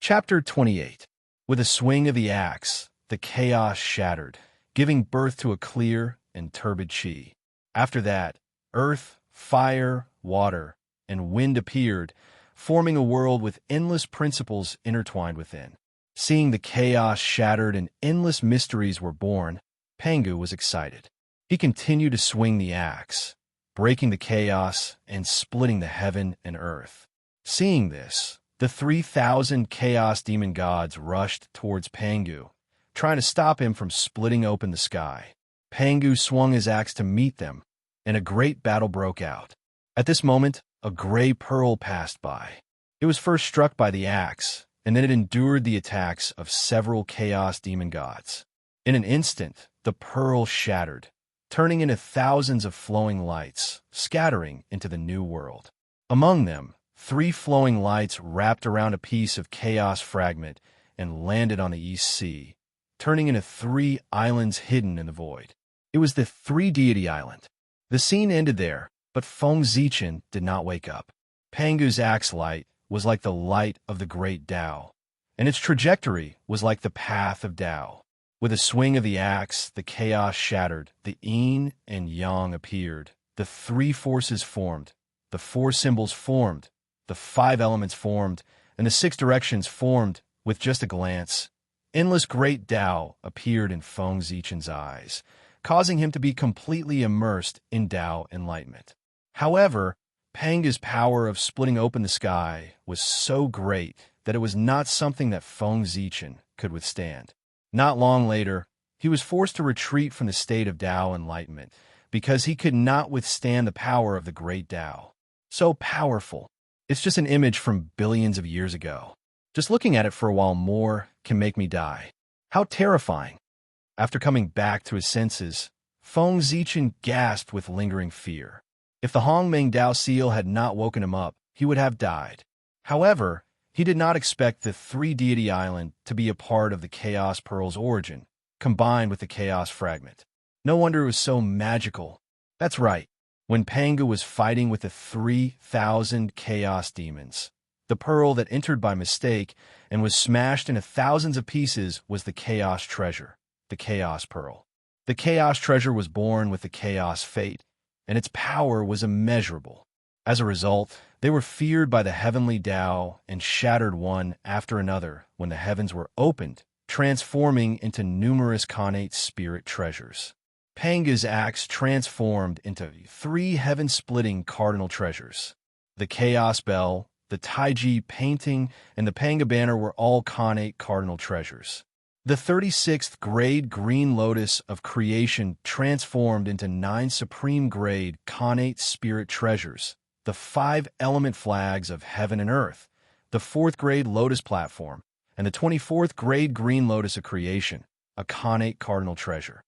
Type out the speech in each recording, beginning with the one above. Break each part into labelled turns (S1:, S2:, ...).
S1: Chapter 28. With a swing of the axe, the chaos shattered, giving birth to a clear and turbid chi. After that, earth, fire, water, and wind appeared, forming a world with endless principles intertwined within. Seeing the chaos shattered and endless mysteries were born, Pangu was excited. He continued to swing the axe, breaking the chaos and splitting the heaven and earth. Seeing this, the 3,000 chaos demon gods rushed towards Pangu, trying to stop him from splitting open the sky. Pangu swung his axe to meet them, and a great battle broke out. At this moment, a gray pearl passed by. It was first struck by the axe, and then it endured the attacks of several chaos demon gods. In an instant, the pearl shattered, turning into thousands of flowing lights, scattering into the new world. Among them, 3 flowing lights wrapped around a piece of chaos fragment and landed on the East Sea, turning into 3 islands hidden in the void. It was the 3-deity island. The scene ended there, but Feng Zichen did not wake up. Pangu's axe light was like the light of the great Tao, and its trajectory was like the path of Tao. With a swing of the axe, the chaos shattered, the yin and yang appeared, the 3 forces formed, the 4 symbols formed, the 5 elements formed, and the 6 directions formed with just a glance. Endless great Tao appeared in Feng Zichen's eyes, causing him to be completely immersed in Tao enlightenment. However, Pangu's power of splitting open the sky was so great that it was not something that Feng Zichen could withstand. Not long later, he was forced to retreat from the state of Tao enlightenment because he could not withstand the power of the great Tao. So powerful. It's just an image from billions of years ago. Just looking at it for a while more can make me die. How terrifying. After coming back to his senses, Feng Zichen gasped with lingering fear. If the Hongmeng Dao seal had not woken him up, he would have died. However, he did not expect the 3-deity island to be a part of the Chaos Pearl's origin, combined with the Chaos Fragment. No wonder it was so magical. That's right. When Pangu was fighting with the 3,000 Chaos Demons, the pearl that entered by mistake and was smashed into thousands of pieces was the Chaos Treasure, the Chaos Pearl. The Chaos Treasure was born with the Chaos Fate, and its power was immeasurable. As a result, they were feared by the heavenly Tao and shattered one after another when the heavens were opened, transforming into numerous connate spirit treasures. Pangu's axe transformed into 3 heaven-splitting cardinal treasures. The Chaos Bell, the Taiji painting, and the Panga banner were all connate cardinal treasures. The 36th grade green lotus of creation transformed into 9 supreme grade connate spirit treasures. The 5 element flags of heaven and earth, the 4th grade lotus platform, and the 24th grade green lotus of creation, a connate cardinal treasure.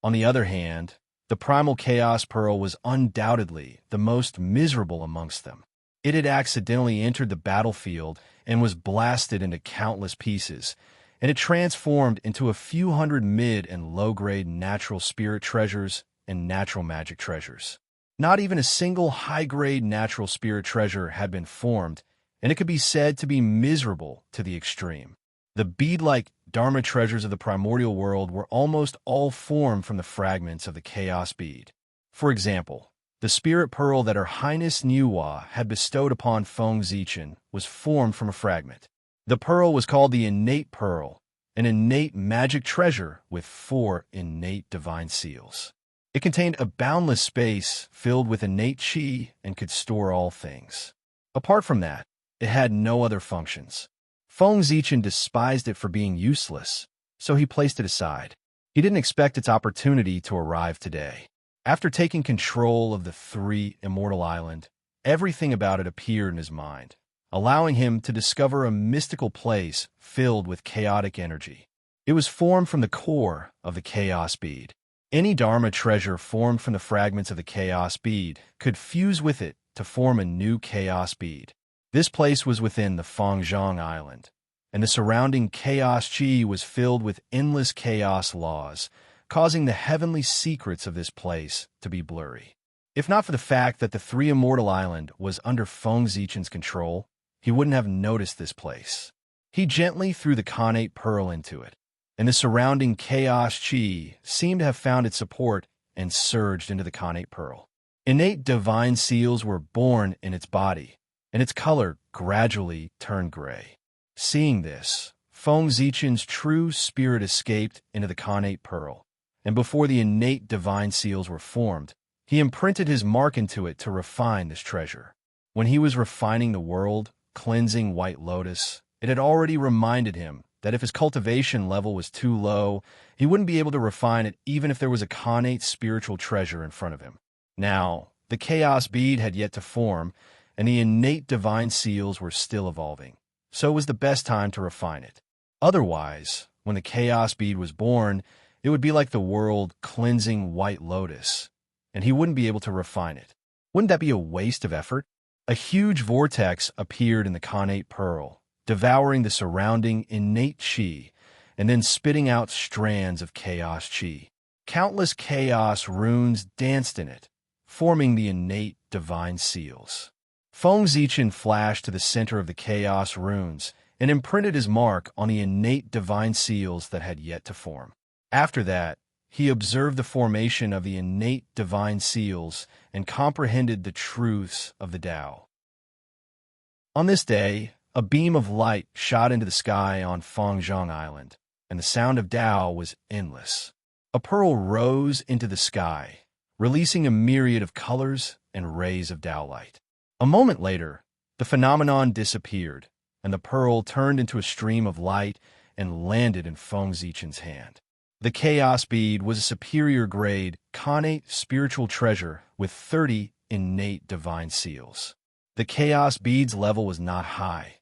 S1: On the other hand, the primal chaos pearl was undoubtedly the most miserable amongst them. It had accidentally entered the battlefield and was blasted into countless pieces, and it transformed into a few hundred mid and low-grade natural spirit treasures and natural magic treasures. Not even a single high-grade natural spirit treasure had been formed, and it could be said to be miserable to the extreme. The bead-like Dharma treasures of the primordial world were almost all formed from the fragments of the Chaos Bead. For example, the spirit pearl that Her Highness Niuhua had bestowed upon Feng Zichen was formed from a fragment. The pearl was called the Innate Pearl, an innate magic treasure with 4 innate divine seals. It contained a boundless space filled with innate chi and could store all things. Apart from that, it had no other functions. Feng Zichen despised it for being useless, so he placed it aside. He didn't expect its opportunity to arrive today. After taking control of the 3 Immortal Island, everything about it appeared in his mind, allowing him to discover a mystical place filled with chaotic energy. It was formed from the core of the Chaos Bead. Any Dharma treasure formed from the fragments of the Chaos Bead could fuse with it to form a new Chaos Bead. This place was within the Fangzhong Island, and the surrounding chaos chi was filled with endless chaos laws, causing the heavenly secrets of this place to be blurry. If not for the fact that the 3 Immortal Island was under Feng Zichen's control, he wouldn't have noticed this place. He gently threw the Khanate pearl into it, and the surrounding chaos chi seemed to have found its support and surged into the Khanate pearl. Innate divine seals were born in its body, and its color gradually turned gray. Seeing this, Feng Zichen's true spirit escaped into the Khanate pearl, and before the innate divine seals were formed, he imprinted his mark into it to refine this treasure. When he was refining the world, cleansing White Lotus, it had already reminded him that if his cultivation level was too low, he wouldn't be able to refine it even if there was a Khanate spiritual treasure in front of him. Now, the chaos bead had yet to form, and the innate divine seals were still evolving, so it was the best time to refine it. Otherwise, when the chaos bead was born, it would be like the world cleansing White Lotus, and he wouldn't be able to refine it. Wouldn't that be a waste of effort? A huge vortex appeared in the Khanate pearl, devouring the surrounding innate chi, and then spitting out strands of chaos chi. Countless chaos runes danced in it, forming the innate divine seals. Feng Zichen flashed to the center of the chaos runes and imprinted his mark on the innate divine seals that had yet to form. After that, he observed the formation of the innate divine seals and comprehended the truths of the Tao. On this day, a beam of light shot into the sky on Fengzhang Island, and the sound of Tao was endless. A pearl rose into the sky, releasing a myriad of colors and rays of Tao light. A moment later, the phenomenon disappeared, and the pearl turned into a stream of light and landed in Feng Zichen's hand. The chaos bead was a superior grade Khanate spiritual treasure with 30 innate divine seals. The chaos bead's level was not high,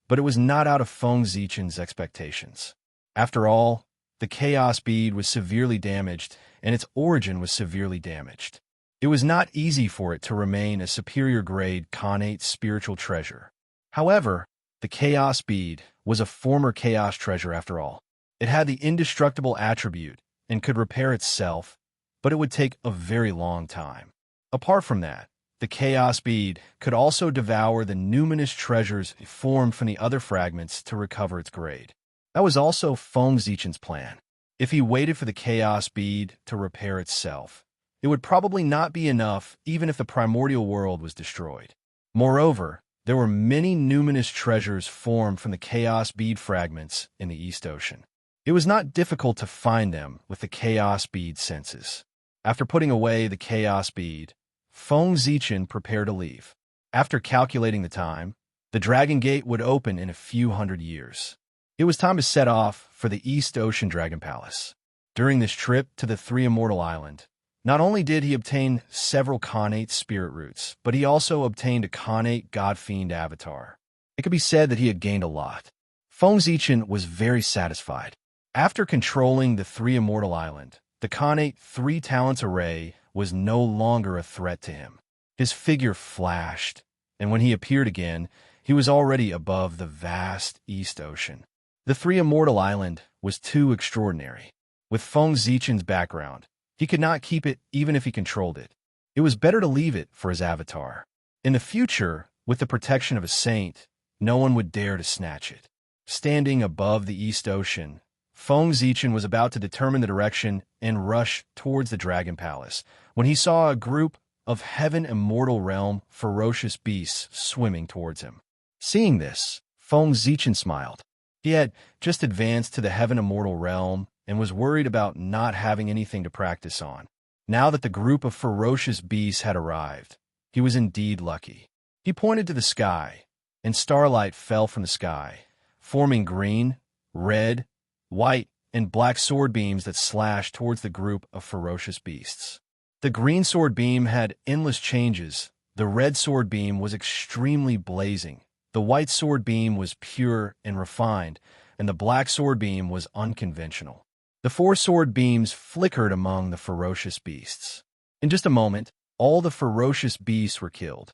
S1: but it was not out of Feng Zichen's expectations. After all, the chaos bead was severely damaged, and its origin was severely damaged. It was not easy for it to remain a superior grade Khanate spiritual treasure. However, the chaos bead was a former chaos treasure after all. It had the indestructible attribute and could repair itself, but it would take a very long time. Apart from that, the chaos bead could also devour the numinous treasures formed from the other fragments to recover its grade. That was also Feng Zichen's plan. If he waited for the chaos bead to repair itself, it would probably not be enough even if the primordial world was destroyed. Moreover, there were many numinous treasures formed from the chaos bead fragments in the East Ocean. It was not difficult to find them with the chaos bead senses. After putting away the chaos bead, Feng Zichen prepared to leave. After calculating the time, the Dragon Gate would open in a few hundred years. It was time to set off for the East Ocean Dragon Palace. During this trip to the Three Immortal Island, not only did he obtain several Khanate spirit roots, but he also obtained a Khanate God-Fiend avatar. It could be said that he had gained a lot. Feng Zichen was very satisfied. After controlling the Three Immortal Island, the Khanate Three Talents array was no longer a threat to him. His figure flashed, and when he appeared again, he was already above the vast East Ocean. The Three Immortal Island was too extraordinary. With Feng Zichen's background, he could not keep it even if he controlled it. It was better to leave it for his avatar. In the future, with the protection of a saint, no one would dare to snatch it. Standing above the East Ocean, Feng Zichen was about to determine the direction and rush towards the Dragon Palace when he saw a group of Heaven Immortal Realm ferocious beasts swimming towards him. Seeing this, Feng Zichen smiled. He had just advanced to the Heaven Immortal Realm and was worried about not having anything to practice on. Now that the group of ferocious beasts had arrived, he was indeed lucky. He pointed to the sky, and starlight fell from the sky, forming green, red, white, and black sword beams that slashed towards the group of ferocious beasts. The green sword beam had endless changes. The red sword beam was extremely blazing. The white sword beam was pure and refined, and the black sword beam was unconventional. The four sword beams flickered among the ferocious beasts. In just a moment, all the ferocious beasts were killed.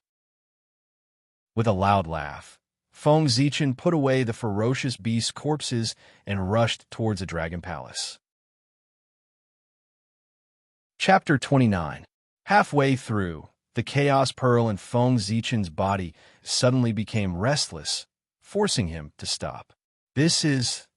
S1: With a loud laugh, Feng Zichen put away the ferocious beast corpses and rushed towards the Dragon Palace. Chapter 29. Halfway through, the Chaos Pearl in Feng Zichen's body suddenly became restless, forcing him to stop.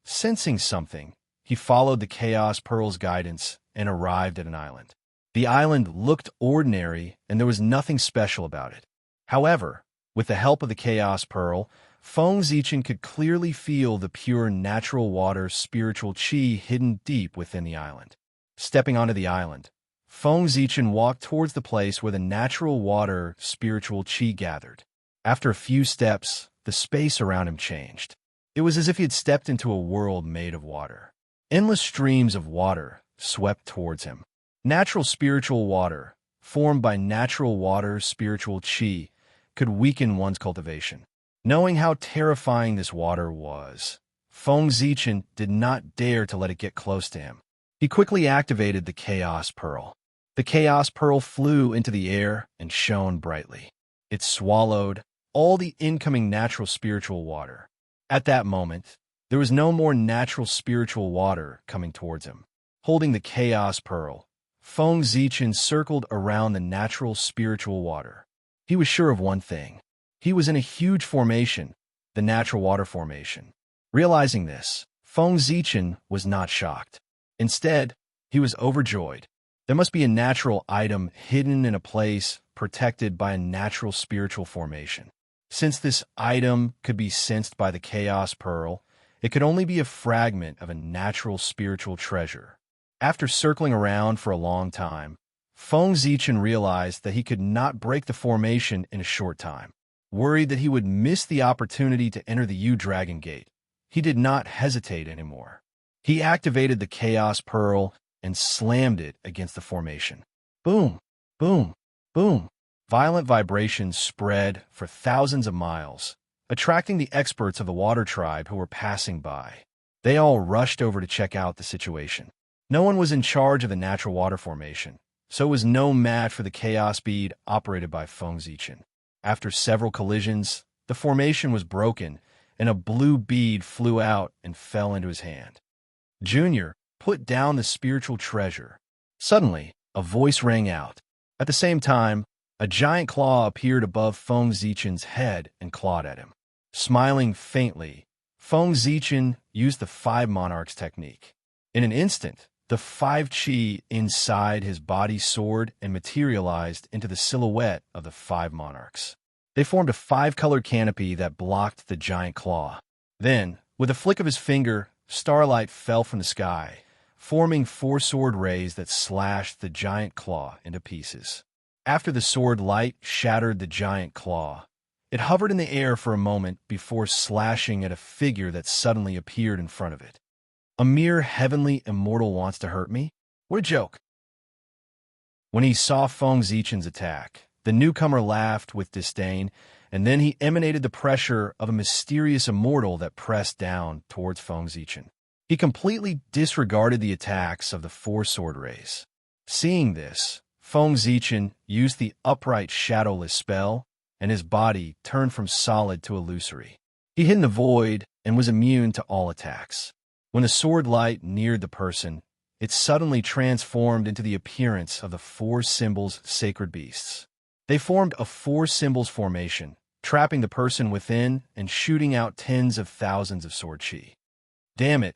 S1: Sensing something, he followed the Chaos Pearl's guidance and arrived at an island. The island looked ordinary, and there was nothing special about it. However, with the help of the Chaos Pearl, Feng Zichen could clearly feel the pure natural water spiritual qi hidden deep within the island. Stepping onto the island, Feng Zichen walked towards the place where the natural water spiritual qi gathered. After a few steps, the space around him changed. It was as if he had stepped into a world made of water. Endless streams of water swept towards him. Natural spiritual water, formed by natural water spiritual qi, could weaken one's cultivation. Knowing how terrifying this water was, Feng Zichen did not dare to let it get close to him. He quickly activated the Chaos Pearl. The Chaos Pearl flew into the air and shone brightly. It swallowed all the incoming natural spiritual water. At that moment, there was no more natural spiritual water coming towards him. Holding the Chaos Pearl, Feng Zichen circled around the natural spiritual water. He was sure of one thing. He was in a huge formation, the natural water formation. Realizing this, Feng Zichen was not shocked. Instead, he was overjoyed. There must be a natural item hidden in a place protected by a natural spiritual formation. Since this item could be sensed by the Chaos Pearl, it could only be a fragment of a natural spiritual treasure. After circling around for a long time, Feng Zichen realized that he could not break the formation in a short time. Worried that he would miss the opportunity to enter the U-Dragon Gate, he did not hesitate anymore. He activated the Chaos Pearl and slammed it against the formation. Boom, boom, boom. Violent vibrations spread for thousands of miles, attracting the experts of the water tribe who were passing by. They all rushed over to check out the situation. No one was in charge of the natural water formation, so it was no match for the chaos bead operated by Feng Zichen. After several collisions, the formation was broken, and a blue bead flew out and fell into his hand. Junior put down the spiritual treasure. Suddenly, a voice rang out. At the same time, a giant claw appeared above Feng Zichen's head and clawed at him. Smiling faintly, Feng Zichen used the 5 monarchs technique. In an instant, the 5 qi inside his body soared and materialized into the silhouette of the 5 monarchs. They formed a 5-colored canopy that blocked the giant claw. Then, with a flick of his finger, starlight fell from the sky, forming 4 sword rays that slashed the giant claw into pieces. After the sword light shattered the giant claw, it hovered in the air for a moment before slashing at a figure that suddenly appeared in front of it. A mere heavenly immortal wants to hurt me? What a joke. When he saw Feng Zichen's attack, the newcomer laughed with disdain, and then he emanated the pressure of a mysterious immortal that pressed down towards Feng Zichen. He completely disregarded the attacks of the 4 sword rays. Seeing this, Feng Zichen used the upright shadowless spell, and his body turned from solid to illusory. He hid in the void and was immune to all attacks. When the sword light neared the person, it suddenly transformed into the appearance of the 4 symbols sacred beasts. They formed a 4 symbols formation, trapping the person within and shooting out tens of thousands of sword chi. Damn it,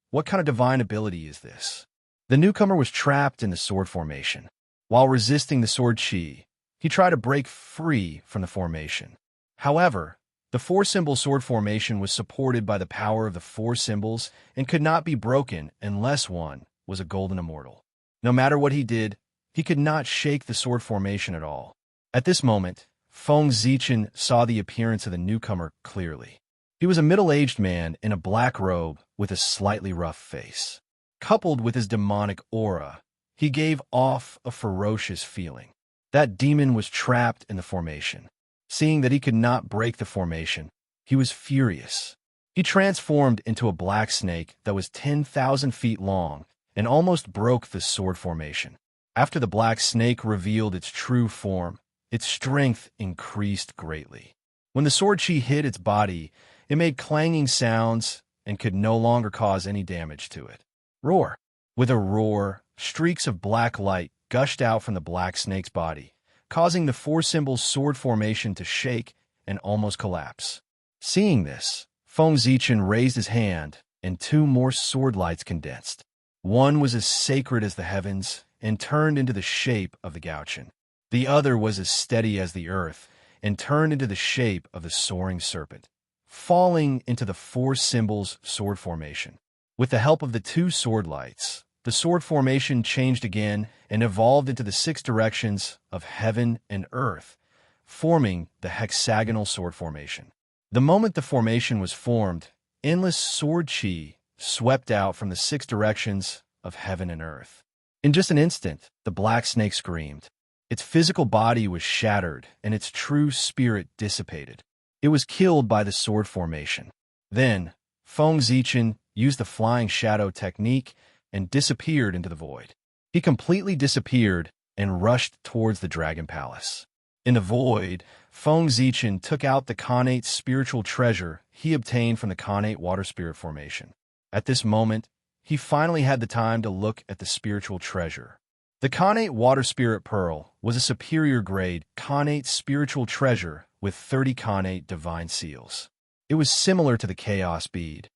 S1: what kind of divine ability is this? The newcomer was trapped in the sword formation. While resisting the sword chi, he tried to break free from the formation. However, the 4-symbol sword formation was supported by the power of the 4 symbols and could not be broken unless one was a golden immortal. No matter what he did, he could not shake the sword formation at all. At this moment, Feng Zichen saw the appearance of the newcomer clearly. He was a middle-aged man in a black robe with a slightly rough face. Coupled with his demonic aura, he gave off a ferocious feeling. That demon was trapped in the formation. Seeing that he could not break the formation, he was furious. He transformed into a black snake that was 10,000 feet long and almost broke the sword formation. After the black snake revealed its true form, its strength increased greatly. When the sword chi hit its body, it made clanging sounds and could no longer cause any damage to it. Roar! With a roar, streaks of black light gushed out from the black snake's body, causing the four symbols sword formation to shake and almost collapse. Seeing this, Feng Zichen raised his hand, and two more sword lights condensed. One was as sacred as the heavens and turned into the shape of the Gaochen. The other was as steady as the earth and turned into the shape of the soaring serpent, falling into the four symbols sword formation. With the help of the two sword lights, the sword formation changed again and evolved into the six directions of heaven and earth, forming the hexagonal sword formation. The moment the formation was formed, endless sword chi swept out from the six directions of heaven and earth. In just an instant, the black snake screamed. Its physical body was shattered, and its true spirit dissipated. It was killed by the sword formation. Then, Feng Zichen used the flying shadow technique and disappeared into the void. He completely disappeared and rushed towards the Dragon Palace. In the void, Feng Zichen took out the Khanate spiritual treasure he obtained from the Khanate water spirit formation. At this moment, he finally had the time to look at the spiritual treasure. The Khanate water spirit pearl was a superior grade Khanate spiritual treasure with 30 Khanate divine seals. It was similar to the chaos bead.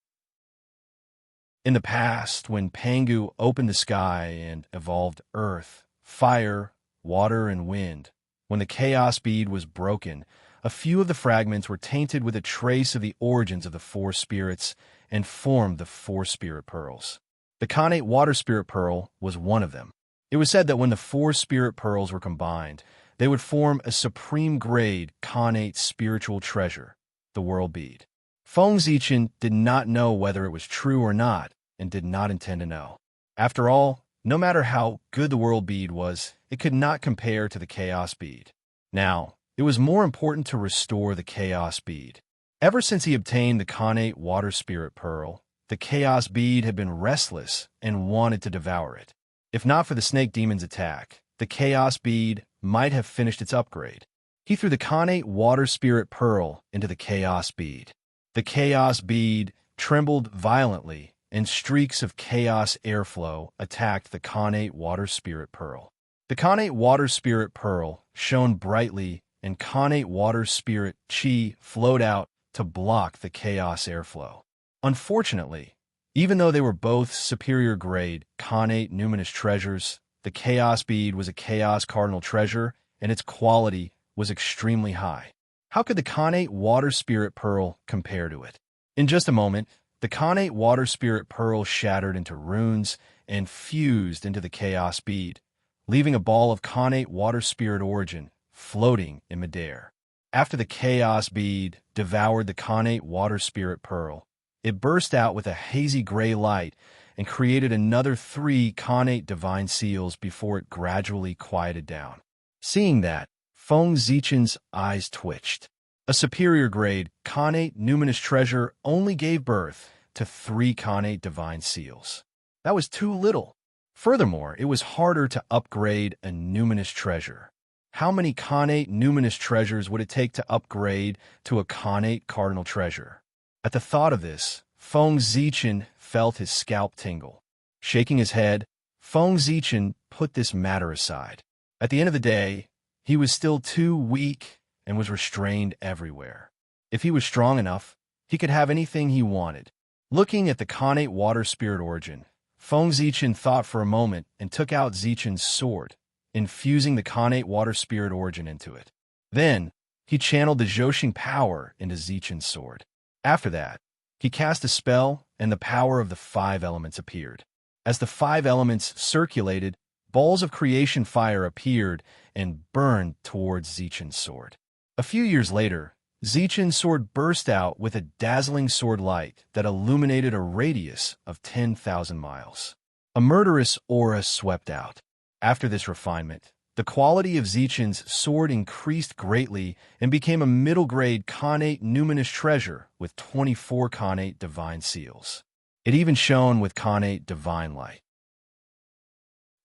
S1: In the past, when Pangu opened the sky and evolved earth, fire, water, and wind, when the chaos bead was broken, a few of the fragments were tainted with a trace of the origins of the four spirits and formed the four spirit pearls. The Khanate water spirit pearl was one of them. It was said that when the four spirit pearls were combined, they would form a supreme grade Khanate spiritual treasure, the world bead. Feng Zichen did not know whether it was true or not and did not intend to know. After all, no matter how good the world bead was, it could not compare to the chaos bead. Now, it was more important to restore the chaos bead. Ever since he obtained the Khanate water spirit pearl, the chaos bead had been restless and wanted to devour it. If not for the snake demon's attack, the chaos bead might have finished its upgrade. He threw the Khanate water spirit pearl into the chaos bead. The chaos bead trembled violently, and streaks of chaos airflow attacked the Khanate water spirit pearl. The Khanate water spirit pearl shone brightly, and Khanate water spirit chi flowed out to block the chaos airflow. Unfortunately, even though they were both superior grade Khanate numinous treasures, the chaos bead was a chaos cardinal treasure, and its quality was extremely high. How could the Khanate water spirit pearl compare to it? In just a moment, the Khanate water spirit pearl shattered into runes and fused into the chaos bead, leaving a ball of Khanate water spirit origin floating in midair. After the chaos bead devoured the Khanate water spirit pearl, it burst out with a hazy gray light and created another 3 Khanate divine seals before it gradually quieted down. Seeing that, Feng Zichen's eyes twitched. A superior grade Khanate numinous treasure only gave birth to 3 Khanate divine seals. That was too little. Furthermore, it was harder to upgrade a numinous treasure. How many Khanate numinous treasures would it take to upgrade to a Khanate cardinal treasure? At the thought of this, Feng Zichen felt his scalp tingle. Shaking his head, Feng Zichen put this matter aside. At the end of the day, he was still too weak and was restrained everywhere. If he was strong enough, he could have anything he wanted. Looking at the Khanate water spirit origin, Feng Zichen thought for a moment and took out Zichen's sword, infusing the Khanate water spirit origin into it. Then, he channeled the Zhouxing power into Zichen's sword. After that, he cast a spell, and the power of the 5 elements appeared. As the 5 elements circulated, balls of creation fire appeared and burned towards Zichen's sword. A few years later, Zichen's sword burst out with a dazzling sword light that illuminated a radius of 10,000 miles. A murderous aura swept out. After this refinement, the quality of Zichen's sword increased greatly and became a middle-grade Khanate numinous treasure with 24 Khanate divine seals. It even shone with Khanate divine light.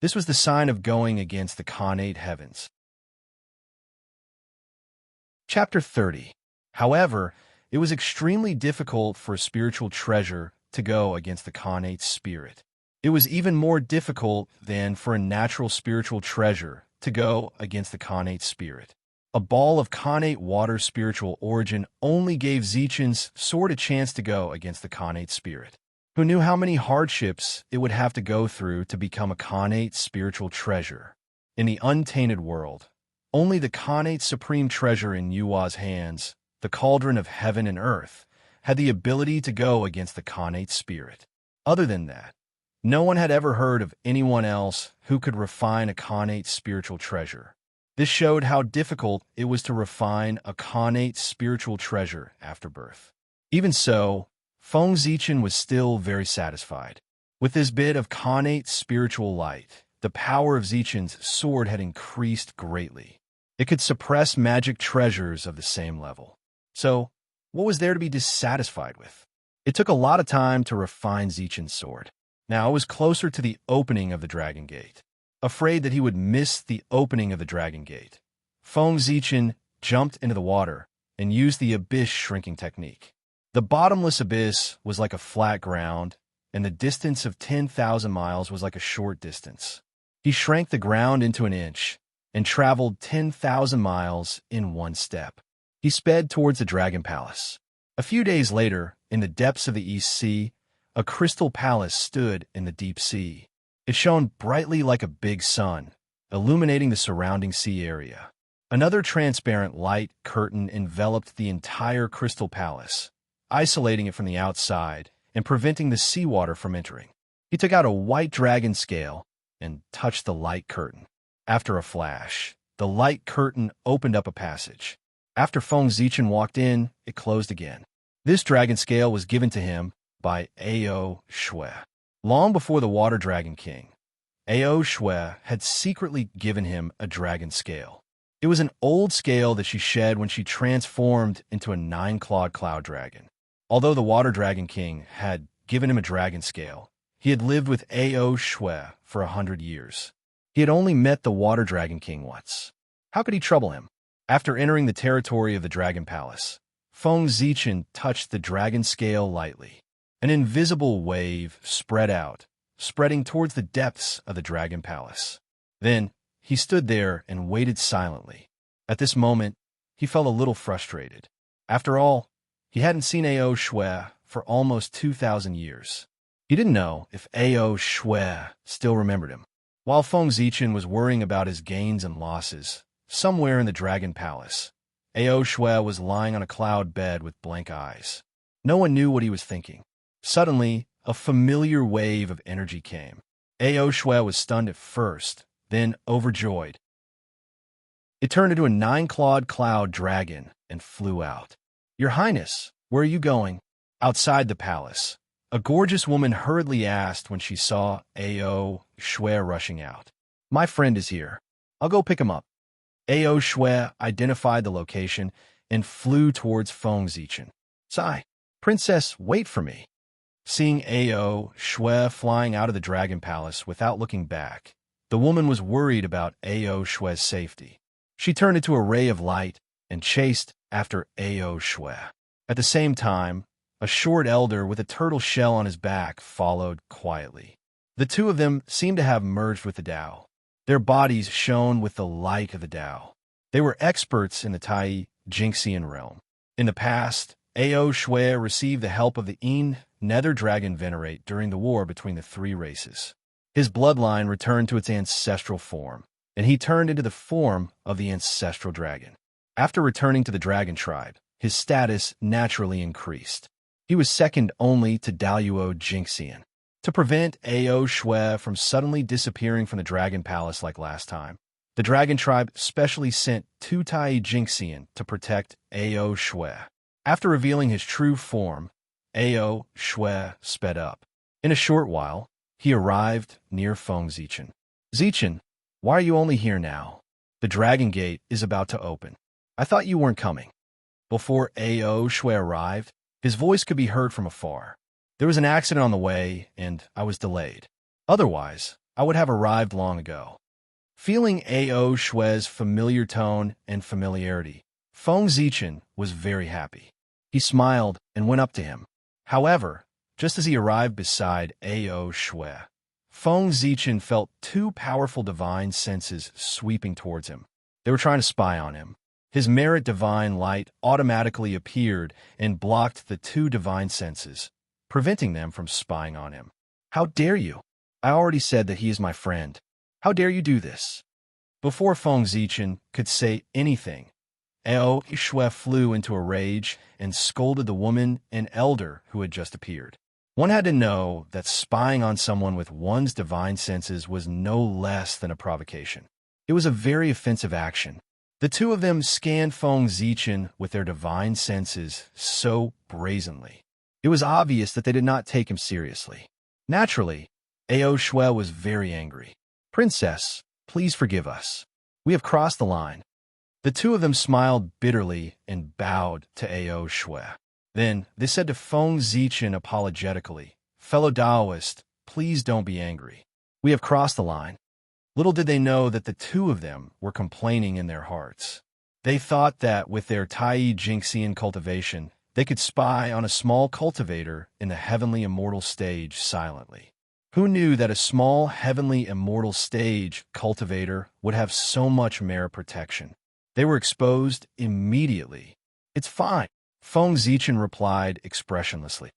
S1: This was the sign of going against the Khanate heavens. Chapter 30. However, it was extremely difficult for a spiritual treasure to go against the Khanate spirit. It was even more difficult than for a natural spiritual treasure to go against the Khanate spirit. A ball of Khanate water spiritual origin only gave Zichen's sword a chance to go against the Khanate spirit. Who knew how many hardships it would have to go through to become a Khanate spiritual treasure? In the untainted world, only the Khanate supreme treasure in Yua's hands, the cauldron of heaven and earth, had the ability to go against the Khanate spirit. Other than that, no one had ever heard of anyone else who could refine a Khanate spiritual treasure. This showed how difficult it was to refine a Khanate spiritual treasure after birth. Even so, Feng Zichen was still very satisfied. With this bit of Khanate spiritual light, the power of Zichen's sword had increased greatly. It could suppress magic treasures of the same level. So, what was there to be dissatisfied with? It took a lot of time to refine Zichen's sword. Now it was closer to the opening of the Dragon Gate. Afraid that he would miss the opening of the Dragon Gate, Feng Zichen jumped into the water and used the abyss shrinking technique. The bottomless abyss was like a flat ground, and the distance of 10,000 miles was like a short distance. He shrank the ground into an inch and traveled 10,000 miles in one step. He sped towards the Dragon Palace. A few days later, in the depths of the East Sea, a crystal palace stood in the deep sea. It shone brightly like a big sun, illuminating the surrounding sea area. Another transparent light curtain enveloped the entire crystal palace, isolating it from the outside and preventing the seawater from entering. He took out a white dragon scale and touched the light curtain. After a flash, the light curtain opened up a passage. After Feng Zichen walked in, it closed again. This dragon scale was given to him by Ao Shui. Long before the Water Dragon King, Ao Shui had secretly given him a dragon scale. It was an old scale that she shed when she transformed into a 9-clawed cloud dragon. Although the Water Dragon King had given him a dragon scale, he had lived with Ao Shui for 100 years. He had only met the Water Dragon King once. How could he trouble him? After entering the territory of the Dragon Palace, Feng Zichen touched the dragon scale lightly. An invisible wave spread out, spreading towards the depths of the Dragon Palace. Then, he stood there and waited silently. At this moment, he felt a little frustrated. After all, he hadn't seen Ao Shui for almost 2,000 years. He didn't know if Ao Shui still remembered him. While Feng Zichen was worrying about his gains and losses, somewhere in the Dragon Palace, Ao Shui was lying on a cloud bed with blank eyes. No one knew what he was thinking. Suddenly, a familiar wave of energy came. Ao Shui was stunned at first, then overjoyed. It turned into a 9-clawed cloud dragon and flew out. "Your Highness, where are you going?" Outside the palace, a gorgeous woman hurriedly asked when she saw Ao Shui rushing out. "My friend is here. I'll go pick him up." Ao Shui identified the location and flew towards Feng Zichen. "Sigh, Princess, wait for me." Seeing Ao Shui flying out of the Dragon Palace without looking back, the woman was worried about Ao Shui's safety. She turned into a ray of light and chased after Ao Shui. At the same time, a short elder with a turtle shell on his back followed quietly. The two of them seemed to have merged with the Tao. Their bodies shone with the light of the Tao. They were experts in the Tai Jingxian realm. In the past, Ao Shui received the help of the Nether Dragon Venerate during the war between the three races. His bloodline returned to its ancestral form, and he turned into the form of the ancestral dragon. After returning to the dragon tribe, his status naturally increased. He was second only to Daluo Jingxian. To prevent Ao Shui from suddenly disappearing from the Dragon Palace like last time, the Dragon Tribe specially sent 2 Tai Jingxian to protect Ao Shui. After revealing his true form, Ao Shui sped up. In a short while, he arrived near Feng Zichen. "Zichen, why are you only here now? The Dragon Gate is about to open. I thought you weren't coming." Before Ao Shui arrived, his voice could be heard from afar. "There was an accident on the way, and I was delayed. Otherwise, I would have arrived long ago." Feeling Ao Shui's familiar tone and familiarity, Feng Zichen was very happy. He smiled and went up to him. However, just as he arrived beside Ao Shui, Feng Zichen felt two powerful divine senses sweeping towards him. They were trying to spy on him. His merit divine light automatically appeared and blocked the two divine senses, preventing them from spying on him. How dare you? I already said that he is my friend. How dare you do this? Before Feng Zichen could say anything, Ao Shui flew into a rage and scolded the woman and elder who had just appeared. One had to know that spying on someone with one's divine senses was no less than a provocation. It was a very offensive action. The two of them scanned Feng Zichen with their divine senses so brazenly. It was obvious that they did not take him seriously. Naturally, Ao Shui was very angry. "Princess, please forgive us. We have crossed the line." The two of them smiled bitterly and bowed to Ao Shui. Then they said to Feng Zichen apologetically, "Fellow Taoist, please don't be angry. We have crossed the line." Little did they know that the two of them were complaining in their hearts. They thought that with their Tai Jingxian cultivation, they could spy on a small cultivator in the heavenly immortal stage silently. Who knew that a small heavenly immortal stage cultivator would have so much merit protection? They were exposed immediately. "It's fine," Feng Zichen replied expressionlessly.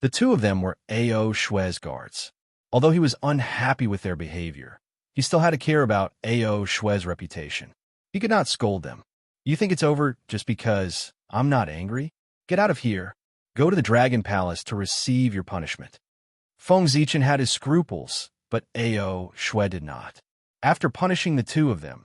S1: The two of them were Ao Shui's guards. Although he was unhappy with their behavior, he still had to care about Ao Shui's reputation. He could not scold them. "You think it's over just because I'm not angry? Get out of here. Go to the Dragon Palace to receive your punishment." Feng Zichen had his scruples, but Ao Shui did not. After punishing the two of them,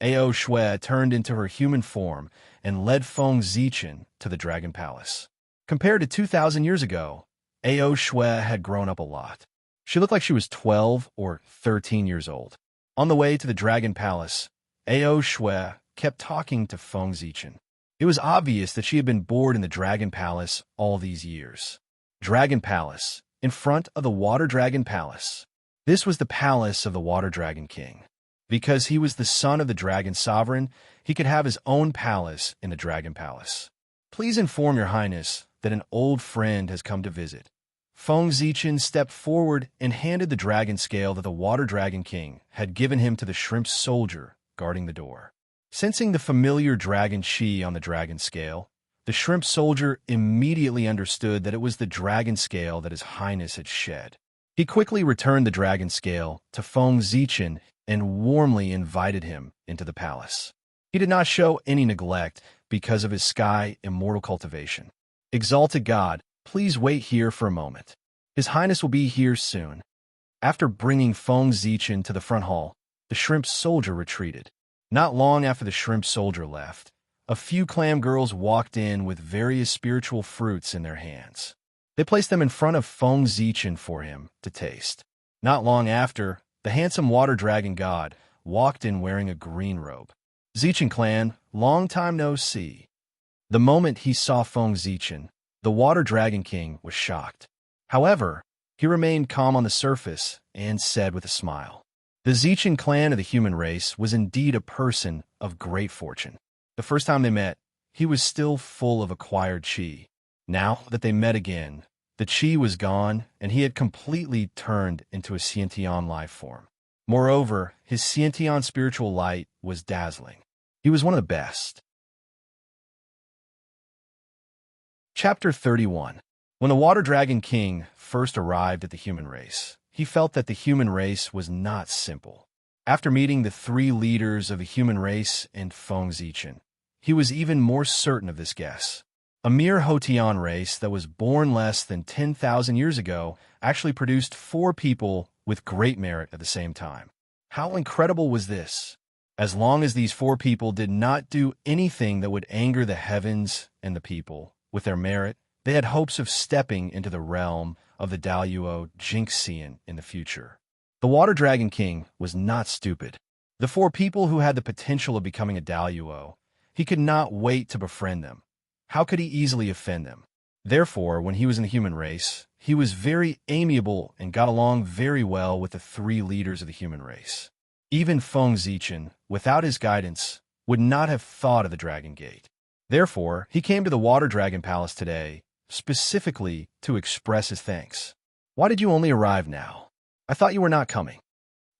S1: Ao Shui turned into her human form and led Feng Zichen to the Dragon Palace. Compared to 2,000 years ago, Ao Shui had grown up a lot. She looked like she was 12 or 13 years old. On the way to the Dragon Palace, Ao Shui kept talking to Feng Zichen. It was obvious that she had been bored in the Dragon Palace all these years. Dragon Palace, in front of the Water Dragon Palace. This was the palace of the Water Dragon King. Because he was the son of the Dragon Sovereign, he could have his own palace in the Dragon Palace. "Please inform your highness that an old friend has come to visit." Feng Zichen stepped forward and handed the dragon scale that the Water Dragon King had given him to the shrimp soldier guarding the door. Sensing the familiar dragon chi on the dragon scale, the shrimp soldier immediately understood that it was the dragon scale that his highness had shed. He quickly returned the dragon scale to Feng Zichen and warmly invited him into the palace. He did not show any neglect because of his sky immortal cultivation. "Exalted God, please wait here for a moment. His Highness will be here soon." After bringing Feng Zichen to the front hall, the shrimp soldier retreated. Not long after the shrimp soldier left, a few clam girls walked in with various spiritual fruits in their hands. They placed them in front of Feng Zichen for him to taste. Not long after, the handsome water dragon god walked in wearing a green robe. "Zichen clan, long time no see." The moment he saw Feng Zichen, the Water Dragon King was shocked. However, he remained calm on the surface and said with a smile, "The Zichen clan of the human race was indeed a person of great fortune." The first time they met, he was still full of acquired chi. Now that they met again, the chi was gone and he had completely turned into a Xiantian life form. Moreover, his Xiantian spiritual light was dazzling. He was one of the best. Chapter 31. When the Water Dragon King first arrived at the human race, he felt that the human race was not simple. After meeting the three leaders of the human race and Feng Zichen, he was even more certain of this guess. A mere Hotian race that was born less than 10,000 years ago actually produced 4 people with great merit at the same time. How incredible was this? As long as these 4 people did not do anything that would anger the heavens and the people with their merit, they had hopes of stepping into the realm of the Daluo Jinxian in the future. The Water Dragon King was not stupid. The 4 people who had the potential of becoming a Daluo, he could not wait to befriend them. How could he easily offend them? Therefore, when he was in the human race, he was very amiable and got along very well with the 3 leaders of the human race. Even Feng Zichen, without his guidance, would not have thought of the Dragon Gate. Therefore, he came to the Water Dragon Palace today, specifically to express his thanks. "Why did you only arrive now?" I thought you were not coming."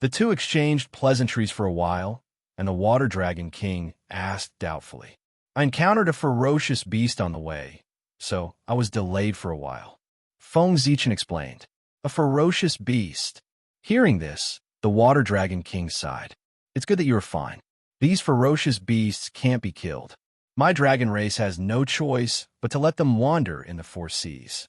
S1: The two exchanged pleasantries for a while, and the Water Dragon King asked doubtfully, "I encountered a ferocious beast on the way, so I was delayed for a while." Feng Zichen explained. "A ferocious beast." Hearing this, the Water Dragon King sighed. "It's good that you are fine. These ferocious beasts can't be killed. My dragon race has no choice but to let them wander in the four seas.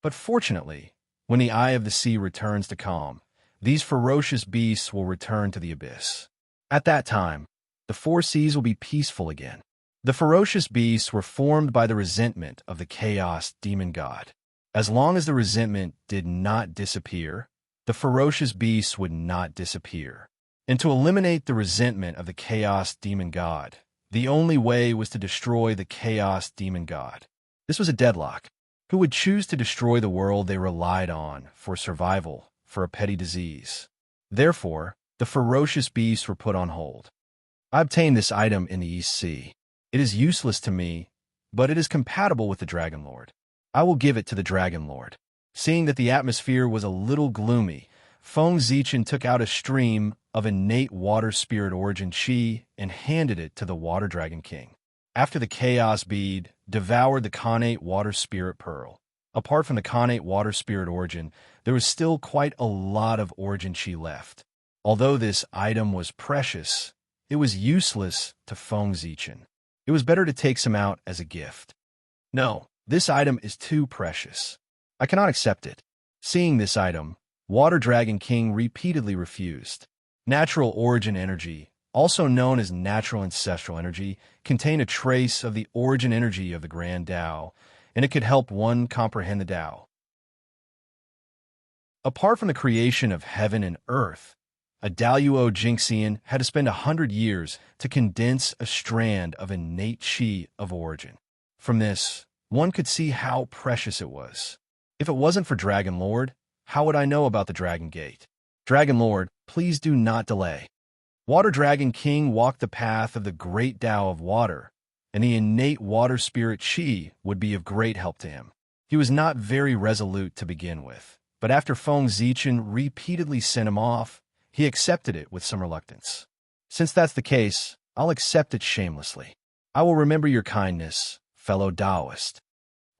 S1: But fortunately, when the eye of the sea returns to calm, these ferocious beasts will return to the abyss. At that time, the four seas will be peaceful again." The ferocious beasts were formed by the resentment of the chaos demon god. As long as the resentment did not disappear, the ferocious beasts would not disappear. And to eliminate the resentment of the chaos demon god, the only way was to destroy the chaos demon god. This was a deadlock. Who would choose to destroy the world they relied on for survival for a petty disease? Therefore, the ferocious beasts were put on hold. I obtained this item in the East Sea. It is useless to me, but it is compatible with the Dragon Lord. I will give it to the Dragon Lord. Seeing that the atmosphere was a little gloomy, Feng Zichen took out a stream of innate water spirit origin chi and handed it to the Water Dragon King. After the Chaos Bead devoured the Connate Water Spirit Pearl, apart from the Connate Water Spirit origin, there was still quite a lot of origin chi left. Although this item was precious, it was useless to Feng Zichen. It was better to take some out as a gift. "No, this item is too precious. I cannot accept it." Seeing this item, Water Dragon King repeatedly refused. Natural origin energy, also known as natural ancestral energy, contained a trace of the origin energy of the Grand Tao, and it could help one comprehend the Tao. Apart from the creation of heaven and earth, a Daluo Jinxian had to spend 100 years to condense a strand of innate chi of origin. From this, one could see how precious it was. If it wasn't for Dragon Lord, how would I know about the Dragon Gate? Dragon Lord, please do not delay. Water Dragon King walked the path of the great Tao of water, and the innate water spirit chi would be of great help to him. He was not very resolute to begin with, but after Feng Zichen repeatedly sent him off, he accepted it with some reluctance. "Since that's the case, I'll accept it shamelessly. I will remember your kindness, fellow Taoist."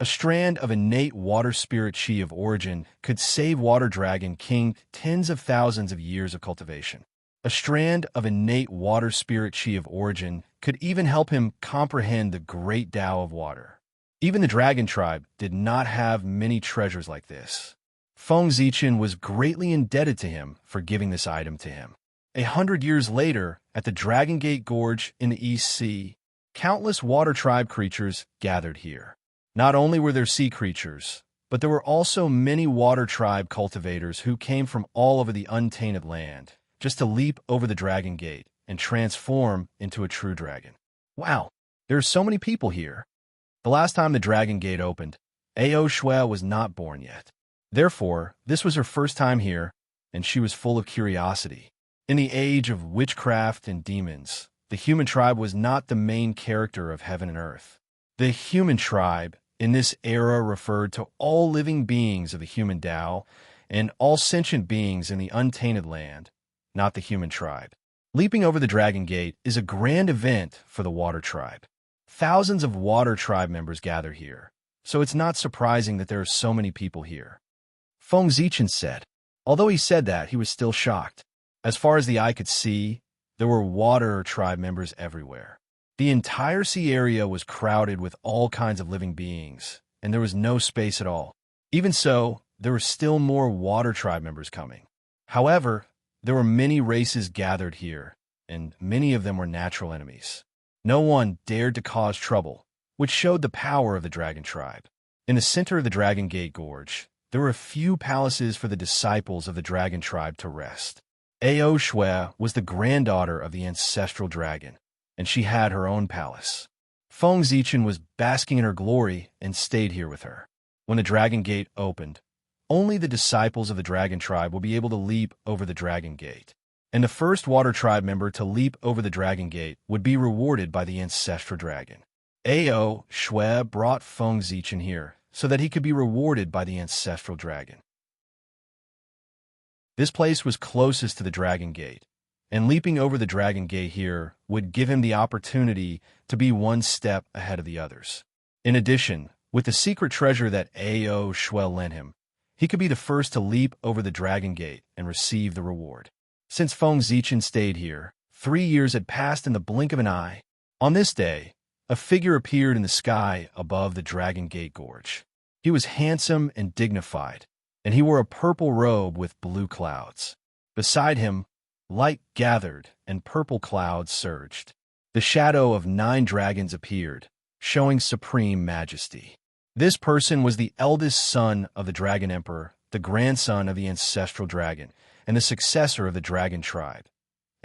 S1: A strand of innate water spirit chi of origin could save Water Dragon King tens of thousands of years of cultivation. A strand of innate water spirit chi of origin could even help him comprehend the great Tao of water. Even the dragon tribe did not have many treasures like this. Feng Zichen was greatly indebted to him for giving this item to him. 100 years later, at the Dragon Gate Gorge in the East Sea, countless water tribe creatures gathered here. Not only were there sea creatures, but there were also many water tribe cultivators who came from all over the untainted land, just to leap over the Dragon Gate and transform into a true dragon. Wow, there are so many people here. The last time the Dragon Gate opened, Ao Shui was not born yet. Therefore, this was her first time here, and she was full of curiosity. In the age of witchcraft and demons, the human tribe was not the main character of heaven and earth. The human tribe in this era referred to all living beings of the human Tao and all sentient beings in the untainted land, not the human tribe. Leaping over the Dragon Gate is a grand event for the Water Tribe. Thousands of Water Tribe members gather here, so it's not surprising that there are so many people here. Feng Zichen said. Although he said that, he was still shocked. As far as the eye could see, there were Water Tribe members everywhere. The entire sea area was crowded with all kinds of living beings, and there was no space at all. Even so, there were still more Water Tribe members coming. However, there were many races gathered here, and many of them were natural enemies. No one dared to cause trouble, which showed the power of the Dragon Tribe. In the center of the Dragon Gate Gorge, there were a few palaces for the disciples of the Dragon Tribe to rest. Ao Shui was the granddaughter of the ancestral dragon, and she had her own palace. Feng Zichen was basking in her glory and stayed here with her. When the Dragon Gate opened, only the disciples of the Dragon Tribe will be able to leap over the Dragon Gate, and the first Water Tribe member to leap over the Dragon Gate would be rewarded by the ancestral dragon. Ao Shui brought Feng Zichen here so that he could be rewarded by the ancestral dragon. This place was closest to the Dragon Gate, and leaping over the Dragon Gate here would give him the opportunity to be one step ahead of the others. In addition, with the secret treasure that A.O. Schwell lent him, he could be the first to leap over the Dragon Gate and receive the reward. Since Feng Zichen stayed here, 3 years had passed in the blink of an eye. On this day, a figure appeared in the sky above the Dragon Gate Gorge. He was handsome and dignified, and he wore a purple robe with blue clouds. Beside him, light gathered and purple clouds surged. The shadow of 9 dragons appeared, showing supreme majesty. This person was the eldest son of the Dragon Emperor, the grandson of the ancestral dragon, and the successor of the dragon tribe,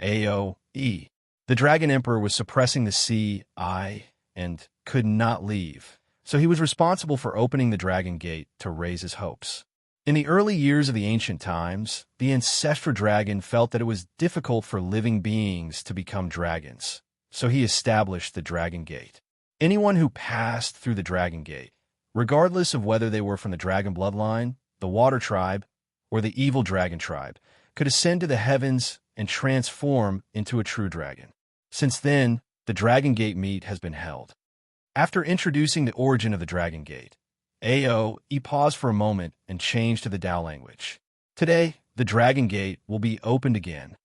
S1: AOE. The Dragon Emperor was suppressing the sea, and could not leave, so he was responsible for opening the Dragon Gate to raise his hopes. In the early years of the ancient times, the ancestral dragon felt that it was difficult for living beings to become dragons, so he established the Dragon Gate. Anyone who passed through the Dragon Gate, regardless of whether they were from the dragon bloodline, the water tribe, or the evil dragon tribe, could ascend to the heavens and transform into a true dragon. Since then, the Dragon Gate meet has been held. After introducing the origin of the Dragon Gate, AOE paused for a moment and changed to the Tao language. Today, the Dragon Gate will be opened again.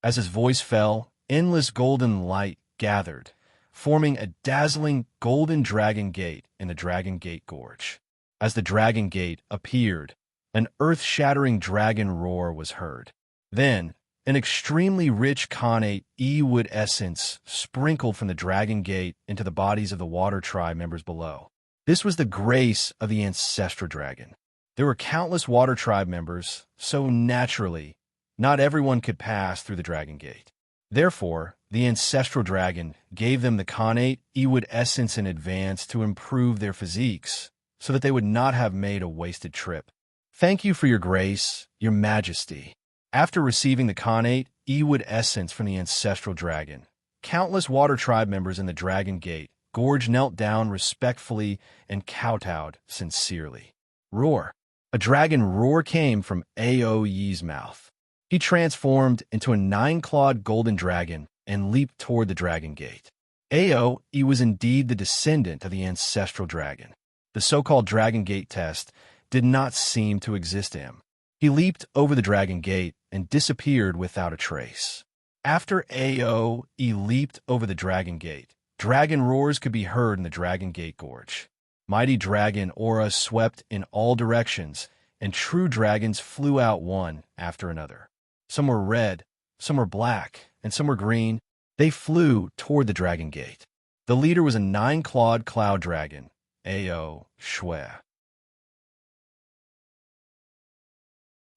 S1: As his voice fell, endless golden light gathered, forming a dazzling golden Dragon Gate in the Dragon Gate Gorge. As the Dragon Gate appeared, an earth-shattering dragon roar was heard. Then, an extremely rich connate wood essence sprinkled from the Dragon Gate into the bodies of the Water Tribe members below. This was the grace of the ancestral dragon. There were countless Water Tribe members, so naturally, not everyone could pass through the Dragon Gate. Therefore, the ancestral dragon gave them the connate wood essence in advance to improve their physiques, so that they would not have made a wasted trip. Thank you for your grace, your majesty. After receiving the connate wood essence from the ancestral dragon, countless Water Tribe members in the Dragon Gate Gorge knelt down respectfully and kowtowed sincerely. Roar. A dragon roar came from AOE's mouth. He transformed into a 9-clawed golden dragon and leaped toward the Dragon Gate. AOE was indeed the descendant of the ancestral dragon. The so-called Dragon Gate test did not seem to exist to him. He leaped over the Dragon Gate and disappeared without a trace. After AOE leaped over the Dragon Gate, dragon roars could be heard in the Dragon Gate Gorge. Mighty dragon aura swept in all directions, and true dragons flew out one after another. Some were red, some were black, and some were green. They flew toward the Dragon Gate. The leader was a 9-clawed cloud dragon, A.O. Shui.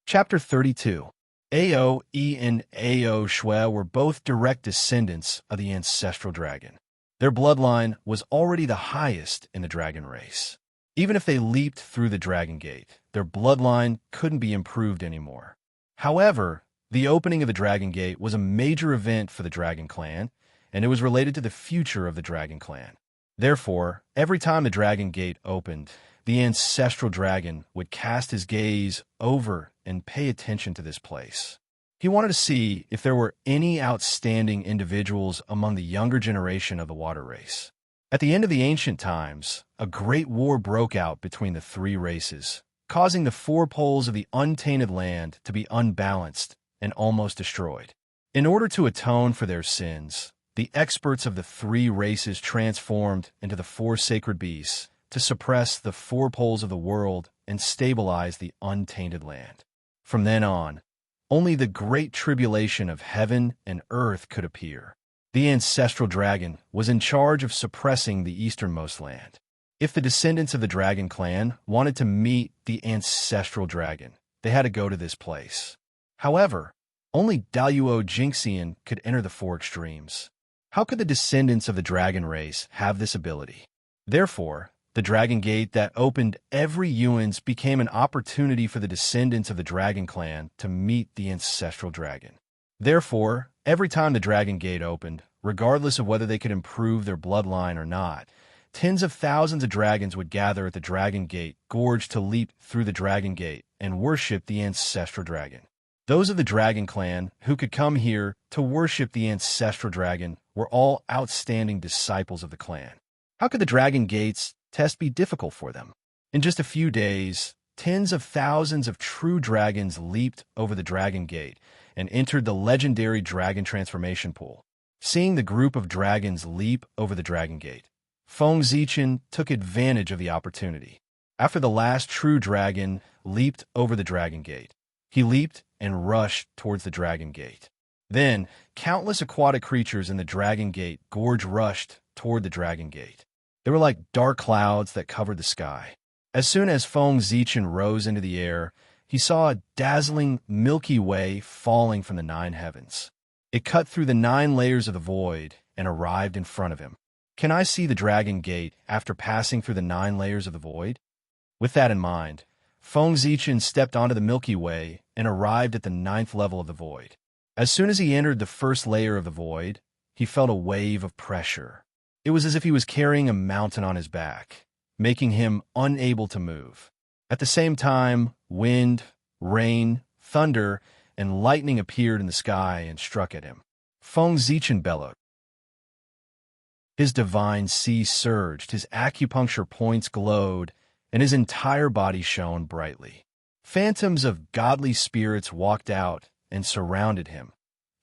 S1: Chapter 32. AOE and A.O. Shui were both direct descendants of the ancestral dragon. Their bloodline was already the highest in the dragon race. Even if they leaped through the Dragon Gate, their bloodline couldn't be improved anymore. However, the opening of the Dragon Gate was a major event for the Dragon Clan, and it was related to the future of the Dragon Clan. Therefore, every time the Dragon Gate opened, the ancestral dragon would cast his gaze over and pay attention to this place. He wanted to see if there were any outstanding individuals among the younger generation of the water race. At the end of the ancient times, a great war broke out between the 3 races, causing the 4 poles of the untainted land to be unbalanced and almost destroyed. In order to atone for their sins, the experts of the 3 races transformed into the 4 sacred beasts to suppress the 4 poles of the world and stabilize the untainted land. From then on, only the great tribulation of heaven and earth could appear. The ancestral dragon was in charge of suppressing the easternmost land. If the descendants of the Dragon Clan wanted to meet the ancestral dragon, they had to go to this place. However, only Daluo Jinxian could enter the 4 extremes. How could the descendants of the dragon race have this ability? Therefore, the Dragon Gate that opened every Yuan's became an opportunity for the descendants of the Dragon Clan to meet the ancestral dragon. Therefore, every time the Dragon Gate opened, regardless of whether they could improve their bloodline or not, tens of thousands of dragons would gather at the Dragon Gate Gorge to leap through the Dragon Gate and worship the ancestral dragon. Those of the dragon clan who could come here to worship the ancestral dragon were all outstanding disciples of the clan. How could the dragon gates test be difficult for them? In just a few days, tens of thousands of true dragons leaped over the dragon gate and entered the legendary dragon transformation pool. Seeing the group of dragons leap over the dragon gate, Feng Zichen took advantage of the opportunity. After the last true dragon leaped over the dragon gate, he leaped and rushed towards the dragon gate. Then, countless aquatic creatures in the dragon gate gorge rushed toward the dragon gate. They were like dark clouds that covered the sky. As soon as Feng Zichen rose into the air, he saw a dazzling Milky Way falling from the 9 heavens. It cut through the 9 layers of the void and arrived in front of him. Can I see the dragon gate after passing through the 9 layers of the void? With that in mind, Feng Zichen stepped onto the Milky Way and arrived at the 9th level of the void. As soon as he entered the first layer of the void, he felt a wave of pressure. It was as if he was carrying a mountain on his back, making him unable to move. At the same time, wind, rain, thunder, and lightning appeared in the sky and struck at him. Feng Zichen bellowed. His divine sea surged, his acupuncture points glowed, and his entire body shone brightly. Phantoms of godly spirits walked out and surrounded him,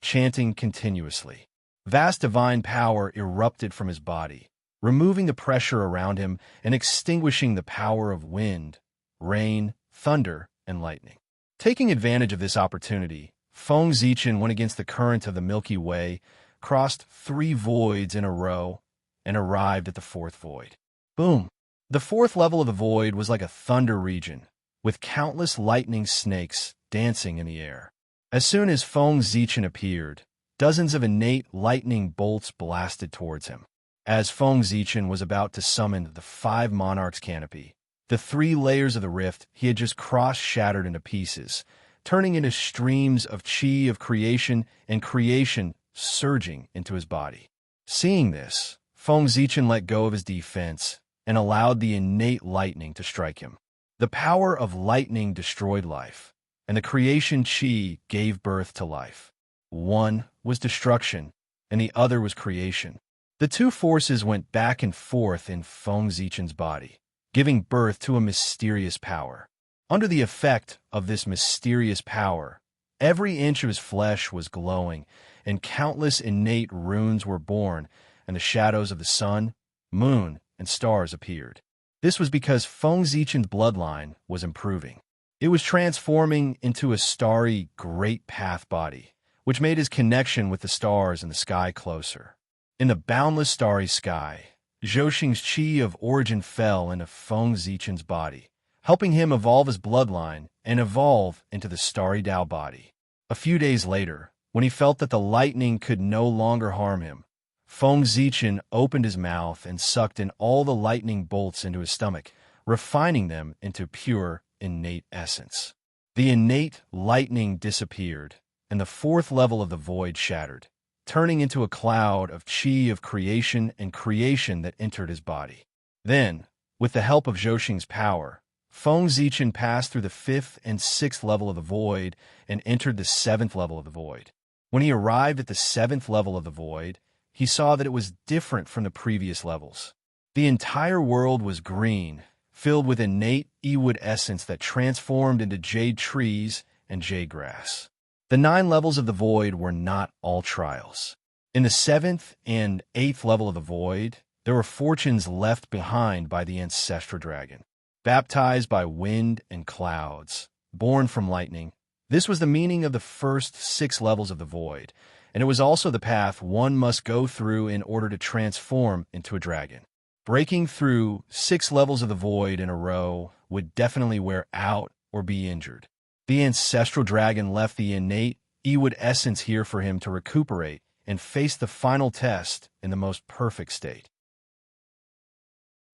S1: chanting continuously. Vast divine power erupted from his body, removing the pressure around him and extinguishing the power of wind, rain, thunder, and lightning. Taking advantage of this opportunity, Feng Zichen went against the current of the Milky Way, crossed 3 voids in a row, and arrived at the 4th void. Boom! The 4th level of the void was like a thunder region, with countless lightning snakes dancing in the air. As soon as Feng Zichen appeared, dozens of innate lightning bolts blasted towards him. As Feng Zichen was about to summon the 5 monarchs canopy, the 3 layers of the rift he had just crossed shattered into pieces, turning into streams of chi of creation and creation surging into his body. Seeing this, Feng Zichen let go of his defense and allowed the innate lightning to strike him. The power of lightning destroyed life, and the creation chi gave birth to life. One was destruction, and the other was creation. The 2 forces went back and forth in Feng Zichen's body, giving birth to a mysterious power. Under the effect of this mysterious power, every inch of his flesh was glowing, and countless innate runes were born, and the shadows of the sun, moon, and stars appeared. This was because Feng Zichen's bloodline was improving. It was transforming into a starry great path body, which made his connection with the stars in the sky closer. In the boundless starry sky, Zhouxing's chi of origin fell into Feng Zichen's body, helping him evolve his bloodline and evolve into the starry Dao body. A few days later, when he felt that the lightning could no longer harm him, Feng Zichen opened his mouth and sucked in all the lightning bolts into his stomach, refining them into pure, innate essence. The innate lightning disappeared, and the 4th level of the void shattered, turning into a cloud of chi of creation and creation that entered his body. Then, with the help of Zhouxing's power, Feng Zichen passed through the 5th and 6th level of the void and entered the 7th level of the void. When he arrived at the 7th level of the void, he saw that it was different from the previous levels. The entire world was green, filled with innate Ewood essence that transformed into jade trees and jade grass. The 9 levels of the void were not all trials. In the 7th and 8th level of the void, there were fortunes left behind by the ancestral dragon. Baptized by wind and clouds, born from lightning, this was the meaning of the first 6 levels of the void, and it was also the path one must go through in order to transform into a dragon. Breaking through 6 levels of the void in a row would definitely wear out or be injured. The ancestral dragon left the innate Ewood essence here for him to recuperate and face the final test in the most perfect state.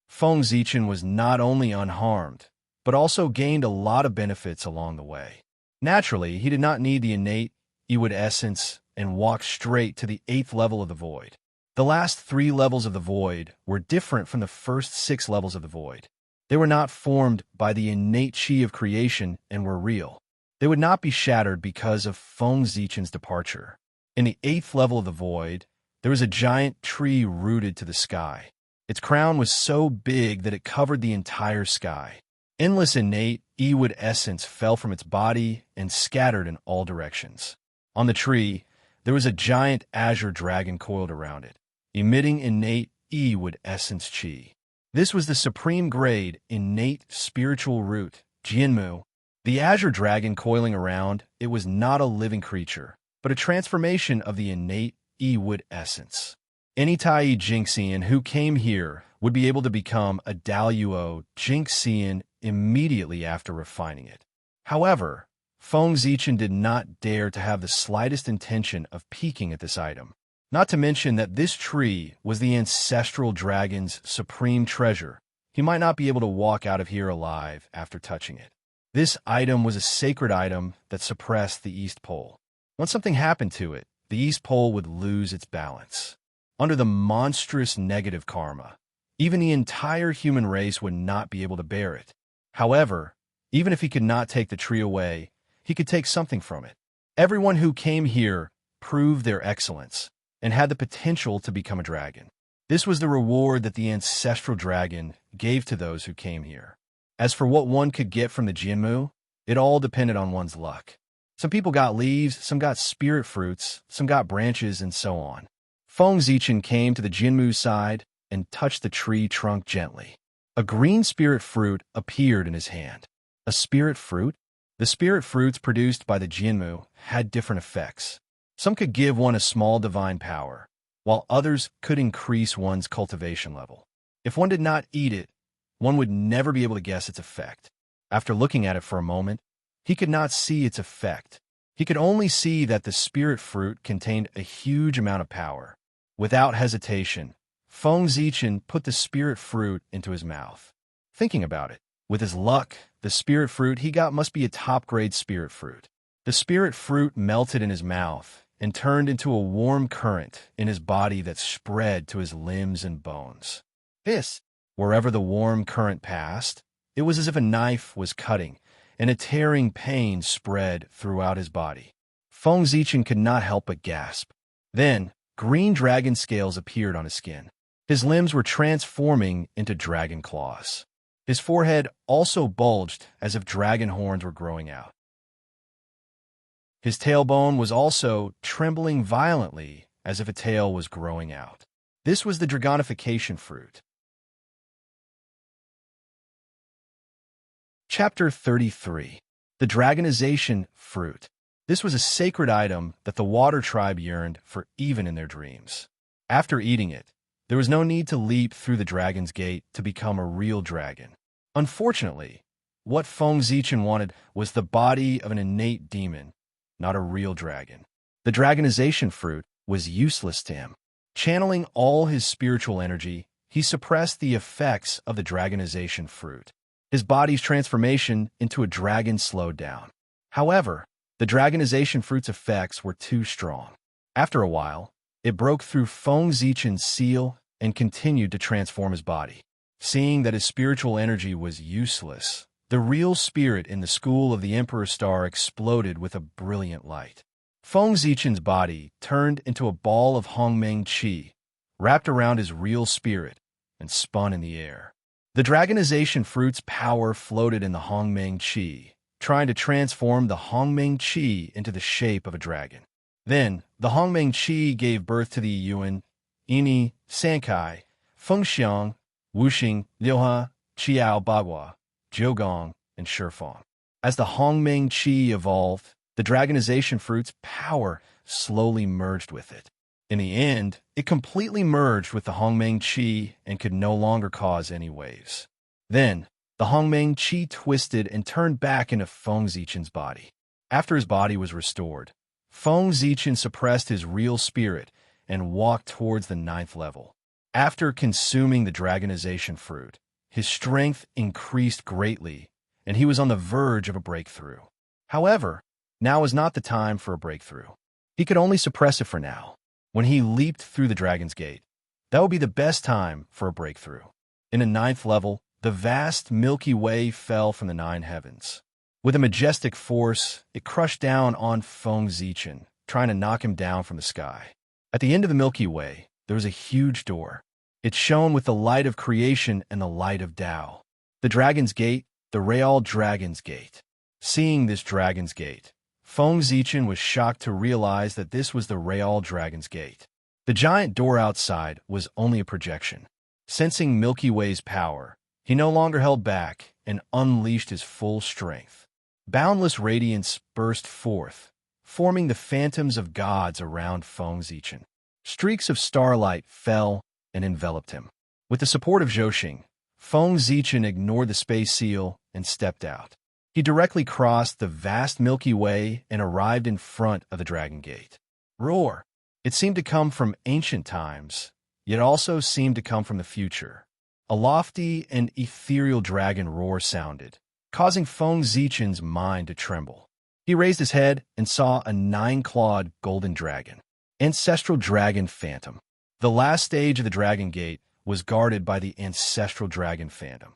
S1: Feng Zichen was not only unharmed, but also gained a lot of benefits along the way. Naturally, he did not need the innate Ewood essence and walked straight to the 8th level of the void. The last 3 levels of the void were different from the first 6 levels of the void. They were not formed by the innate chi of creation and were real. they would not be shattered because of Feng Zichen's departure. In the 8th level of the void, there was a giant tree rooted to the sky. Its crown was so big that it covered the entire sky. Endless innate E-wood essence fell from its body and scattered in all directions. On the tree, there was a giant azure dragon coiled around it, emitting innate E-wood essence chi. This was the supreme grade innate spiritual root, Jianmu. The azure dragon coiling around, it was not a living creature, but a transformation of the innate E-wood essence. Any Tai Jingxian who came here would be able to become a Daluo Jingxian immediately after refining it. However, Feng Zichen did not dare to have the slightest intention of peeking at this item. Not to mention that this tree was the ancestral dragon's supreme treasure. He might not be able to walk out of here alive after touching it. This item was a sacred item that suppressed the East Pole. Once something happened to it, the East Pole would lose its balance. Under the monstrous negative karma, even the entire human race would not be able to bear it. However, even if he could not take the tree away, he could take something from it. Everyone who came here proved their excellence and had the potential to become a dragon. This was the reward that the ancestral dragon gave to those who came here. As for what one could get from the Jianmu, it all depended on one's luck. Some people got leaves, some got spirit fruits, some got branches, and so on. Feng Zichen came to the Jianmu's side and touched the tree trunk gently. A green spirit fruit appeared in his hand. A spirit fruit? The spirit fruits produced by the Jianmu had different effects. Some could give one a small divine power, while others could increase one's cultivation level. If one did not eat it, one would never be able to guess its effect. After looking at it for a moment, he could not see its effect. He could only see that the spirit fruit contained a huge amount of power. Without hesitation, Feng Zichen put the spirit fruit into his mouth. Thinking about it, with his luck, the spirit fruit he got must be a top-grade spirit fruit. The spirit fruit melted in his mouth and turned into a warm current in his body that spread to his limbs and bones. Wherever the warm current passed, it was as if a knife was cutting, and a tearing pain spread throughout his body. Feng Zichen could not help but gasp. Then, green dragon scales appeared on his skin. His limbs were transforming into dragon claws. His forehead also bulged as if dragon horns were growing out. His tailbone was also trembling violently as if a tail was growing out. This was the dragonification fruit. Chapter 33. The Dragonization Fruit. This was a sacred item that the Water Tribe yearned for even in their dreams. After eating it, there was no need to leap through the dragon's gate to become a real dragon. Unfortunately, what Feng Zichen wanted was the body of an innate demon, not a real dragon. The dragonization fruit was useless to him. Channeling all his spiritual energy, he suppressed the effects of the dragonization fruit. His body's transformation into a dragon slowed down. However, the dragonization fruit's effects were too strong. After a while, it broke through Feng Zichen's seal and continued to transform his body. Seeing that his spiritual energy was useless, the real spirit in the school of the Emperor Star exploded with a brilliant light. Feng Zichen's body turned into a ball of Hongmeng Qi, wrapped around his real spirit, and spun in the air. The dragonization fruit's power floated in the Hongmeng Qi, trying to transform the Hongmeng Qi into the shape of a dragon. Then, the Hongmeng Qi gave birth to the Yuan, Ini, Sankai, Fengxiang, Wuxing, Liuhe, Qiao Bagua, Jiugong, and Shifeng. As the Hongmeng Qi evolved, the dragonization fruit's power slowly merged with it. In the end, it completely merged with the Hongmeng Qi and could no longer cause any waves. Then, the Hongmeng Qi twisted and turned back into Feng Zichen's body. After his body was restored, Feng Zichen suppressed his real spirit and walked towards the 9th level. After consuming the dragonization fruit, his strength increased greatly, and he was on the verge of a breakthrough. However, now was not the time for a breakthrough. He could only suppress it for now. When he leaped through the dragon's gate, that would be the best time for a breakthrough. In the 9th level, the vast Milky Way fell from the 9 heavens. With a majestic force, it crushed down on Feng Zichen, trying to knock him down from the sky. At the end of the Milky Way, there was a huge door. It shone with the light of creation and the light of Tao. The Dragon's Gate, the Real Dragon's Gate. Seeing this Dragon's Gate, Feng Zichen was shocked to realize that this was the Real Dragon's Gate. The giant door outside was only a projection. Sensing Milky Way's power, he no longer held back and unleashed his full strength. Boundless radiance burst forth, forming the phantoms of gods around Feng Zichen. Streaks of starlight fell and enveloped him. With the support of Zhouxing, Feng Zichen ignored the space seal and stepped out. He directly crossed the vast Milky Way and arrived in front of the Dragon Gate. Roar! It seemed to come from ancient times, yet also seemed to come from the future. A lofty and ethereal dragon roar sounded, causing Feng Zichen's mind to tremble. He raised his head and saw a 9-clawed golden dragon, ancestral dragon phantom. The last stage of the Dragon Gate was guarded by the ancestral dragon phantom.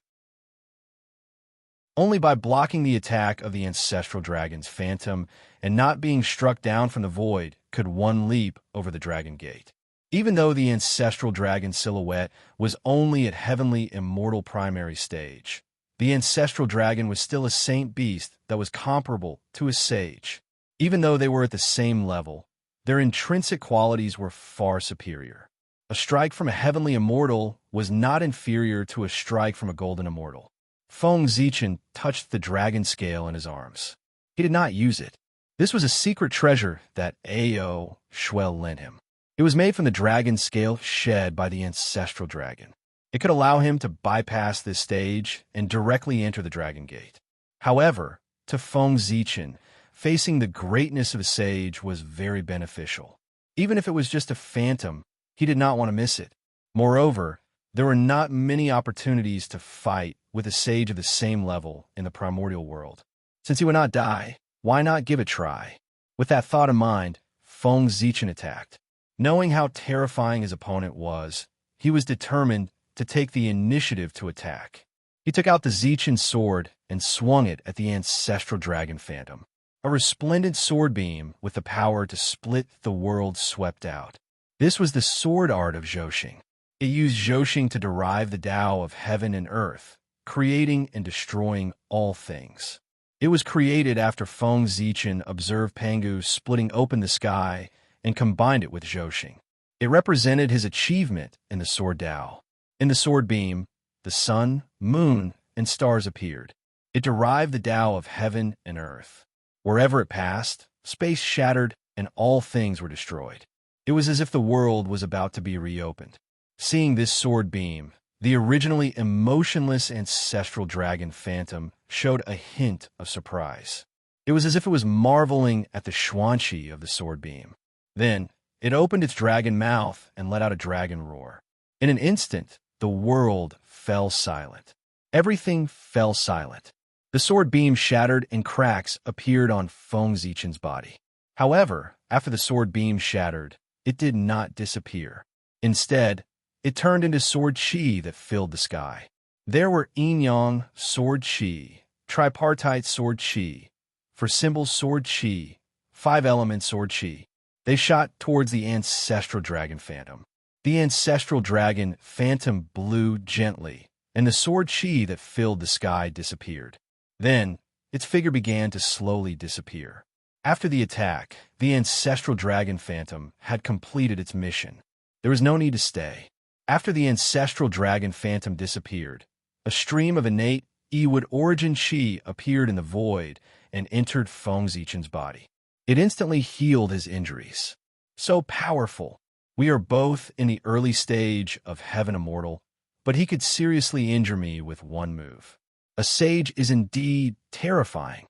S1: Only by blocking the attack of the ancestral dragon's phantom and not being struck down from the void could one leap over the Dragon Gate. Even though the ancestral dragon silhouette was only at heavenly immortal primary stage, the ancestral dragon was still a saint beast that was comparable to a sage. Even though they were at the same level, their intrinsic qualities were far superior. A strike from a heavenly immortal was not inferior to a strike from a golden immortal. Feng Zichen touched the dragon scale in his arms. He did not use it. This was a secret treasure that Ao Shuel lent him. It was made from the dragon scale shed by the ancestral dragon. It could allow him to bypass this stage and directly enter the Dragon Gate. However, to Feng Zichen, facing the greatness of a sage was very beneficial. Even if it was just a phantom, he did not want to miss it. Moreover, there were not many opportunities to fight with a sage of the same level in the primordial world. Since he would not die, why not give it a try? With that thought in mind, Feng Zichen attacked. Knowing how terrifying his opponent was, he was determined to take the initiative to attack. He took out the Zichen sword and swung it at the ancestral dragon phantom. A resplendent sword beam with the power to split the world swept out. This was the sword art of Zhouxing. It used Zhouxing to derive the Tao of heaven and earth, creating and destroying all things. It was created after Feng Zichen observed Pangu splitting open the sky and combined it with Zhouxing. It represented his achievement in the sword Tao. In the sword beam, the sun, moon, and stars appeared. It derived the Tao of heaven and earth. Wherever it passed, space shattered and all things were destroyed. It was as if the world was about to be reopened. Seeing this sword beam, the originally emotionless ancestral dragon phantom showed a hint of surprise. It was as if it was marveling at the xuanqi of the sword beam. Then, it opened its dragon mouth and let out a dragon roar. In an instant, the world fell silent. Everything fell silent. The sword beam shattered and cracks appeared on Feng Zichen's body. However, after the sword beam shattered, it did not disappear. Instead, it turned into sword qi that filled the sky. There were yin-yang sword qi, tripartite sword qi, for symbols sword qi, 5-element sword qi. They shot towards the ancestral dragon phantom. The ancestral dragon phantom blew gently, and the sword qi that filled the sky disappeared. Then, its figure began to slowly disappear. After the attack, the ancestral dragon phantom had completed its mission. There was no need to stay. After the ancestral dragon phantom disappeared, a stream of innate Ewood origin qi appeared in the void and entered Feng Zichen's body. It instantly healed his injuries. So powerful. We are both in the early stage of Heaven Immortal, but he could seriously injure me with one move. A sage is indeed terrifying.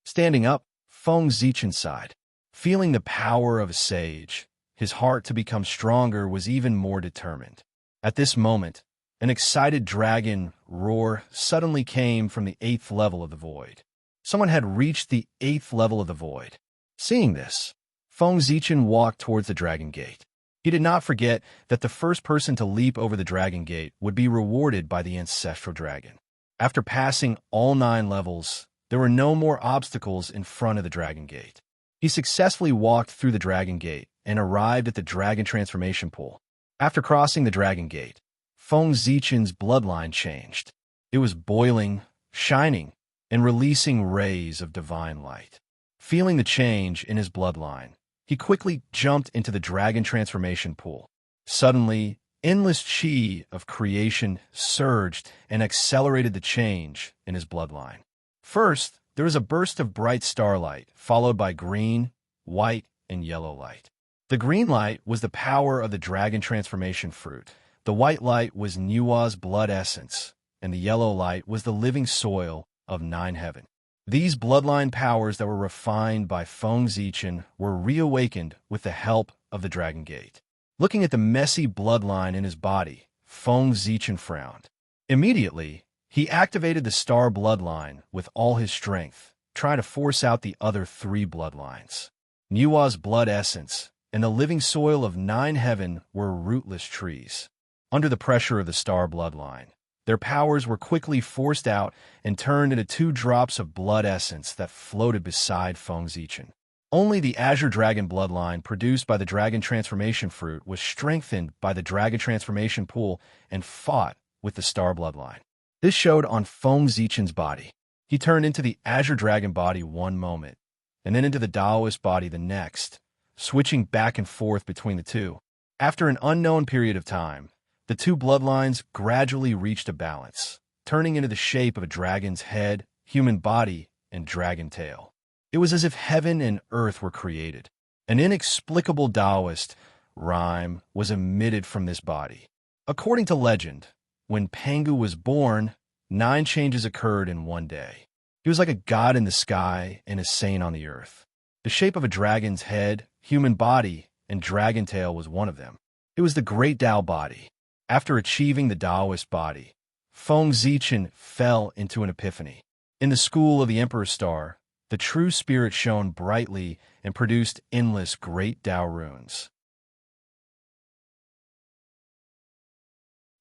S1: Standing up, Feng Zichen sighed. Feeling the power of a sage, his heart to become stronger was even more determined. At this moment, an excited dragon roar suddenly came from the 8th level of the void. Someone had reached the 8th level of the void. Seeing this, Feng Zichen walked towards the Dragon Gate. He did not forget that the first person to leap over the Dragon Gate would be rewarded by the ancestral dragon. After passing all 9 levels, there were no more obstacles in front of the Dragon Gate. He successfully walked through the Dragon Gate and arrived at the Dragon Transformation Pool. After crossing the Dragon Gate, Feng Zichen's bloodline changed. It was boiling, shining, and releasing rays of divine light. Feeling the change in his bloodline, he quickly jumped into the Dragon Transformation Pool. Suddenly, endless chi of creation surged and accelerated the change in his bloodline. First, there was a burst of bright starlight, followed by green, white, and yellow light. The green light was the power of the Dragon Transformation Fruit. The white light was Nua's blood essence, and the yellow light was the living soil of 9 heaven. These bloodline powers that were refined by Feng Zichen were reawakened with the help of the Dragon Gate. Looking at the messy bloodline in his body, Feng Zichen frowned. Immediately, he activated the star bloodline with all his strength, trying to force out the other 3 bloodlines. Nua's blood essence and the living soil of 9 heaven were rootless trees. Under the pressure of the star bloodline, their powers were quickly forced out and turned into 2 drops of blood essence that floated beside Feng Zichen. Only the Azure Dragon bloodline produced by the Dragon Transformation Fruit was strengthened by the Dragon Transformation Pool and fought with the Star bloodline. This showed on Feng Zichen's body. He turned into the Azure Dragon body one moment, and then into the Taoist body the next, switching back and forth between the two. After an unknown period of time, the 2 bloodlines gradually reached a balance, turning into the shape of a dragon's head, human body, and dragon tail. It was as if heaven and earth were created. An inexplicable Taoist rhyme was emitted from this body. According to legend, when Pangu was born, 9 changes occurred in one day. He was like a god in the sky and a saint on the earth. The shape of a dragon's head, human body, and dragon tail was one of them. It was the great Tao body. After achieving the Taoist body, Feng Zichen fell into an epiphany. In the school of the Emperor's Star, the true spirit shone brightly and produced endless great Tao runes.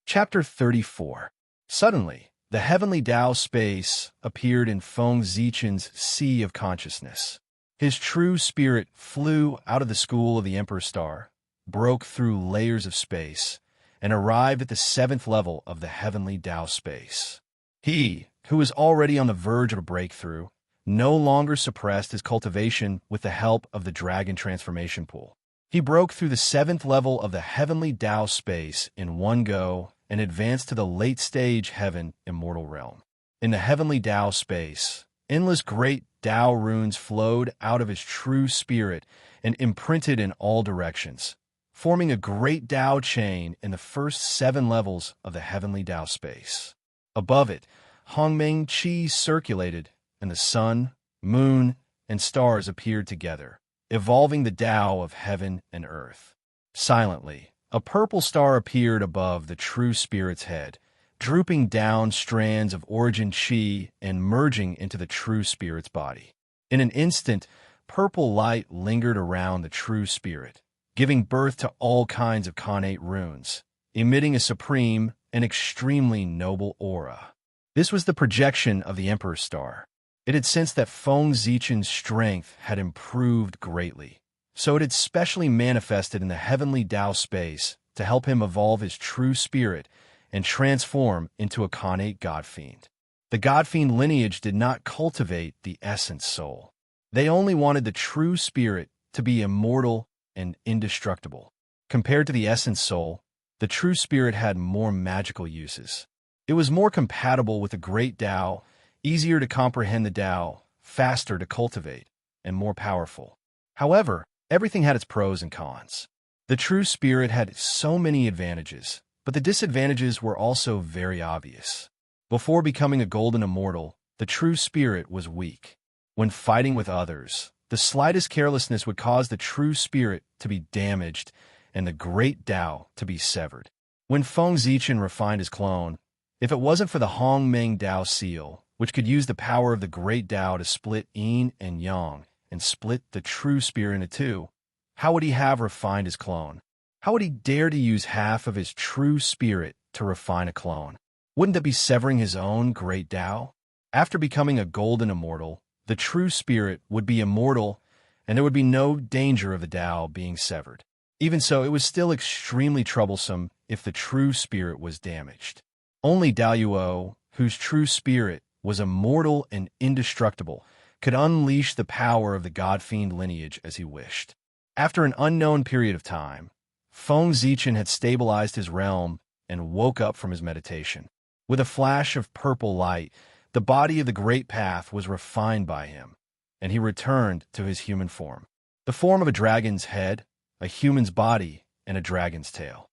S1: Chapter 34. Suddenly, the heavenly Tao space appeared in Feng Zichen's sea of consciousness. His true spirit flew out of the school of the Emperor's Star, broke through layers of space, and arrived at the 7th level of the heavenly Tao space. He, who was already on the verge of a breakthrough, no longer suppressed his cultivation with the help of the Dragon Transformation Pool. He broke through the 7th level of the heavenly Tao space in one go and advanced to the late-stage heaven immortal realm. In the heavenly Tao space, endless great Tao runes flowed out of his true spirit and imprinted in all directions, forming a great Tao chain in the first 7 levels of the heavenly Tao space. Above it, Hongmeng Qi circulated, and the sun, moon, and stars appeared together, evolving the Tao of heaven and earth. Silently, a purple star appeared above the true spirit's head, drooping down strands of origin Qi and merging into the true spirit's body. In an instant, purple light lingered around the true spirit, giving birth to all kinds of connate runes, emitting a supreme and extremely noble aura. This was the projection of the Emperor's Star. It had sensed that Feng Zichen's strength had improved greatly, so it had specially manifested in the heavenly Tao space to help him evolve his true spirit and transform into a connate god fiend. The god fiend lineage did not cultivate the essence soul. They only wanted the true spirit to be immortal and indestructible. Compared to the essence soul, the true spirit had more magical uses. It was more compatible with the great Tao, easier to comprehend the Tao, faster to cultivate, and more powerful. However, everything had its pros and cons. The true spirit had so many advantages, but the disadvantages were also very obvious. Before becoming a golden immortal, the true spirit was weak. When fighting with others, the slightest carelessness would cause the true spirit to be damaged and the great Tao to be severed. When Feng Zichen refined his clone, if it wasn't for the Hongmeng Tao seal, which could use the power of the great Tao to split yin and yang and split the true spirit into 2, how would he have refined his clone? How would he dare to use half of his true spirit to refine a clone? Wouldn't that be severing his own great Tao? After becoming a golden immortal, the true spirit would be immortal, and there would be no danger of the Tao being severed. Even so, it was still extremely troublesome if the true spirit was damaged. Only Daoyuo, whose true spirit was immortal and indestructible, could unleash the power of the god-fiend lineage as he wished. After an unknown period of time, Feng Zichen had stabilized his realm and woke up from his meditation. With a flash of purple light, the body of the Great Path was refined by him, and he returned to his human form. The form of a dragon's head, a human's body, and a dragon's tail.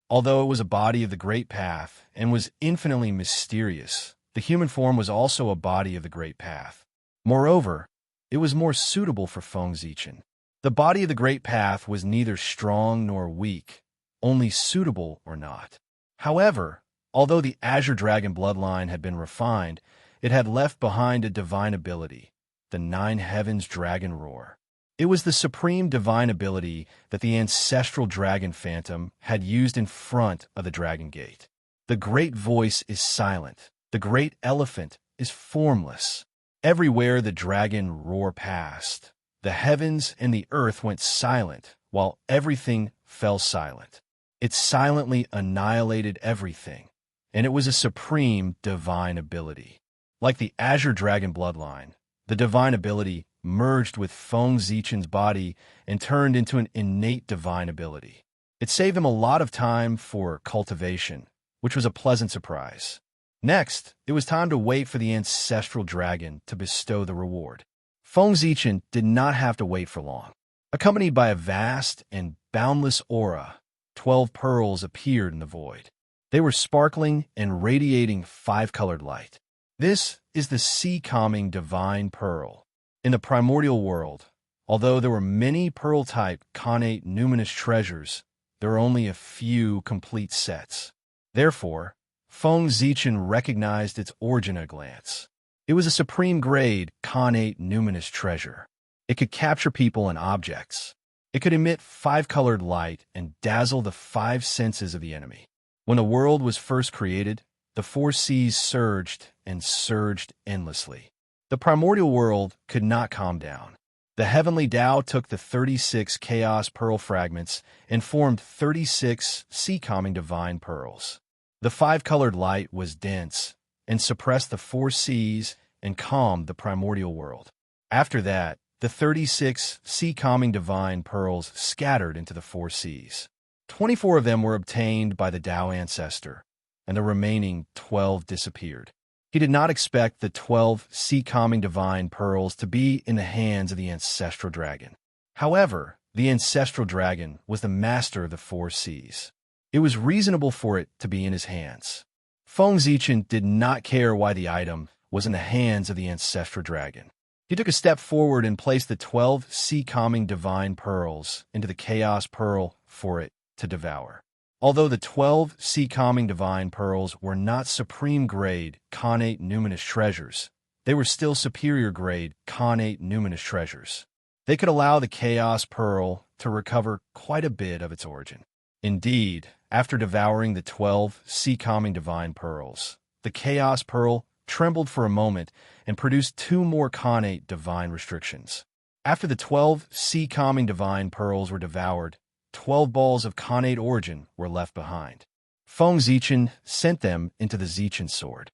S1: Although it was a body of the Great Path and was infinitely mysterious, the human form was also a body of the Great Path. Moreover, it was more suitable for Feng Zichen. The body of the Great Path was neither strong nor weak, only suitable or not. However, although the Azure Dragon bloodline had been refined, it had left behind a divine ability, the Nine Heavens Dragon Roar. It was the supreme divine ability that the ancestral dragon phantom had used in front of the Dragon Gate. The great voice is silent. The great elephant is formless. Everywhere the dragon roar passed, the heavens and the earth went silent, while everything fell silent. It silently annihilated everything, and it was a supreme divine ability. Like the Azure Dragon bloodline, the divine ability merged with Feng Zichen's body and turned into an innate divine ability. It saved him a lot of time for cultivation, which was a pleasant surprise. Next, it was time to wait for the ancestral dragon to bestow the reward. Feng Zichen did not have to wait for long. Accompanied by a vast and boundless aura, 12 pearls appeared in the void. They were sparkling and radiating five-colored light. This is the sea-calming divine pearl. In the primordial world, although there were many pearl-type connate numinous treasures, there are only a few complete sets. Therefore, Feng Zichen recognized its origin at a glance. It was a supreme-grade connate numinous treasure. It could capture people and objects. It could emit five-colored light and dazzle the five senses of the enemy. When the world was first created, the four seas surged and surged endlessly. The primordial world could not calm down. The heavenly Tao took the 36 chaos pearl fragments and formed 36 sea-calming divine pearls. The five-colored light was dense and suppressed the four seas and calmed the primordial world. After that, the 36 sea-calming divine pearls scattered into the four seas. 24 of them were obtained by the Tao ancestor, and the remaining 12 disappeared. He did not expect the 12 sea-calming divine pearls to be in the hands of the ancestral dragon. However, the ancestral dragon was the master of the four seas. It was reasonable for it to be in his hands. Feng Zichen did not care why the item was in the hands of the ancestral dragon. He took a step forward and placed the 12 sea-calming divine pearls into the chaos pearl for it to devour. Although the 12 sea-calming divine pearls were not supreme-grade connate numinous treasures, they were still superior-grade connate numinous treasures. They could allow the chaos pearl to recover quite a bit of its origin. Indeed, after devouring the 12 sea-calming divine pearls, the chaos pearl trembled for a moment and produced 2 more connate divine restrictions. After the 12 sea-calming divine pearls were devoured, 12 balls of connate origin were left behind. Feng Zichen sent them into the Zichen sword.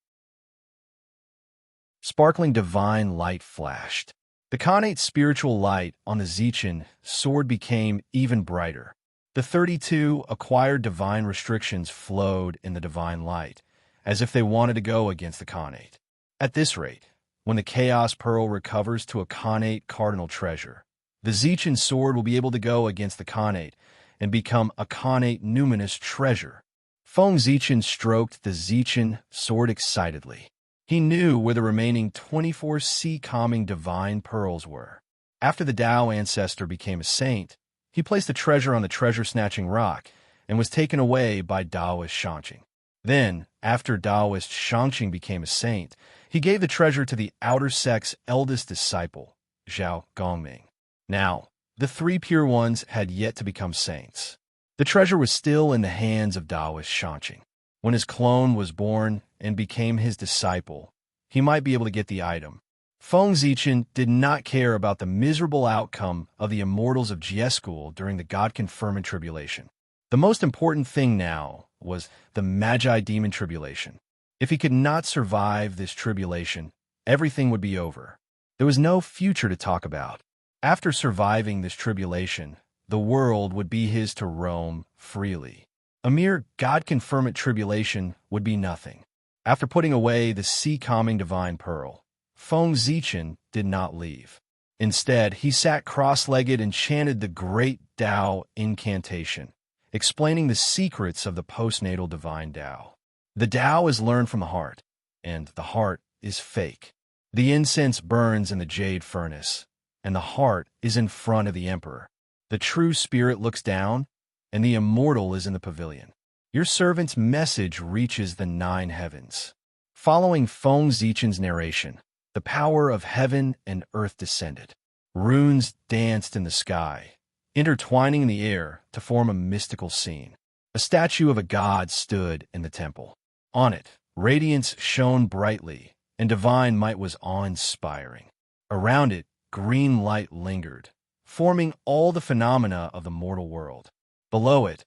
S1: Sparkling divine light flashed. The connate spiritual light on the Zichen sword became even brighter. The 32 acquired divine restrictions flowed in the divine light, as if they wanted to go against the connate. At this rate, when the Chaos Pearl recovers to a connate cardinal treasure, the Zichen sword will be able to go against the connate and become a connate numinous treasure. Feng Zichen stroked the Zichen sword excitedly. He knew where the remaining 24 sea-calming divine pearls were. After the Tao ancestor became a saint, he placed the treasure on the treasure-snatching rock and was taken away by Taoist Shangqing. Then, after Taoist Shangqing became a saint, he gave the treasure to the outer sect's eldest disciple, Zhao Gongming. Now, the 3 pure ones had yet to become saints. The treasure was still in the hands of Taoist Shangqing. When his clone was born and became his disciple, he might be able to get the item. Feng Zichen did not care about the miserable outcome of the immortals of Jieschool during the God-confirming tribulation. The most important thing now was the Magi Demon tribulation. If he could not survive this tribulation, everything would be over. There was no future to talk about. After surviving this tribulation, the world would be his to roam freely. A mere God-confirming tribulation would be nothing. After putting away the sea-calming divine pearl, Feng Zichen did not leave. Instead, he sat cross-legged and chanted the great Tao incantation, explaining the secrets of the postnatal divine Tao. The Tao is learned from the heart, and the heart is fake. The incense burns in the jade furnace, and the heart is in front of the emperor. The true spirit looks down, and the immortal is in the pavilion. Your servant's message reaches the 9 heavens. Following Feng Zichen's narration, the power of heaven and earth descended. Runes danced in the sky, intertwining in the air to form a mystical scene. A statue of a god stood in the temple. On it, radiance shone brightly, and divine might was awe-inspiring. Around it, green light lingered, forming all the phenomena of the mortal world. Below it,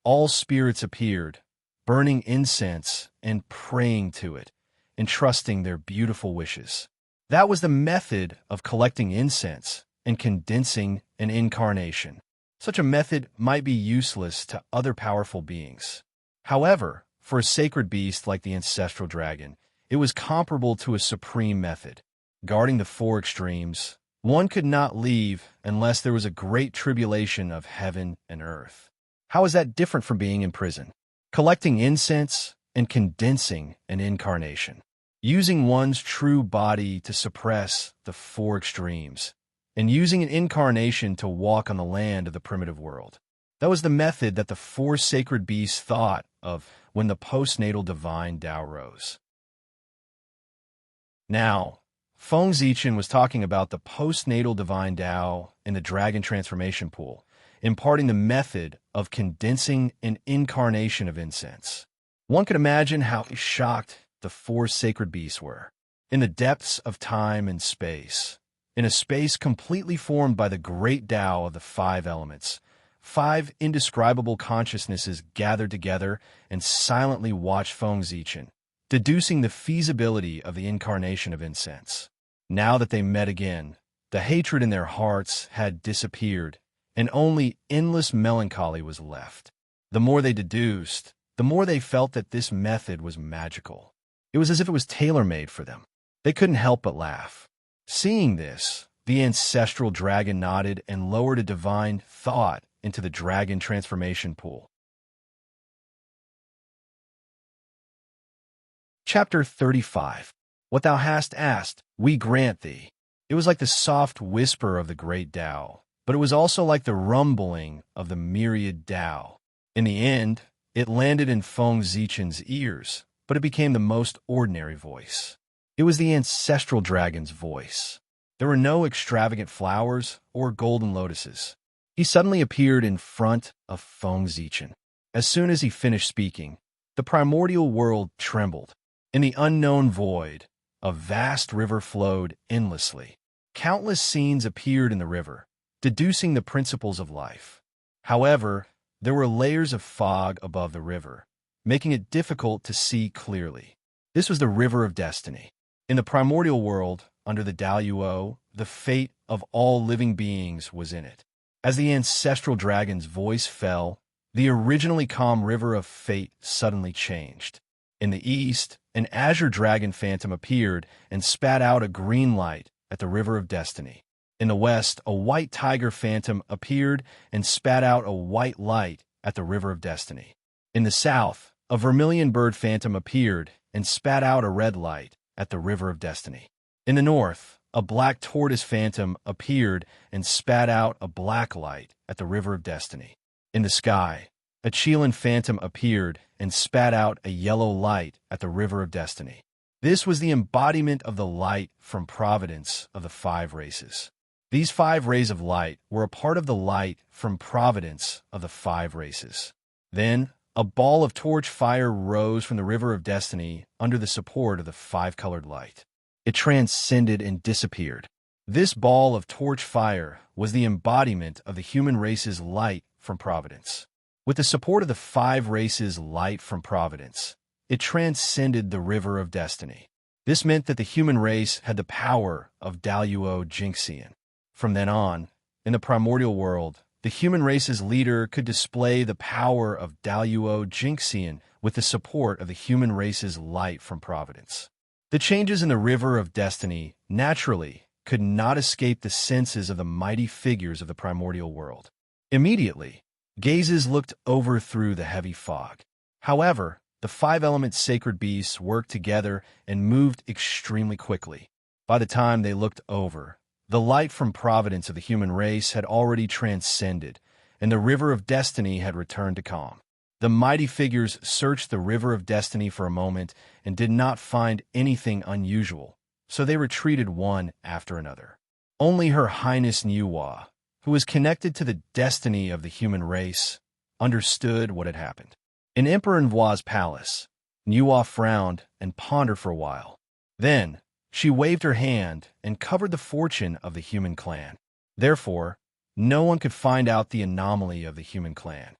S1: all spirits appeared, burning incense and praying to it, entrusting their beautiful wishes. That was the method of collecting incense and condensing an incarnation. Such a method might be useless to other powerful beings. However, for a sacred beast like the ancestral dragon, it was comparable to a supreme method. Guarding the 4 extremes, one could not leave unless there was a great tribulation of heaven and earth. How is that different from being in prison? Collecting incense and condensing an incarnation. Using one's true body to suppress the 4 extremes, and using an incarnation to walk on the land of the primitive world. That was the method that the 4 sacred beasts thought of when the postnatal divine Tao rose. Now, Feng Zichen was talking about the postnatal divine Tao in the dragon transformation pool, imparting the method of condensing an incarnation of incense. One could imagine how shocked the 4 sacred beasts were. In the depths of time and space, in a space completely formed by the great Tao of the 5 elements, 5 indescribable consciousnesses gathered together and silently watched Feng Zichen, deducing the feasibility of the incarnation of incense. Now that they met again, the hatred in their hearts had disappeared, and only endless melancholy was left. The more they deduced, the more they felt that this method was magical. It was as if it was tailor-made for them. They couldn't help but laugh. Seeing this, the ancestral dragon nodded and lowered a divine thought into the dragon transformation pool. Chapter 35. What thou hast asked, we grant thee. It was like the soft whisper of the great Tao, but it was also like the rumbling of the myriad Tao. In the end, it landed in Feng Zichen's ears, but it became the most ordinary voice. It was the ancestral dragon's voice. There were no extravagant flowers or golden lotuses. He suddenly appeared in front of Feng Zichen. As soon as he finished speaking, the primordial world trembled. In the unknown void, a vast river flowed endlessly. Countless scenes appeared in the river, deducing the principles of life. However, there were layers of fog above the river, making it difficult to see clearly. This was the river of destiny. In the primordial world, under the Daluo, the fate of all living beings was in it. As the ancestral dragon's voice fell, the originally calm river of fate suddenly changed. In the east, an azure dragon phantom appeared and spat out a green light at the river of destiny. In the west, a white tiger phantom appeared and spat out a white light at the river of destiny. In the south, a vermilion bird phantom appeared and spat out a red light at the river of destiny. In the north, a black tortoise phantom appeared and spat out a black light at the river of destiny. In the sky, a Chilan phantom appeared and spat out a yellow light at the river of destiny. This was the embodiment of the light from providence of the 5 races. These 5 rays of light were a part of the light from providence of the 5 races. Then, A ball of torch fire rose from the river of destiny under the support of the five-colored light. It transcended and disappeared. This ball of torch fire was the embodiment of the human race's light from Providence. With the support of the five races' light from Providence, it transcended the river of destiny. This meant that the human race had the power of Daluo Jinxian. From then on, in the primordial world, the human race's leader could display the power of Daluo Jinxian with the support of the human race's light from Providence. The changes in the river of destiny, naturally, could not escape the senses of the mighty figures of the primordial world. Immediately, gazes looked over through the heavy fog. However, the five-element sacred beasts worked together and moved extremely quickly. By the time they looked over, the light from Providence of the human race had already transcended, and the river of destiny had returned to calm. The mighty figures searched the river of destiny for a moment and did not find anything unusual, so they retreated one after another. Only Her Highness Nuwa, who was connected to the destiny of the human race, understood what had happened. In Emperor Nvua's palace, Nuwa frowned and pondered for a while. Then, she waved her hand and covered the fortune of the human clan. Therefore, no one could find out the anomaly of the human clan.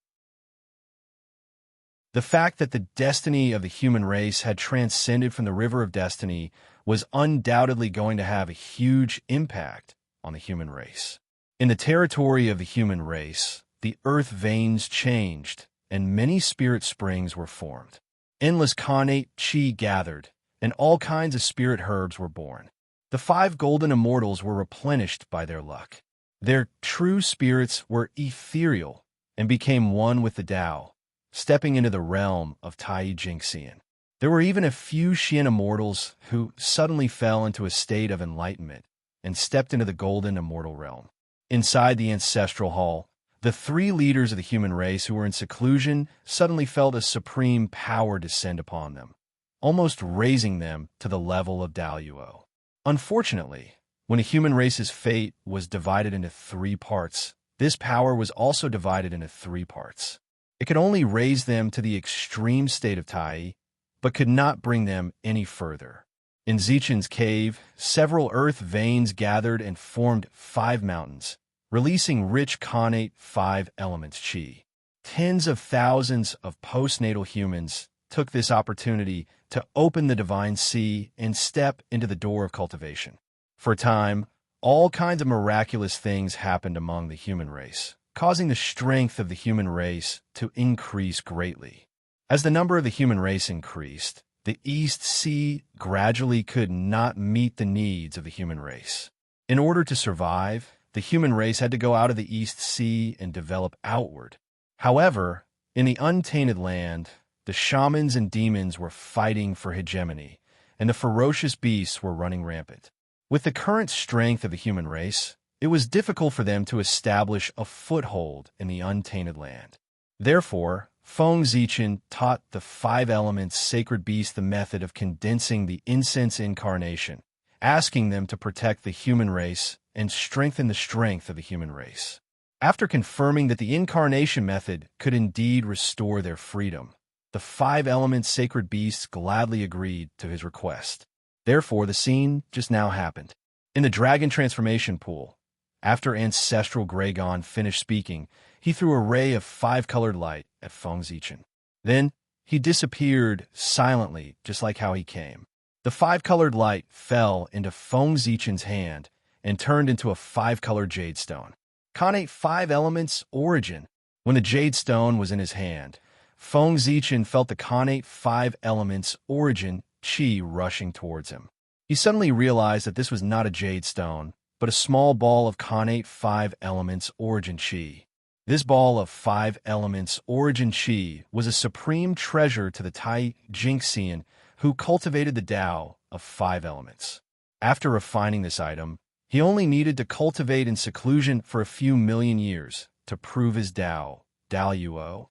S1: The fact that the destiny of the human race had transcended from the river of destiny was undoubtedly going to have a huge impact on the human race. In the territory of the human race, the earth veins changed, and many spirit springs were formed. Endless connate chi gathered, and all kinds of spirit herbs were born. The five golden immortals were replenished by their luck. Their true spirits were ethereal and became one with the Tao, stepping into the realm of Tai Jinxian. There were even a few Xian immortals who suddenly fell into a state of enlightenment and stepped into the golden immortal realm. Inside the ancestral hall, the three leaders of the human race who were in seclusion suddenly felt a supreme power descend upon them, almost raising them to the level of Daluo. Unfortunately, when a human race's fate was divided into three parts, this power was also divided into three parts. It could only raise them to the extreme state of Tai, but could not bring them any further. In Zichen's cave, several earth veins gathered and formed five mountains, releasing rich connate five elements chi. Tens of thousands of postnatal humans took this opportunity to open the divine sea and step into the door of cultivation. For a time, all kinds of miraculous things happened among the human race, causing the strength of the human race to increase greatly. As the number of the human race increased, the East Sea gradually could not meet the needs of the human race. In order to survive, the human race had to go out of the East Sea and develop outward. However, in the untainted land, the shamans and demons were fighting for hegemony, and the ferocious beasts were running rampant. With the current strength of the human race, it was difficult for them to establish a foothold in the untainted land. Therefore, Feng Zichen taught the five elements sacred beast the method of condensing the incense incarnation, asking them to protect the human race and strengthen the strength of the human race. After confirming that the incarnation method could indeed restore their freedom, the five elements sacred beasts gladly agreed to his request. Therefore, the scene just now happened. In the dragon transformation pool, after ancestral Gragon finished speaking, he threw a ray of five-colored light at Feng Zichen. Then, he disappeared silently, just like how he came. The five-colored light fell into Feng Zichen's hand and turned into a five-colored jade stone. Connate five elements origin. When the jade stone was in his hand, Feng Zichen felt the connate five elements origin chi rushing towards him. He suddenly realized that this was not a jade stone, but a small ball of connate five elements origin chi. This ball of five elements origin chi was a supreme treasure to the Tai Jinxian who cultivated the Tao of five elements. After refining this item, he only needed to cultivate in seclusion for a few million years to prove his Tao, Daluo.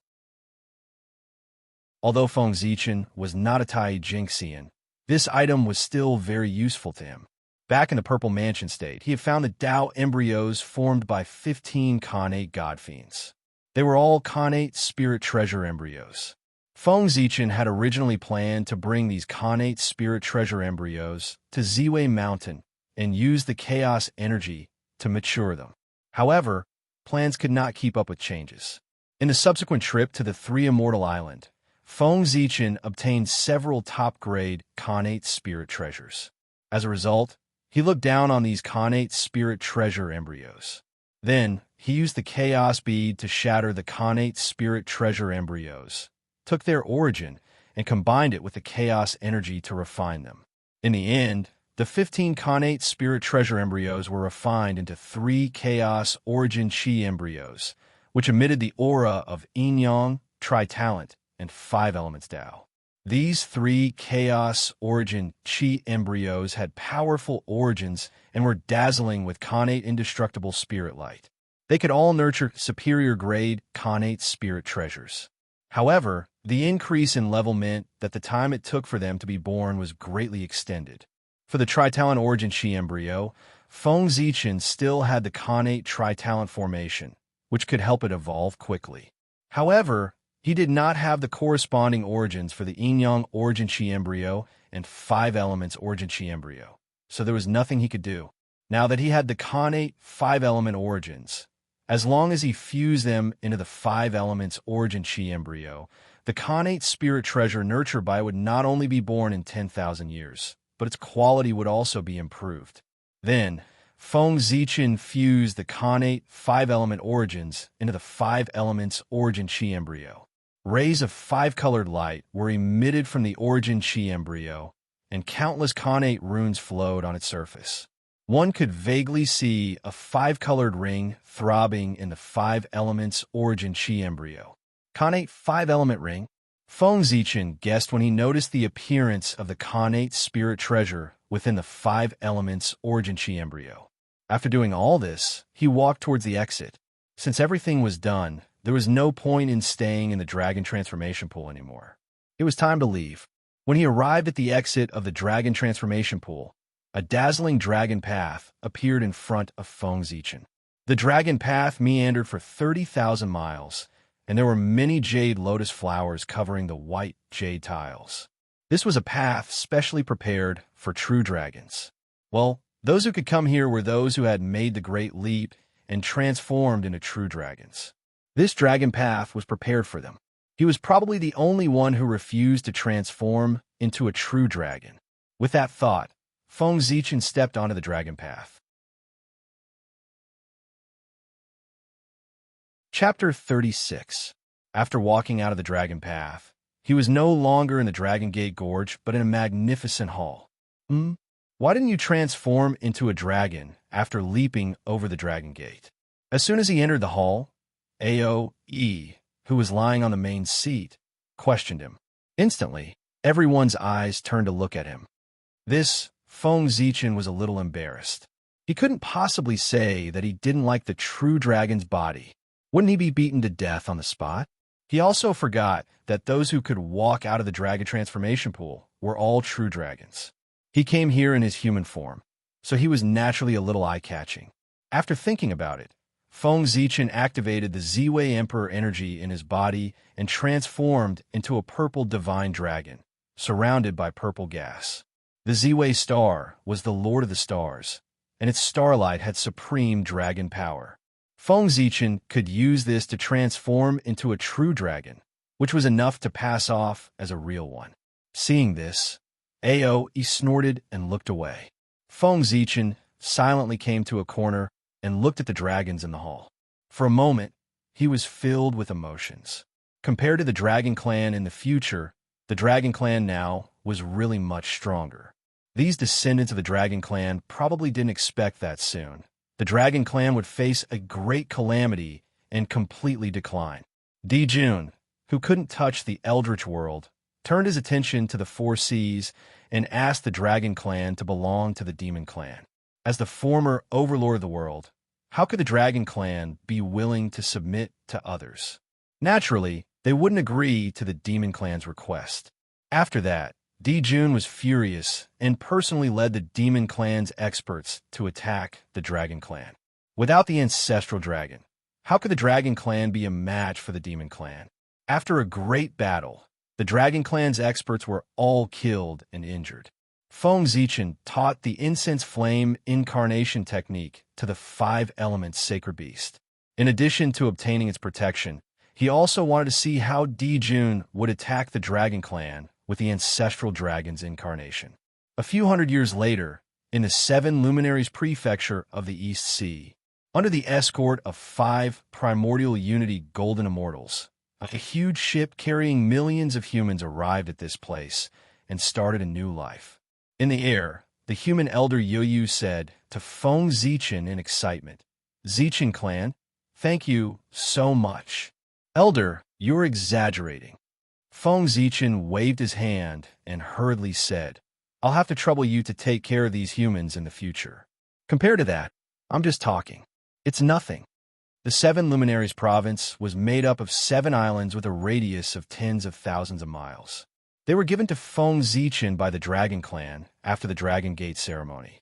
S1: Although Feng Zichen was not a Tai Jinxian, this item was still very useful to him. Back in the Purple Mansion state, he had found the Tao embryos formed by 15 connate god fiends. They were all Khanate spirit treasure embryos. Feng Zichen had originally planned to bring these Khanate spirit treasure embryos to Ziwei Mountain and use the chaos energy to mature them. However, plans could not keep up with changes. In the subsequent trip to the Three Immortal Island, Feng Zichen obtained several top-grade Khanate spirit treasures. As a result, he looked down on these Khanate spirit treasure embryos. Then, he used the Chaos Bead to shatter the Khanate spirit treasure embryos, took their origin, and combined it with the Chaos energy to refine them. In the end, the 15 Khanate spirit treasure embryos were refined into 3 Chaos origin Chi embryos, which emitted the aura of Yin-Yang, Tri-Talent, and 5 Elements Tao. These 3 Chaos origin Chi embryos had powerful origins and were dazzling with Khanate indestructible spirit light. They could all nurture superior grade Khanate spirit treasures. However, the increase in level meant that the time it took for them to be born was greatly extended. For the Tri-Talent origin Chi embryo, Feng Zichen still had the Khanate Tri-Talent formation, which could help it evolve quickly. However, he did not have the corresponding origins for the Yin-Yang origin Chi embryo and 5 Elements origin Chi embryo, so there was nothing he could do. Now that he had the Khanate 5-element origins, as long as he fused them into the 5 Elements origin Chi embryo, the Khanate spirit treasure nurtured by would not only be born in 10,000 years, but its quality would also be improved. Then, Feng Zichen fused the Khanate 5-element origins into the 5 Elements origin Chi embryo. Rays of 5-colored light were emitted from the origin Chi embryo, and countless Khanate runes flowed on its surface. One could vaguely see a 5-colored ring throbbing in the 5 Elements origin Chi embryo. Khanate 5-element ring? Feng Zichen guessed when he noticed the appearance of the Khanate spirit treasure within the 5 Elements origin Chi embryo. After doing all this, he walked towards the exit. Since everything was done, there was no point in staying in the dragon transformation pool anymore. It was time to leave. When he arrived at the exit of the dragon transformation pool, a dazzling dragon path appeared in front of Feng Zichen. The dragon path meandered for 30,000 miles, and there were many jade lotus flowers covering the white jade tiles. This was a path specially prepared for true dragons. Well, those who could come here were those who had made the great leap and transformed into true dragons. This dragon path was prepared for them. He was probably the only one who refused to transform into a true dragon. With that thought, Feng Zichen stepped onto the dragon path. Chapter 36. After walking out of the dragon path, he was no longer in the Dragon Gate Gorge, but in a magnificent hall. Why didn't you transform into a dragon after leaping over the Dragon Gate? As soon as he entered the hall, AOE, who was lying on the main seat, questioned him. Instantly, everyone's eyes turned to look at him. This, Feng Zichen was a little embarrassed. He couldn't possibly say that he didn't like the true dragon's body. Wouldn't he be beaten to death on the spot? He also forgot that those who could walk out of the dragon transformation pool were all true dragons. He came here in his human form, so he was naturally a little eye-catching. After thinking about it, Feng Zichen activated the Ziwei Emperor energy in his body and transformed into a purple divine dragon, surrounded by purple gas. The Ziwei star was the Lord of the Stars, and its starlight had supreme dragon power. Feng Zichen could use this to transform into a true dragon, which was enough to pass off as a real one. Seeing this, AOE snorted and looked away. Feng Zichen silently came to a corner and looked at the dragons in the hall. For a moment, he was filled with emotions. Compared to the Dragon Clan in the future, the Dragon Clan now was really much stronger. These descendants of the Dragon Clan probably didn't expect that soon. The Dragon Clan would face a great calamity and completely decline. Dijun, who couldn't touch the Eldritch world, turned his attention to the Four Seas and asked the Dragon Clan to belong to the Demon Clan. As the former overlord of the world, how could the Dragon Clan be willing to submit to others? Naturally, they wouldn't agree to the Demon Clan's request. After that, Dijun was furious and personally led the Demon Clan's experts to attack the Dragon Clan. Without the ancestral dragon, How could the Dragon Clan be a match for the Demon Clan? After a great battle, the Dragon Clan's experts were all killed and injured. Feng Zichen taught the incense flame incarnation technique to the 5 elements sacred beast. In addition to obtaining its protection, he also wanted to see how Dijun would attack the Dragon Clan with the ancestral dragon's incarnation. A few hundred years later, in the 7 Luminaries Prefecture of the East Sea, under the escort of 5 primordial Unity Golden Immortals, a huge ship carrying millions of humans arrived at this place and started a new life. In the air, the human elder Yoyu said to Feng Zichen in excitement, "Zichen clan, thank you so much." "Elder, you're exaggerating." Feng Zichen waved his hand and hurriedly said, "I'll have to trouble you to take care of these humans in the future. Compared to that, I'm just talking. It's nothing." The 7 Luminaries province was made up of 7 islands with a radius of tens of thousands of miles. They were given to Feng Zichen by the Dragon Clan after the Dragon Gate ceremony.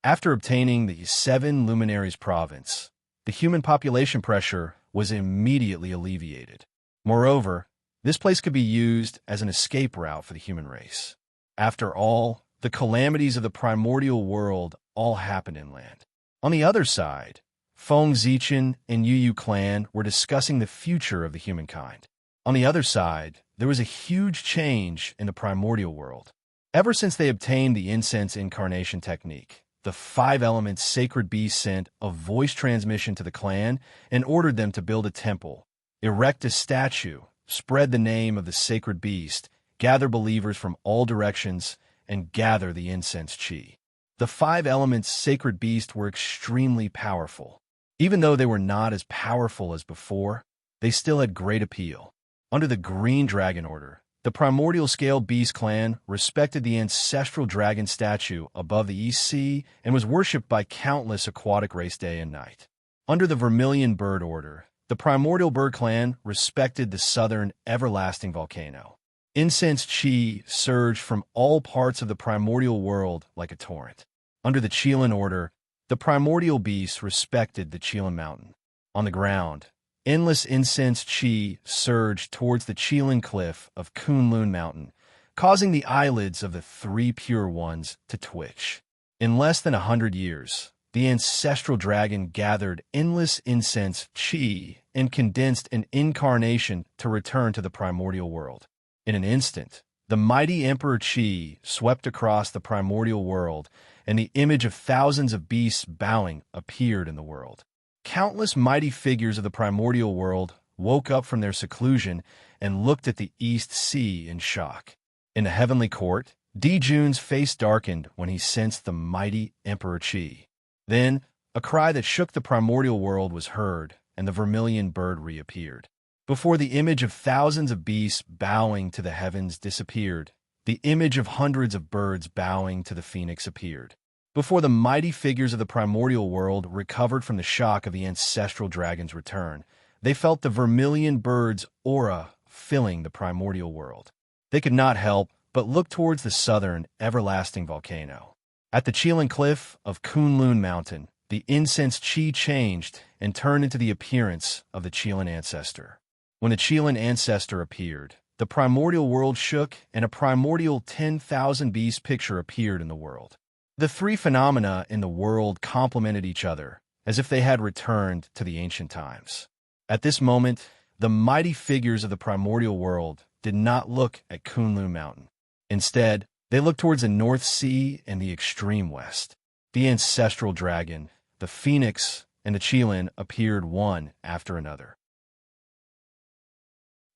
S1: After obtaining the 7 Luminaries province, the human population pressure was immediately alleviated. Moreover, this place could be used as an escape route for the human race. After all, the calamities of the primordial world all happened inland. On the other side, Feng Zichen and Yu clan were discussing the future of the humankind. On the other side, there was a huge change in the primordial world. Ever since they obtained the incense incarnation technique, the 5 elements sacred beast sent a voice transmission to the clan and ordered them to build a temple, erect a statue, spread the name of the sacred beast, gather believers from all directions, and gather the incense chi. The 5 elements sacred beast were extremely powerful. Even though they were not as powerful as before, they still had great appeal. Under the Green Dragon Order, the primordial scale beast clan respected the ancestral dragon statue above the East Sea and was worshipped by countless aquatic race day and night. Under the Vermilion Bird Order, the primordial bird clan respected the southern everlasting volcano. Incense chi surged from all parts of the primordial world like a torrent. Under the Qilin Order, the primordial beasts respected the Qilin Mountain. On the ground, endless incense chi surged towards the Qilin Cliff of Kunlun Mountain, causing the eyelids of the 3 pure ones to twitch. In less than 100 years, the ancestral dragon gathered endless incense chi and condensed an incarnation to return to the primordial world. In an instant, the mighty Emperor Chi swept across the primordial world, and the image of thousands of beasts bowing appeared in the world. Countless mighty figures of the primordial world woke up from their seclusion and looked at the East Sea in shock. In the heavenly court, Dijun's face darkened when he sensed the mighty Emperor Chi. Then, a cry that shook the primordial world was heard, and the vermilion bird reappeared. Before the image of thousands of beasts bowing to the heavens disappeared, the image of hundreds of birds bowing to the phoenix appeared. Before the mighty figures of the primordial world recovered from the shock of the ancestral dragon's return, they felt the vermilion bird's aura filling the primordial world. They could not help but look towards the southern, everlasting volcano. At the Qilin Cliff of Kunlun Mountain, the incense chi changed and turned into the appearance of the Qilin ancestor. When the Qilin ancestor appeared, the primordial world shook and a primordial 10,000 beast picture appeared in the world. The 3 phenomena in the world complemented each other, as if they had returned to the ancient times. At this moment, the mighty figures of the primordial world did not look at Kunlun Mountain. Instead, they looked towards the North Sea and the extreme west. The ancestral dragon, the phoenix, and the Qilin appeared one after another.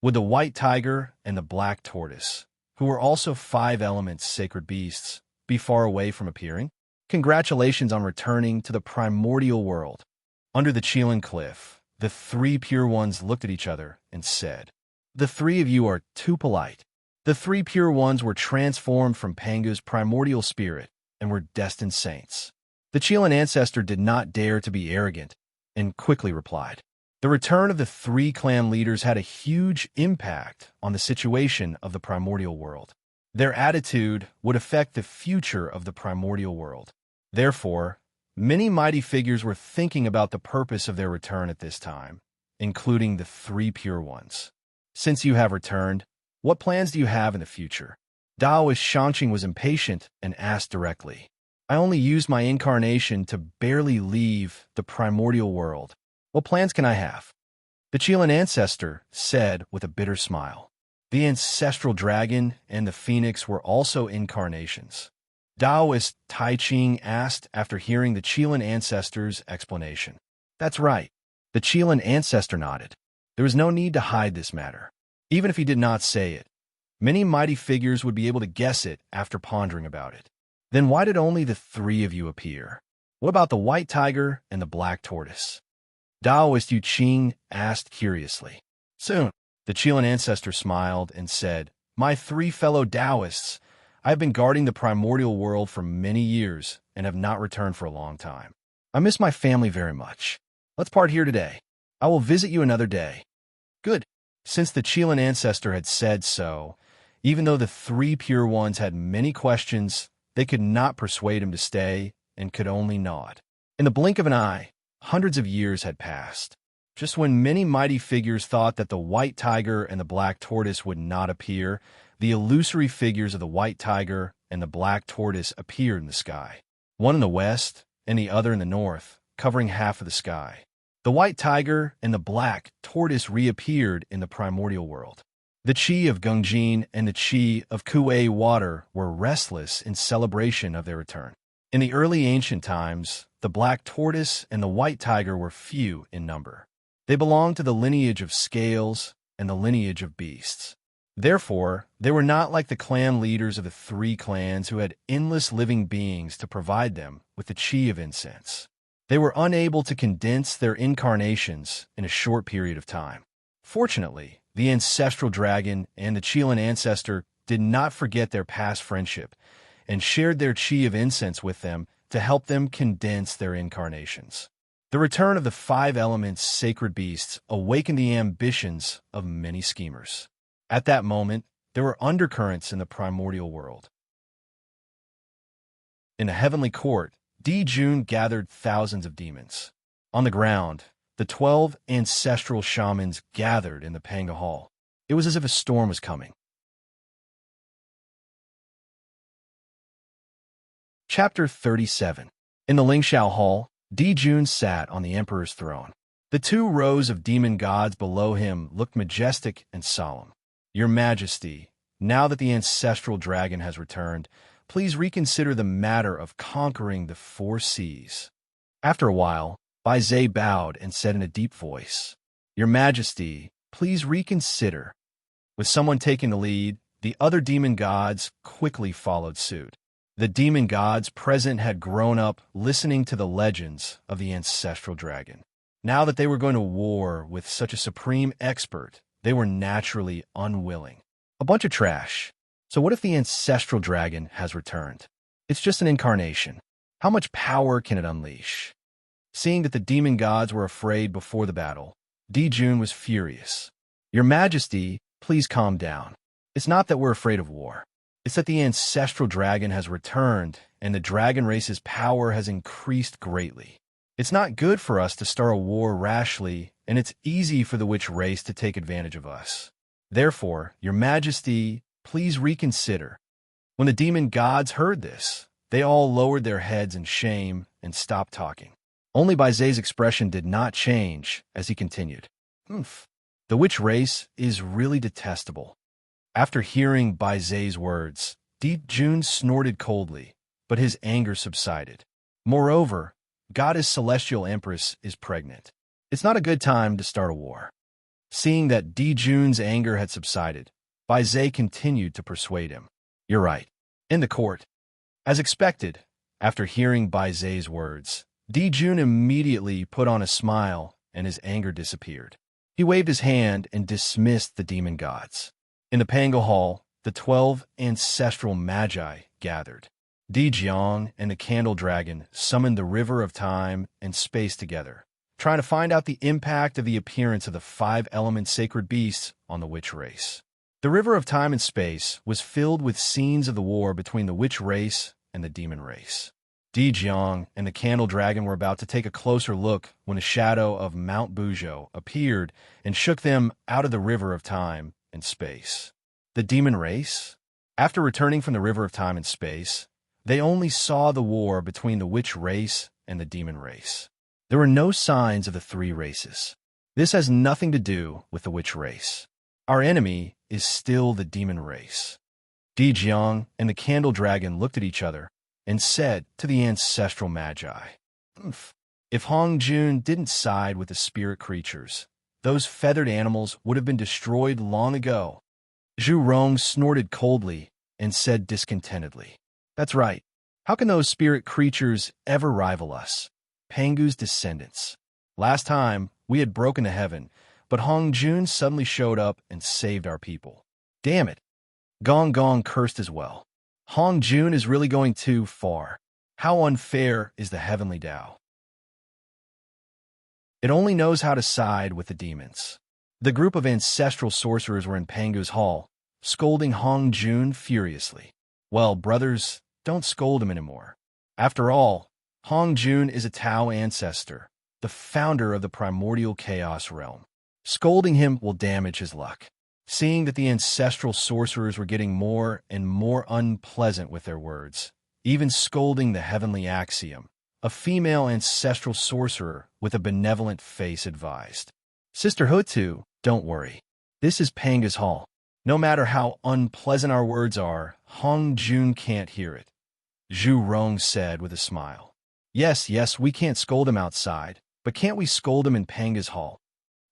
S1: Would the white tiger and the black tortoise, who were also 5 elements sacred beasts, be far away from appearing? Congratulations on returning to the primordial world. Under the Qilin Cliff, the 3 pure ones looked at each other and said, "The 3 of you are too polite." The 3 pure ones were transformed from Pangu's primordial spirit and were destined saints. The Qilin ancestor did not dare to be arrogant and quickly replied. The return of the 3 clan leaders had a huge impact on the situation of the primordial world. Their attitude would affect the future of the primordial world. Therefore, Many mighty figures were thinking about the purpose of their return at this time, including the three pure ones. Since you have returned, what plans do you have in the future? Daoist Shanqing was impatient and asked directly. I only used my incarnation to barely leave the primordial world. What plans can I have? The Qilin ancestor said with a bitter smile. The ancestral dragon and the phoenix were also incarnations. Daoist Tai Ching asked after hearing the Qilin ancestor's explanation. That's right. The Qilin ancestor nodded. There was no need to hide this matter. Even if he did not say it, many mighty figures would be able to guess it after pondering about it. Then why did only the three of you appear? What about the white tiger and the black tortoise? Daoist Yu Qing asked curiously. Soon, the Qilin ancestor smiled and said, My three fellow Daoists, I have been guarding the primordial world for many years and have not returned for a long time. I miss my family very much. Let's part here today. I will visit you another day. Good. Since the Qilin ancestor had said so, even though the three pure ones had many questions, they could not persuade him to stay and could only nod. In the blink of an eye, hundreds of years had passed. Just when many mighty figures thought that the white tiger and the black tortoise would not appear, the illusory figures of the white tiger and the black tortoise appeared in the sky, one in the west and the other in the north, covering half of the sky. The white tiger and the black tortoise reappeared in the primordial world. The qi of Gongjin and the qi of Kuei water were restless in celebration of their return. In the early ancient times, the black tortoise and the white tiger were few in number. They belonged to the lineage of scales and the lineage of beasts. Therefore, they were not like the clan leaders of the three clans who had endless living beings to provide them with the qi of incense. They were unable to condense their incarnations in a short period of time. Fortunately, the ancestral dragon and the Qilin ancestor did not forget their past friendship and shared their qi of incense with them to help them condense their incarnations. The return of the five elements sacred beasts awakened the ambitions of many schemers. At that moment, there were undercurrents in the primordial world. In a heavenly court, Di Jun gathered thousands of demons. On the ground, the 12 ancestral shamans gathered in the Panga Hall. It was as if a storm was coming. Chapter 37. In the Lingxiao Hall, Di Jun sat on the emperor's throne. The two rows of demon gods below him looked majestic and solemn. Your Majesty, now that the ancestral dragon has returned, please reconsider the matter of conquering the four seas. After a while, Bai Zhe bowed and said in a deep voice, Your Majesty, please reconsider. With someone taking the lead, the other demon gods quickly followed suit. The demon gods present had grown up listening to the legends of the ancestral dragon. Now that they were going to war with such a supreme expert, they were naturally unwilling. A bunch of trash. So what if the ancestral dragon has returned? It's just an incarnation. How much power can it unleash? Seeing that the demon gods were afraid before the battle, Di Jun was furious. Your Majesty, please calm down. It's not that we're afraid of war. It's that the ancestral dragon has returned and the dragon race's power has increased greatly. It's not good for us to start a war rashly, and it's easy for the witch race to take advantage of us. Therefore, Your Majesty, please reconsider. When the demon gods heard this, they all lowered their heads in shame and stopped talking. Only Bai Zhe's expression did not change as he continued. The witch race is really detestable. After hearing Bai Zhe's words, Di Jun snorted coldly, but his anger subsided. Moreover, Goddess Celestial Empress is pregnant. It's not a good time to start a war. Seeing that Di Jun's anger had subsided, Bai Zhe continued to persuade him. You're right. In the court. As expected, after hearing Bai Zhe's words, Di Jun immediately put on a smile and his anger disappeared. He waved his hand and dismissed the demon gods. In the Pango Hall, the 12 ancestral magi gathered. Di Jiang and the Candle Dragon summoned the River of Time and Space together, trying to find out the impact of the appearance of the five-element sacred beasts on the witch race. The River of Time and Space was filled with scenes of the war between the witch race and the demon race. Di Jiang and the Candle Dragon were about to take a closer look when a shadow of Mount Buzhou appeared and shook them out of the river of time and space. The demon race? After returning from the river of time and space, they only saw the war between the witch race and the demon race. There were no signs of the three races. This has nothing to do with the witch race. Our enemy is still the demon race. Di Jiang and the Candle Dragon looked at each other and said to the ancestral magi, If Hong Jun didn't side with the spirit creatures, those feathered animals would have been destroyed long ago. Zhu Rong snorted coldly and said discontentedly, That's right. How can those spirit creatures ever rival us, Pangu's descendants? Last time, we had broken to heaven, but Hong Jun suddenly showed up and saved our people. Damn it. Gong Gong cursed as well. Hong Jun is really going too far. How unfair is the heavenly Tao? It only knows how to side with the demons. The group of ancestral sorcerers were in Pangu's hall, scolding Hong Jun furiously. Well, brothers, don't scold him anymore. After all, Hong Jun is a Tao ancestor, the founder of the primordial chaos realm. Scolding him will damage his luck. Seeing that the ancestral sorcerers were getting more and more unpleasant with their words, even scolding the heavenly axiom, a female ancestral sorcerer with a benevolent face advised, Sister Hutu, don't worry. This is Panga's hall. No matter how unpleasant our words are, Hong Jun can't hear it. Zhu Rong said with a smile. Yes, we can't scold him outside, but can't we scold him in Panga's hall?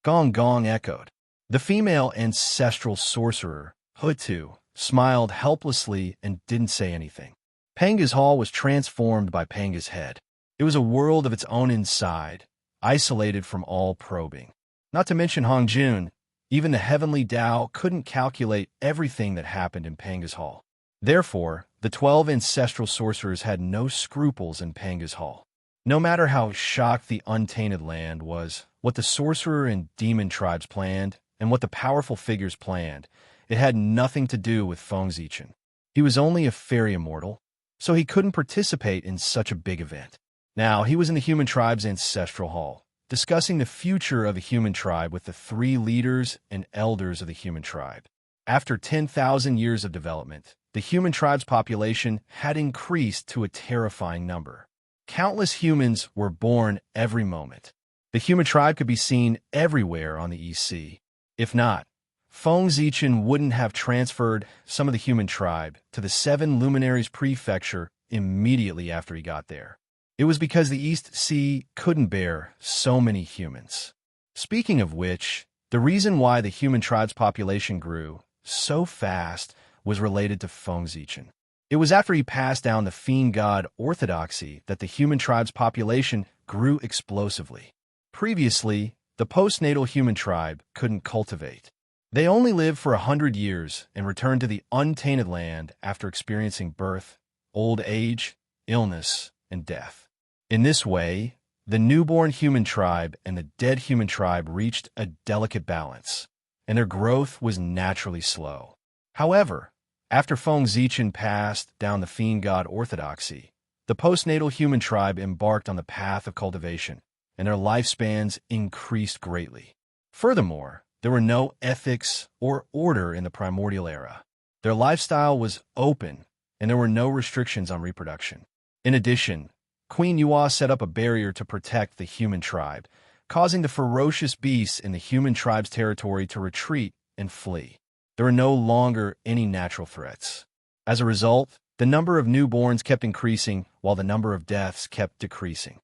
S1: Gong Gong echoed. The female ancestral sorcerer, Hutu, smiled helplessly and didn't say anything. Panga's hall was transformed by Panga's head. It was a world of its own inside, isolated from all probing. Not to mention Hong Jun, even the heavenly Tao couldn't calculate everything that happened in Panga's hall. Therefore, the 12 ancestral sorcerers had no scruples in Panga's hall. No matter how shocked the untainted land was, what the sorcerer and demon tribes planned, and what the powerful figures planned, it had nothing to do with Feng Zichen. He was only a fairy immortal, so he couldn't participate in such a big event. Now, he was in the human tribe's ancestral hall, discussing the future of the human tribe with the 3 leaders and elders of the human tribe. After 10,000 years of development, the human tribe's population had increased to a terrifying number. Countless humans were born every moment. The human tribe could be seen everywhere on the East Sea. If not, Feng Zichen wouldn't have transferred some of the human tribe to the 7 Luminaries Prefecture immediately after he got there. It was because the East Sea couldn't bear so many humans. Speaking of which, the reason why the human tribe's population grew so fast was related to Feng Zichen. It was after he passed down the fiend god orthodoxy that the human tribe's population grew explosively. Previously, the postnatal human tribe couldn't cultivate. They only lived for 100 years and returned to the untainted land after experiencing birth, old age, illness, and death. In this way, the newborn human tribe and the dead human tribe reached a delicate balance, and their growth was naturally slow. However, after Feng Zichen passed down the fiend god orthodoxy, the postnatal human tribe embarked on the path of cultivation, and their lifespans increased greatly. Furthermore, there were no ethics or order in the primordial era. Their lifestyle was open, and there were no restrictions on reproduction. In addition, Queen Yua set up a barrier to protect the human tribe, causing the ferocious beasts in the human tribe's territory to retreat and flee. There were no longer any natural threats. As a result, the number of newborns kept increasing while the number of deaths kept decreasing.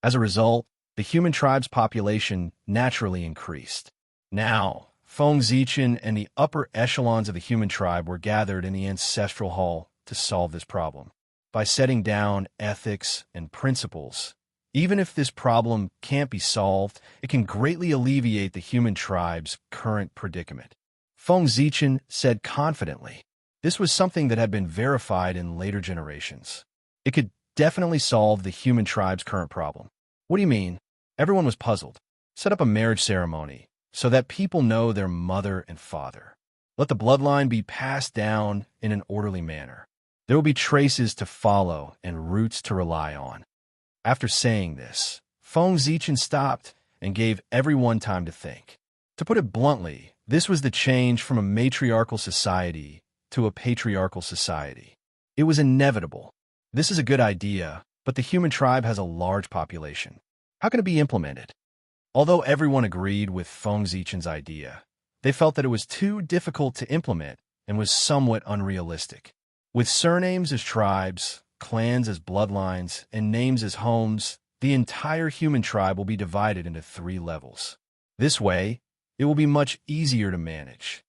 S1: As a result, the human tribe's population naturally increased. Now, Feng Zichen and the upper echelons of the human tribe were gathered in the ancestral hall to solve this problem. By setting down ethics and principles, even if this problem can't be solved, it can greatly alleviate the human tribe's current predicament. Feng Zichen said confidently. This was something that had been verified in later generations. It could definitely solve the human tribe's current problem. What do you mean? Everyone was puzzled. Set up a marriage ceremony so that people know their mother and father. Let the bloodline be passed down in an orderly manner. There will be traces to follow and roots to rely on. After saying this, Feng Zichen stopped and gave everyone time to think. To put it bluntly, this was the change from a matriarchal society to a patriarchal society. It was inevitable. This is a good idea, but the human tribe has a large population. How can it be implemented? Although everyone agreed with Feng Zichen's idea, they felt that it was too difficult to implement and was somewhat unrealistic. With surnames as tribes, clans as bloodlines, and names as homes, the entire human tribe will be divided into 3 levels. This way, it will be much easier to manage.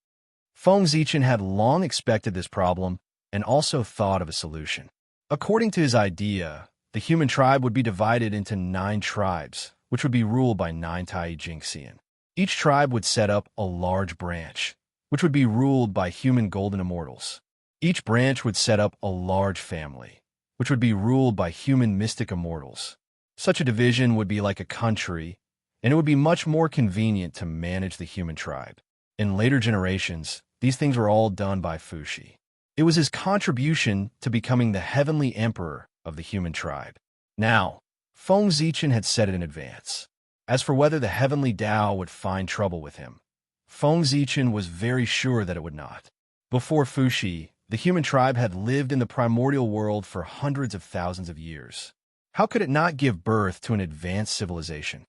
S1: Feng Zichen had long expected this problem and also thought of a solution. According to his idea, the human tribe would be divided into 9 tribes, which would be ruled by 9 Tai Jingxian. Each tribe would set up a large branch, which would be ruled by human golden immortals. Each branch would set up a large family, which would be ruled by human mystic immortals. Such a division would be like a country, and it would be much more convenient to manage the human tribe. In later generations, these things were all done by Fuxi. It was his contribution to becoming the heavenly emperor of the human tribe. Now, Feng Zichen had said it in advance. As for whether the heavenly Tao would find trouble with him, Feng Zichen was very sure that it would not. Before Fuxi, the human tribe had lived in the primordial world for hundreds of thousands of years. How could it not give birth to an advanced civilization?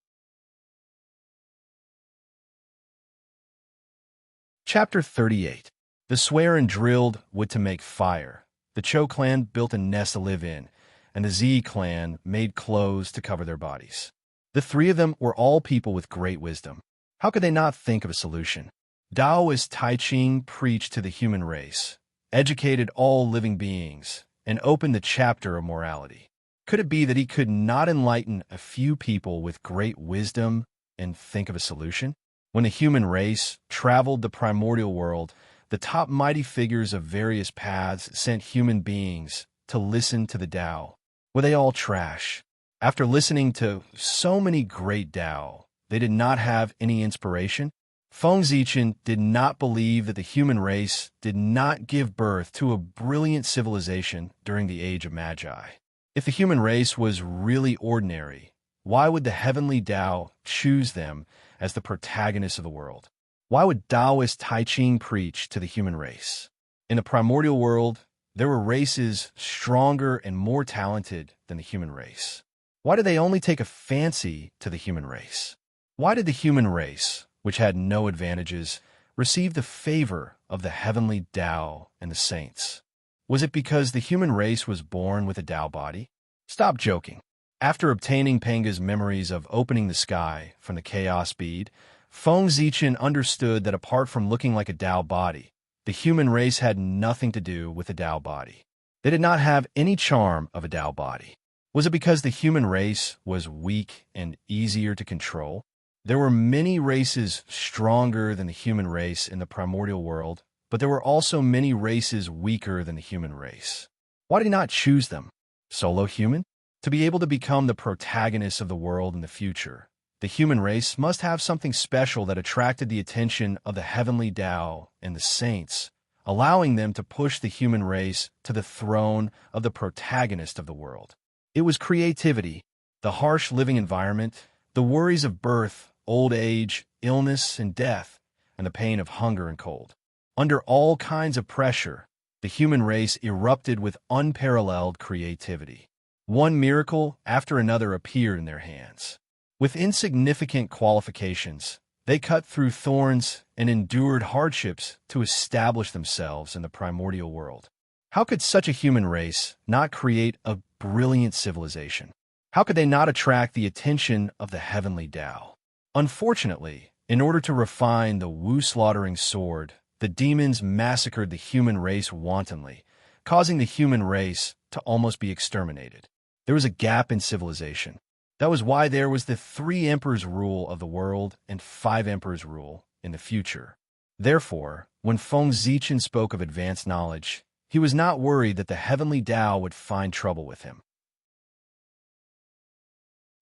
S1: Chapter 38. The Swearin drilled wood to make fire. The Cho clan built a nest to live in, and the Z clan made clothes to cover their bodies. The 3 of them were all people with great wisdom. How could they not think of a solution? Taoist Tai Ching preached to the human race, educated all living beings, and opened the chapter of morality. Could it be that he could not enlighten a few people with great wisdom and think of a solution? When the human race traveled the primordial world, the top mighty figures of various paths sent human beings to listen to the Tao. Were they all trash? After listening to so many great Tao, they did not have any inspiration? Feng Zichen did not believe that the human race did not give birth to a brilliant civilization during the Age of Magi. If the human race was really ordinary, why would the heavenly Tao choose them as the protagonists of the world? Why would Taoist Tai Ching preach to the human race? In the primordial world, there were races stronger and more talented than the human race. Why did they only take a fancy to the human race? Why did the human race, which had no advantages, receive the favor of the heavenly Tao and the saints? Was it because the human race was born with a Tao body? Stop joking. After obtaining Panga's memories of opening the sky from the chaos bead, Feng Zichen understood that apart from looking like a Tao body, the human race had nothing to do with a Tao body. They did not have any charm of a Tao body. Was it because the human race was weak and easier to control? There were many races stronger than the human race in the primordial world, but there were also many races weaker than the human race. Why did he not choose them? Solo human? To be able to become the protagonists of the world in the future, the human race must have something special that attracted the attention of the heavenly Tao and the saints, allowing them to push the human race to the throne of the protagonist of the world. It was creativity, the harsh living environment, the worries of birth, old age, illness, and death, and the pain of hunger and cold. Under all kinds of pressure, the human race erupted with unparalleled creativity. One miracle after another appeared in their hands. With insignificant qualifications, they cut through thorns and endured hardships to establish themselves in the primordial world. How could such a human race not create a brilliant civilization? How could they not attract the attention of the heavenly Tao? Unfortunately, in order to refine the wu-slaughtering sword, the demons massacred the human race wantonly, causing the human race to almost be exterminated. There was a gap in civilization. That was why there was the 3 emperors' rule of the world and 5 emperors' rule in the future. Therefore, when Feng Zichen spoke of advanced knowledge, he was not worried that the heavenly Tao would find trouble with him.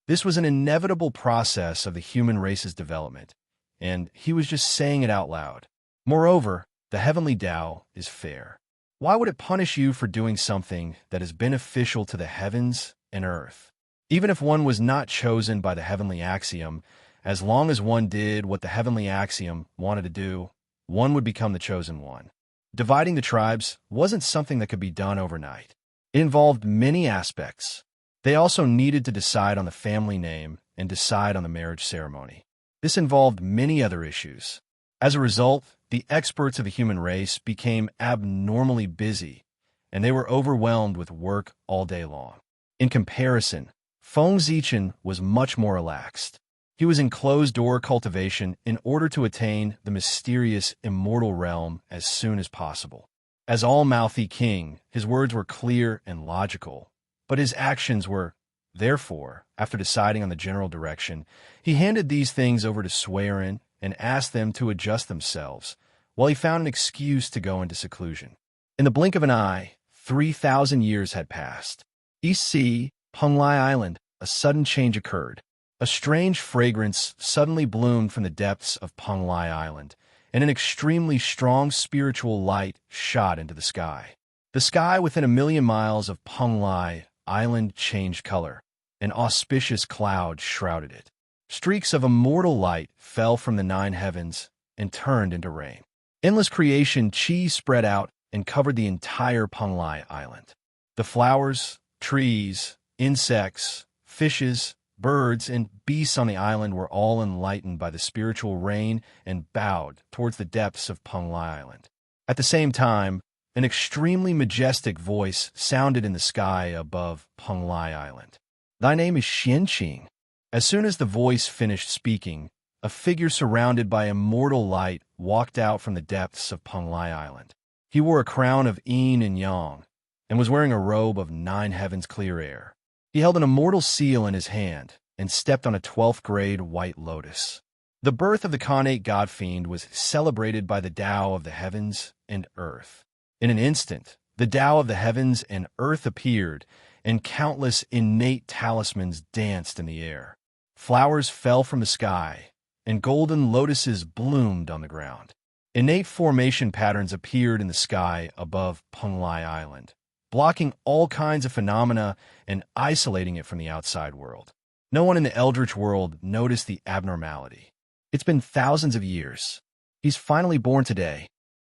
S1: This was an inevitable process of the human race's development, and he was just saying it out loud. Moreover, the heavenly Tao is fair. Why would it punish you for doing something that is beneficial to the heavens and earth? Even if one was not chosen by the heavenly axiom, as long as one did what the heavenly axiom wanted to do, one would become the chosen one. Dividing the tribes wasn't something that could be done overnight. It involved many aspects. They also needed to decide on the family name and decide on the marriage ceremony. This involved many other issues. As a result, the experts of the human race became abnormally busy, and they were overwhelmed with work all day long. In comparison, Feng Zichen was much more relaxed. He was in closed-door cultivation in order to attain the mysterious immortal realm as soon as possible. As all-mouthy king, his words were clear and logical, but his actions were. Therefore, after deciding on the general direction, he handed these things over to Swearin and asked them to adjust themselves, while he found an excuse to go into seclusion. In the blink of an eye, 3,000 years had passed. East Sea, Penglai Island, a sudden change occurred. A strange fragrance suddenly bloomed from the depths of Penglai Island, and an extremely strong spiritual light shot into the sky. The sky within a million miles of Penglai Island changed color. An auspicious cloud shrouded it. Streaks of immortal light fell from the 9 heavens and turned into rain. Endless creation chi spread out and covered the entire Penglai Island. The flowers, trees, insects, fishes, birds, and beasts on the island were all enlightened by the spiritual rain and bowed towards the depths of Penglai Island. At the same time, an extremely majestic voice sounded in the sky above Penglai Island. "Thy name is Xianqing." As soon as the voice finished speaking, a figure surrounded by immortal light walked out from the depths of Penglai Island. He wore a crown of yin and yang, and was wearing a robe of 9 heavens clear air. He held an immortal seal in his hand, and stepped on a 12th grade white lotus. The birth of the Khanate god fiend was celebrated by the Tao of the heavens and earth. In an instant, the Tao of the heavens and earth appeared, and countless innate talismans danced in the air. Flowers fell from the sky, and golden lotuses bloomed on the ground. Innate formation patterns appeared in the sky above Penglai Island, blocking all kinds of phenomena and isolating it from the outside world. No one in the Eldritch world noticed the abnormality. It's been thousands of years. He's finally born today.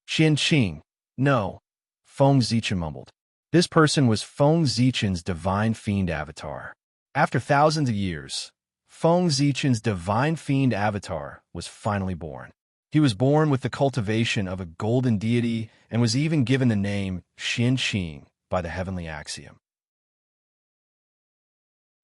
S1: Xianqing. No, Feng Zichen mumbled. This person was Feng Zichen's divine fiend avatar. After thousands of years, Feng Zichen's divine fiend avatar was finally born. He was born with the cultivation of a golden deity and was even given the name Xianqing by the heavenly axiom.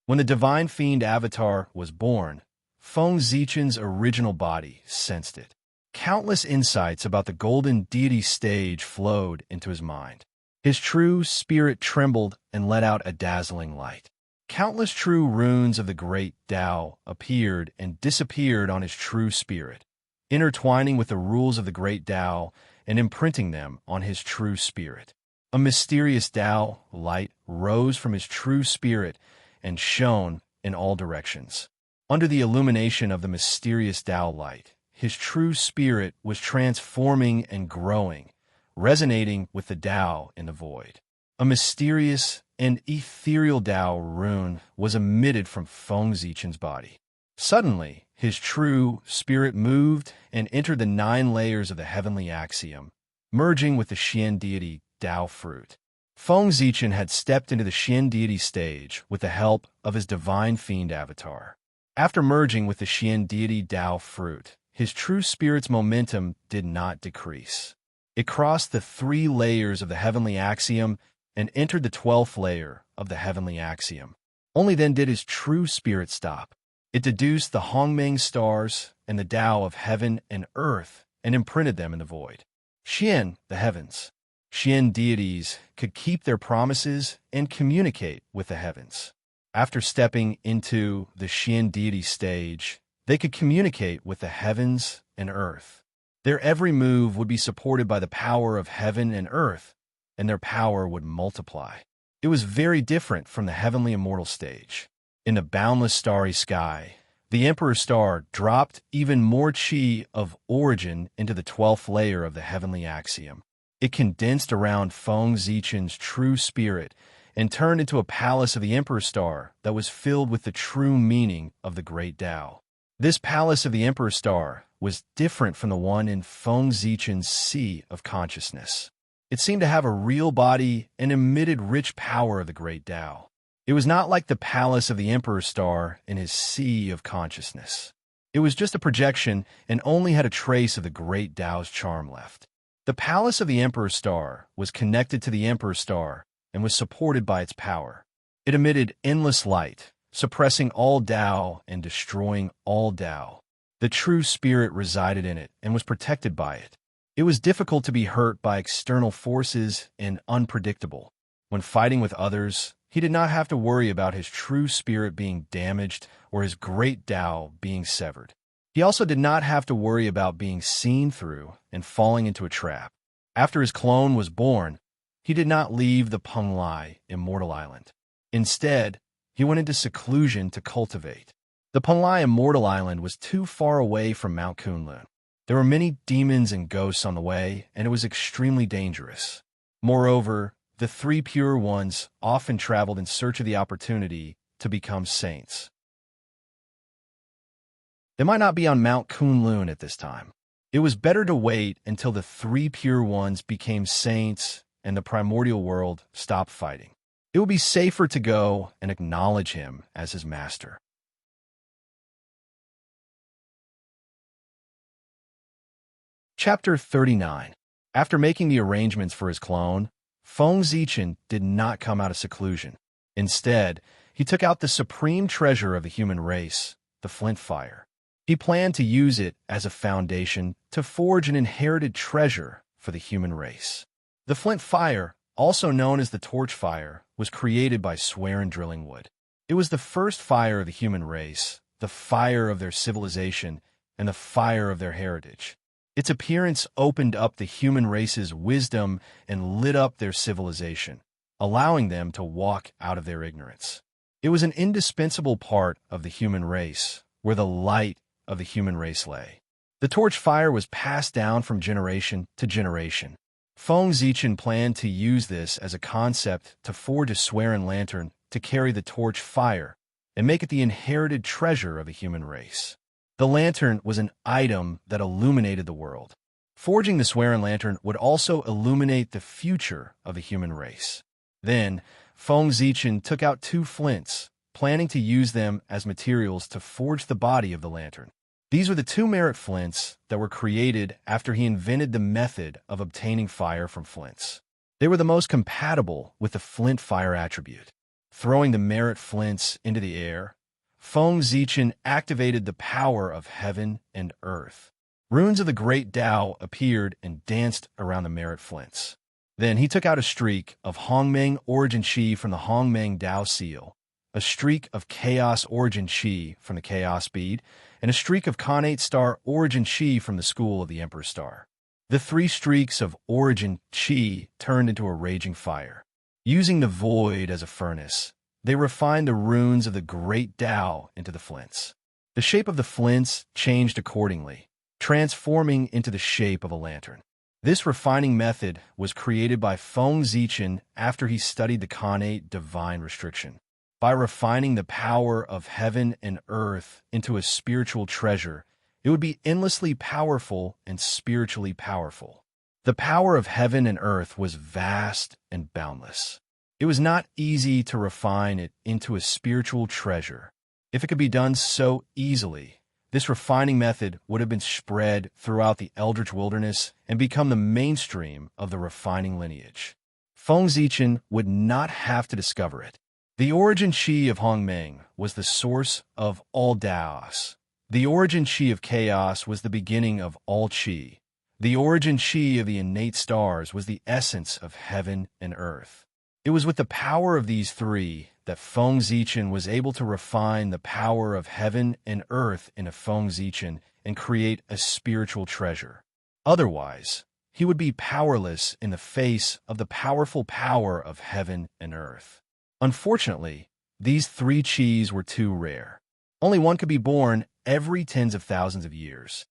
S1: When the divine fiend avatar was born, Feng Zichen's original body sensed it. Countless insights about the golden deity stage flowed into his mind. His true spirit trembled and let out a dazzling light. Countless true runes of the great Tao appeared and disappeared on his true spirit, intertwining with the rules of the great Tao and imprinting them on his true spirit. A mysterious Tao light rose from his true spirit and shone in all directions. Under the illumination of the mysterious Tao light, his true spirit was transforming and growing, resonating with the Tao in the void. A mysterious and ethereal Tao rune was emitted from Feng Zichen's body. Suddenly, his true spirit moved and entered the 9 layers of the heavenly axiom, merging with the Xian deity Tao fruit. Feng Zichen had stepped into the Xian deity stage with the help of his divine fiend avatar. After merging with the Xian deity Tao fruit, his true spirit's momentum did not decrease. It crossed the 3 layers of the heavenly axiom and entered the 12th layer of the heavenly axiom. Only then did his true spirit stop. It deduced the Hongmeng stars and the Tao of heaven and earth and imprinted them in the void. Xian, the heavens. Xian deities could keep their promises and communicate with the heavens. After stepping into the Xian deity stage, they could communicate with the heavens and earth. Their every move would be supported by the power of heaven and earth, and their power would multiply. It was very different from the heavenly immortal stage. In the boundless starry sky, the Emperor Star dropped even more chi of origin into the 12th layer of the heavenly axiom. It condensed around Feng Zichen's true spirit and turned into a palace of the Emperor Star that was filled with the true meaning of the Great Tao. This palace of the Emperor Star was different from the one in Feng Zichen's Sea of Consciousness. It seemed to have a real body and emitted rich power of the Great Tao. It was not like the palace of the Emperor Star in his Sea of Consciousness. It was just a projection and only had a trace of the Great Tao's charm left. The palace of the Emperor Star was connected to the Emperor Star and was supported by its power. It emitted endless light, suppressing all Tao and destroying all Tao. The true spirit resided in it and was protected by it. It was difficult to be hurt by external forces and unpredictable. When fighting with others, he did not have to worry about his true spirit being damaged or his great Tao being severed. He also did not have to worry about being seen through and falling into a trap. After his clone was born, he did not leave the Penglai Immortal Island. Instead, he went into seclusion to cultivate. The Penglai Immortal Island was too far away from Mount Kunlun. There were many demons and ghosts on the way, and it was extremely dangerous. Moreover, the three pure ones often traveled in search of the opportunity to become saints. They might not be on Mount Kunlun at this time. It was better to wait until the three pure ones became saints and the primordial world stopped fighting. It would be safer to go and acknowledge him as his master. Chapter 39. After making the arrangements for his clone, Feng Zichen did not come out of seclusion. Instead, he took out the supreme treasure of the human race, the flint fire. He planned to use it as a foundation to forge an inherited treasure for the human race. The flint fire, also known as the torch fire, was created by Swearin drilling wood. It was the first fire of the human race, the fire of their civilization, and the fire of their heritage. Its appearance opened up the human race's wisdom and lit up their civilization, allowing them to walk out of their ignorance. It was an indispensable part of the human race, where the light of the human race lay. The torch fire was passed down from generation to generation. Feng Zichen planned to use this as a concept to forge a Swearin lantern to carry the torch fire and make it the inherited treasure of the human race. The lantern was an item that illuminated the world. Forging the Swearin lantern would also illuminate the future of the human race. Then, Feng Zichen took out 2 flints, planning to use them as materials to forge the body of the lantern. These were the 2 merit flints that were created after he invented the method of obtaining fire from flints. They were the most compatible with the flint fire attribute. Throwing the merit flints into the air, Feng Zichen activated the power of heaven and earth. Runes of the Great Tao appeared and danced around the merit flints. Then he took out a streak of Hongmeng origin chi from the Hongmeng Tao seal, a streak of Chaos origin chi from the Chaos bead, and a streak of Connate Star origin chi from the School of the Emperor Star. The 3 streaks of origin chi turned into a raging fire. Using the void as a furnace, they refined the runes of the Great Tao into the flints. The shape of the flints changed accordingly, transforming into the shape of a lantern. This refining method was created by Feng Zichen after he studied the Connate divine restriction. By refining the power of heaven and earth into a spiritual treasure, it would be endlessly powerful and spiritually powerful. The power of heaven and earth was vast and boundless. It was not easy to refine it into a spiritual treasure. If it could be done so easily, this refining method would have been spread throughout the Eldritch Wilderness and become the mainstream of the refining lineage. Feng Zichen would not have to discover it. The origin chi of Hongmeng was the source of all Taos. The origin chi of chaos was the beginning of all chi. The origin chi of the innate stars was the essence of heaven and earth. It was with the power of these 3 that Feng Zichen was able to refine the power of heaven and earth in a Feng Zichen and create a spiritual treasure. Otherwise, he would be powerless in the face of the powerful power of heaven and earth. Unfortunately, these 3 chis were too rare. Only one could be born every tens of thousands of years.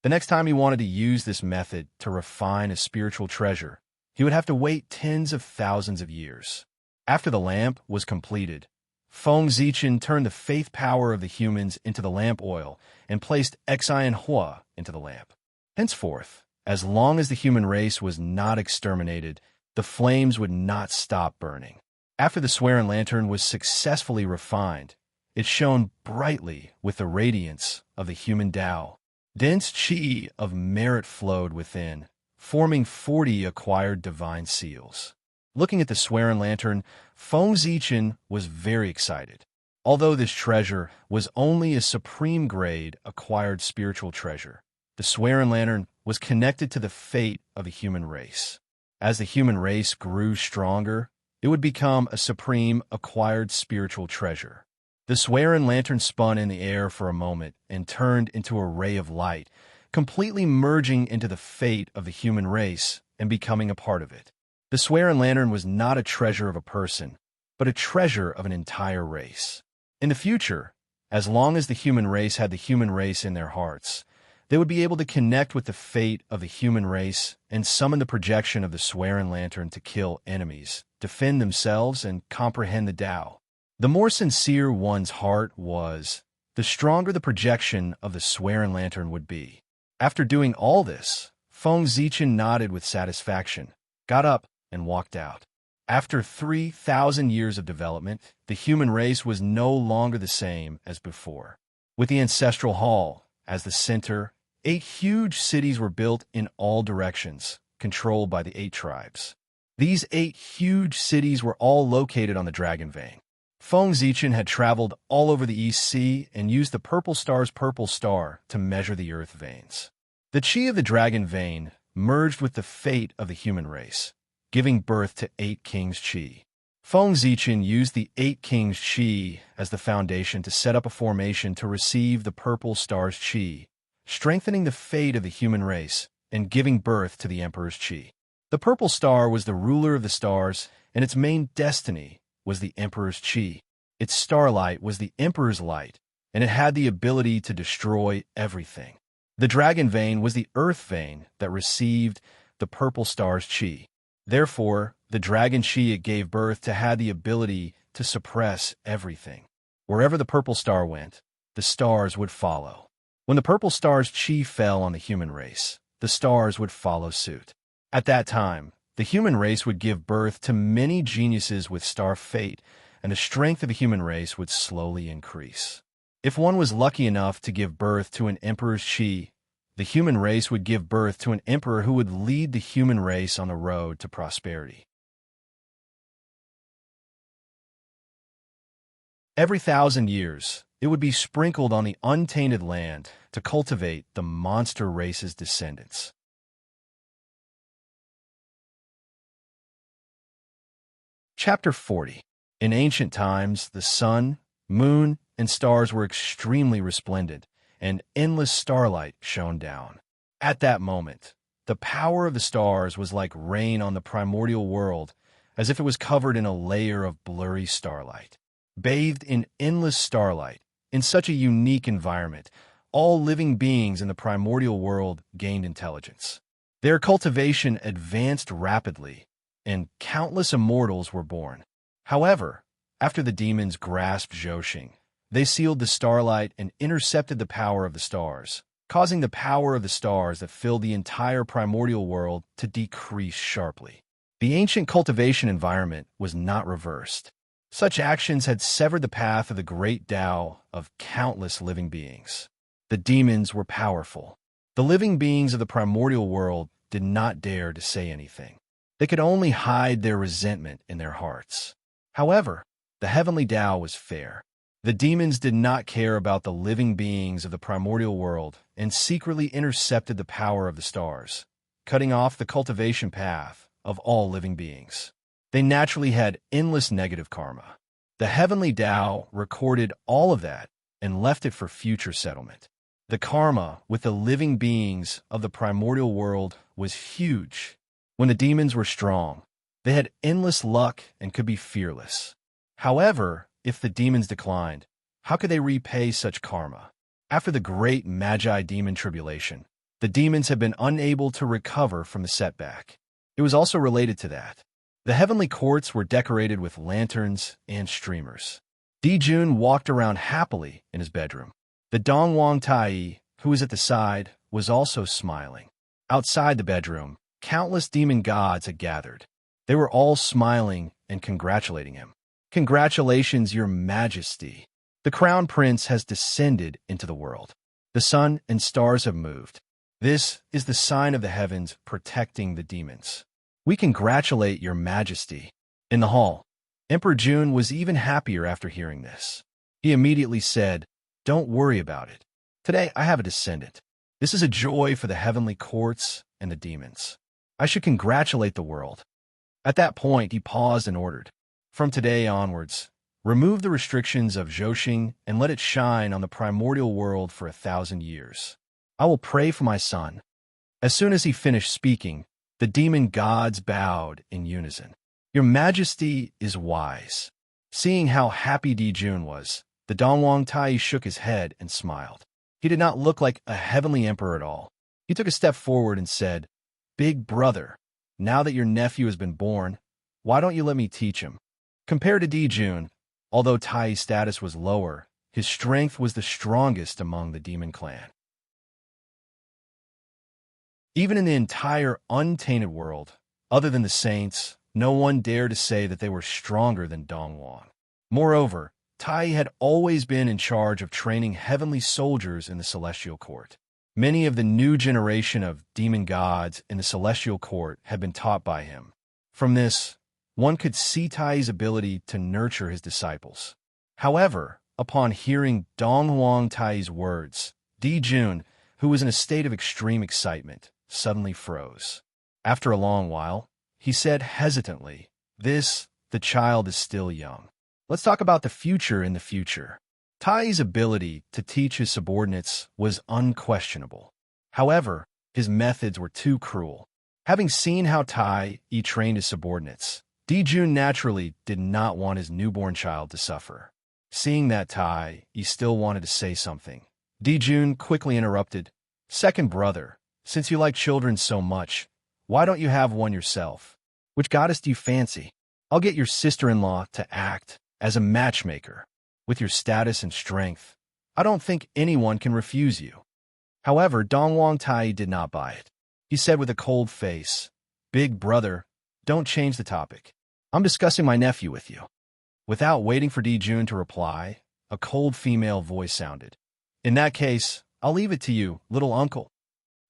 S1: The next time he wanted to use this method to refine a spiritual treasure, he would have to wait tens of thousands of years. After the lamp was completed, Feng Zichen turned the faith power of the humans into the lamp oil and placed Xian Hua into the lamp. Henceforth, as long as the human race was not exterminated, the flames would not stop burning. After the swearing lantern was successfully refined, it shone brightly with the radiance of the human Tao. Dense qi of merit flowed within, forming 40 acquired divine seals. Looking at the swearing lantern, Feng Zichen was very excited. Although this treasure was only a supreme grade acquired spiritual treasure, the swearing lantern was connected to the fate of the human race. As the human race grew stronger, it would become a supreme acquired spiritual treasure. The swearing lantern spun in the air for a moment and turned into a ray of light, completely merging into the fate of the human race and becoming a part of it. The swearing lantern was not a treasure of a person, but a treasure of an entire race. In the future, as long as the human race had the human race in their hearts, they would be able to connect with the fate of the human race and summon the projection of the swearing lantern to kill enemies, defend themselves, and comprehend the Tao. The more sincere one's heart was, the stronger the projection of the swearing lantern would be. After doing all this, Feng Zichen nodded with satisfaction, got up, and walked out. After 3,000 years of development, the human race was no longer the same as before. With the ancestral hall as the center, 8 huge cities were built in all directions, controlled by the 8 tribes. These 8 huge cities were all located on the Dragon Vein. Feng Zichen had traveled all over the East Sea and used the purple star's purple star to measure the earth veins. The qi of the Dragon Vein merged with the fate of the human race, giving birth to 8 kings' qi. Feng Zichen used the 8 kings' qi as the foundation to set up a formation to receive the purple star's qi, strengthening the fate of the human race and giving birth to the emperor's qi. The purple star was the ruler of the stars, and its main destiny was the emperor's qi. Its starlight was the emperor's light, and it had the ability to destroy everything. The Dragon Vein was the earth vein that received the purple star's qi. Therefore, the dragon qi it gave birth to had the ability to suppress everything. Wherever the purple star went, the stars would follow. When the purple star's qi fell on the human race, the stars would follow suit. At that time, the human race would give birth to many geniuses with star fate, and the strength of the human race would slowly increase. If one was lucky enough to give birth to an emperor's qi, the human race would give birth to an emperor who would lead the human race on the road to prosperity. Every 1,000 years, it would be sprinkled on the untainted land to cultivate the monster race's descendants. Chapter 40. In ancient times, the sun, moon, and stars were extremely resplendent, and endless starlight shone down. At that moment, the power of the stars was like rain on the primordial world, as if it was covered in a layer of blurry starlight. Bathed in endless starlight, in such a unique environment, all living beings in the primordial world gained intelligence. Their cultivation advanced rapidly, and countless immortals were born. However, after the demons grasped Zhouxing, they sealed the starlight and intercepted the power of the stars, causing the power of the stars that filled the entire primordial world to decrease sharply. The ancient cultivation environment was not reversed. Such actions had severed the path of the great Tao of countless living beings. The demons were powerful. The living beings of the primordial world did not dare to say anything. They could only hide their resentment in their hearts. However, the heavenly Tao was fair. The demons did not care about the living beings of the primordial world and secretly intercepted the power of the stars, cutting off the cultivation path of all living beings. They naturally had endless negative karma. The heavenly Tao recorded all of that and left it for future settlement. The karma with the living beings of the primordial world was huge. When the demons were strong, they had endless luck and could be fearless. However, if the demons declined, how could they repay such karma? After the great Magi demon tribulation, The demons had been unable to recover from the setback. It was also related to that. The heavenly courts were decorated with lanterns and streamers. Dijun walked around happily in his bedroom. The Dongwang Tai, who was at the side, was also smiling. Outside the bedroom, countless demon gods had gathered. They were all smiling and congratulating him. "Congratulations, your majesty. The crown prince has descended into the world. The sun and stars have moved. This is the sign of the heavens protecting the demons. We congratulate your majesty." In the hall, Emperor Jun was even happier after hearing this. He immediately said, "Don't worry about it. Today I have a descendant. This is a joy for the heavenly courts and the demons. I should congratulate the world." At that point, he paused and ordered, "From today onwards, remove the restrictions of Zhoxing and let it shine on the primordial world for 1,000 years. I will pray for my son." As soon as he finished speaking, the demon gods bowed in unison. "Your majesty is wise." Seeing how happy Dijun was, the Dongwang Tai shook his head and smiled. He did not look like a heavenly emperor at all. He took a step forward and said, "Big brother, now that your nephew has been born, why don't you let me teach him?" Compared to Dijun, although Tai's status was lower, his strength was the strongest among the demon clan. Even in the entire untainted world, other than the saints, no one dared to say that they were stronger than Dongwang. Moreover, Tai had always been in charge of training heavenly soldiers in the celestial court. Many of the new generation of demon gods in the celestial court had been taught by him. From this, one could see Tai's ability to nurture his disciples. However, upon hearing Dongwang Tai's words, Dijun, who was in a state of extreme excitement, suddenly froze. After a long while, he said hesitantly, "The child is still young. Let's talk about the future in the future." Tai's ability to teach his subordinates was unquestionable. However, his methods were too cruel. Having seen how Tai trained his subordinates, Dijun naturally did not want his newborn child to suffer. Seeing that Tai still wanted to say something, Dijun quickly interrupted, "Second brother, since you like children so much, why don't you have one yourself? Which goddess do you fancy? I'll get your sister-in-law to act as a matchmaker. With your status and strength, I don't think anyone can refuse you." However, Dongwang Tai did not buy it. He said with a cold face, "Big brother, don't change the topic. I'm discussing my nephew with you." Without waiting for Dijun to reply, a cold female voice sounded. "In that case, I'll leave it to you, little uncle."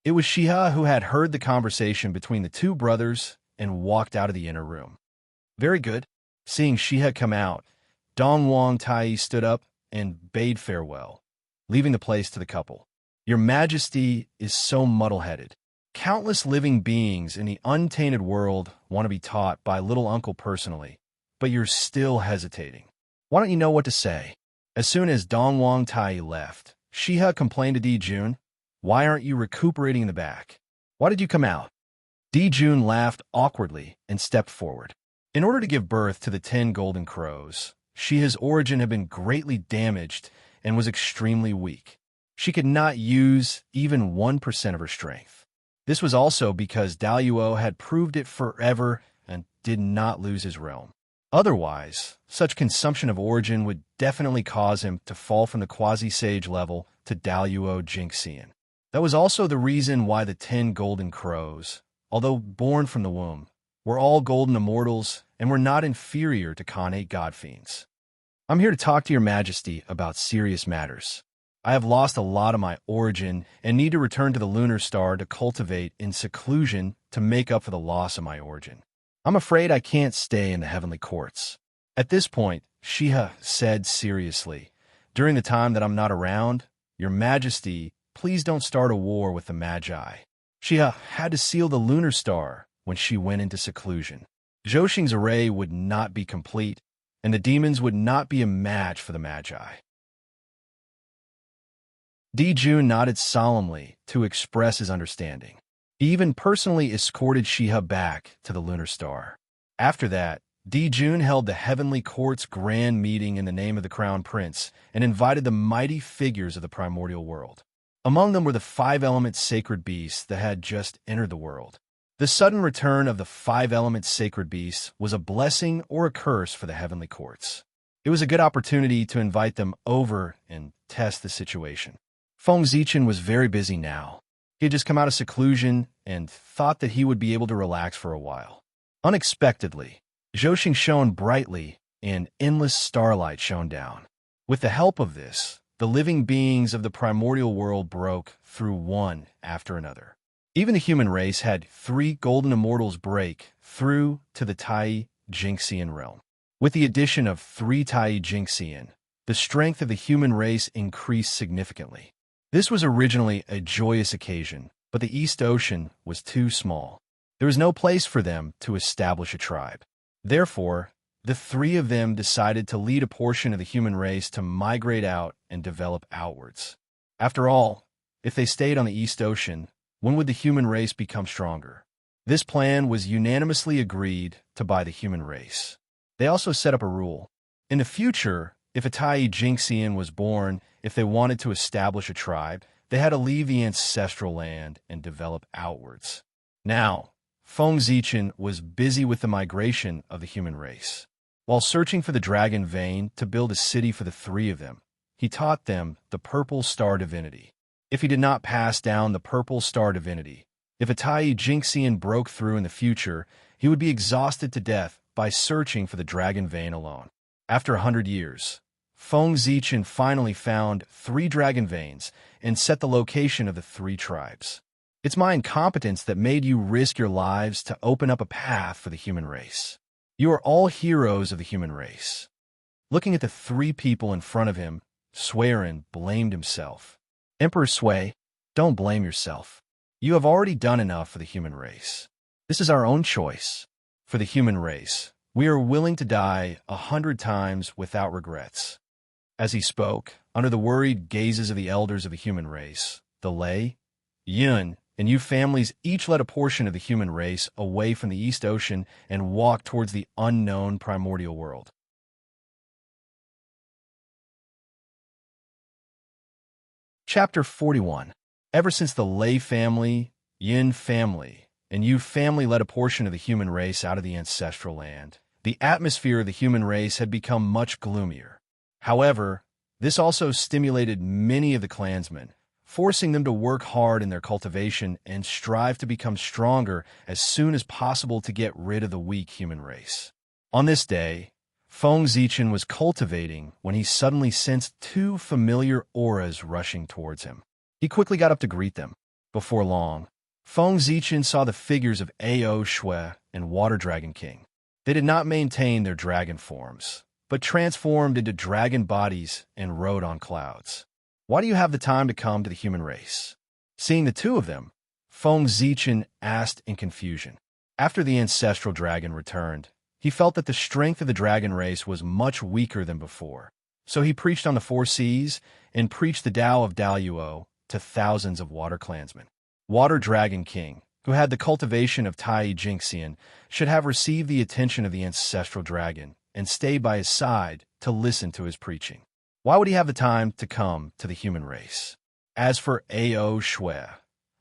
S1: It was Shiha who had heard the conversation between the two brothers and walked out of the inner room. "Very good." Seeing Shiha come out, Dongwang Tai stood up and bade farewell, leaving the place to the couple. "Your majesty is so muddle-headed. Countless living beings in the untainted world want to be taught by little uncle personally, but you're still hesitating. Why don't you know what to say?" As soon as Dongwang Tai left, Shiha complained to Dijun, "Why aren't you recuperating in the back? Why did you come out?" Dijun laughed awkwardly and stepped forward. In order to give birth to the 10 golden crows, Shiha's origin had been greatly damaged and was extremely weak. She could not use even 1% of her strength. This was also because Daluo had proved it forever and did not lose his realm. Otherwise, such consumption of origin would definitely cause him to fall from the quasi-sage level to Daluo Jinxian. That was also the reason why the 10 golden crows, although born from the womb, were all golden immortals and were not inferior to Khanate god fiends. "I'm here to talk to your majesty about serious matters. I have lost a lot of my origin and need to return to the lunar star to cultivate in seclusion to make up for the loss of my origin. I'm afraid I can't stay in the heavenly courts." At this point, Shiha said seriously, "During the time that I'm not around, your majesty, please don't start a war with the Magi." Shiha had to seal the lunar star when she went into seclusion. Zhoxing's array would not be complete, and the demons would not be a match for the Magi. Dijun nodded solemnly to express his understanding. He even personally escorted Shiha back to the lunar star. After that, Dijun held the Heavenly Court's grand meeting in the name of the Crown Prince and invited the mighty figures of the primordial world. Among them were the five-element sacred beasts that had just entered the world. The sudden return of the five-element sacred beasts was a blessing or a curse for the heavenly courts. It was a good opportunity to invite them over and test the situation. Feng Zichen was very busy now. He had just come out of seclusion and thought that he would be able to relax for a while. Unexpectedly, Zhouxing shone brightly and endless starlight shone down. With the help of this, the living beings of the primordial world broke through one after another. Even the human race had 3 golden immortals break through to the Tai Jingxian realm. With the addition of 3 Tai Jingxian, the strength of the human race increased significantly. This was originally a joyous occasion, but the East Ocean was too small. There was no place for them to establish a tribe. Therefore, the 3 of them decided to lead a portion of the human race to migrate out and develop outwards. After all, if they stayed on the East Ocean, when would the human race become stronger? This plan was unanimously agreed to by the human race. They also set up a rule. In the future, if a Tai Jingxian was born, if they wanted to establish a tribe, they had to leave the ancestral land and develop outwards. Now, Feng Zichen was busy with the migration of the human race. While searching for the dragon vein to build a city for the 3 of them, he taught them the purple star divinity. If he did not pass down the purple star divinity, if a Tai Jingxian broke through in the future, he would be exhausted to death by searching for the dragon vein alone. After 100 years, Feng Zichen finally found 3 dragon veins and set the location of the 3 tribes. It's my incompetence that made you risk your lives to open up a path for the human race. You are all heroes of the human race. Looking at the 3 people in front of him, Suiren blamed himself. Emperor Sui, don't blame yourself. You have already done enough for the human race. This is our own choice. For the human race, we are willing to die 100 times without regrets. As he spoke, under the worried gazes of the elders of the human race, the Lei, Yun, and Yu families each led a portion of the human race away from the East Ocean and walked towards the unknown primordial world. Chapter 41. Ever since the Lei family, Yin family, and Yu family led a portion of the human race out of the ancestral land, the atmosphere of the human race had become much gloomier. However, this also stimulated many of the clansmen, forcing them to work hard in their cultivation and strive to become stronger as soon as possible to get rid of the weak human race. On this day, Feng Zichen was cultivating when he suddenly sensed 2 familiar auras rushing towards him. He quickly got up to greet them. Before long, Feng Zichen saw the figures of Ao Shui and Water Dragon King. They did not maintain their dragon forms, but transformed into dragon bodies and rode on clouds. Why do you have the time to come to the human race? Seeing the 2 of them, Feng Zichen asked in confusion. After the ancestral dragon returned, he felt that the strength of the dragon race was much weaker than before. So he preached on the 4 seas and preached the Tao of Daluo to thousands of water clansmen. Water Dragon King, who had the cultivation of Tai Jingxian, should have received the attention of the ancestral dragon and stay by his side to listen to his preaching. Why would he have the time to come to the human race? As for Ao Shui,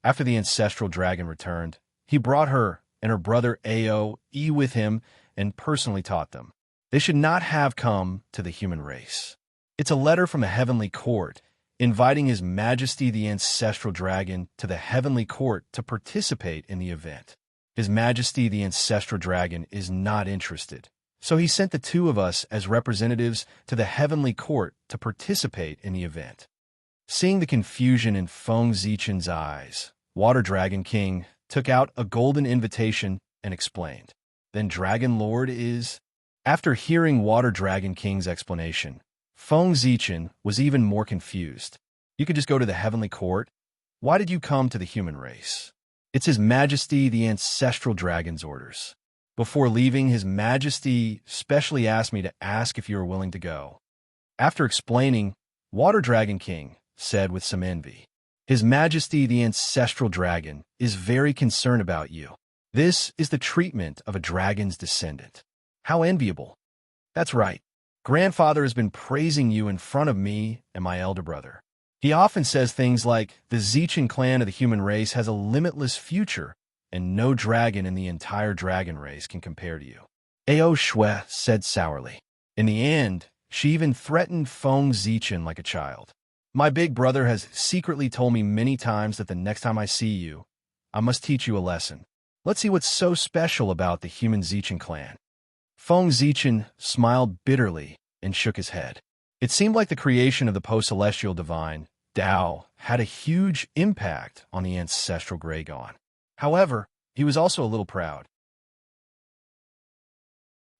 S1: after the ancestral dragon returned, he brought her and her brother Ao E with him and personally taught them. They should not have come to the human race. It's a letter from the heavenly court, inviting His Majesty the Ancestral Dragon to the heavenly court to participate in the event. His Majesty the Ancestral Dragon is not interested, so he sent the 2 of us as representatives to the heavenly court to participate in the event. Seeing the confusion in Feng Zichen's eyes, Water Dragon King took out a golden invitation and explained. Then Dragon Lord is... After hearing Water Dragon King's explanation, Feng Zichen was even more confused. You could just go to the heavenly court? Why did you come to the human race? It's His Majesty the Ancestral Dragon's orders. Before leaving, His Majesty specially asked me to ask if you are willing to go. After explaining, Water Dragon King said with some envy, His Majesty the Ancestral Dragon is very concerned about you. This is the treatment of a dragon's descendant. How enviable. That's right. Grandfather has been praising you in front of me and my elder brother. He often says things like, the Zichan clan of the human race has a limitless future, and no dragon in the entire dragon race can compare to you. Ao Shui said sourly. In the end, she even threatened Feng Zichan like a child. My big brother has secretly told me many times that the next time I see you, I must teach you a lesson. Let's see what's so special about the human Zichan clan. Feng Zichan smiled bitterly and shook his head. It seemed like the creation of the post-celestial divine, Tao, had a huge impact on the ancestral Greygon. However, he was also a little proud.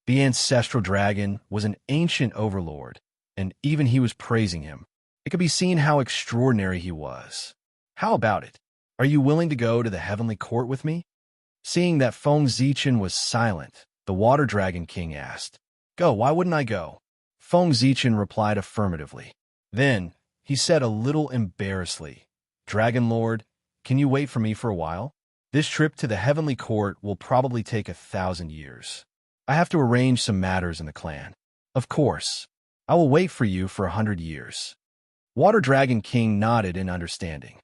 S1: The ancestral dragon was an ancient overlord, and even he was praising him. It could be seen how extraordinary he was. How about it? Are you willing to go to the heavenly court with me? Seeing that Feng Zichan was silent, the water dragon king asked. Go, why wouldn't I go? Feng Zichan replied affirmatively. Then, he said a little embarrassedly, Dragon Lord, can you wait for me for a while? This trip to the heavenly court will probably take 1,000 years. I have to arrange some matters in the clan. Of course, I will wait for you for 100 years. Water Dragon King nodded in understanding.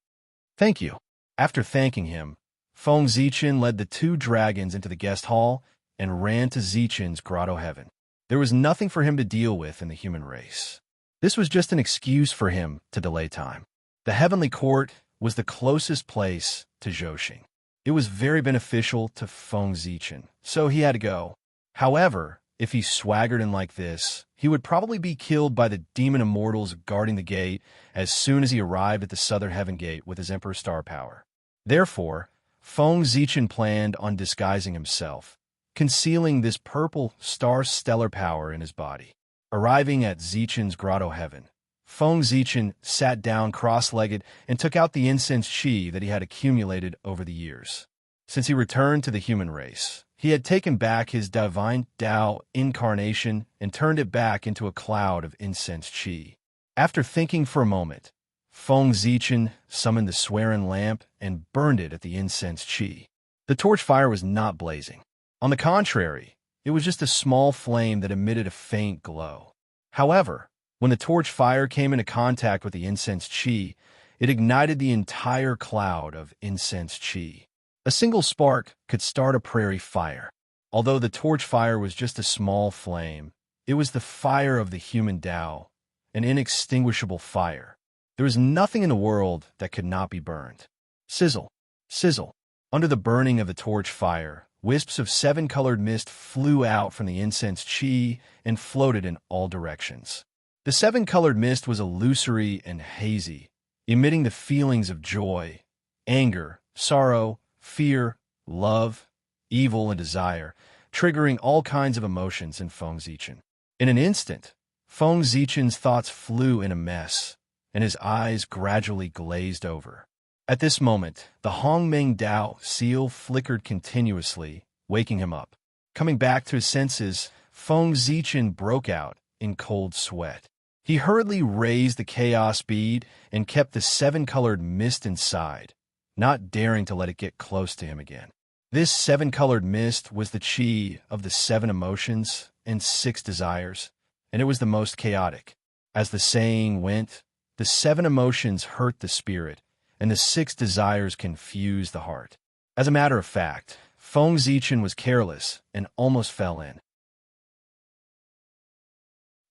S1: Thank you. After thanking him, Feng Zichan led the two dragons into the guest hall and ran to Zichan's grotto heaven. There was nothing for him to deal with in the human race. This was just an excuse for him to delay time. The heavenly court was the closest place to Zhoxing. It was very beneficial to Feng Zichan, so he had to go. However, if he swaggered in like this, he would probably be killed by the demon immortals guarding the gate as soon as he arrived at the southern heaven gate with his Emperor Star Power. Therefore, Feng Zichan planned on disguising himself, concealing this purple star stellar power in his body. Arriving at Zichan's grotto heaven, Feng Zichan sat down cross-legged and took out the incense qi that he had accumulated over the years. Since he returned to the human race, he had taken back his divine Tao incarnation and turned it back into a cloud of incense qi. After thinking for a moment, Feng Zichan summoned the swearing lamp and burned it at the incense qi. The torch fire was not blazing. On the contrary, it was just a small flame that emitted a faint glow. However, when the torch fire came into contact with the incense qi, it ignited the entire cloud of incense qi. A single spark could start a prairie fire. Although the torch fire was just a small flame, it was the fire of the human Tao, an inextinguishable fire. There was nothing in the world that could not be burned. Sizzle, sizzle. Under the burning of the torch fire, wisps of seven-colored mist flew out from the incense qi and floated in all directions. The seven-colored mist was illusory and hazy, emitting the feelings of joy, anger, sorrow, fear, love, evil, and desire, triggering all kinds of emotions in Feng Zichan. In an instant, Feng Zichan's thoughts flew in a mess, and his eyes gradually glazed over. At this moment, the Hongmeng Dao seal flickered continuously, waking him up. Coming back to his senses, Feng Zichan broke out in cold sweat. He hurriedly raised the chaos bead and kept the seven-colored mist inside, not daring to let it get close to him again. This seven-colored mist was the qi of the 7 emotions and 6 desires, and it was the most chaotic. As the saying went, the 7 emotions hurt the spirit, and the 6 desires confused the heart. As a matter of fact, Feng Zichan was careless and almost fell in.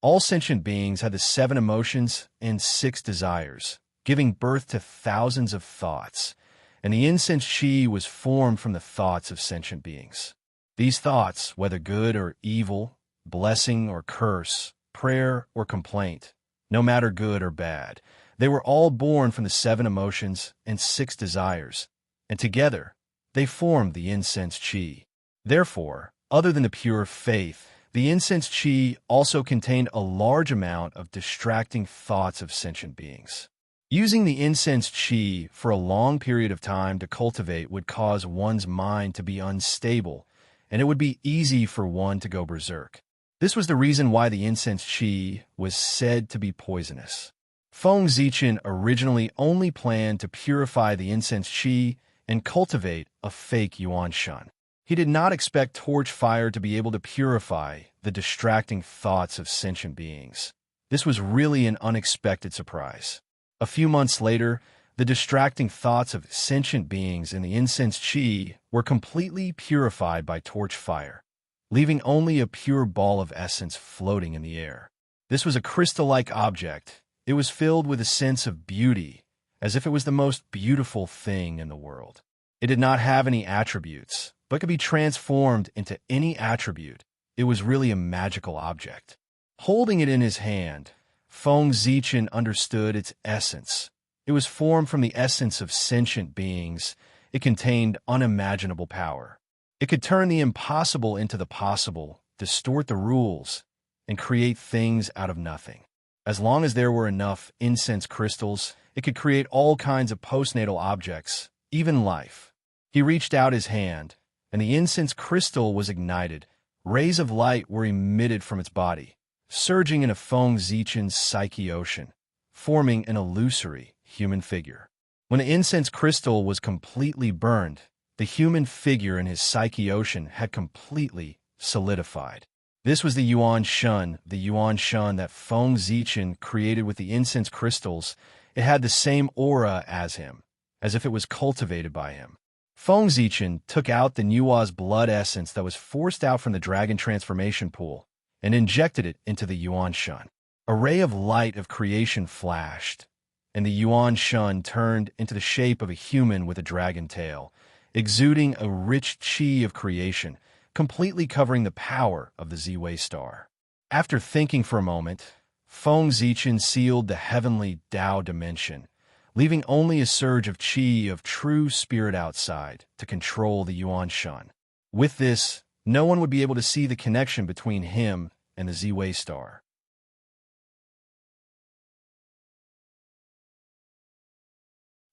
S1: All sentient beings had the 7 emotions and 6 desires, giving birth to thousands of thoughts, and the incense qi was formed from the thoughts of sentient beings. These thoughts, whether good or evil, blessing or curse, prayer or complaint, no matter good or bad, they were all born from the 7 emotions and 6 desires, and together they formed the incense qi. Therefore, other than the pure faith, the incense qi also contained a large amount of distracting thoughts of sentient beings. Using the incense qi for a long period of time to cultivate would cause one's mind to be unstable, and it would be easy for one to go berserk. This was the reason why the incense qi was said to be poisonous. Feng Zichan originally only planned to purify the incense qi and cultivate a fake yuan shan. He did not expect torch fire to be able to purify the distracting thoughts of sentient beings. This was really an unexpected surprise. A few months later, the distracting thoughts of sentient beings in the incense chi were completely purified by torch fire, leaving only a pure ball of essence floating in the air. This was a crystal-like object. It was filled with a sense of beauty, as if it was the most beautiful thing in the world. It did not have any attributes, but could be transformed into any attribute. It was really a magical object. Holding it in his hand, Feng Zichen understood its essence. It was formed from the essence of sentient beings. It contained unimaginable power. It could turn the impossible into the possible, distort the rules, and create things out of nothing. As long as there were enough incense crystals, it could create all kinds of postnatal objects, even life. He reached out his hand, and the incense crystal was ignited. Rays of light were emitted from its body, surging into Feng Zichen's psyche ocean, forming an illusory human figure. When the incense crystal was completely burned, the human figure in his psyche ocean had completely solidified. This was the Yuan Shun that Feng Zichen created with the incense crystals. It had the same aura as him, as if it was cultivated by him. Feng Zichen took out the Nua's blood essence that was forced out from the dragon transformation pool and injected it into the Yuan Shun. A ray of light of creation flashed, and the Yuan Shun turned into the shape of a human with a dragon tail, exuding a rich qi of creation, completely covering the power of the Ziwei star. After thinking for a moment, Feng Zichen sealed the heavenly Tao dimension, leaving only a surge of qi of true spirit outside to control the Yuan Shun. With this, no one would be able to see the connection between him and the Ziwei star.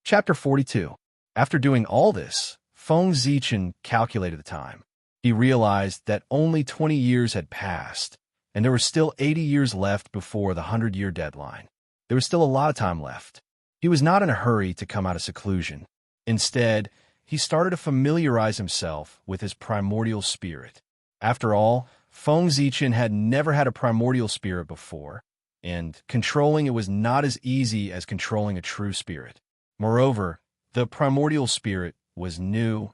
S1: Chapter 42. After doing all this, Feng Zichen calculated the time. He realized that only 20 years had passed, and there were still 80 years left before the 100-year deadline. There was still a lot of time left. He was not in a hurry to come out of seclusion. Instead, he started to familiarize himself with his primordial spirit. After all, Feng Zichen had never had a primordial spirit before, and controlling it was not as easy as controlling a true spirit. Moreover, the primordial spirit was new,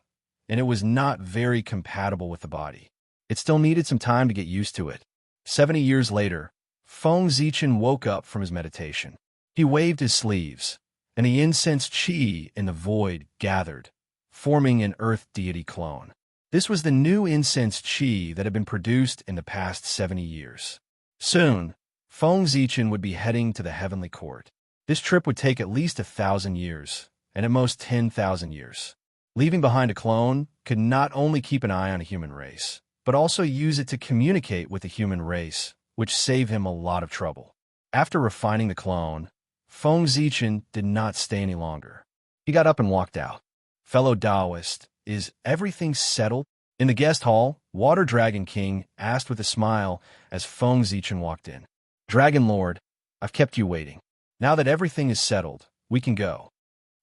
S1: and it was not very compatible with the body. It still needed some time to get used to it. 70 years later, Feng Zichen woke up from his meditation. He waved his sleeves, and the incense qi in the void gathered, forming an earth deity clone. This was the new incense qi that had been produced in the past 70 years. Soon, Feng Zichen would be heading to the heavenly court. This trip would take at least 1,000 years, and at most 10,000 years. Leaving behind a clone could not only keep an eye on a human race, but also use it to communicate with the human race, which saved him a lot of trouble. After refining the clone, Feng Zichen did not stay any longer. He got up and walked out. Fellow Taoist, is everything settled? In the guest hall, Water Dragon King asked with a smile as Feng Zichen walked in. Dragon Lord, I've kept you waiting. Now that everything is settled, we can go.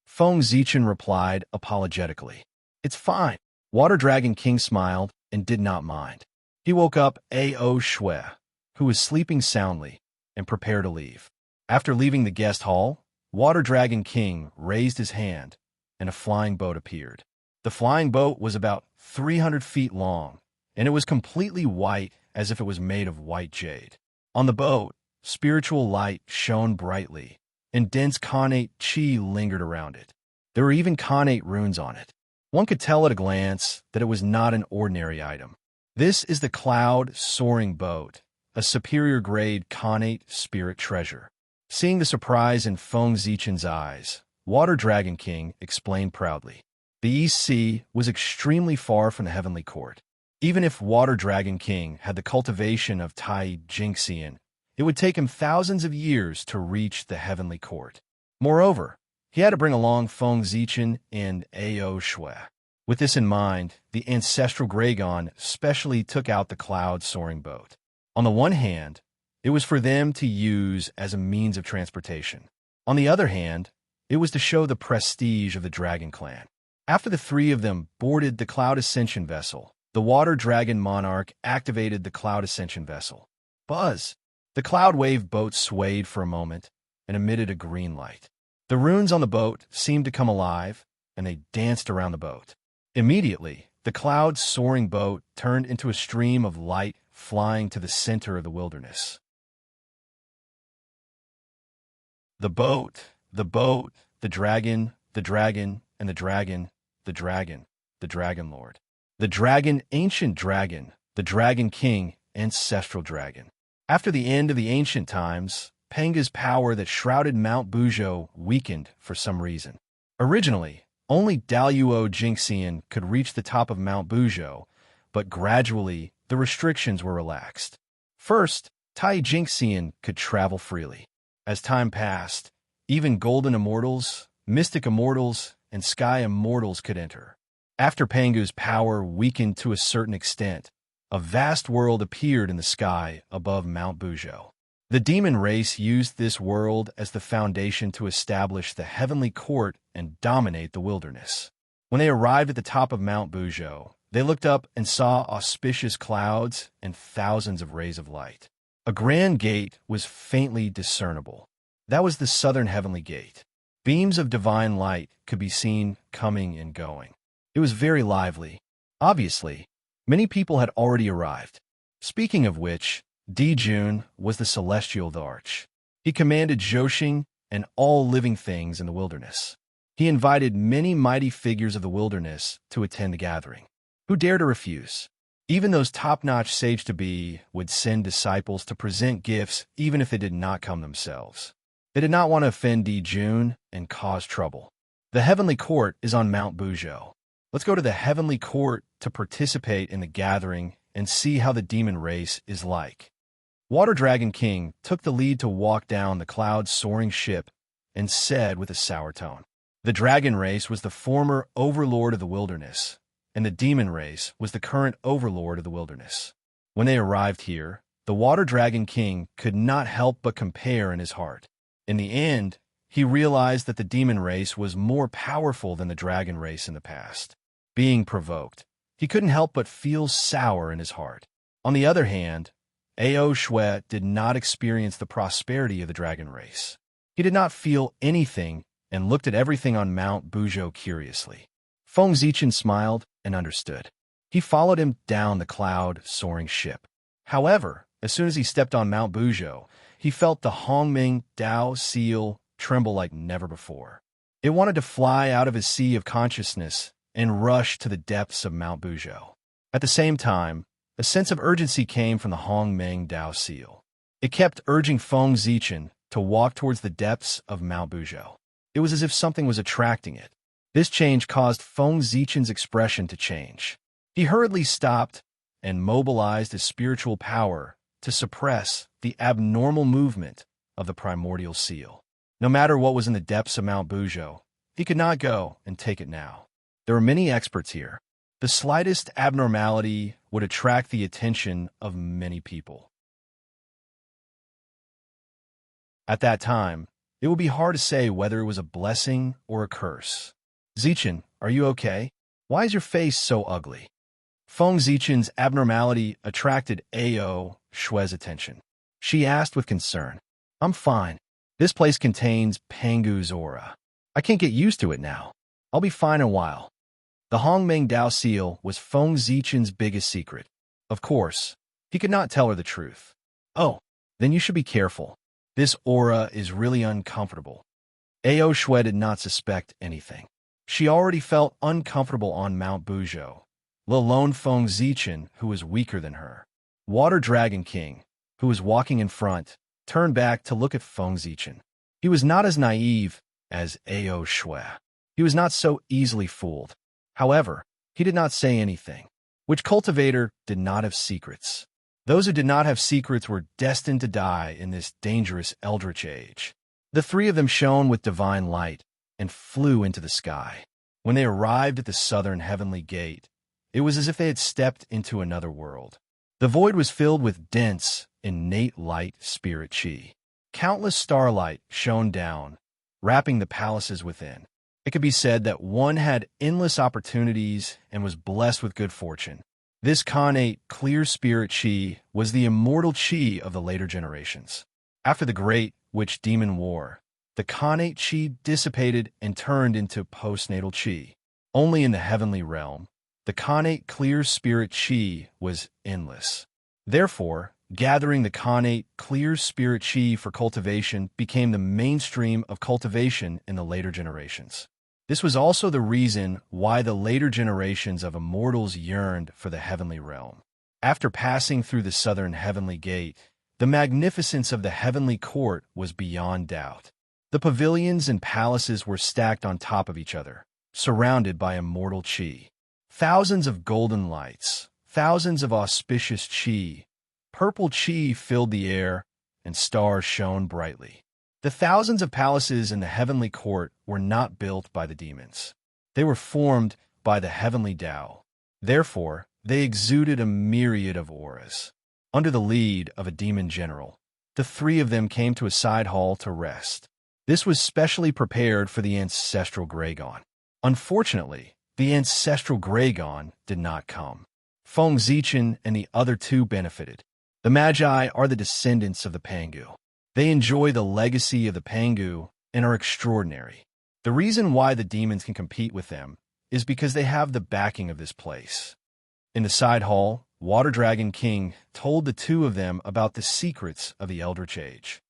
S1: Feng Zichen replied apologetically. It's fine. Water Dragon King smiled and did not mind. He woke up A.O. Shui, who was sleeping soundly, and prepared to leave. After leaving the guest hall, Water Dragon King raised his hand, and a flying boat appeared. The flying boat was about 300 feet long, and it was completely white as if it was made of white jade. On the boat, spiritual light shone brightly, and dense connate qi lingered around it. There were even connate runes on it. One could tell at a glance that it was not an ordinary item. This is the Cloud Soaring Boat, a superior-grade connate spirit treasure. Seeing the surprise in Feng Zichen's eyes, Water Dragon King explained proudly. The East Sea was extremely far from the heavenly court. Even if Water Dragon King had the cultivation of Tai Jingxian, it would take him thousands of years to reach the heavenly court. Moreover, he had to bring along Feng Zichen and A.O. Shui. With this in mind, the ancestral Gragon specially took out the cloud-soaring boat. On the one hand, it was for them to use as a means of transportation. On the other hand, it was to show the prestige of the Dragon Clan. After the three of them boarded the Cloud Ascension vessel, the Water Dragon Monarch activated the Cloud Ascension vessel. Buzz! The Cloud Wave boat swayed for a moment and emitted a green light. The runes on the boat seemed to come alive, and they danced around the boat. Immediately, the cloud-soaring boat turned into a stream of light flying to the center of the wilderness. The boat, the boat, the dragon, and the dragon, the dragon, the dragon lord. The dragon, ancient dragon, the dragon king, ancestral dragon. After the end of the ancient times, Panga's power that shrouded Mount Bujo weakened for some reason. Originally, only Daluo Jinxian could reach the top of Mount Bujo, but gradually the restrictions were relaxed. First, Tai Jinxian could travel freely. As time passed, even Golden Immortals, Mystic Immortals, and Sky Immortals could enter. After Pangu's power weakened to a certain extent, a vast world appeared in the sky above Mount Bujo. The demon race used this world as the foundation to establish the heavenly court and dominate the wilderness. When they arrived at the top of Mount Bujo, they looked up and saw auspicious clouds and thousands of rays of light. A grand gate was faintly discernible. That was the southern heavenly gate. Beams of divine light could be seen coming and going. It was very lively. Obviously, many people had already arrived. Speaking of which, Dijun was the celestial Arch. He commanded Joshing and all living things in the wilderness. He invited many mighty figures of the wilderness to attend the gathering. Who dare to refuse? Even those top-notch sage-to-be would send disciples to present gifts even if they did not come themselves. They did not want to offend Dijun and cause trouble. The heavenly court is on Mount Bujo. Let's go to the heavenly court to participate in the gathering and see how the demon race is like. Water Dragon King took the lead to walk down the cloud-soaring ship and said with a sour tone, "The dragon race was the former overlord of the wilderness, and the demon race was the current overlord of the wilderness. When they arrived here, the Water Dragon King could not help but compare in his heart. In the end, he realized that the demon race was more powerful than the dragon race in the past. Being provoked, he couldn't help but feel sour in his heart. On the other hand, Ao Shui did not experience the prosperity of the dragon race. He did not feel anything and looked at everything on Mount Bujo curiously. Feng Zichen smiled and understood. He followed him down the cloud-soaring ship. However, as soon as he stepped on Mount Bujo, he felt the Hongming Dao seal tremble like never before. It wanted to fly out of his sea of consciousness and rush to the depths of Mount Bujo. At the same time, a sense of urgency came from the Hongmeng Dao seal. It kept urging Feng Zichen to walk towards the depths of Mount Bujo. It was as if something was attracting it. This change caused Feng Zichen's expression to change. He hurriedly stopped and mobilized his spiritual power to suppress the abnormal movement of the primordial seal. No matter what was in the depths of Mount Bujo, he could not go and take it now. There were many experts here. The slightest abnormality would attract the attention of many people. At that time, it would be hard to say whether it was a blessing or a curse. Zichen, are you okay? Why is your face so ugly? Feng Zichen's abnormality attracted Ao Shui's attention. She asked with concern, "I'm fine. This place contains Pangu's aura. I can't get used to it now. I'll be fine in a while." The Hongmeng Dao seal was Feng Zichen's biggest secret. Of course, he could not tell her the truth. "Oh, then you should be careful. This aura is really uncomfortable." Ao Shui did not suspect anything. She already felt uncomfortable on Mount Bujo, let alone Feng Zichen, who was weaker than her. Water Dragon King, who was walking in front, turned back to look at Feng Zichen. He was not as naive as Ao Shui. He was not so easily fooled. However, he did not say anything. Which cultivator did not have secrets? Those who did not have secrets were destined to die in this dangerous eldritch age. The three of them shone with divine light and flew into the sky. When they arrived at the southern heavenly gate, it was as if they had stepped into another world. The void was filled with dense, innate light spirit chi. Countless starlight shone down, wrapping the palaces within. It could be said that one had endless opportunities and was blessed with good fortune. This connate, clear spirit chi was the immortal chi of the later generations. After the Great Witch Demon War, the connate chi dissipated and turned into postnatal chi. Only in the heavenly realm, the connate clear spirit chi was endless. Therefore, gathering the connate clear spirit chi for cultivation became the mainstream of cultivation in the later generations. This was also the reason why the later generations of immortals yearned for the heavenly realm. After passing through the southern heavenly gate, the magnificence of the heavenly court was beyond doubt. The pavilions and palaces were stacked on top of each other, surrounded by immortal chi. Thousands of golden lights, thousands of auspicious chi, purple chi filled the air, and stars shone brightly. The thousands of palaces in the heavenly court were not built by the demons. They were formed by the heavenly Tao. Therefore, they exuded a myriad of auras. Under the lead of a demon general, the three of them came to a side hall to rest. This was specially prepared for the ancestral Gragon. Unfortunately, the ancestral Gragon did not come. Feng Zichen and the other two benefited. The Magi are the descendants of the Pangu. They enjoy the legacy of the Pangu and are extraordinary. The reason why the demons can compete with them is because they have the backing of this place. In the side hall, Water Dragon King told the two of them about the secrets of the Eldritch Age.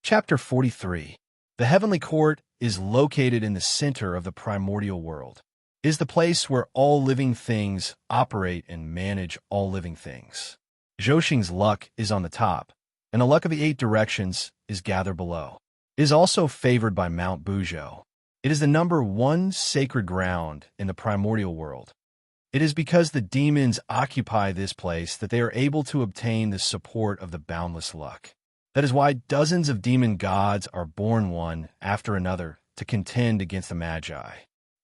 S1: Chapter 43. The Heavenly Court is located in the center of the primordial world. It is the place where all living things operate and manage all living things. Zhouxing's luck is on the top, and the luck of the 8 directions is gathered below. It is also favored by Mount Buzhou. It is the number 1 sacred ground in the primordial world. It is because the demons occupy this place that they are able to obtain the support of the boundless luck. That is why dozens of demon gods are born one after another to contend against the Magi.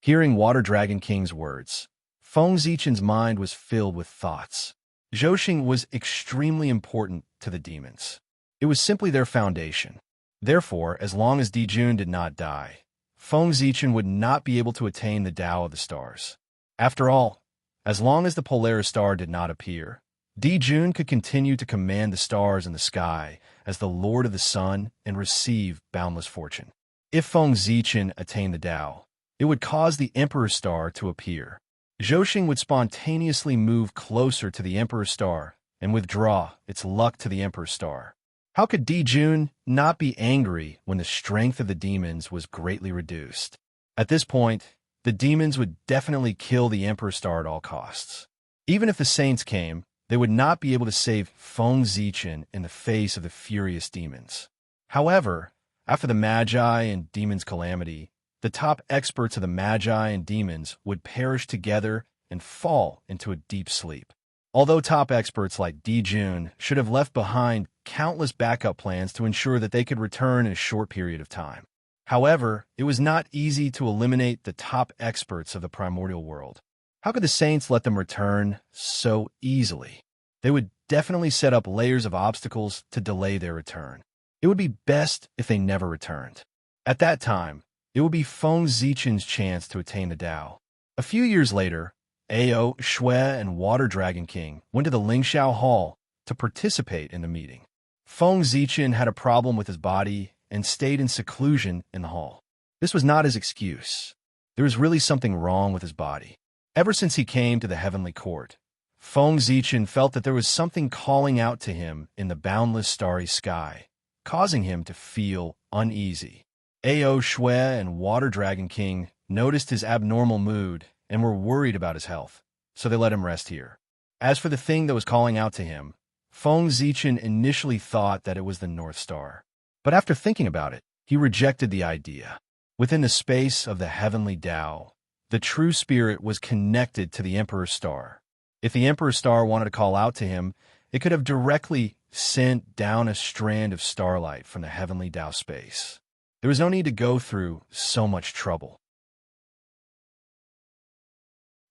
S1: Hearing Water Dragon King's words, Feng Zichen's mind was filled with thoughts. Zhouxing was extremely important to the demons. It was simply their foundation. Therefore, as long as Dijun did not die, Feng Zichen would not be able to attain the Tao of the stars. After all, as long as the Polaris star did not appear, Dijun could continue to command the stars in the sky as the Lord of the Sun and receive boundless fortune. If Feng Zichen attained the Tao, it would cause the Emperor star to appear. Zhouxing would spontaneously move closer to the Emperor star and withdraw its luck to the Emperor star. How could Dijun not be angry when the strength of the demons was greatly reduced? At this point, the demons would definitely kill the Emperor star at all costs. Even if the saints came, they would not be able to save Feng Zichen in the face of the furious demons. However, after the Magi and demons' calamity, the top experts of the Magi and demons would perish together and fall into a deep sleep. Although top experts like Dijun should have left behind countless backup plans to ensure that they could return in a short period of time. However, it was not easy to eliminate the top experts of the primordial world. How could the saints let them return so easily? They would definitely set up layers of obstacles to delay their return. It would be best if they never returned. At that time, it would be Feng Zichen's chance to attain the Tao. A few years later, Ao, Shui, and Water Dragon King went to the Lingxiao Hall to participate in the meeting. Feng Zichen had a problem with his body and stayed in seclusion in the hall. This was not his excuse. There was really something wrong with his body. Ever since he came to the heavenly court, Feng Zichen felt that there was something calling out to him in the boundless starry sky, causing him to feel uneasy. Ao, Shui, and Water Dragon King noticed his abnormal mood and were worried about his health, so they let him rest here. As for the thing that was calling out to him, Feng Zichen initially thought that it was the North Star. But after thinking about it, he rejected the idea. Within the space of the heavenly Tao, the true spirit was connected to the Emperor Star. If the Emperor Star wanted to call out to him, it could have directly sent down a strand of starlight from the heavenly Tao space. There was no need to go through so much trouble.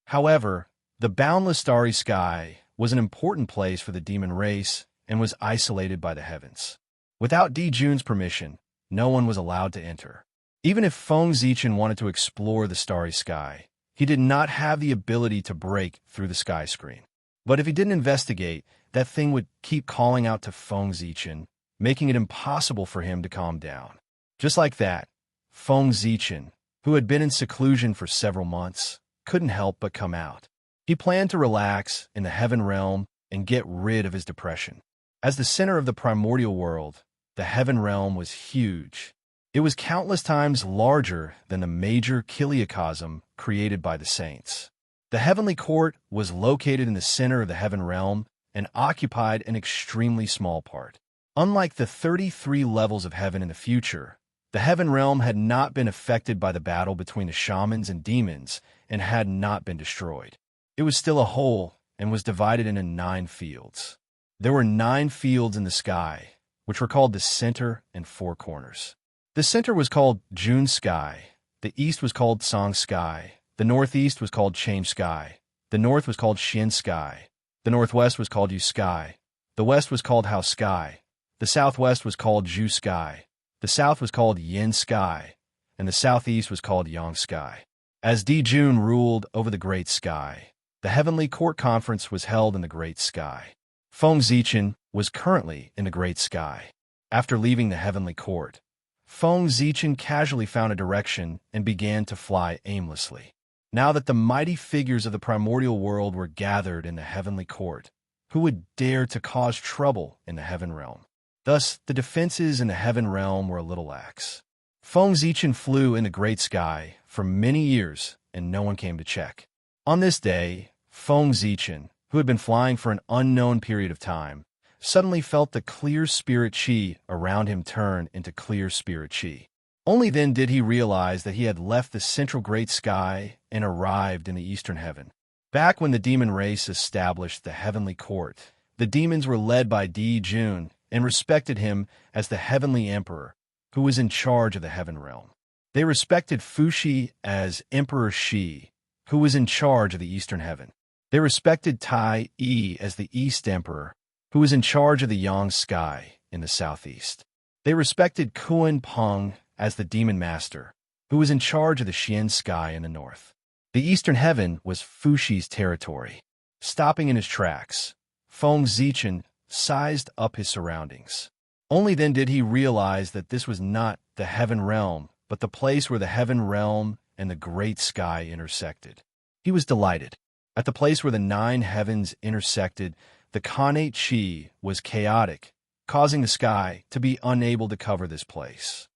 S1: However, the boundless starry sky was an important place for the demon race and was isolated by the heavens. Without Dijun's permission, no one was allowed to enter. Even if Feng Zichen wanted to explore the starry sky, he did not have the ability to break through the sky screen. But if he didn't investigate, that thing would keep calling out to Feng Zichen, making it impossible for him to calm down. Just like that, Feng Zichen, who had been in seclusion for several months, couldn't help but come out. He planned to relax in the heaven realm and get rid of his depression. As the center of the primordial world, the heaven realm was huge. It was countless times larger than the major kiliocosm created by the saints. The heavenly court was located in the center of the heaven realm and occupied an extremely small part. Unlike the 33 levels of heaven in the future, the heaven realm had not been affected by the battle between the shamans and demons and had not been destroyed. It was still a whole and was divided into 9 fields. There were 9 fields in the sky, which were called the center and 4 corners. The center was called June Sky, the east was called Song Sky, the northeast was called Change Sky, the north was called Shin Sky, the northwest was called Yu Sky, the west was called Hao Sky, the southwest was called Zhu Sky, the south was called Yin Sky, and the southeast was called Yang Sky. As Di Jun ruled over the Great Sky, the Heavenly Court Conference was held in the Great Sky. Feng Zichen was currently in the Great Sky. After leaving the Heavenly Court, Feng Zichen casually found a direction and began to fly aimlessly. Now that the mighty figures of the primordial world were gathered in the Heavenly Court, who would dare to cause trouble in the Heaven Realm? Thus, the defenses in the Heaven Realm were a little lax. Feng Zichen flew in the Great Sky for many years, and no one came to check. On this day, Feng Zichen, who had been flying for an unknown period of time, suddenly felt the clear spirit chi around him turn into clear spirit chi. Only then did he realize that he had left the central Great Sky and arrived in the Eastern Heaven. Back when the demon race established the Heavenly Court, the demons were led by Di Jun and respected him as the Heavenly Emperor, who was in charge of the Heaven Realm. They respected Fuxi as Emperor Shi, who was in charge of the Eastern Heaven. They respected Tai Yi as the East Emperor, who was in charge of the Yang Sky in the southeast. They respected Kuan Peng as the Demon Master, who was in charge of the Xian Sky in the north. The Eastern Heaven was Fuxi's territory. Stopping in his tracks, Feng Zichen sized up his surroundings. Only then did he realize that this was not the Heaven Realm, but the place where the Heaven Realm and the Great Sky intersected. He was delighted. At the place where the 9 heavens intersected, the Khanate Chi was chaotic, causing the sky to be unable to cover this place.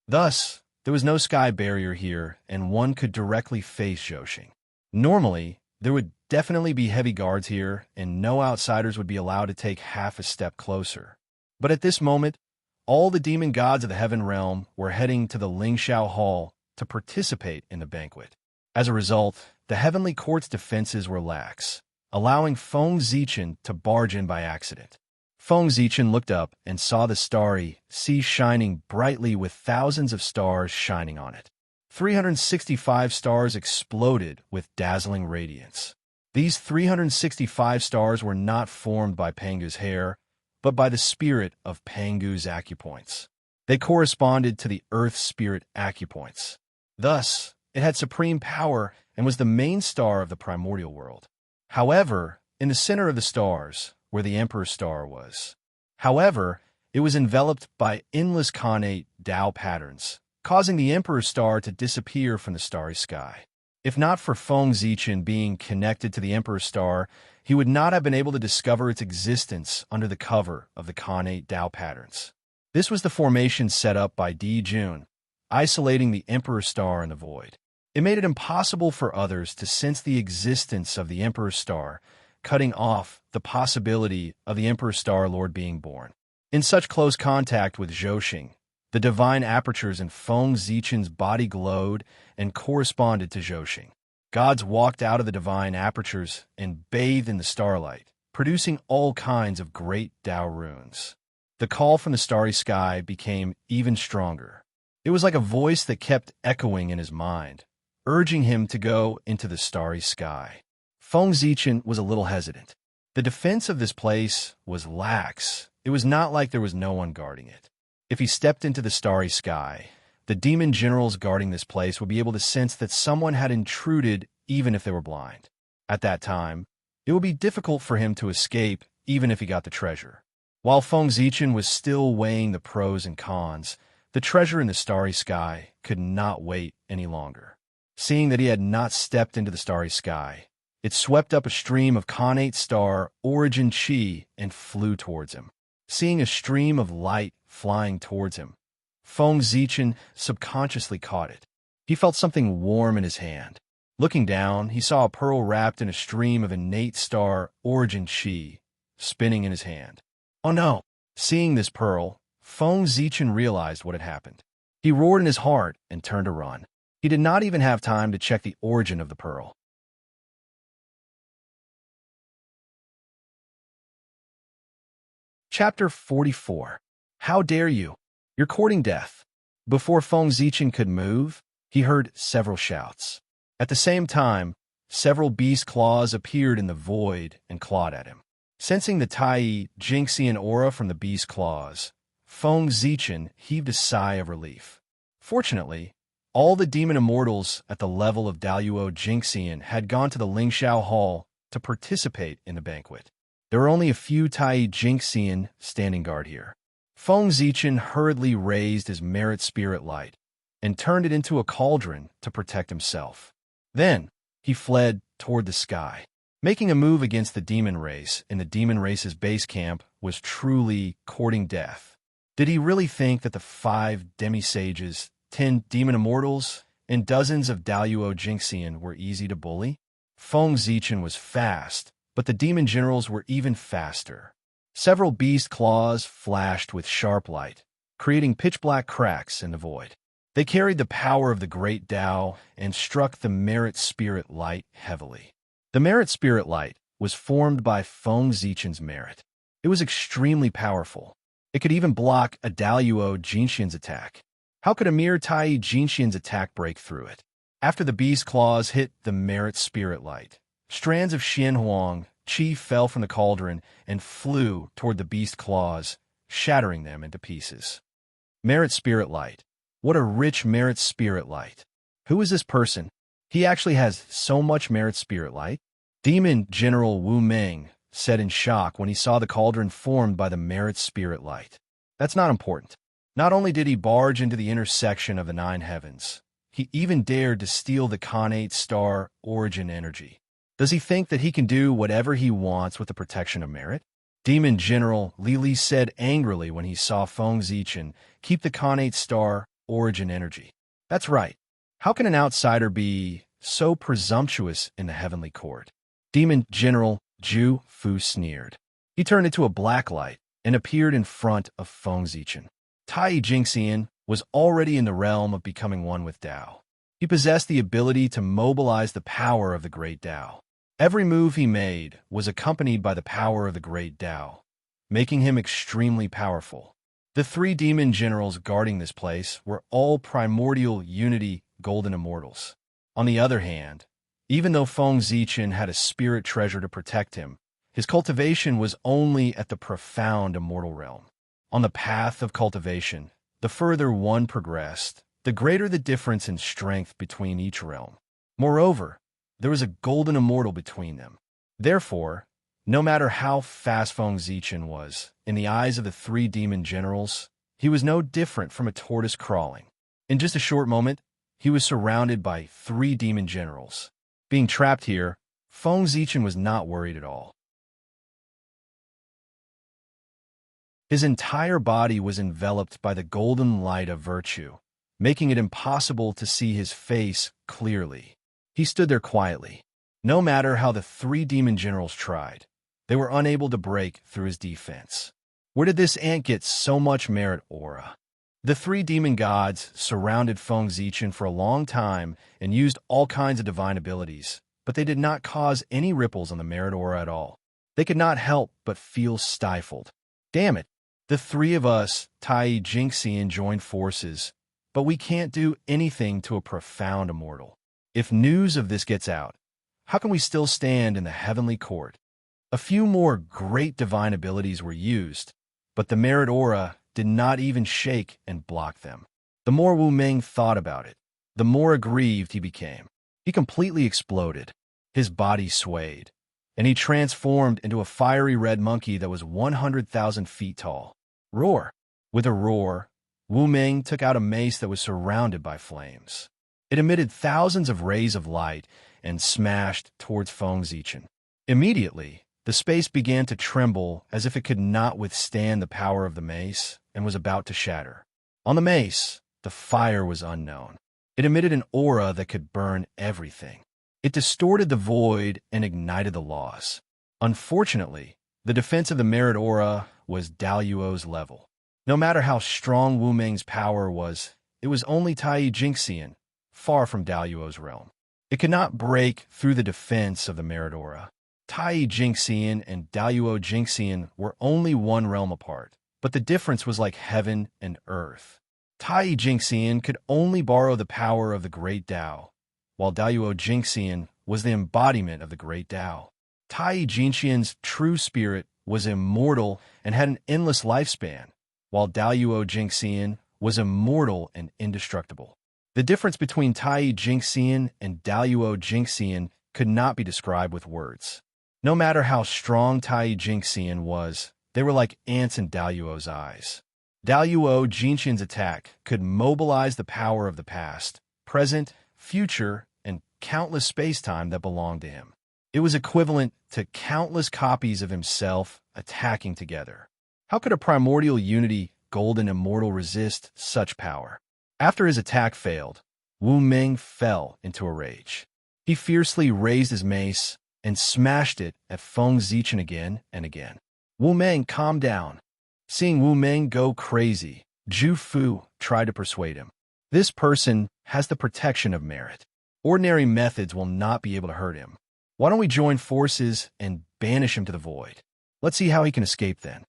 S1: Thus, there was no sky barrier here, and one could directly face Zhoxing. Normally, there would definitely be heavy guards here, and no outsiders would be allowed to take half a step closer. But at this moment, all the demon gods of the Heaven Realm were heading to the Lingxiao Hall to participate in the banquet. As a result, the Heavenly Court's defenses were lax, allowing Feng Zichen to barge in by accident. Feng Zichen looked up and saw the starry sea shining brightly with thousands of stars shining on it. 365 stars exploded with dazzling radiance. These 365 stars were not formed by Pangu's hair, but by the spirit of Pangu's acupoints. They corresponded to the Earth Spirit acupoints. Thus, it had supreme power and was the main star of the primordial world. However, in the center of the stars, where the Emperor's star was. However, it was enveloped by endless Khanate Tao patterns, causing the Emperor's star to disappear from the starry sky. If not for Feng Zichen being connected to the Emperor's star, he would not have been able to discover its existence under the cover of the Khanate Tao patterns. This was the formation set up by Di Jun, isolating the Emperor's star in the void. It made it impossible for others to sense the existence of the Emperor's star, cutting off the possibility of the Emperor's Star Lord being born. In such close contact with Zhoxing, the divine apertures in Feng Zichen's body glowed and corresponded to Zhoxing. Gods walked out of the divine apertures and bathed in the starlight, producing all kinds of great Tao runes. The call from the starry sky became even stronger. It was like a voice that kept echoing in his mind, urging him to go into the starry sky. Feng Zichen was a little hesitant. The defense of this place was lax. It was not like there was no one guarding it. If he stepped into the starry sky, the demon generals guarding this place would be able to sense that someone had intruded even if they were blind. At that time, It would be difficult for him to escape even if he got the treasure. While Feng Zichen was still weighing the pros and cons, the treasure in the starry sky could not wait any longer. Seeing that he had not stepped into the starry sky, it swept up a stream of connate star origin chi and flew towards him. Seeing a stream of light flying towards him, Feng Zichen subconsciously caught it. He felt something warm in his hand. Looking down, he saw a pearl wrapped in a stream of innate star origin chi, spinning in his hand. Oh no! Seeing this pearl, Feng Zichen realized what had happened. He roared in his heart and turned to run. He did not even have time to check the origin of the pearl. Chapter 44. How dare you? You're courting death. Before Feng Zichen could move, he heard several shouts. At the same time, several beast claws appeared in the void and clawed at him. Sensing the Tai Jingxian aura from the beast claws, Feng Zichen heaved a sigh of relief. Fortunately, all the demon immortals at the level of Daluo Jingxian had gone to the Lingxiao Hall to participate in the banquet. There were only a few Tai Jingxian standing guard here. Feng Zichen hurriedly raised his merit spirit light and turned it into a cauldron to protect himself. Then, he fled toward the sky. Making a move against the demon race in the demon race's base camp was truly courting death. Did he really think that the 5 demi-sages, 10 demon immortals, and dozens of Daluo Jingxian were easy to bully? Feng Zichen was fast, but the demon generals were even faster. Several beast claws flashed with sharp light, creating pitch-black cracks in the void. They carried the power of the great Tao and struck the merit spirit light heavily. The merit spirit light was formed by Feng Zichen's merit. It was extremely powerful. It could even block a Daluo Jinxian's attack. How could a mere Tai Jinxian's attack break through it? After the beast claws hit the merit spirit light, strands of Xianhuang Qi fell from the cauldron and flew toward the beast claws, shattering them into pieces. Merit spirit light. What a rich merit spirit light. Who is this person? He actually has so much merit spirit light? Demon General Wu Meng said in shock when he saw the cauldron formed by the merit spirit light. That's not important. Not only did he barge into the intersection of the 9 heavens, he even dared to steal the connate star origin energy. Does he think that he can do whatever he wants with the protection of merit? Demon General Li Li said angrily when he saw Feng Zichen keep the connate star origin energy. That's right. How can an outsider be so presumptuous in the heavenly court? Demon General Zhu Fu sneered. He turned into a black light and appeared in front of Feng Zichen. Tai Jingxian was already in the realm of becoming one with Tao. He possessed the ability to mobilize the power of the great Tao. Every move he made was accompanied by the power of the great Tao, making him extremely powerful. The 3 demon generals guarding this place were all primordial unity golden immortals. On the other hand, even though Feng Zichen had a spirit treasure to protect him, his cultivation was only at the profound immortal realm. On the path of cultivation, the further one progressed, the greater the difference in strength between each realm. Moreover, there was a golden immortal between them. Therefore, no matter how fast Feng Zichen was, in the eyes of the 3 demon generals, he was no different from a tortoise crawling. In just a short moment, he was surrounded by 3 demon generals. Being trapped here, Feng Zichen was not worried at all. His entire body was enveloped by the golden light of virtue, making it impossible to see his face clearly. He stood there quietly. No matter how the 3 demon generals tried, they were unable to break through his defense. Where did this ant get so much merit aura? The 3 demon gods surrounded Feng Zichen for a long time and used all kinds of divine abilities, but they did not cause any ripples on the merit aura at all. They could not help but feel stifled. Damn it, the 3 of us, Tai Jingxian, joined forces, but we can't do anything to a profound immortal. If news of this gets out, how can we still stand in the heavenly court? A few more great divine abilities were used, but the merit aura did not even shake and block them. The more Wu Meng thought about it, the more aggrieved he became. He completely exploded. His body swayed, and he transformed into a fiery red monkey that was 100,000 feet tall. Roar! With a roar, Wu Ming took out a mace that was surrounded by flames. It emitted thousands of rays of light and smashed towards Feng Zichen. Immediately, the space began to tremble as if it could not withstand the power of the mace and was about to shatter. On the mace, the fire was unknown. It emitted an aura that could burn everything. It distorted the void and ignited the loss. Unfortunately, the defense of the merit aura was Daluo's level. No matter how strong Wu Ming's power was, it was only Tai Jingxian, far from Daluo's realm. It could not break through the defense of the merit aura. Tai Jingxian and Daluo Jingxian were only one realm apart, but the difference was like heaven and earth. Tai Jingxian could only borrow the power of the Great Tao, while Daluo Jingxian was the embodiment of the Great Tao. Tai Jingxian's true spirit was immortal and had an endless lifespan, while Daluo Jingxian was immortal and indestructible. The difference between Tai Jingxian and Daluo Jingxian could not be described with words. No matter how strong Tai Jingxian was, they were like ants in Daluo's eyes. Daluo Jingxian's attack could mobilize the power of the past, present, future, and countless space-time that belonged to him. It was equivalent to countless copies of himself attacking together. How could a primordial unity, golden immortal, resist such power? After his attack failed, Wu Ming fell into a rage. He fiercely raised his mace and smashed it at Feng Zichen again and again. Wu Ming, calm down. Seeing Wu Ming go crazy, Zhu Fu tried to persuade him. This person has the protection of merit. Ordinary methods will not be able to hurt him. Why don't we join forces and banish him to the void? Let's see how he can escape then.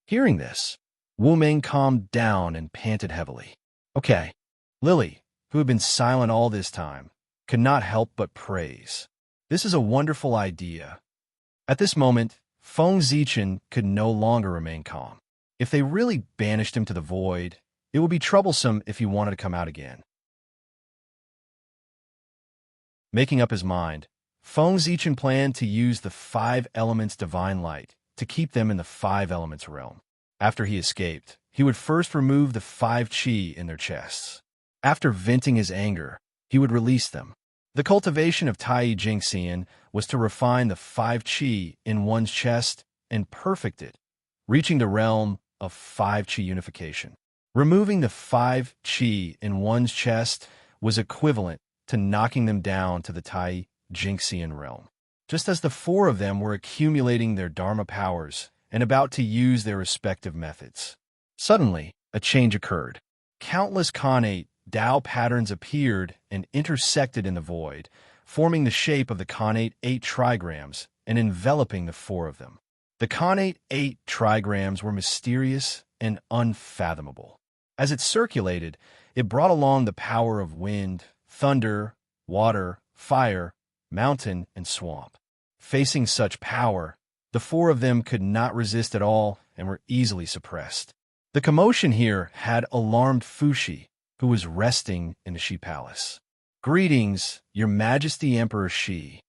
S1: Hearing this, Wu Ming calmed down and panted heavily. Okay. Lily, who had been silent all this time, could not help but praise. This is a wonderful idea. At this moment, Feng Zichen could no longer remain calm. If they really banished him to the void, it would be troublesome if he wanted to come out again. Making up his mind, Feng Zichen planned to use the 5 elements divine light to keep them in the 5 elements realm. After he escaped, he would first remove the 5 qi in their chests. After venting his anger, he would release them. The cultivation of Tai Jingxian was to refine the 5 qi in one's chest and perfect it, reaching the realm of 5 qi unification. Removing the 5 qi in one's chest was equivalent to knocking them down to the Tai Jingxian realm. Just as the 4 of them were accumulating their Dharma powers and about to use their respective methods. Suddenly, a change occurred. Countless Khanate Tao patterns appeared and intersected in the void, forming the shape of the Khanate 8 trigrams and enveloping the 4 of them. The Khanate 8 trigrams were mysterious and unfathomable. As it circulated, it brought along the power of wind, thunder, water, fire, mountain, and swamp. Facing such power, the 4 of them could not resist at all and were easily suppressed. The commotion here had alarmed Fuxi, who was resting in the Shi Palace. Greetings, Your Majesty Emperor Shi.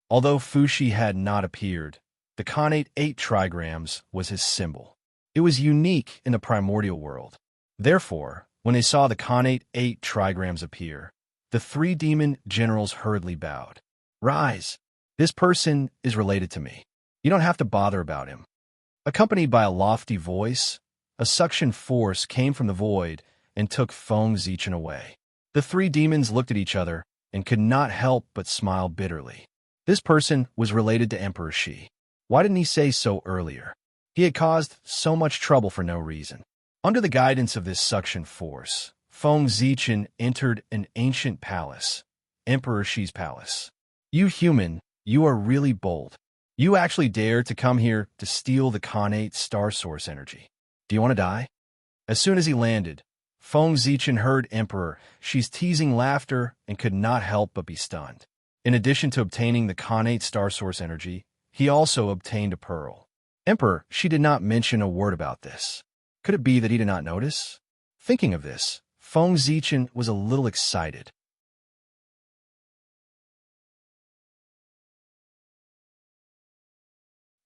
S1: Although Fuxi had not appeared, the Khanate 8 trigrams was his symbol. It was unique in the primordial world. Therefore, when they saw the Khanate 8 trigrams appear, the 3 demon generals hurriedly bowed. Rise. This person is related to me. You don't have to bother about him. Accompanied by a lofty voice, a suction force came from the void and took Feng Zichen away. The 3 demons looked at each other and could not help but smile bitterly. This person was related to Emperor Shi. Why didn't he say so earlier? He had caused so much trouble for no reason. Under the guidance of this suction force, Feng Zichen entered an ancient palace, Emperor Shi's palace. You human, you are really bold. You actually dare to come here to steal the Khanate star source energy. Do you want to die? As soon as he landed, Feng Zichen heard Emperor Shi's teasing laughter and could not help but be stunned. In addition to obtaining the Khanate star source energy, he also obtained a pearl. Emperor Shi did not mention a word about this. Could it be that he did not notice? Thinking of this, Feng Zichen was a little excited.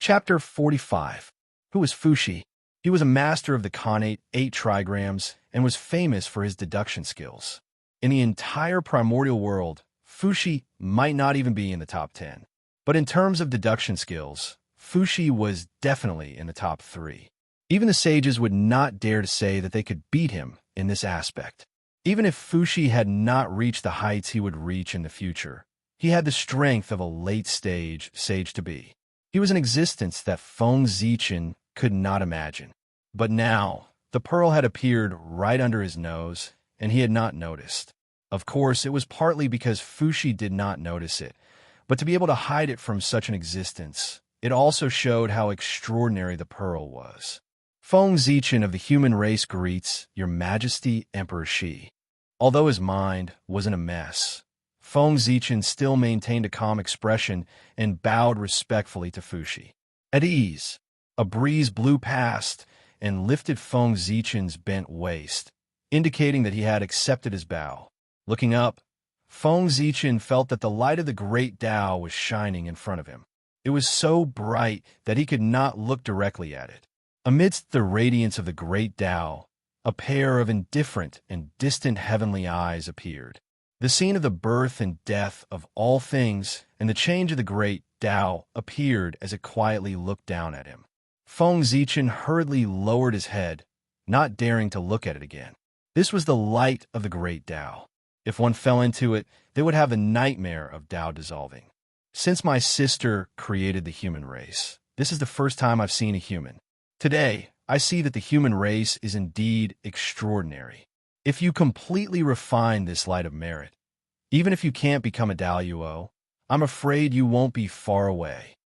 S1: Chapter 45. Who was Fushi? He was a master of the connate 8 trigrams and was famous for his deduction skills. In the entire primordial world, Fushi might not even be in the top 10. But in terms of deduction skills, Fushi was definitely in the top 3. Even the sages would not dare to say that they could beat him in this aspect. Even if Fushi had not reached the heights he would reach in the future, he had the strength of a late-stage sage-to-be. He was an existence that Feng Zichen could not imagine. But now, the pearl had appeared right under his nose, and he had not noticed. Of course, it was partly because Fushi did not notice it, but to be able to hide it from such an existence, it also showed how extraordinary the pearl was. Feng Zichen of the human race greets Your Majesty Emperor Shi. Although his mind was in a mess, Feng Zichen still maintained a calm expression and bowed respectfully to Fushi. At ease, a breeze blew past and lifted Feng Zichen's bent waist, indicating that he had accepted his bow. Looking up, Feng Zichen felt that the light of the great Tao was shining in front of him. It was so bright that he could not look directly at it. Amidst the radiance of the great Tao, a pair of indifferent and distant heavenly eyes appeared. The scene of the birth and death of all things and the change of the great Tao appeared as it quietly looked down at him. Feng Zichen hurriedly lowered his head, not daring to look at it again. This was the light of the great Tao. If one fell into it, they would have a nightmare of Tao dissolving. Since my sister created the human race, this is the first time I've seen a human. Today, I see that the human race is indeed extraordinary. If you completely refine this light of merit, even if you can't become a Daoyuo, I'm afraid you won't be far away.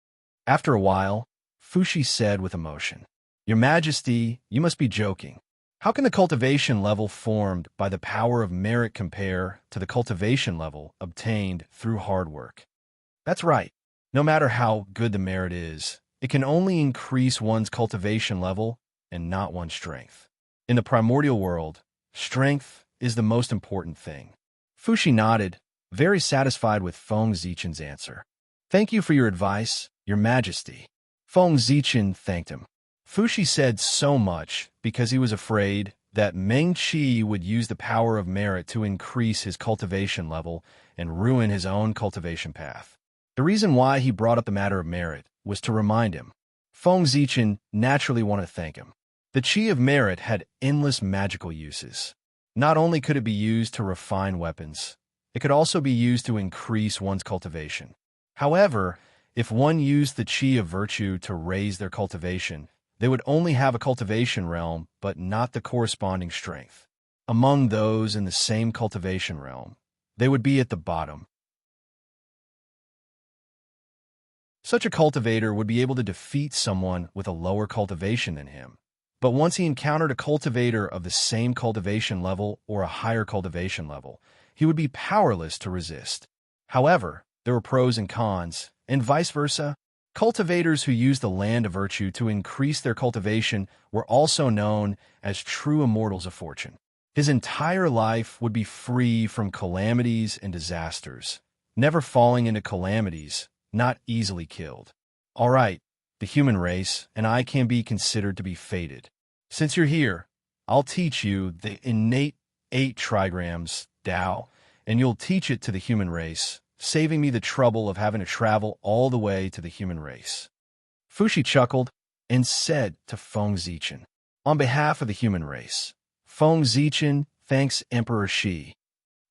S1: After a while, Fushi said with emotion, Your Majesty, you must be joking. How can the cultivation level formed by the power of merit compare to the cultivation level obtained through hard work? That's right. No matter how good the merit is, it can only increase one's cultivation level and not one's strength. In the primordial world, strength is the most important thing. Fushi nodded, very satisfied with Feng Zichen's answer. Thank you for your advice, Your Majesty. Feng Zichen thanked him. Fushi said so much because he was afraid that Meng Qi would use the power of merit to increase his cultivation level and ruin his own cultivation path. The reason why he brought up the matter of merit was to remind him. Feng Zichen naturally wanted to thank him. The Qi of merit had endless magical uses. Not only could it be used to refine weapons, it could also be used to increase one's cultivation. However, if one used the Qi of virtue to raise their cultivation, they would only have a cultivation realm, but not the corresponding strength. Among those in the same cultivation realm, they would be at the bottom. Such a cultivator would be able to defeat someone with a lower cultivation than him. But once he encountered a cultivator of the same cultivation level or a higher cultivation level, he would be powerless to resist. However, there were pros and cons, and vice versa. Cultivators who used the land of virtue to increase their cultivation were also known as true immortals of fortune. His entire life would be free from calamities and disasters, never falling into calamities, not easily killed. All right, the human race and I can be considered to be fated. Since you're here, I'll teach you the innate 8 trigrams, Tao, and you'll teach it to the human race, saving me the trouble of having to travel all the way to the human race. Fushi chuckled and said to Feng Zichen, On behalf of the human race, Feng Zichen thanks Emperor Shi.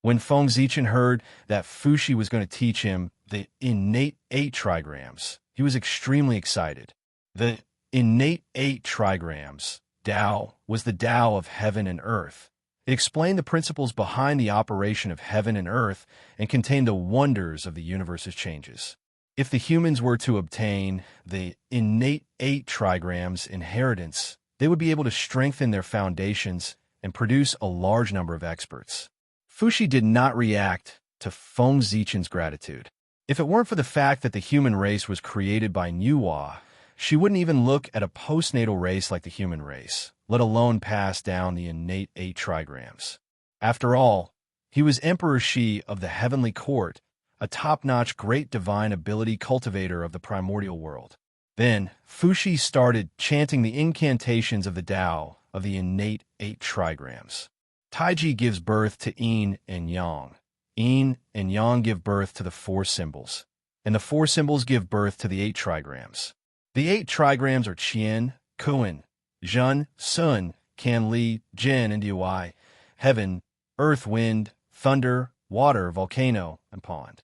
S1: When Feng Zichen heard that Fushi was going to teach him the innate 8 trigrams, he was extremely excited. The innate 8 trigrams, Tao, was the Tao of heaven and earth. It explained the principles behind the operation of heaven and earth and contained the wonders of the universe's changes. If the humans were to obtain the innate 8 trigrams inheritance, they would be able to strengthen their foundations and produce a large number of experts. Fushi did not react to Feng Zichen's gratitude. If it weren't for the fact that the human race was created by Nuwa, she wouldn't even look at a postnatal race like the human race, let alone pass down the innate 8 trigrams. After all, he was Emperor Shi of the Heavenly Court, a top-notch great divine ability cultivator of the primordial world. Then, Fuxi started chanting the incantations of the Tao of the innate 8 trigrams. Taiji gives birth to yin and yang. Yin and yang give birth to the 4 symbols, and the 4 symbols give birth to the 8 trigrams. The 8 trigrams are Qian, Kuan, Zhen, Sun, Kan Li, Jin, and Dui, heaven, earth, wind, thunder, water, volcano, and pond.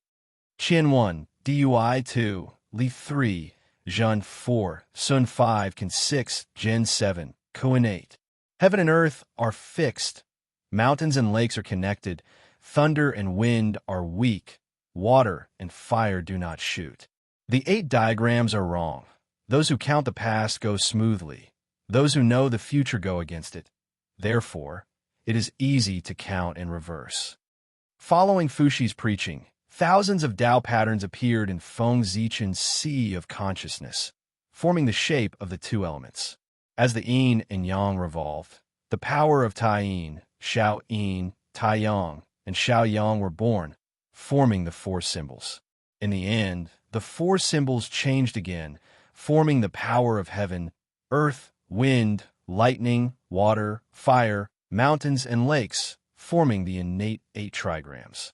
S1: Qian 1, Dui 2, Li 3, Zhen 4, Sun 5, Kan 6, Jin 7, Kuan 8. Heaven and earth are fixed. Mountains and lakes are connected. Thunder and wind are weak. Water and fire do not shoot. The 8 diagrams are wrong. Those who count the past go smoothly. Those who know the future go against it. Therefore, it is easy to count in reverse. Following Fuxi's preaching, thousands of Tao patterns appeared in Feng Zichen's sea of consciousness, forming the shape of the 2 elements. As the yin and yang revolved, the power of Tai Yin, Xiao Yin, Tai Yang, and Xiao Yang were born, forming the 4 symbols. In the end, the 4 symbols changed again, forming the power of heaven, earth, wind, lightning, water, fire, mountains, and lakes, forming the innate 8 trigrams.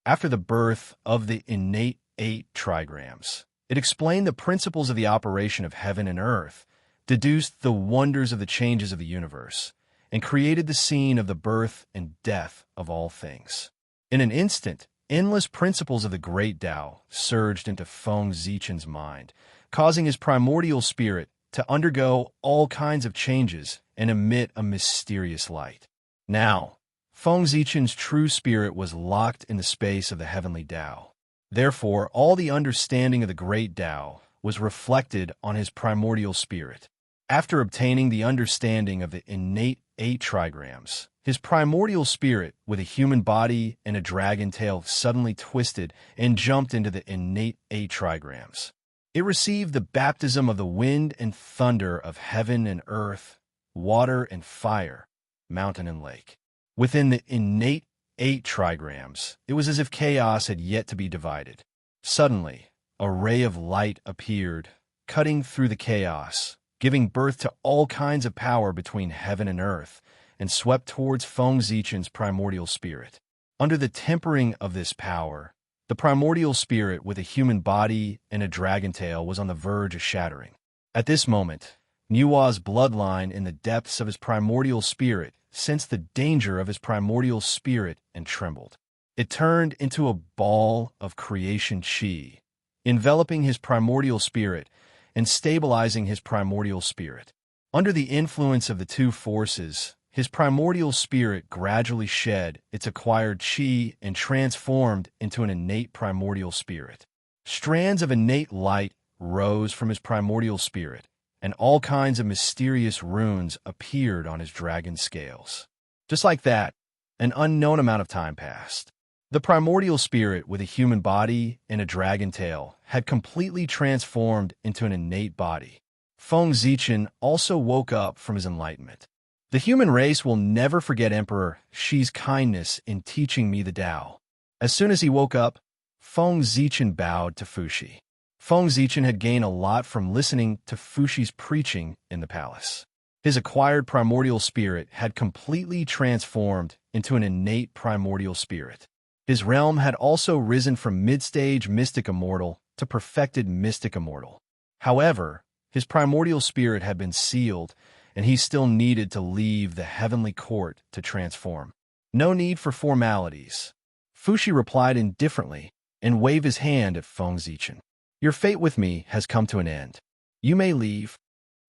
S1: After the birth of the innate 8 trigrams, it explained the principles of the operation of heaven and earth, deduced the wonders of the changes of the universe, and created the scene of the birth and death of all things. In an instant, endless principles of the great Tao surged into Feng Zichen's mind, causing his primordial spirit to undergo all kinds of changes and emit a mysterious light. Now, Feng Zichen's true spirit was locked in the space of the heavenly Tao. Therefore, all the understanding of the great Tao was reflected on his primordial spirit. After obtaining the understanding of the innate 8 trigrams, his primordial spirit, with a human body and a dragon tail, suddenly twisted and jumped into the innate 8 trigrams. It received the baptism of the wind and thunder of heaven and earth, water and fire, mountain and lake. Within the innate 8 trigrams, it was as if chaos had yet to be divided. Suddenly, a ray of light appeared, cutting through the chaos, giving birth to all kinds of power between heaven and earth, and swept towards Feng Zichen's primordial spirit. Under the tempering of this power, the primordial spirit with a human body and a dragon tail was on the verge of shattering. At this moment, Nua's bloodline in the depths of his primordial spirit sensed the danger of his primordial spirit and trembled. It turned into a ball of creation chi, enveloping his primordial spirit and stabilizing his primordial spirit. Under the influence of the 2 forces, his primordial spirit gradually shed its acquired chi and transformed into an innate primordial spirit. Strands of innate light rose from his primordial spirit, and all kinds of mysterious runes appeared on his dragon scales. Just like that, an unknown amount of time passed. The primordial spirit with a human body and a dragon tail had completely transformed into an innate body. Feng Zichen also woke up from his enlightenment. The human race will never forget Emperor Shi's kindness in teaching me the Tao. As soon as he woke up, Feng Zichen bowed to Fuxi. Feng Zichen had gained a lot from listening to Fuxi's preaching in the palace. His acquired primordial spirit had completely transformed into an innate primordial spirit. His realm had also risen from mid-stage mystic immortal to perfected mystic immortal. However, his primordial spirit had been sealed, and he still needed to leave the heavenly court to transform. No need for formalities. Fuxi replied indifferently and waved his hand at Feng Zichen. Your fate with me has come to an end. You may leave.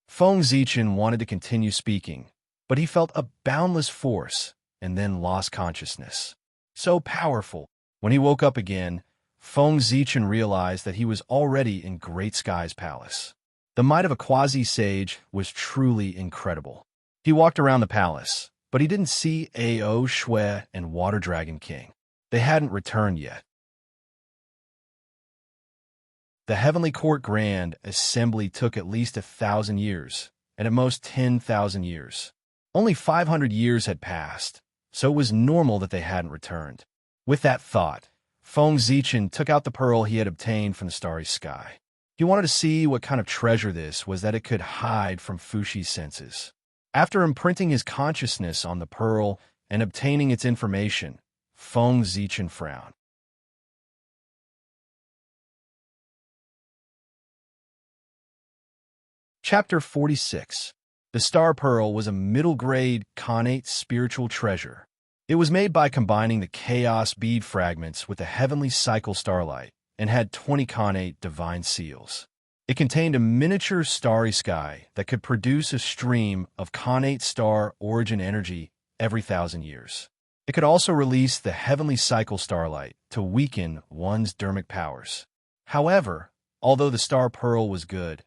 S1: Feng Zichen wanted to continue speaking, but he felt a boundless force and then lost consciousness. So powerful. When he woke up again, Feng Zichen realized that he was already in Great Sky's palace. The might of a quasi-sage was truly incredible. He walked around the palace, but he didn't see Ao Shui and Water Dragon King. They hadn't returned yet. The Heavenly Court Grand Assembly took at least 1,000 years, and at most 10,000 years. Only 500 years had passed, so it was normal that they hadn't returned. With that thought, Feng Zichen took out the pearl he had obtained from the starry sky. He wanted to see what kind of treasure this was that it could hide from Fushi's senses. After imprinting his consciousness on the pearl and obtaining its information, Feng Zichen frowned. Chapter 46. The Star Pearl was a middle-grade, connate spiritual treasure. It was made by combining the chaos bead fragments with the heavenly cycle starlight and had 20 connate divine seals. It contained a miniature starry sky that could produce a stream of connate star origin energy every 1,000 years. It could also release the heavenly cycle starlight to weaken one's dermic powers. However, although the Star Pearl was good,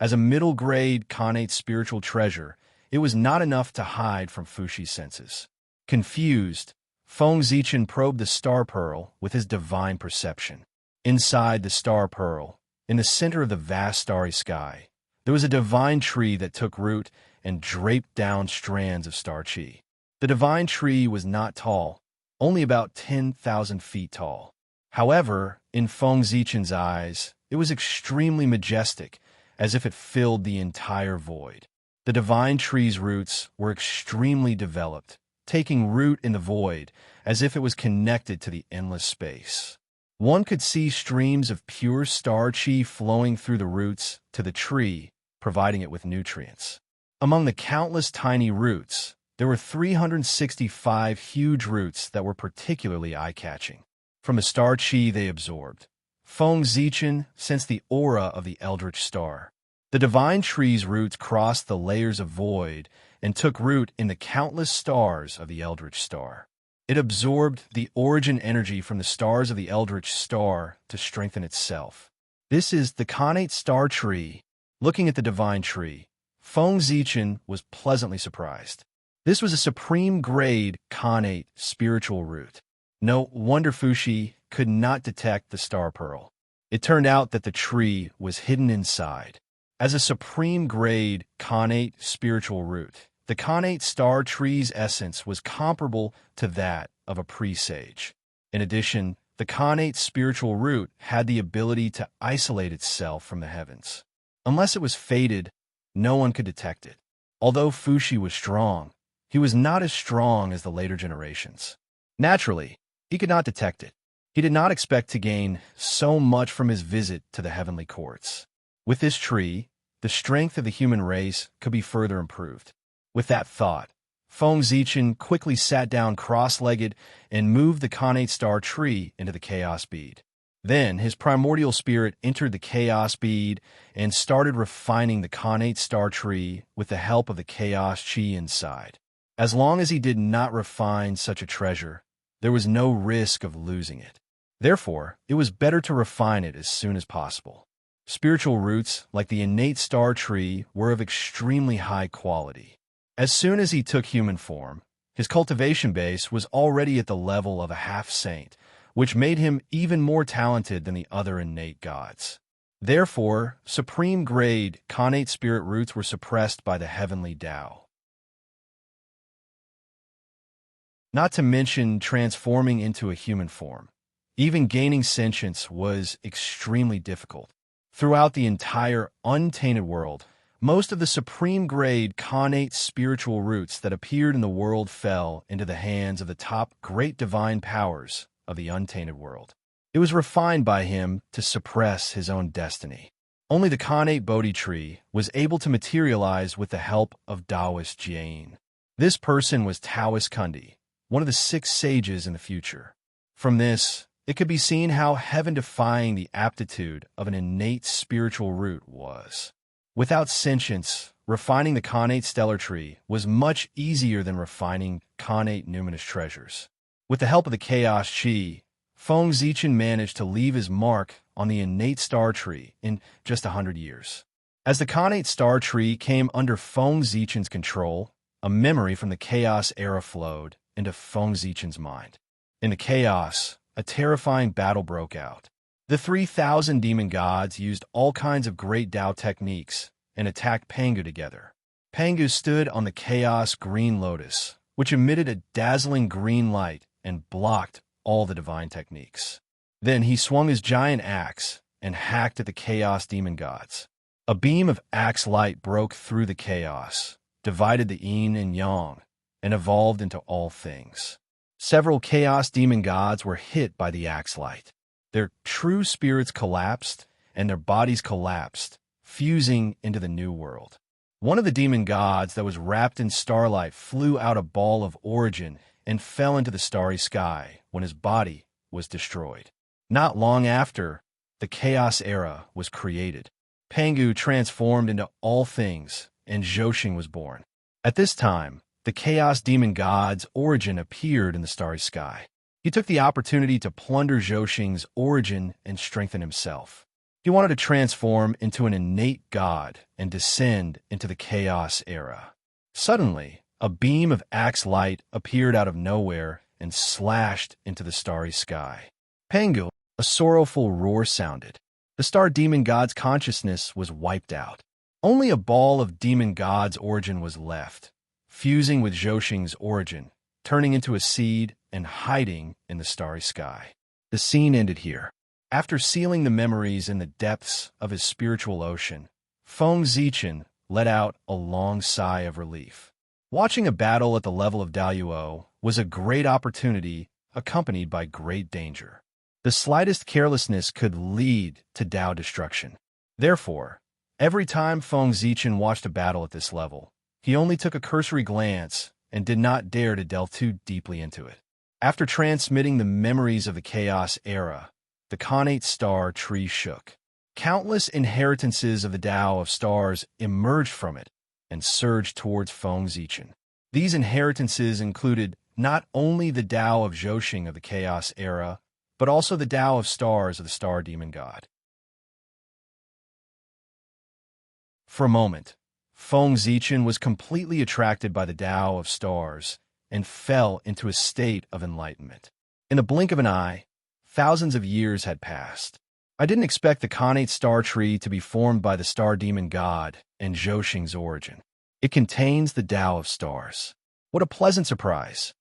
S1: as a middle-grade connate spiritual treasure, it was not enough to hide from Fushi's senses. Confused, Feng Zichen probed the Star Pearl with his divine perception. Inside the Star Pearl, in the center of the vast starry sky, there was a divine tree that took root and draped down strands of star chi. The divine tree was not tall, only about 10,000 feet tall. However, in Feng Zichen's eyes, it was extremely majestic, as if it filled the entire void. The divine tree's roots were extremely developed, taking root in the void as if it was connected to the endless space. One could see streams of pure star chi flowing through the roots to the tree, providing it with nutrients. Among the countless tiny roots, there were 365 huge roots that were particularly eye-catching. From the star chi they absorbed, Feng Zichen sensed the aura of the eldritch star. The divine tree's roots crossed the layers of void and took root in the countless stars of the eldritch star. It absorbed the origin energy from the stars of the eldritch star to strengthen itself. This is the connate star tree. Looking at the divine tree, Feng Zichen was pleasantly surprised. This was a supreme-grade connate spiritual root. No wonder Fushi could not detect the Star Pearl. It turned out that the tree was hidden inside. As a supreme-grade connate spiritual root, the connate star tree's essence was comparable to that of a presage. In addition, the connate spiritual root had the ability to isolate itself from the heavens. Unless it was fated, no one could detect it. Although Fushi was strong, he was not as strong as the later generations. Naturally, he could not detect it. He did not expect to gain so much from his visit to the heavenly courts. With this tree, the strength of the human race could be further improved. With that thought, Feng Zichen quickly sat down cross-legged and moved the connate star tree into the chaos bead. Then his primordial spirit entered the chaos bead and started refining the connate star tree with the help of the chaos chi inside. As long as he did not refine such a treasure, there was no risk of losing it. Therefore, it was better to refine it as soon as possible. Spiritual roots, like the innate star tree, were of extremely high quality. As soon as he took human form, his cultivation base was already at the level of a half-saint, which made him even more talented than the other innate gods. Therefore, supreme-grade connate spirit roots were suppressed by the heavenly Tao. Not to mention transforming into a human form. Even gaining sentience was extremely difficult. Throughout the entire untainted world, most of the supreme-grade connate spiritual roots that appeared in the world fell into the hands of the top great divine powers of the untainted world. It was refined by him to suppress his own destiny. Only the connate Bodhi tree was able to materialize with the help of Taoist Jian. This person was Taoist Kundi, one of the 6 sages in the future. From this, it could be seen how heaven-defying the aptitude of an innate spiritual root was. Without sentience, refining the connate stellar tree was much easier than refining connate numinous treasures. With the help of the chaos chi, Feng Zichen managed to leave his mark on the innate star tree in just 100 years. As the connate star tree came under Feng Zichen's control, a memory from the chaos era flowed into Feng Zichen's mind. In the chaos, a terrifying battle broke out. The 3,000 demon gods used all kinds of great Tao techniques and attacked Pangu together. Pangu stood on the chaos green lotus, which emitted a dazzling green light and blocked all the divine techniques. Then he swung his giant axe and hacked at the chaos demon gods. A beam of axe light broke through the chaos, divided the yin and yang, and evolved into all things. Several chaos demon gods were hit by the axe light. Their true spirits collapsed, and their bodies collapsed, fusing into the new world. One of the demon gods that was wrapped in starlight flew out a ball of origin and fell into the starry sky when his body was destroyed. Not long after, the Chaos Era was created. Pangu transformed into all things, and Zhoshing was born. At this time, the Chaos Demon God's origin appeared in the starry sky. He took the opportunity to plunder Zhoshing's origin and strengthen himself. He wanted to transform into an innate god and descend into the Chaos Era. Suddenly, a beam of axe light appeared out of nowhere and slashed into the starry sky. Pangu, a sorrowful roar sounded. The star demon god's consciousness was wiped out. Only a ball of demon god's origin was left, fusing with Zhoshing's origin, turning into a seed and hiding in the starry sky. The scene ended here. After sealing the memories in the depths of his spiritual ocean, Feng Zichen let out a long sigh of relief. Watching a battle at the level of Daluo was a great opportunity accompanied by great danger. The slightest carelessness could lead to Dao destruction. Therefore, every time Feng Zichen watched a battle at this level, he only took a cursory glance and did not dare to delve too deeply into it. After transmitting the memories of the Chaos Era, the Khanate star tree shook. Countless inheritances of the Tao of stars emerged from it and surged towards Feng Zichen. These inheritances included not only the Tao of Zhoshing of the Chaos Era, but also the Tao of stars of the star demon god. For a moment, Feng Zichen was completely attracted by the Tao of stars and fell into a state of enlightenment. In the blink of an eye, thousands of years had passed. I didn't expect the Khanate star tree to be formed by the star demon god and Zhoshing's origin. It contains the Tao of stars. What a pleasant surprise!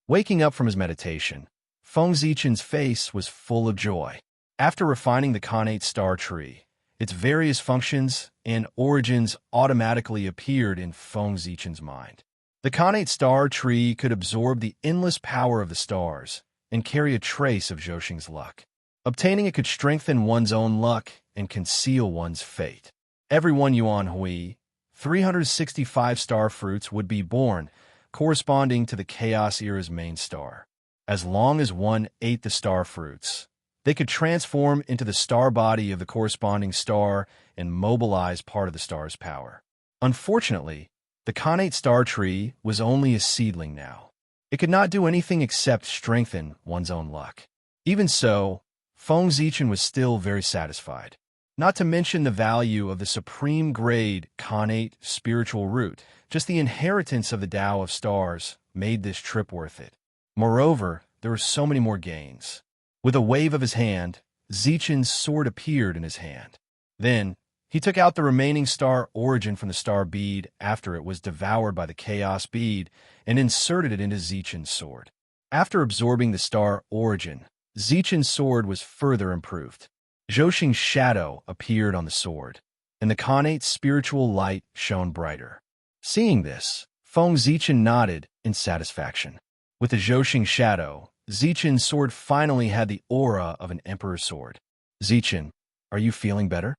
S1: Waking up from his meditation, Feng Zichen's face was full of joy. After refining the Khanate star tree, its various functions and origins automatically appeared in Feng Zichen's mind. The Khanate star tree could absorb the endless power of the stars and carry a trace of Zhoshing's luck. Obtaining it could strengthen one's own luck and conceal one's fate. Every 1 yuan hui, 365 star fruits would be born, corresponding to the Chaos Era's main star. As long as one ate the star fruits, they could transform into the star body of the corresponding star and mobilize part of the star's power. Unfortunately, the Khanate star tree was only a seedling now. It could not do anything except strengthen one's own luck. Even so, Feng Zichen was still very satisfied. Not to mention the value of the supreme grade Khanate spiritual root, just the inheritance of the Tao of stars made this trip worth it. Moreover, there were so many more gains. With a wave of his hand, Zichen's sword appeared in his hand. Then, he took out the remaining star origin from the star bead after it was devoured by the chaos bead and inserted it into Zichen's sword. After absorbing the star origin, Zichen's sword was further improved. Zhoshing's shadow appeared on the sword, and the Khanate's spiritual light shone brighter. Seeing this, Feng Zichen nodded in satisfaction. With the Zhoshing shadow, Zichen's sword finally had the aura of an emperor's sword. Zichen, are you feeling better?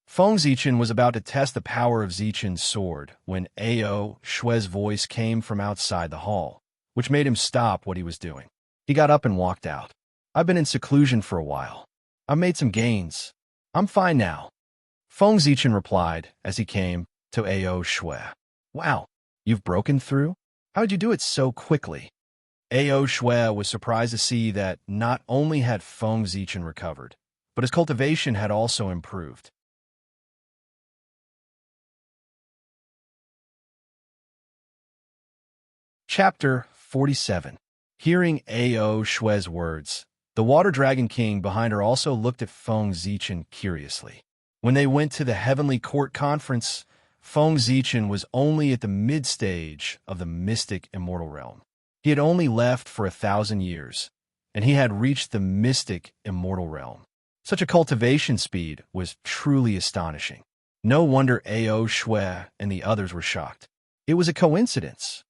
S1: Feng Zichen was about to test the power of Zichen's sword when Ao Shue's voice came from outside the hall, which made him stop what he was doing. He got up and walked out. I've been in seclusion for a while. I've made some gains. I'm fine now. Feng Zichen replied as he came to Ao Shui. Wow, you've broken through? How'd you do it so quickly? Ao Shui was surprised to see that not only had Feng Zichen recovered, but his cultivation had also improved. Chapter 47. Hearing Ao Shue's words, the Water Dragon King behind her also looked at Feng Zichen curiously. When they went to the Heavenly Court Conference, Feng Zichen was only at the mid-stage of the mystic immortal realm. He had only left for 1,000 years, and he had reached the mystic, immortal realm. Such a cultivation speed was truly astonishing. No wonder Ao Shui and the others were shocked. It was a coincidence.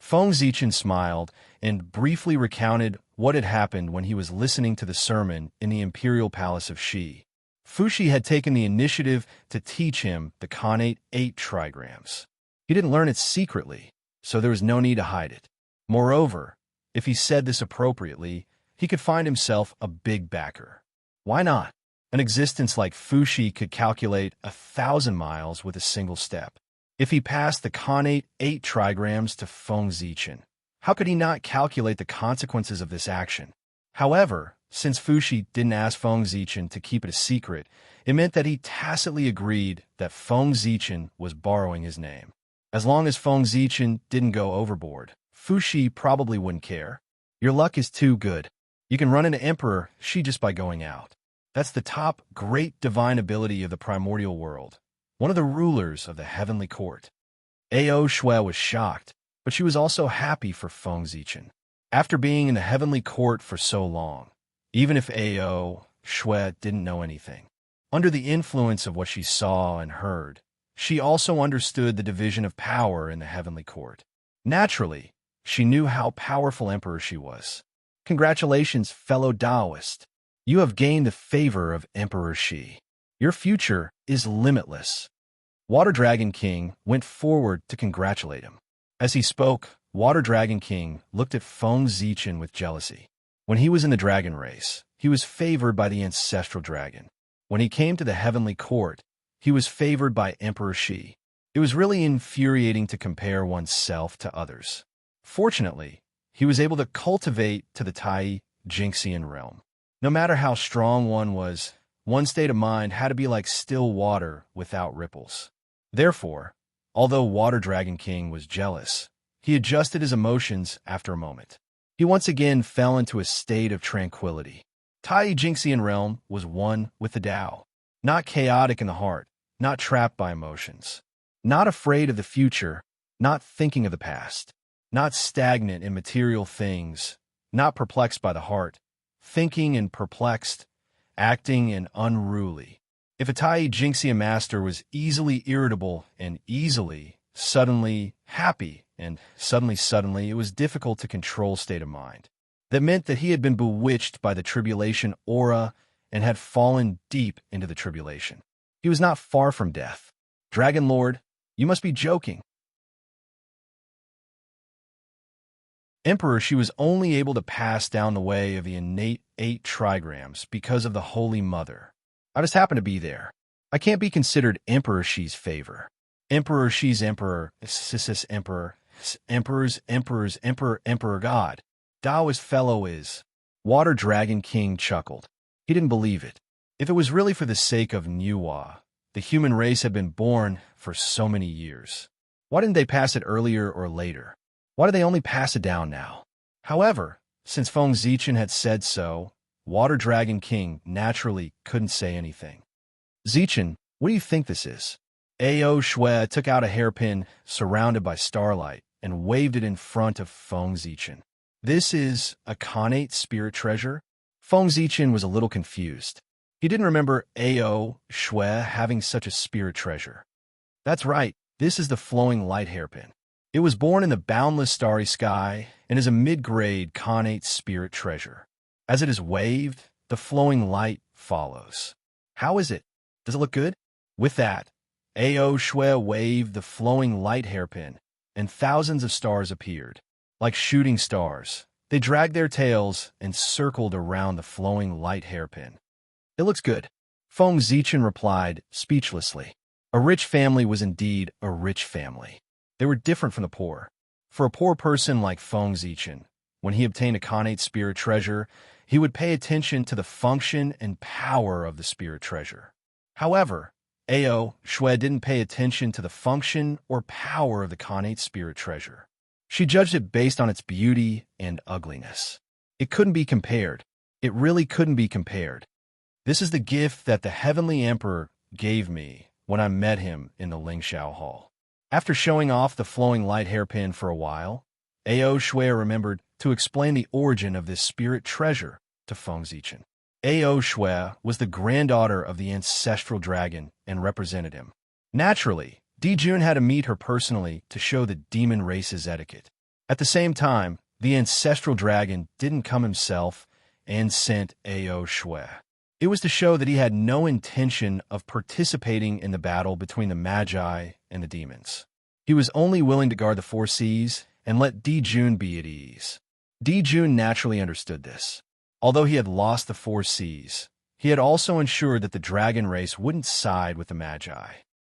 S1: Feng Zichen smiled and briefly recounted what had happened when he was listening to the sermon in the imperial palace of Shi. Fuxi had taken the initiative to teach him the Khanate 8 trigrams. He didn't learn it secretly, so there was no need to hide it. Moreover, if he said this appropriately, he could find himself a big backer. Why not? An existence like Fuxi could calculate 1,000 miles with a single step. If he passed the Khanate 8 trigrams to Feng Zichen, how could he not calculate the consequences of this action? However, since Fuxi didn't ask Feng Zichen to keep it a secret, it meant that he tacitly agreed that Feng Zichen was borrowing his name. As long as Feng Zichen didn't go overboard, Fuxi probably wouldn't care. Your luck is too good. You can run into Emperor Shi just by going out. That's the top great divine ability of the primordial world, one of the rulers of the heavenly court. Ao Shui was shocked, but she was also happy for Feng Zichen. After being in the heavenly court for so long, even if Ao Shui didn't know anything, under the influence of what she saw and heard, she also understood the division of power in the heavenly court. Naturally, she knew how powerful Emperor Shi was. Congratulations, fellow Taoist. You have gained the favor of Emperor Shi. Your future is limitless. Water Dragon King went forward to congratulate him. As he spoke, Water Dragon King looked at Feng Zichen with jealousy. When he was in the dragon race, he was favored by the ancestral dragon. When he came to the heavenly court, he was favored by Emperor Shi. It was really infuriating to compare oneself to others. Fortunately, he was able to cultivate to the Tai Jinxian realm. No matter how strong one was, one's state of mind had to be like still water without ripples. Therefore, although Water Dragon King was jealous, he adjusted his emotions after a moment. He once again fell into a state of tranquility. Tai Jinxian realm was one with the Tao, not chaotic in the heart, not trapped by emotions, not afraid of the future, not thinking of the past, not stagnant in material things, not perplexed by the heart, thinking and perplexed, acting and unruly. If a Tai Jinxian master was easily irritable and easily, suddenly happy, and suddenly, it was difficult to control state of mind. That meant that he had been bewitched by the tribulation aura and had fallen deep into the tribulation. He was not far from death. Dragon Lord, you must be joking. Emperor, she was only able to pass down the way of the innate 8 trigrams because of the Holy Mother. I just happened to be there. I can't be considered Emperor Shi's favor. Emperor Shi's emperor, emperor God. Taoist fellow is. Water Dragon King chuckled. He didn't believe it. If it was really for the sake of Nuwa, the human race had been born for so many years. Why didn't they pass it earlier or later? Why do they only pass it down now? However, since Feng Zichen had said so, Water Dragon King naturally couldn't say anything. Zichen, what do you think this is? Ao Shui took out a hairpin surrounded by starlight and waved it in front of Feng Zichen. This is a Khanate spirit treasure? Feng Zichen was a little confused. He didn't remember Ao Shui having such a spirit treasure. That's right, this is the flowing light hairpin. It was born in the boundless starry sky and is a mid-grade Khanate spirit treasure. As it is waved, the flowing light follows. How is it? Does it look good? With that, Ao Shui waved the flowing light hairpin, and thousands of stars appeared. Like shooting stars, they dragged their tails and circled around the flowing light hairpin. It looks good. Feng Zichen replied speechlessly. A rich family was indeed a rich family. They were different from the poor. For a poor person like Feng Zichen, when he obtained a Khanate spirit treasure, he would pay attention to the function and power of the spirit treasure. However, Ao Shui didn't pay attention to the function or power of the Khanate spirit treasure. She judged it based on its beauty and ugliness. It couldn't be compared. It really couldn't be compared. This is the gift that the Heavenly Emperor gave me when I met him in the Lingxiao Hall. After showing off the flowing light hairpin for a while, Ao Shui remembered to explain the origin of this spirit treasure to Feng Zichen. Ao Shui was the granddaughter of the ancestral dragon and represented him. Naturally, Dijun had to meet her personally to show the demon race's etiquette. At the same time, the ancestral dragon didn't come himself and sent Ao Shui. It was to show that he had no intention of participating in the battle between the Magi and the demons. He was only willing to guard the four seas and let Dijun be at ease. Dijun naturally understood this. Although he had lost the four seas, he had also ensured that the dragon race wouldn't side with the Magi.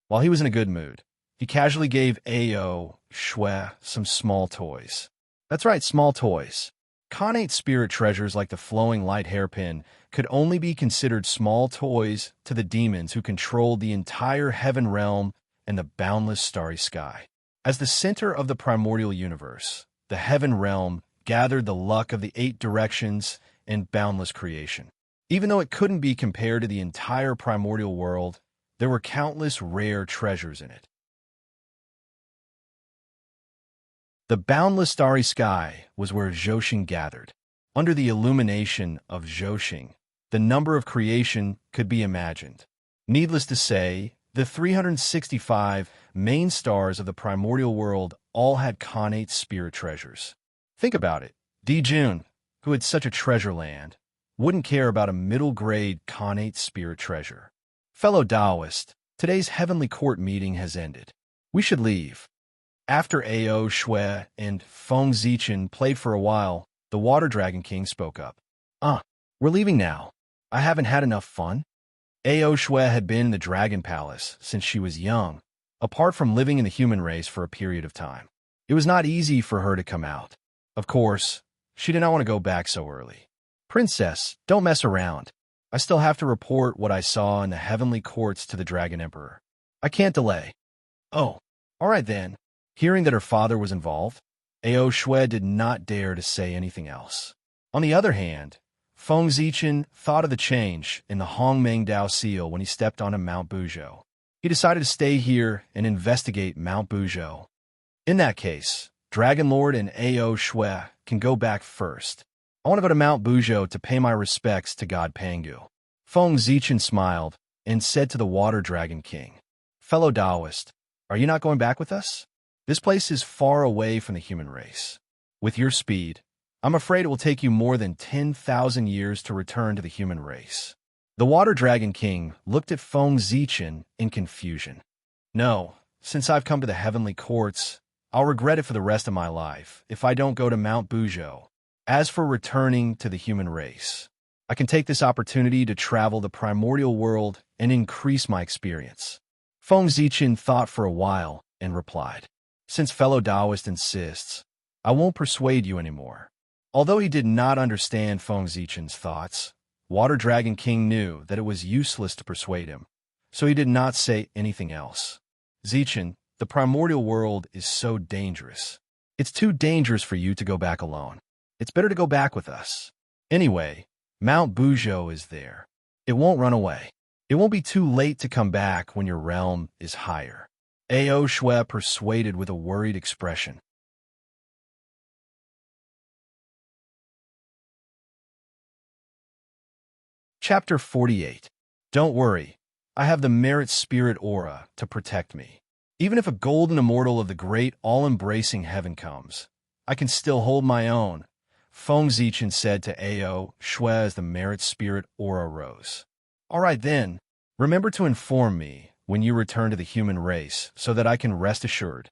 S1: While he was in a good mood, he casually gave Ao Shui some small toys. That's right, small toys. Connate spirit treasures like the flowing light hairpin could only be considered small toys to the demons who controlled the entire heaven realm and the boundless starry sky. As the center of the primordial universe, the heaven realm gathered the luck of the 8 directions and boundless creation. Even though it couldn't be compared to the entire primordial world, there were countless rare treasures in it. The boundless starry sky was where Zhoushan gathered. Under the illumination of Zhoushan, the number of creation could be imagined. Needless to say, the 365 main stars of the primordial world all had connate spirit treasures. Think about it. Dijun, who had such a treasure land, wouldn't care about a middle-grade connate spirit treasure. Fellow Taoist, today's heavenly court meeting has ended. We should leave. After Ao Shui and Feng Zichen played for a while, the Water Dragon King spoke up. We're leaving now. I haven't had enough fun. Ao Shui had been in the Dragon Palace since she was young, apart from living in the human race for a period of time. It was not easy for her to come out. Of course, she did not want to go back so early. Princess, don't mess around. I still have to report what I saw in the heavenly courts to the Dragon Emperor. I can't delay. Oh, all right then. Hearing that her father was involved, Ao Shui did not dare to say anything else. On the other hand, Feng Zichen thought of the change in the Hongmeng Dao seal when he stepped onto Mount Buzhou. He decided to stay here and investigate Mount Buzhou. In that case, Dragon Lord and Ao Shui can go back first. I want to go to Mount Buzhou to pay my respects to God Pangu. Feng Zichen smiled and said to the Water Dragon King, Fellow Taoist, are you not going back with us? This place is far away from the human race. With your speed, I'm afraid it will take you more than 10,000 years to return to the human race. The Water Dragon King looked at Feng Zichen in confusion. No, since I've come to the heavenly courts, I'll regret it for the rest of my life if I don't go to Mount Buzhou. As for returning to the human race, I can take this opportunity to travel the primordial world and increase my experience. Feng Zichen thought for a while and replied, Since fellow Taoist insists, I won't persuade you anymore. Although he did not understand Feng Zichen's thoughts, Water Dragon King knew that it was useless to persuade him, so he did not say anything else. Zichen, the primordial world is so dangerous. It's too dangerous for you to go back alone. It's better to go back with us. Anyway, Mount Buzhou is there. It won't run away. It won't be too late to come back when your realm is higher. Ao Shui persuaded with a worried expression. Chapter 48. Don't worry, I have the merit spirit aura to protect me. Even if a golden immortal of the great all-embracing heaven comes, I can still hold my own, Feng Zichen said to Ao Shui as the merit spirit aura rose. All right then, remember to inform me when you return to the human race so that I can rest assured.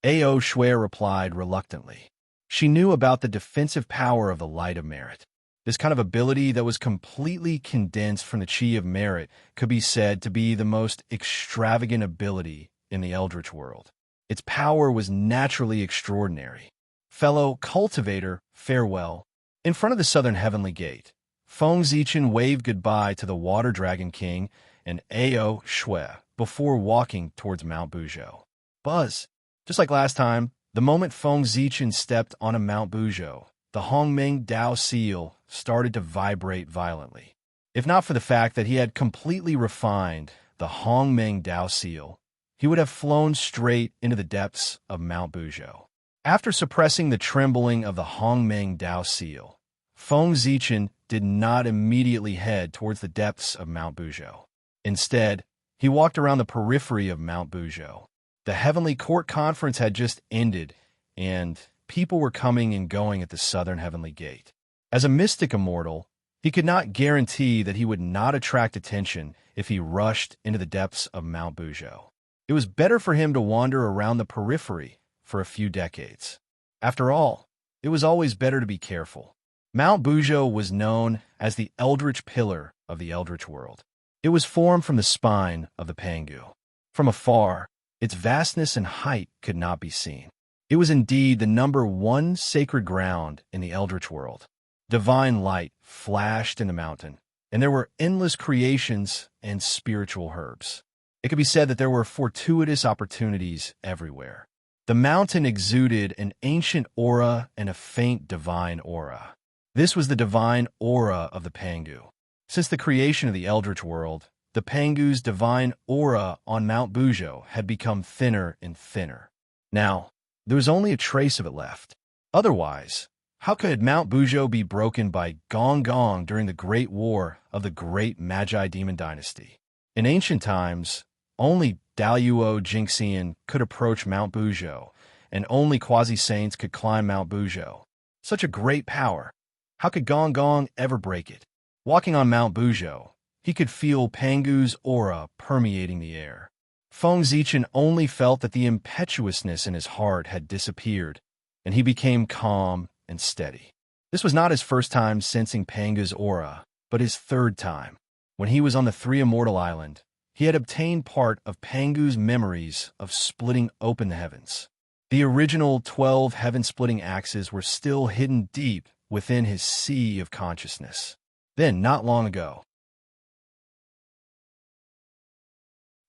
S1: Ao Shui replied reluctantly. She knew about the defensive power of the light of merit. This kind of ability that was completely condensed from the chi of merit could be said to be the most extravagant ability in the Eldritch world. Its power was naturally extraordinary. Fellow cultivator, farewell. In front of the southern heavenly gate, Feng Zichen waved goodbye to the Water Dragon King and Ao Shui before walking towards Mount Buzhou. Buzz! Just like last time, the moment Feng Zichen stepped onto Mount Buzhou, the Hongmeng Dao seal started to vibrate violently. If not for the fact that he had completely refined the Hongmeng Dao seal, he would have flown straight into the depths of Mount Buzhou. After suppressing the trembling of the Hongmeng Dao seal, Feng Zichen did not immediately head towards the depths of Mount Buzhou. Instead, he walked around the periphery of Mount Buzhou. The Heavenly Court Conference had just ended, and people were coming and going at the southern Heavenly Gate. As a mystic immortal, he could not guarantee that he would not attract attention if he rushed into the depths of Mount Buzhou. It was better for him to wander around the periphery for a few decades. After all, it was always better to be careful. Mount Buzhou was known as the Eldritch Pillar of the Eldritch world. It was formed from the spine of the Pangu. From afar, its vastness and height could not be seen. It was indeed the #1 sacred ground in the Eldritch world. Divine light flashed in the mountain, and there were endless creations and spiritual herbs. It could be said that there were fortuitous opportunities everywhere. The mountain exuded an ancient aura and a faint divine aura. This was the divine aura of the Pangu. Since the creation of the Eldritch world, the Pangu's divine aura on Mount Buzhou had become thinner and thinner. Now, there was only a trace of it left. Otherwise, how could Mount Buzhou be broken by Gong Gong during the Great War of the Great Magi Demon Dynasty? In ancient times, only Daluo Jingxian could approach Mount Buzhou, and only quasi-saints could climb Mount Buzhou. Such a great power. How could Gong Gong ever break it? Walking on Mount Buzhou, he could feel Pangu's aura permeating the air. Feng Zichen only felt that the impetuousness in his heart had disappeared, and he became calm and steady. This was not his first time sensing Pangu's aura, but his third time. When he was on the Three Immortal Island, he had obtained part of Pangu's memories of splitting open the heavens. The original 12 heaven-splitting axes were still hidden deep within his sea of consciousness. Then, not long ago,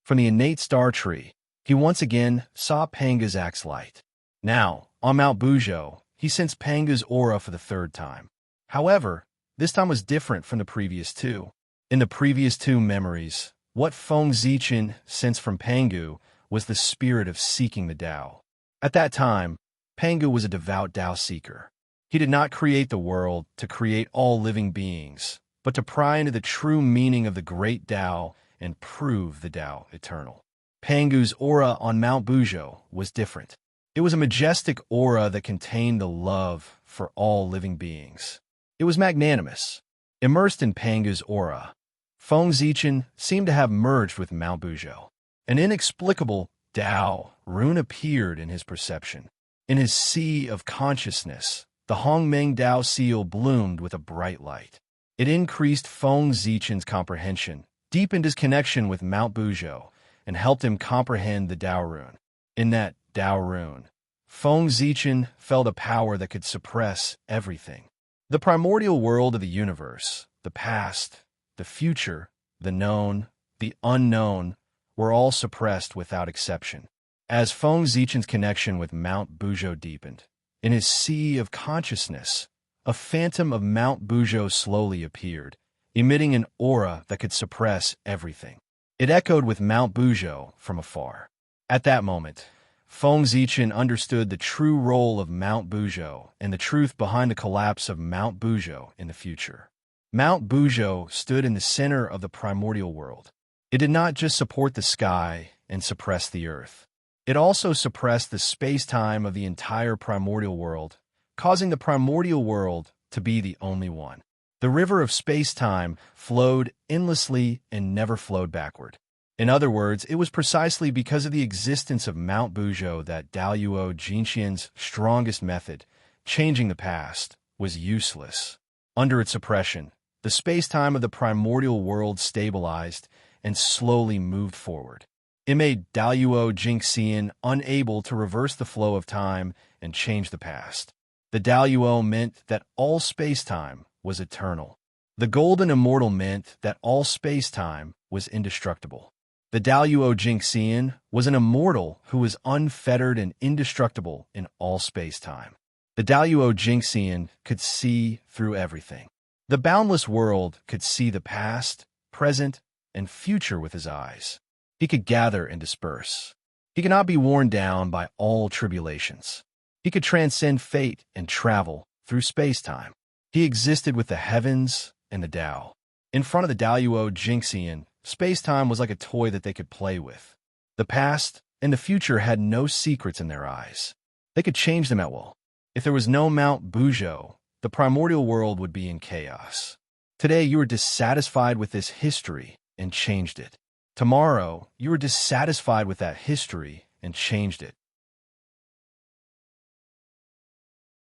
S1: from the innate star tree, he once again saw Pangu's axe light. Now, on Mount Buzhou, he sensed Pangu's aura for the third time. However, this time was different from the previous two. In the previous two memories, what Feng Zichen sensed from Pangu was the spirit of seeking the Tao. At that time, Pangu was a devout Tao seeker. He did not create the world to create all living beings, but to pry into the true meaning of the great Tao and prove the Tao eternal. Pangu's aura on Mount Buzhou was different. It was a majestic aura that contained the love for all living beings. It was magnanimous. Immersed in Pangu's aura, Feng Zichen seemed to have merged with Mount Buzhou. An inexplicable Tao rune appeared in his perception. In his sea of consciousness, the Hongmeng Dao seal bloomed with a bright light. It increased Feng Zichen's comprehension, deepened his connection with Mount Buzhou, and helped him comprehend the Dao rune. In that Dao rune, Feng Zichen felt a power that could suppress everything. The primordial world of the universe, the past, the future, the known, the unknown, were all suppressed without exception. As Feng Zichen's connection with Mount Buzhou deepened, in his sea of consciousness, a phantom of Mount Buzhou slowly appeared, emitting an aura that could suppress everything. It echoed with Mount Buzhou from afar. At that moment, Feng Zichen understood the true role of Mount Buzhou and the truth behind the collapse of Mount Buzhou in the future. Mount Buzhou stood in the center of the primordial world. It did not just support the sky and suppress the earth. It also suppressed the space-time of the entire primordial world, causing the primordial world to be the only one. The river of space-time flowed endlessly and never flowed backward. In other words, it was precisely because of the existence of Mount Buzhou that Daluo Jinxian's strongest method, changing the past, was useless. Under its oppression, the space-time of the primordial world stabilized and slowly moved forward. It made Daluo Jingxian unable to reverse the flow of time and change the past. The Daluo meant that all space-time was eternal. The golden immortal meant that all space-time was indestructible. The Daluo Jingxian was an immortal who was unfettered and indestructible in all space-time. The Daluo Jingxian could see through everything. The boundless world could see the past, present, and future with his eyes. He could gather and disperse. He could not be worn down by all tribulations. He could transcend fate and travel through space-time. He existed with the heavens and the Tao. In front of the Daluo Jinxian, space-time was like a toy that they could play with. The past and the future had no secrets in their eyes. They could change them at will. If there was no Mount Bujo, the primordial world would be in chaos. Today, you are dissatisfied with this history and changed it. Tomorrow, you are dissatisfied with that history and changed it.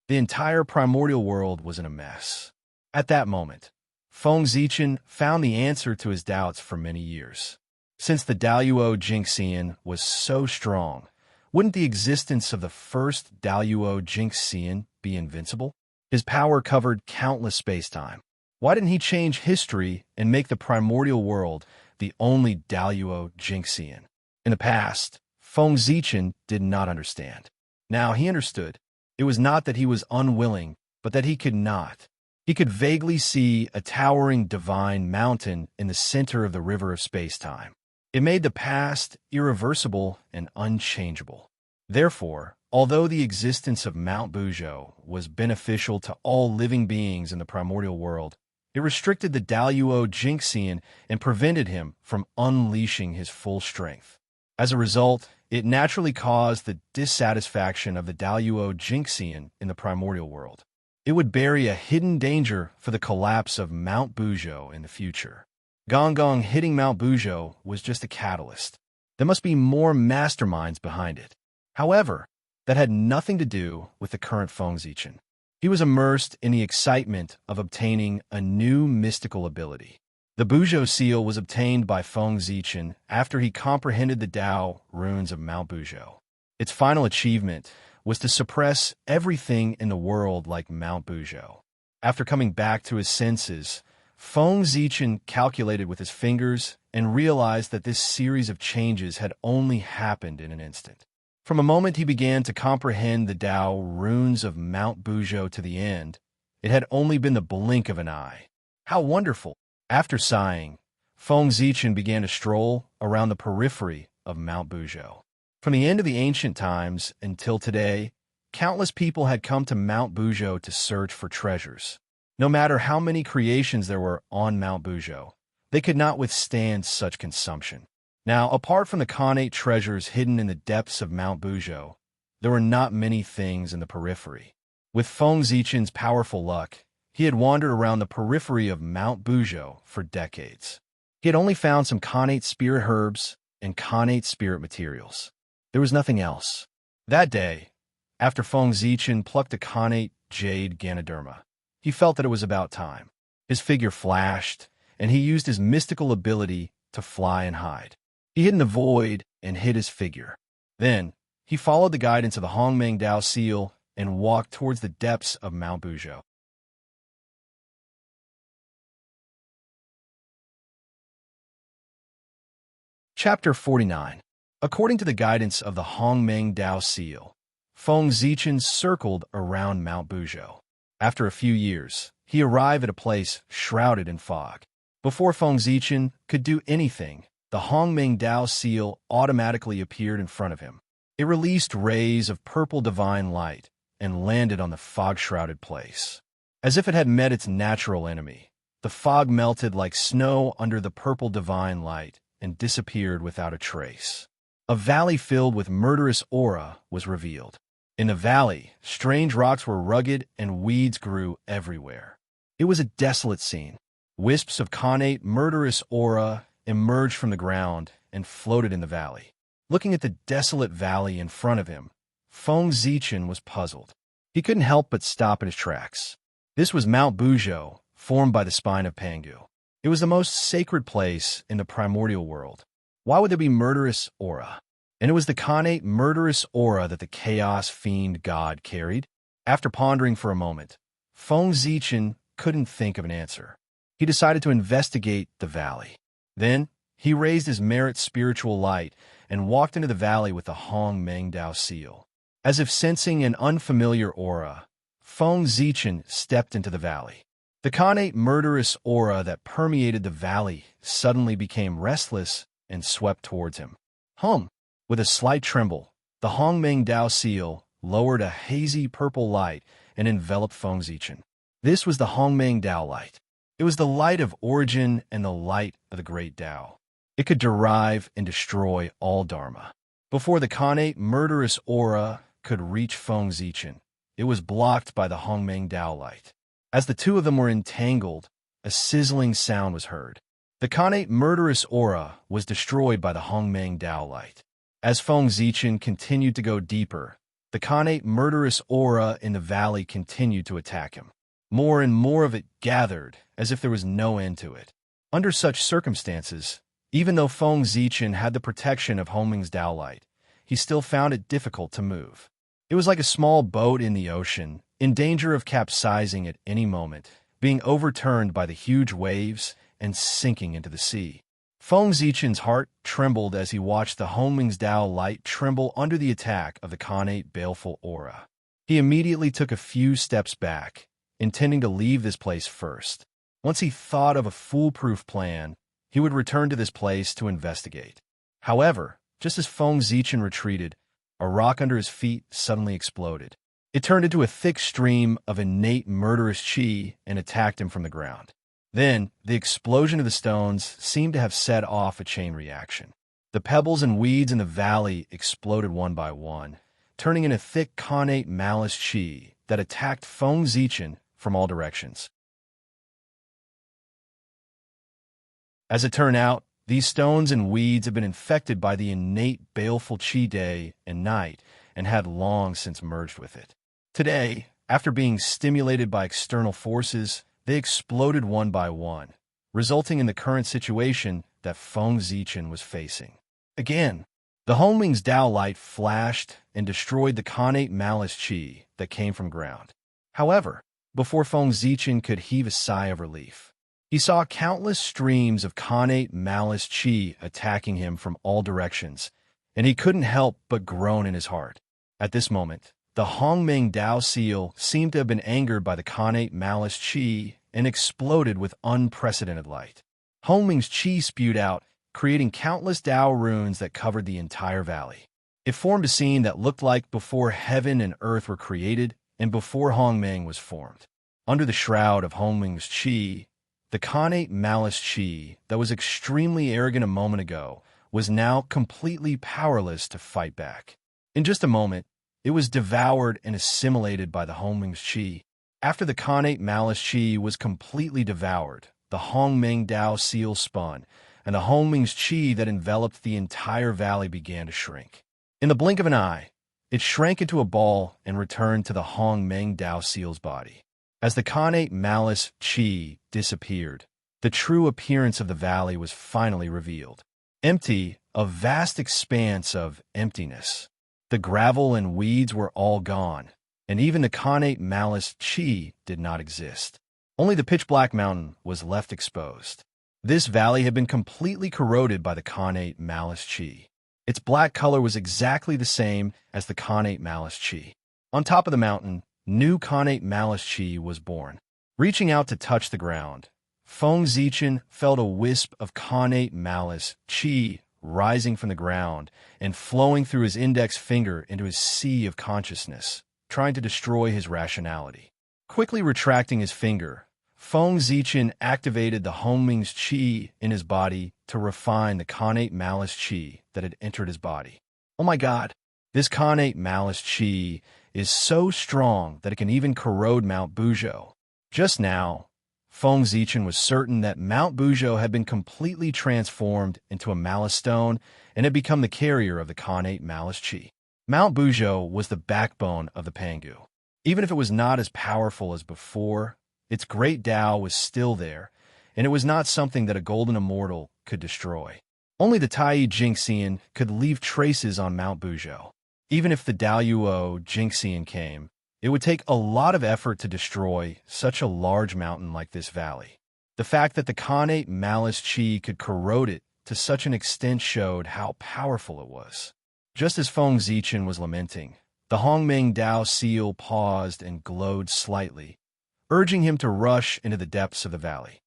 S1: The entire primordial world was in a mess. At that moment, Feng Zichen found the answer to his doubts for many years. Since the Daluo Jinxian was so strong, wouldn't the existence of the first Daluo Jinxian be invincible? His power covered countless spacetime. Why didn't he change history and make the primordial world the only Daluo Jinxian? In the past, Feng Zichen did not understand. Now he understood. It was not that he was unwilling, but that he could not. He could vaguely see a towering divine mountain in the center of the river of space-time. It made the past irreversible and unchangeable. Therefore, although the existence of Mount Bujo was beneficial to all living beings in the primordial world, it restricted the Daluo Jinxian and prevented him from unleashing his full strength. As a result, it naturally caused the dissatisfaction of the Daluo Jinxian in the primordial world. It would bury a hidden danger for the collapse of Mount Bujo in the future. Gong Gong hitting Mount Bujo was just a catalyst. There must be more masterminds behind it. However, that had nothing to do with the current Feng Zichen. He was immersed in the excitement of obtaining a new mystical ability. The Bujo seal was obtained by Feng Zichen after he comprehended the Tao runes of Mount Bujo. Its final achievement was to suppress everything in the world like Mount Bujo. After coming back to his senses, Feng Zichen calculated with his fingers and realized that this series of changes had only happened in an instant. From the moment he began to comprehend the Tao runes of Mount Bujo to the end, it had only been the blink of an eye. How wonderful! After sighing, Feng Zichen began to stroll around the periphery of Mount Bujo. From the end of the ancient times until today, countless people had come to Mount Bujo to search for treasures. No matter how many creations there were on Mount Bujo, they could not withstand such consumption. Now, apart from the Khanate treasures hidden in the depths of Mount Bujo, there were not many things in the periphery. With Feng Zichen's powerful luck, he had wandered around the periphery of Mount Bujo for decades. He had only found some Khanate spirit herbs and Khanate spirit materials. There was nothing else. That day, after Feng Zichen plucked a Khanate jade Ganoderma, he felt that it was about time. His figure flashed, and he used his mystical ability to fly and hide. He hid in the void and hid his figure. Then, he followed the guidance of the Hongmeng Dao seal and walked towards the depths of Mount Bujo. Chapter 49. According to the guidance of the Hongmeng Dao seal, Feng Zichen circled around Mount Bujo. After a few years, he arrived at a place shrouded in fog. Before Feng Zichen could do anything, the Hongmeng Dao seal automatically appeared in front of him. It released rays of purple divine light and landed on the fog-shrouded place. As if it had met its natural enemy, the fog melted like snow under the purple divine light and disappeared without a trace. A valley filled with murderous aura was revealed. In the valley, strange rocks were rugged and weeds grew everywhere. It was a desolate scene. Wisps of Khanate murderous aura emerged from the ground and floated in the valley. Looking at the desolate valley in front of him, Feng Zichen was puzzled. He couldn't help but stop in his tracks. This was Mount Bujo, formed by the spine of Pangu. It was the most sacred place in the primordial world. Why would there be murderous aura? And it was the Khanate murderous aura that the chaos fiend god carried. After pondering for a moment, Feng Zichen couldn't think of an answer. He decided to investigate the valley. Then, he raised his merit spiritual light and walked into the valley with the Hongmeng Dao seal. As if sensing an unfamiliar aura, Feng Zichen stepped into the valley. The Khanate murderous aura that permeated the valley suddenly became restless and swept towards him. With a slight tremble, the Hongmeng Dao seal lowered a hazy purple light and enveloped Feng Zichen. This was the Hongmeng Dao light. It was the light of origin and the light of the great Dao. It could derive and destroy all Dharma. Before the Khanate murderous aura could reach Feng Zichen, it was blocked by the Hongmeng Dao light. As the two of them were entangled, a sizzling sound was heard. The Khanate murderous aura was destroyed by the Hongmeng Dao light. As Feng Zichen continued to go deeper, the Khanate murderous aura in the valley continued to attack him. More and more of it gathered, as if there was no end to it. Under such circumstances, even though Feng Zichen had the protection of Hongmeng's Dao light, he still found it difficult to move. It was like a small boat in the ocean, in danger of capsizing at any moment, being overturned by the huge waves and sinking into the sea. Feng Zichen's heart trembled as he watched the Hongmeng's Dao light tremble under the attack of the Khanate baleful aura. He immediately took a few steps back, intending to leave this place first. Once he thought of a foolproof plan, he would return to this place to investigate. However, just as Feng Zichen retreated, a rock under his feet suddenly exploded. It turned into a thick stream of innate murderous qi and attacked him from the ground. Then, the explosion of the stones seemed to have set off a chain reaction. The pebbles and weeds in the valley exploded one by one, turning into thick Khanate malice qi that attacked Feng Zichen from all directions. As it turned out, these stones and weeds had been infected by the innate baleful qi day and night and had long since merged with it. Today, after being stimulated by external forces, they exploded one by one, resulting in the current situation that Feng Zichen was facing. Again, the Hongmeng's Dao light flashed and destroyed the Khanate malice qi that came from ground. However, before Feng Zichen could heave a sigh of relief, he saw countless streams of Khanate malice qi attacking him from all directions, and he couldn't help but groan in his heart. At this moment, the Hongmeng Dao seal seemed to have been angered by the Khanate malice qi and exploded with unprecedented light. Hongmeng's qi spewed out, creating countless Dao runes that covered the entire valley. It formed a scene that looked like before heaven and earth were created and before Hongmeng was formed. Under the shroud of Hongmeng's qi, the Khanate malice qi that was extremely arrogant a moment ago was now completely powerless to fight back. In just a moment, it was devoured and assimilated by the Hongmeng's qi. After the Khanate malice qi was completely devoured, the Hongmeng Dao seal spun, and the Hongmeng's qi that enveloped the entire valley began to shrink. In the blink of an eye, it shrank into a ball and returned to the Hongmeng Dao seal's body. As the Khanate malice qi disappeared, the true appearance of the valley was finally revealed. Empty, a vast expanse of emptiness. The gravel and weeds were all gone, and even the Khanate malice qi did not exist. Only the pitch-black mountain was left exposed. This valley had been completely corroded by the Khanate malice qi. Its black color was exactly the same as the Khanate malice qi. On top of the mountain, new Khanate malice qi was born. Reaching out to touch the ground, Feng Zichen felt a wisp of Khanate malice qi rising from the ground and flowing through his index finger into his sea of consciousness, trying to destroy his rationality. Quickly retracting his finger, Feng Zichen activated the Hongmeng's qi in his body to refine the Khanate malice qi that had entered his body. Oh my god, this Khanate malice qi is so strong that it can even corrode Mount Buzhou. Just now, Feng Zichen was certain that Mount Buzhou had been completely transformed into a malice stone and had become the carrier of the Khanate malice qi. Mount Buzhou was the backbone of the Pangu. Even if it was not as powerful as before, its great Dao was still there, and it was not something that a golden immortal could destroy. Only the Tai Jingxian could leave traces on Mount Buzhou. Even if the Daoyuo Jingxian came, it would take a lot of effort to destroy such a large mountain like this valley. The fact that the Khanate malice qi could corrode it to such an extent showed how powerful it was. Just as Feng Zichen was lamenting, the Hongmeng Dao seal paused and glowed slightly, urging him to rush into the depths of the valley.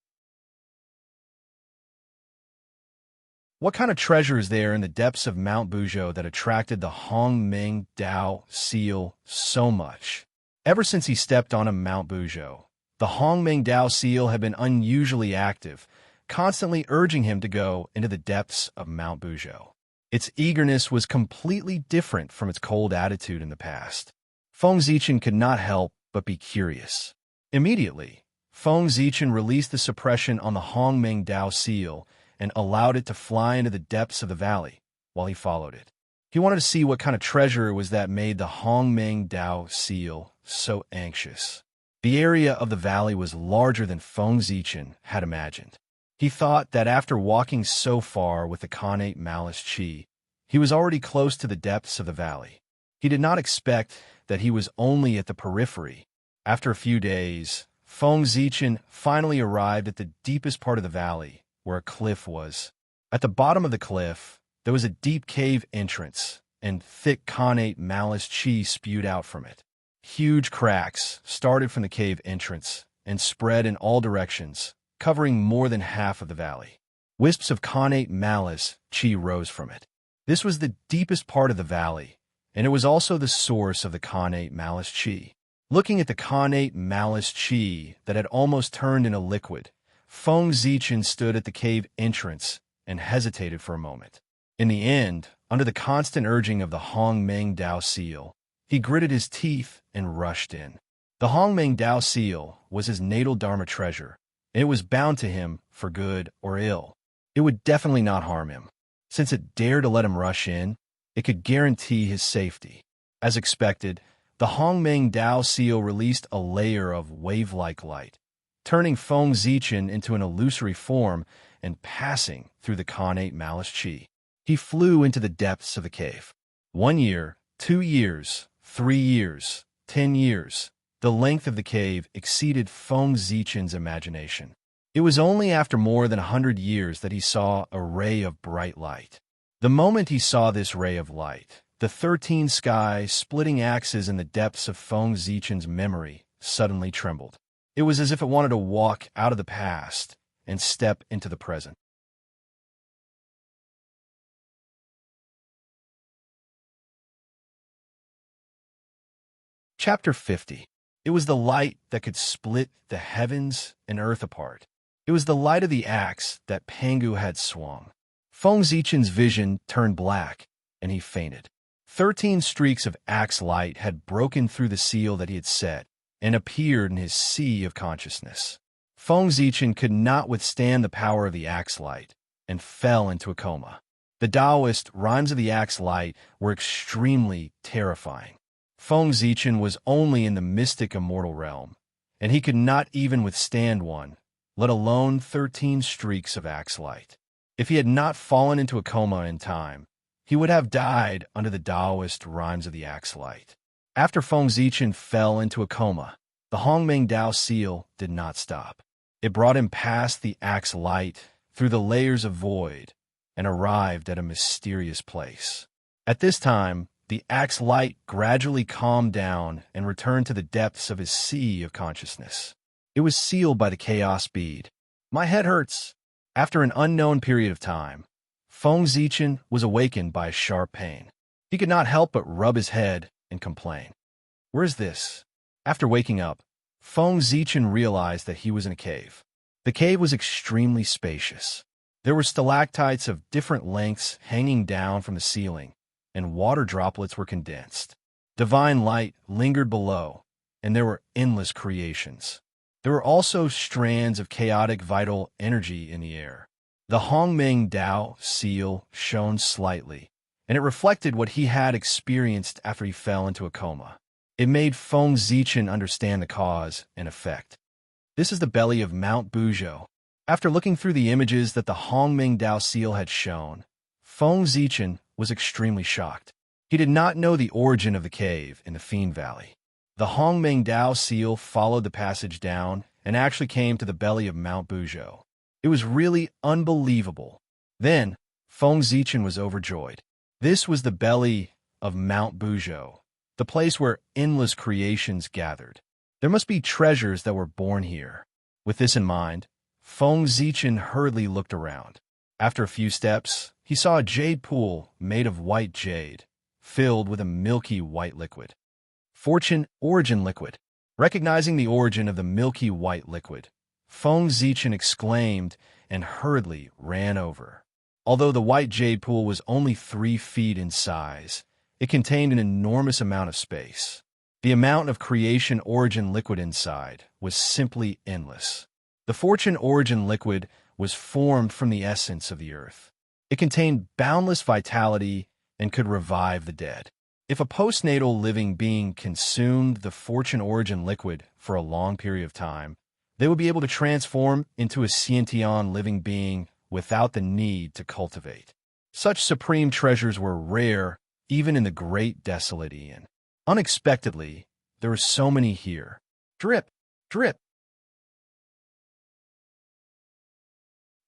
S1: What kind of treasure is there in the depths of Mount Buzhou that attracted the Hongming Dao seal so much? Ever since he stepped on a Mount Buzhou, the Hongming Dao seal had been unusually active, constantly urging him to go into the depths of Mount Buzhou. Its eagerness was completely different from its cold attitude in the past. Feng Zichen could not help but be curious. Immediately, Feng Zichen released the suppression on the Hongming Dao seal and allowed it to fly into the depths of the valley while he followed it. He wanted to see what kind of treasure it was that made the Hongming Dao seal so anxious. The area of the valley was larger than Feng Zichen had imagined. He thought that after walking so far with the Khanate Malice Chi, he was already close to the depths of the valley. He did not expect that he was only at the periphery. After a few days, Feng Zichen finally arrived at the deepest part of the valley, where a cliff was. At the bottom of the cliff, there was a deep cave entrance, and thick Khanate Malice Chi spewed out from it. Huge cracks started from the cave entrance and spread in all directions, covering more than half of the valley. Wisps of Khanate Malice Chi rose from it. This was the deepest part of the valley, and it was also the source of the Khanate Malice Chi. Looking at the Khanate Malice Chi that had almost turned into liquid, Feng Zichen stood at the cave entrance and hesitated for a moment. In the end, under the constant urging of the Hongming Dao seal, he gritted his teeth and rushed in. The Hongming Dao seal was his natal Dharma treasure, and it was bound to him for good or ill. It would definitely not harm him. Since it dared to let him rush in, it could guarantee his safety. As expected, the Hongming Dao seal released a layer of wave-like light, turning Feng Zichen into an illusory form and passing through the Khanate Malice Chi. He flew into the depths of the cave. 1 year, 2 years, 3 years, 10 years. The length of the cave exceeded Feng Zichen's imagination. It was only after more than 100 years that he saw a ray of bright light. The moment he saw this ray of light, the 13 sky-splitting axes in the depths of Feng Zichen's memory suddenly trembled. It was as if it wanted to walk out of the past and step into the present. Chapter 50. It was the light that could split the heavens and earth apart. It was the light of the axe that Pangu had swung. Feng Zichen's vision turned black, and he fainted. 13 streaks of axe light had broken through the seal that he had set and appeared in his sea of consciousness. Feng Zichen could not withstand the power of the axe light and fell into a coma. The Taoist rhymes of the axe light were extremely terrifying. Feng Zichen was only in the mystic immortal realm, and he could not even withstand one, let alone 13 streaks of axe light. If he had not fallen into a coma in time, he would have died under the Taoist rhymes of the axe light. After Feng Zichen fell into a coma, the Hongming Dao seal did not stop. It brought him past the axe light, through the layers of void, and arrived at a mysterious place. At this time, the axe light gradually calmed down and returned to the depths of his sea of consciousness. It was sealed by the chaos bead. My head hurts. After an unknown period of time, Feng Zichen was awakened by a sharp pain. He could not help but rub his head and complain. Where is this? After waking up, Feng Zichen realized that he was in a cave. The cave was extremely spacious. There were stalactites of different lengths hanging down from the ceiling, and water droplets were condensed. Divine light lingered below, and there were endless creations. There were also strands of chaotic vital energy in the air. The Hongming Dao seal shone slightly, and it reflected what he had experienced after he fell into a coma. It made Feng Zichen understand the cause and effect. This is the belly of Mount Buzhou. After looking through the images that the Hongming Dao seal had shown, Feng Zichen was extremely shocked. He did not know the origin of the cave in the Fiend Valley. The Hongming Dao seal followed the passage down and actually came to the belly of Mount Buzhou. It was really unbelievable. Then, Feng Zichen was overjoyed. This was the belly of Mount Buzhou, the place where endless creations gathered. There must be treasures that were born here. With this in mind, Feng Zichen hurriedly looked around. After a few steps, he saw a jade pool made of white jade, filled with a milky white liquid. Fortune Origin Liquid. Recognizing the origin of the milky white liquid, Feng Zichen exclaimed and hurriedly ran over. Although the white jade pool was only 3 feet in size, it contained an enormous amount of space. The amount of creation origin liquid inside was simply endless. The Fortune Origin Liquid was formed from the essence of the earth. It contained boundless vitality and could revive the dead. If a postnatal living being consumed the Fortune Origin Liquid for a long period of time, they would be able to transform into a sentient living being without the need to cultivate. Such supreme treasures were rare even in the great desolate Aeon. Unexpectedly, there were so many here. Drip, drip.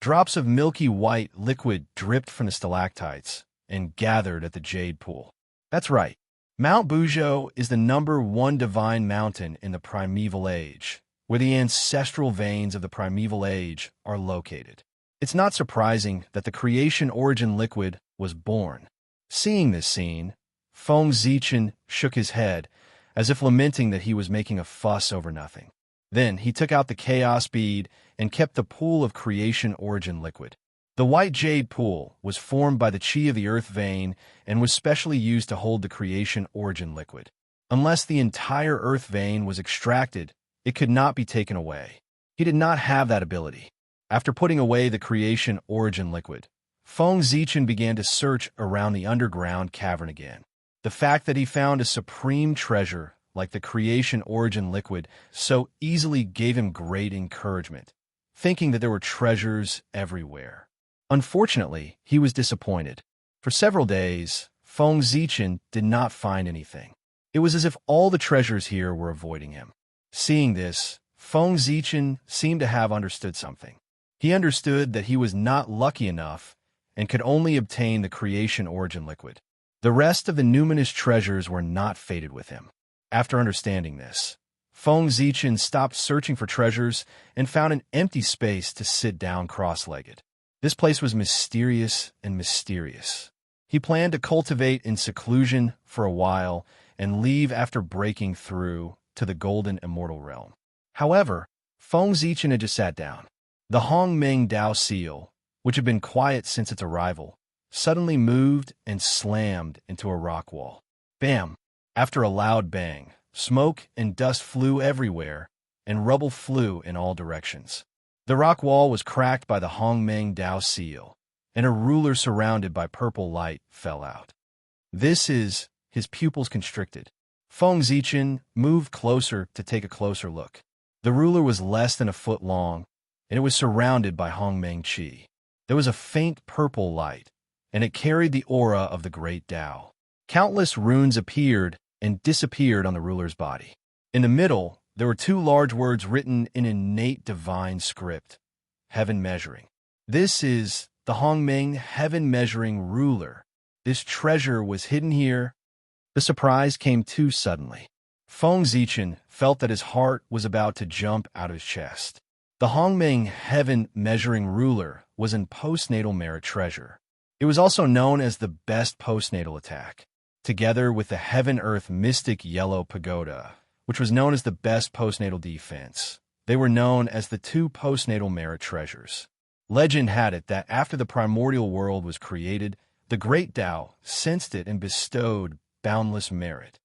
S1: Drops of milky white liquid dripped from the stalactites and gathered at the jade pool. That's right. Mount Buzhou is the #1 divine mountain in the primeval age, where the ancestral veins of the primeval age are located. It's not surprising that the creation origin liquid was born. Seeing this scene, Feng Zichen shook his head, as if lamenting that he was making a fuss over nothing. Then he took out the chaos bead and kept the pool of creation origin liquid. The white jade pool was formed by the chi of the earth vein and was specially used to hold the creation origin liquid. Unless the entire earth vein was extracted, it could not be taken away. He did not have that ability. After putting away the creation origin liquid, Feng Zichen began to search around the underground cavern again. The fact that he found a supreme treasure like the creation origin liquid so easily gave him great encouragement, thinking that there were treasures everywhere. Unfortunately, he was disappointed. For several days, Feng Zichen did not find anything. It was as if all the treasures here were avoiding him. Seeing this, Feng Zichen seemed to have understood something. He understood that he was not lucky enough and could only obtain the creation origin liquid. The rest of the numinous treasures were not fated with him. After understanding this, Feng Zichen stopped searching for treasures and found an empty space to sit down cross-legged. This place was mysterious and mysterious. He planned to cultivate in seclusion for a while and leave after breaking through to the golden immortal realm. However, Feng Zichen had just sat down. The Hongmeng Dao seal, which had been quiet since its arrival, suddenly moved and slammed into a rock wall. Bam! After a loud bang, smoke and dust flew everywhere, and rubble flew in all directions. The rock wall was cracked by the Hongmeng Dao seal, and a ruler surrounded by purple light fell out. This is, his pupils constricted. Feng Zichen moved closer to take a closer look. The ruler was less than a foot long, and it was surrounded by Hongmeng Qi. There was a faint purple light, and it carried the aura of the great Tao. Countless runes appeared and disappeared on the ruler's body. In the middle, there were 2 large words written in innate divine script, Heaven Measuring. This is the Hongmeng Heaven Measuring Ruler. This treasure was hidden here. The surprise came too suddenly. Feng Zichen felt that his heart was about to jump out of his chest. The Hongmeng Heaven Measuring Ruler was in postnatal merit treasure. It was also known as the best postnatal attack, together with the Heaven-Earth Mystic Yellow Pagoda, which was known as the best postnatal defense. They were known as the 2 postnatal merit treasures. Legend had it that after the primordial world was created, the great Tao sensed it and bestowed boundless merit.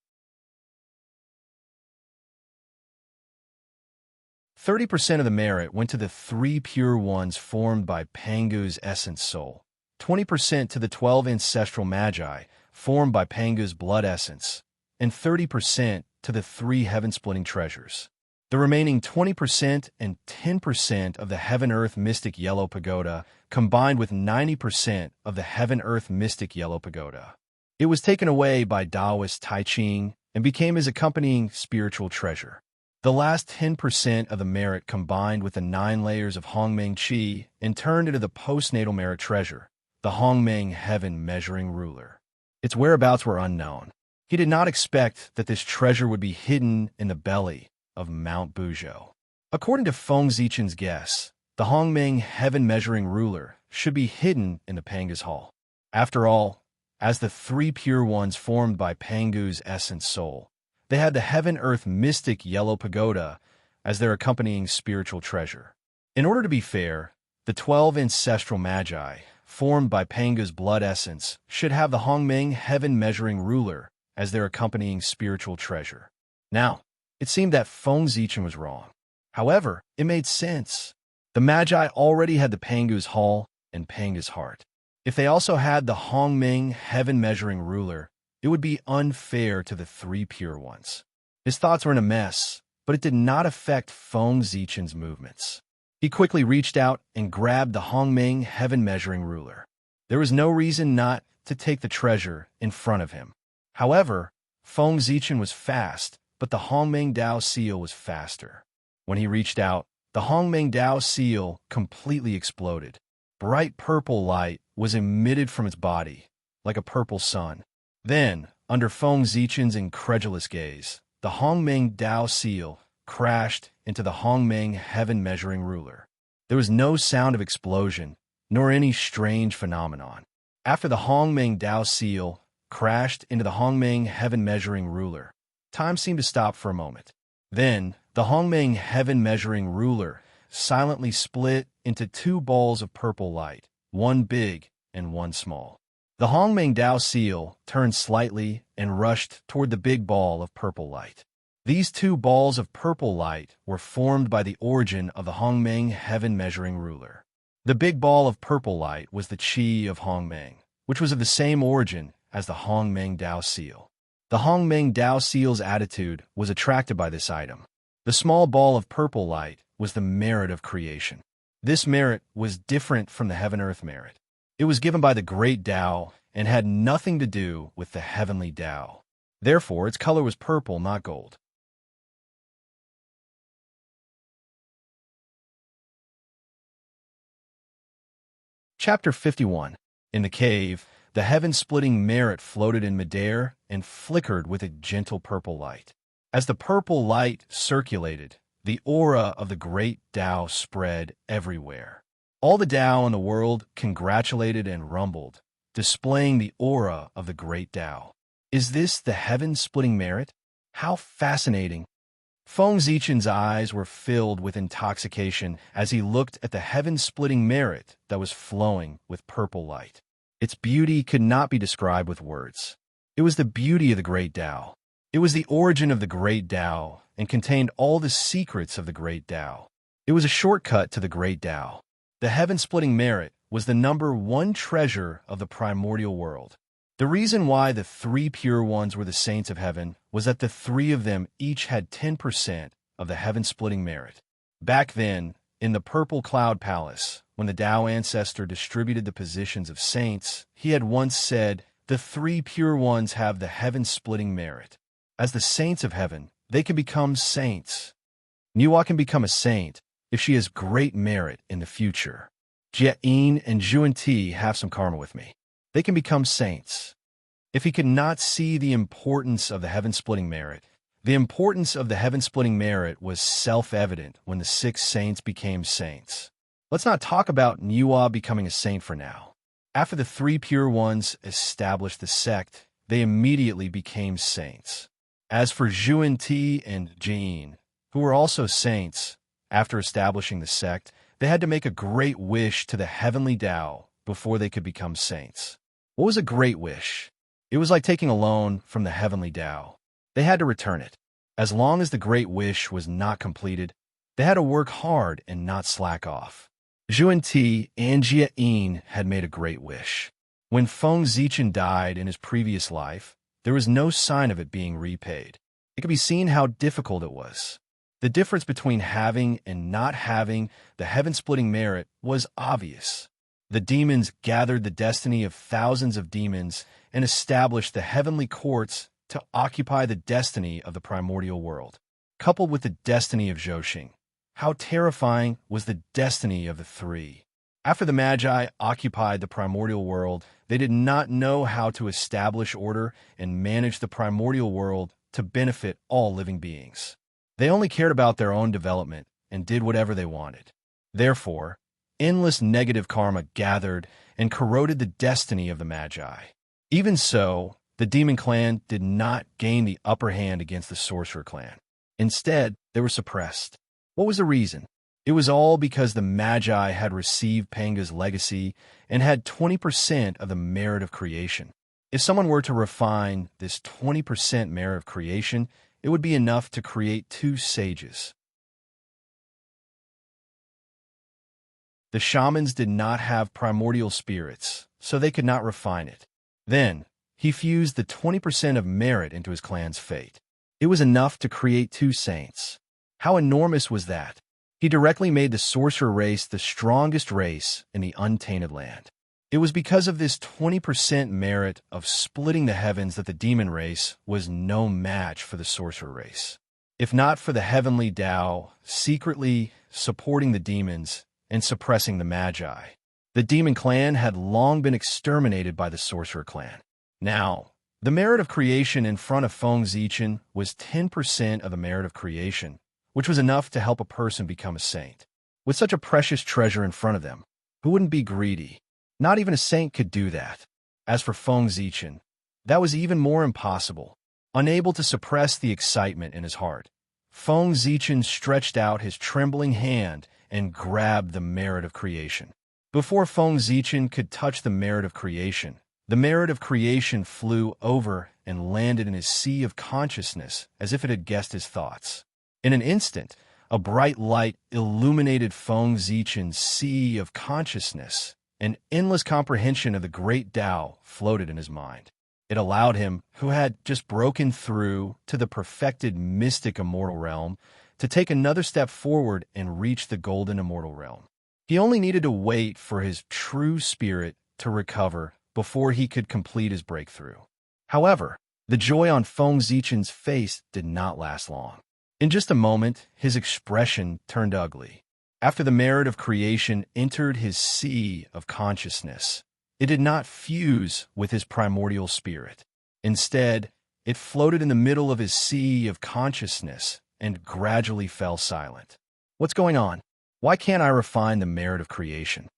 S1: 30% of the merit went to the 3 pure ones formed by Pangu's essence soul, 20% to the 12 ancestral magi formed by Pangu's blood essence, and 30% to the 3 heaven-splitting treasures. The remaining 20% and 10% of the Heaven-Earth Mystic Yellow Pagoda combined with 90% of the Heaven-Earth Mystic Yellow Pagoda. It was taken away by Taoist Tai Ching and became his accompanying spiritual treasure. The last 10% of the merit combined with the 9 layers of Hongmeng Qi and turned into the postnatal merit treasure, the Hongmeng Heaven Measuring Ruler. Its whereabouts were unknown. He did not expect that this treasure would be hidden in the belly of Mount Buzhou. According to Feng Zichen's guess, the Hongmeng Heaven Measuring Ruler should be hidden in the Pangas Hall. After all, as the three pure ones formed by Pangu's essence soul, they had the heaven-earth mystic yellow pagoda as their accompanying spiritual treasure. In order to be fair, the 12 ancestral magi, formed by Pangu's blood essence, should have the Hongming heaven-measuring ruler as their accompanying spiritual treasure. Now, it seemed that Feng Zichen was wrong. However, it made sense. The magi already had the Pangu's hall and Pangu's heart. If they also had the Hongming heaven-measuring ruler, it would be unfair to the three pure ones. His thoughts were in a mess, but it did not affect Feng Zichen's movements. He quickly reached out and grabbed the Hongming heaven-measuring ruler. There was no reason not to take the treasure in front of him. However, Feng Zichen was fast, but the Hongming Dao seal was faster. When he reached out, the Hongming Dao seal completely exploded. Bright purple light was emitted from its body, like a purple sun. Then, under Feng Zichen's incredulous gaze, the Hongming Dao seal crashed into the Hongming heaven-measuring ruler. There was no sound of explosion, nor any strange phenomenon. After the Hongming Dao seal crashed into the Hongming heaven-measuring ruler, time seemed to stop for a moment. Then, the Hongming heaven-measuring ruler silently split into two balls of purple light, one big and one small. The Hongming Dao seal turned slightly and rushed toward the big ball of purple light. These two balls of purple light were formed by the origin of the Hongming heaven-measuring ruler. The big ball of purple light was the Qi of Hongming, which was of the same origin as the Hongming Dao seal. The Hongming Dao seal's attitude was attracted by this item. The small ball of purple light was the merit of creation. This merit was different from the heaven-earth merit. It was given by the great Tao and had nothing to do with the heavenly Tao. Therefore, its color was purple, not gold. Chapter 51. In the cave, the heaven-splitting merit floated in midair and flickered with a gentle purple light. As the purple light circulated, the aura of the great Tao spread everywhere. All the Tao in the world congratulated and rumbled, displaying the aura of the great Tao. Is this the heaven-splitting merit? How fascinating! Feng Zichen's eyes were filled with intoxication as he looked at the heaven-splitting merit that was flowing with purple light. Its beauty could not be described with words. It was the beauty of the great Tao. It was the origin of the great Tao and contained all the secrets of the great Tao. It was a shortcut to the great Tao. The heaven-splitting merit was the number one treasure of the primordial world. The reason why the three pure ones were the saints of heaven was that the three of them each had 10% of the heaven-splitting merit. Back then, in the Purple Cloud Palace, when the Tao ancestor distributed the positions of saints, he had once said, "The three pure ones have the heaven-splitting merit. As the saints of heaven, they can become saints. Niwa can become a saint if she has great merit in the future. Jie-in and Zhuan-Ti have some karma with me. They can become saints." If he could not see the importance of the heaven-splitting merit, the importance of the heaven-splitting merit was self-evident when the 6 saints became saints. Let's not talk about Niwa becoming a saint for now. After the 3 pure ones established the sect, they immediately became saints. As for Zhuan-Ti and Jin, who were also saints, after establishing the sect, they had to make a great wish to the heavenly Tao before they could become saints. What was a great wish? It was like taking a loan from the heavenly Tao. They had to return it. As long as the great wish was not completed, they had to work hard and not slack off. Zhuan-Ti and Jie-in had made a great wish. When Feng Zichen died in his previous life, there was no sign of it being repaid. It could be seen how difficult it was. The difference between having and not having the heaven-splitting merit was obvious. The demons gathered the destiny of thousands of demons and established the heavenly courts to occupy the destiny of the primordial world, coupled with the destiny of Zhouxing. How terrifying was the destiny of the 3. After the Magi occupied the primordial world, they did not know how to establish order and manage the primordial world to benefit all living beings. They only cared about their own development and did whatever they wanted. Therefore, endless negative karma gathered and corroded the destiny of the Magi. Even so, the demon clan did not gain the upper hand against the sorcerer clan. Instead, they were suppressed. What was the reason? It was all because the Magi had received Panga's legacy and had 20% of the merit of creation. If someone were to refine this 20% merit of creation, it would be enough to create 2 sages. The shamans did not have primordial spirits, so they could not refine it. Then, he fused the 20% of merit into his clan's fate. It was enough to create 2 saints. How enormous was that? He directly made the sorcerer race the strongest race in the untainted land. It was because of this 20% merit of splitting the heavens that the demon race was no match for the sorcerer race. If not for the heavenly Tao secretly supporting the demons and suppressing the Magi, the demon clan had long been exterminated by the sorcerer clan. Now, the merit of creation in front of Feng Zichen was 10% of the merit of creation, which was enough to help a person become a saint. With such a precious treasure in front of them, who wouldn't be greedy? Not even a saint could do that. As for Feng Zichen, that was even more impossible. Unable to suppress the excitement in his heart, Feng Zichen stretched out his trembling hand and grabbed the merit of creation. Before Feng Zichen could touch the merit of creation, the merit of creation flew over and landed in his sea of consciousness as if it had guessed his thoughts. In an instant, a bright light illuminated Feng Zichen's sea of consciousness. An endless comprehension of the great Tao floated in his mind. It allowed him, who had just broken through to the perfected mystic immortal realm, to take another step forward and reach the golden immortal realm. He only needed to wait for his true spirit to recover before he could complete his breakthrough. However, the joy on Feng Zichen's face did not last long. In just a moment, his expression turned ugly. After the merit of creation entered his sea of consciousness, it did not fuse with his primordial spirit. Instead, it floated in the middle of his sea of consciousness and gradually fell silent. What's going on? Why can't I refine the merit of creation?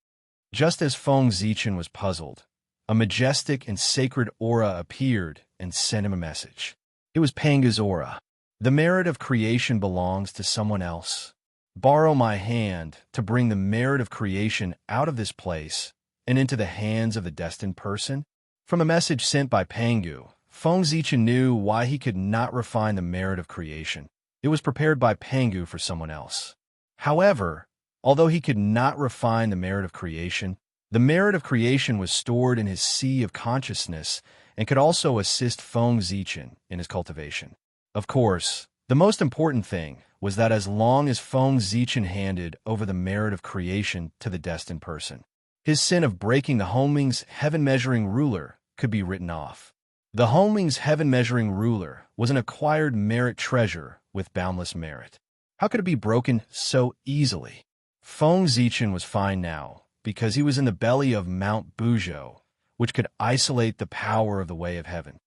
S1: Just as Feng Zichen was puzzled, a majestic and sacred aura appeared and sent him a message. It was Panga's aura. The merit of creation belongs to someone else. Borrow my hand to bring the merit of creation out of this place and into the hands of the destined person. From the message sent by Pangu, Feng Zichen knew why he could not refine the merit of creation. It was prepared by Pangu for someone else. However, although he could not refine the merit of creation, the merit of creation was stored in his sea of consciousness and could also assist Feng Zichen in his cultivation. Of course, the most important thing was that as long as Feng Zichen handed over the merit of creation to the destined person, his sin of breaking the Hongming's heaven-measuring ruler could be written off. The Hongming's heaven-measuring ruler was an acquired merit treasure with boundless merit. How could it be broken so easily? Feng Zichen was fine now because he was in the belly of Mount Buzhou, which could isolate the power of the way of heaven.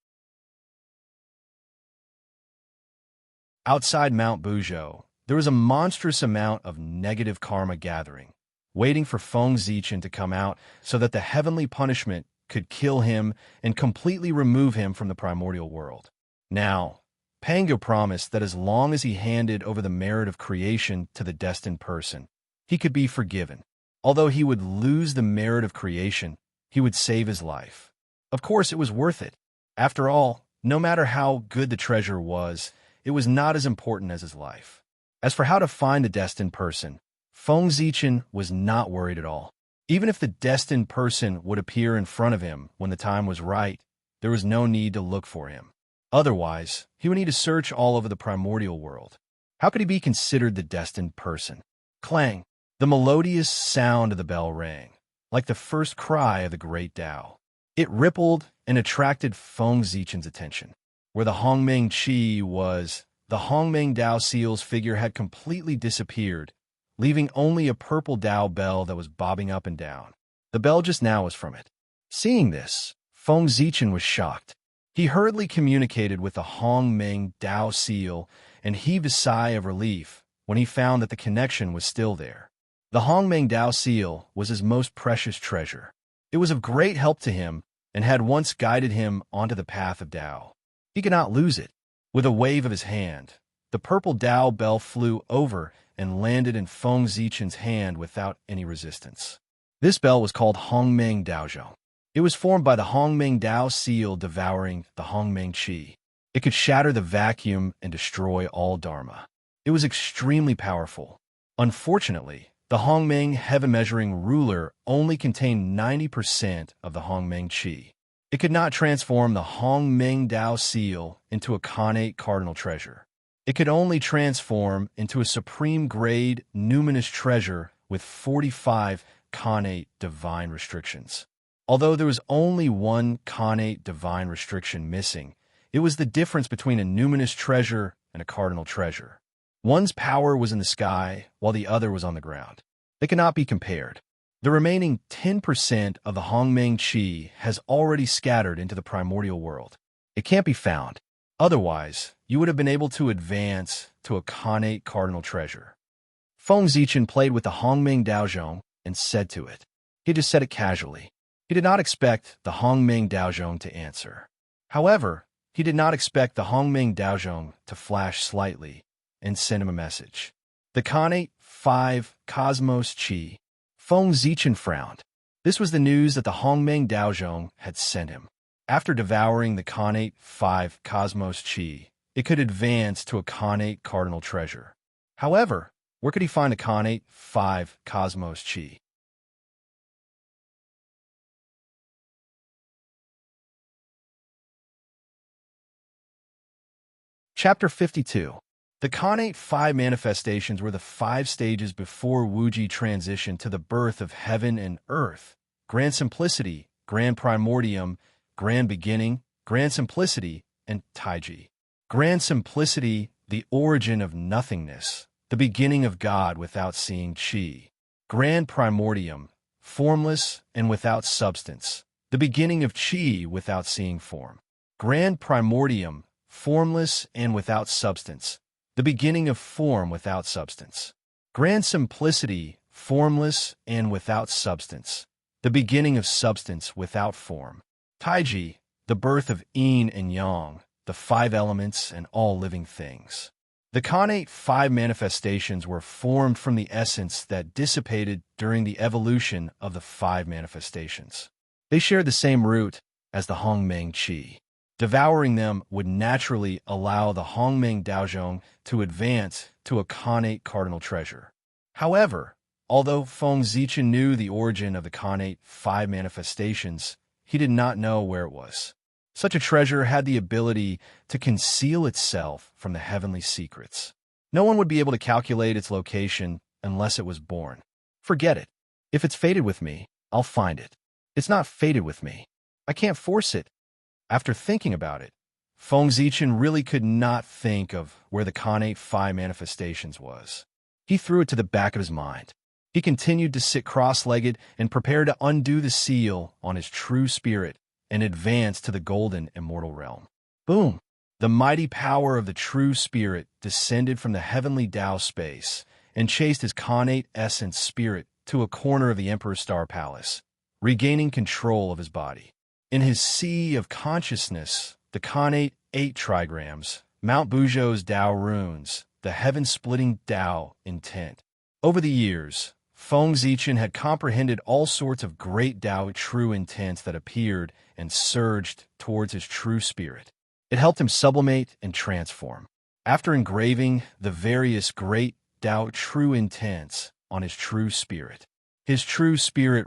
S1: Outside Mount Buzhou, there was a monstrous amount of negative karma gathering, waiting for Feng Zichen to come out so that the heavenly punishment could kill him and completely remove him from the primordial world. Now, Pangu promised that as long as he handed over the merit of creation to the destined person, he could be forgiven. Although he would lose the merit of creation, he would save his life. Of course, it was worth it. After all, no matter how good the treasure was, it was not as important as his life. As for how to find the destined person, Feng Zichen was not worried at all. Even if the destined person would appear in front of him when the time was right, there was no need to look for him. Otherwise, he would need to search all over the primordial world. How could he be considered the destined person? Clang! The melodious sound of the bell rang, like the first cry of the great Tao. It rippled and attracted Feng Zichen's attention. Where the Hongmeng Qi was, the Hongmeng Dao seal's figure had completely disappeared, leaving only a purple Dao bell that was bobbing up and down. The bell just now was from it. Seeing this, Feng Zichen was shocked. He hurriedly communicated with the Hongmeng Dao seal and heaved a sigh of relief when he found that the connection was still there. The Hongmeng Dao seal was his most precious treasure. It was of great help to him and had once guided him onto the path of Tao. He could not lose it. With a wave of his hand, the purple Tao bell flew over and landed in Feng Zichen's hand without any resistance. This bell was called Hongmeng Daozhong. It was formed by the Hongmeng Dao seal devouring the Hongmeng Qi. It could shatter the vacuum and destroy all Dharma. It was extremely powerful. Unfortunately, the Hongmeng heaven-measuring ruler only contained 90% of the Hongmeng Qi. It could not transform the Hongmeng Dao seal into a Khanate cardinal treasure. It could only transform into a supreme-grade numinous treasure with 45 Khanate divine restrictions. Although there was only one Khanate divine restriction missing, it was the difference between a numinous treasure and a cardinal treasure. One's power was in the sky, while the other was on the ground. They cannot be compared. The remaining 10% of the Hongmeng Qi has already scattered into the primordial world. It can't be found. Otherwise, you would have been able to advance to a Khanate cardinal treasure. Feng Zichen played with the Hongmeng Daozhong and said to it. He just said it casually. He did not expect the Hongmeng Daozhong to answer. However, he did not expect the Hongmeng Daozhong to flash slightly and send him a message. The Khanate 5 Cosmos Qi. Feng Zichen frowned. This was the news that the Hongmeng Daozhong had sent him. After devouring the Khanate 5 Cosmos Qi, it could advance to a Khanate cardinal treasure. However, where could he find a Khanate 5 Cosmos Qi? Chapter 52. The Khanate 5 manifestations were the 5 stages before Wuji transitioned to the birth of heaven and earth: grand simplicity, grand primordium, grand beginning, grand simplicity, and Taiji. Grand simplicity, the origin of nothingness, the beginning of God without seeing Qi. Grand primordium, formless and without substance, the beginning of Qi without seeing form. Grand primordium, formless and without substance, the beginning of form without substance. Grand simplicity, formless and without substance, the beginning of substance without form. Taiji, the birth of yin and yang, the 5 elements and all living things. The Khanate 5 manifestations were formed from the essence that dissipated during the evolution of the 5 manifestations. They shared the same root as the Hongmeng Qi. Devouring them would naturally allow the Hongmeng Daozhong to advance to a Khanate cardinal treasure. However, although Feng Zichen knew the origin of the Khanate 5 manifestations, he did not know where it was. Such a treasure had the ability to conceal itself from the heavenly secrets. No one would be able to calculate its location unless it was born. Forget it. If it's fated with me, I'll find it. It's not fated with me. I can't force it. After thinking about it, Feng Zichen really could not think of where the Khanate 5 manifestations was. He threw it to the back of his mind. He continued to sit cross-legged and prepare to undo the seal on his true spirit and advance to the golden immortal realm. Boom! The mighty power of the true spirit descended from the heavenly Tao space and chased his Khanate essence spirit to a corner of the Emperor's Star Palace, regaining control of his body. In his sea of consciousness, the Khanate 8 trigrams, Mount Buzhou's Tao runes, the heaven-splitting Tao intent. Over the years, Feng Zichen had comprehended all sorts of great Tao true intents that appeared and surged towards his true spirit. It helped him sublimate and transform. After engraving the various great Tao true intents on his true spirit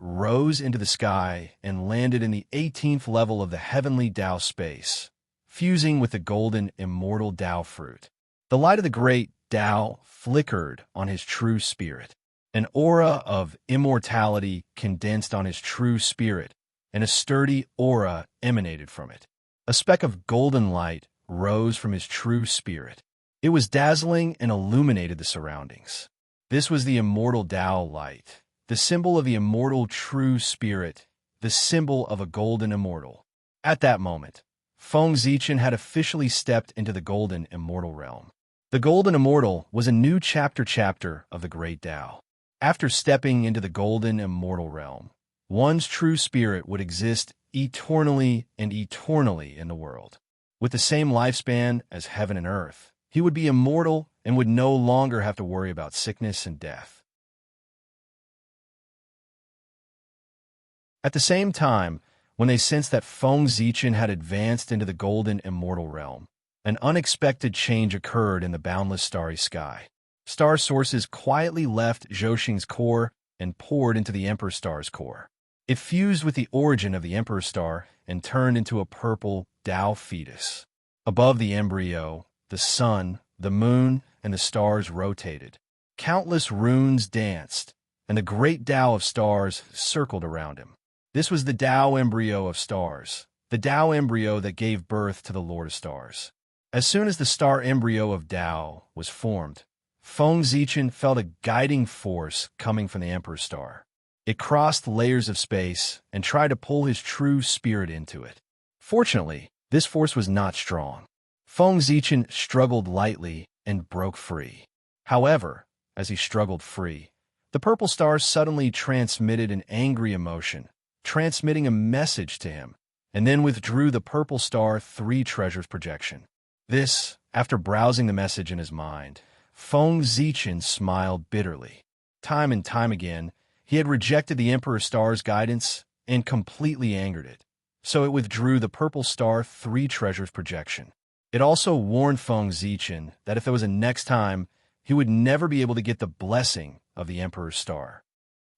S1: rose into the sky and landed in the 18th level of the heavenly Tao space, fusing with the golden immortal Tao fruit. The light of the great Tao flickered on his true spirit. An aura of immortality condensed on his true spirit, and a sturdy aura emanated from it. A speck of golden light rose from his true spirit. It was dazzling and illuminated the surroundings. This was the immortal Tao light, the symbol of the immortal true spirit, the symbol of a golden immortal. At that moment, Feng Zichen had officially stepped into the golden immortal realm. The golden immortal was a new chapter of the great Tao. After stepping into the golden immortal realm, one's true spirit would exist eternally and eternally in the world. With the same lifespan as heaven and earth, he would be immortal and would no longer have to worry about sickness and death. At the same time, when they sensed that Feng Zichen had advanced into the golden immortal realm, an unexpected change occurred in the boundless starry sky. Star sources quietly left Zhou core and poured into the Emperor Star's core. It fused with the origin of the Emperor Star and turned into a purple Tao fetus. Above the embryo, the sun, the moon, and the stars rotated. Countless runes danced, and the great Tao of stars circled around him. This was the Tao embryo of stars, the Tao embryo that gave birth to the Lord of Stars. As soon as the star embryo of Tao was formed, Feng Zichen felt a guiding force coming from the Emperor Star. It crossed layers of space and tried to pull his true spirit into it. Fortunately, this force was not strong. Feng Zichen struggled lightly and broke free. However, as he struggled free, the purple star suddenly transmitted an angry emotion, transmitting a message to him, and then withdrew the purple star 3 treasures projection. This, after browsing the message in his mind, Feng Zichen smiled bitterly. Time and time again, he had rejected the Emperor Star's guidance and completely angered it, so it withdrew the purple star 3 treasures projection. It also warned Feng Zichen that if there was a next time, he would never be able to get the blessing of the Emperor's Star.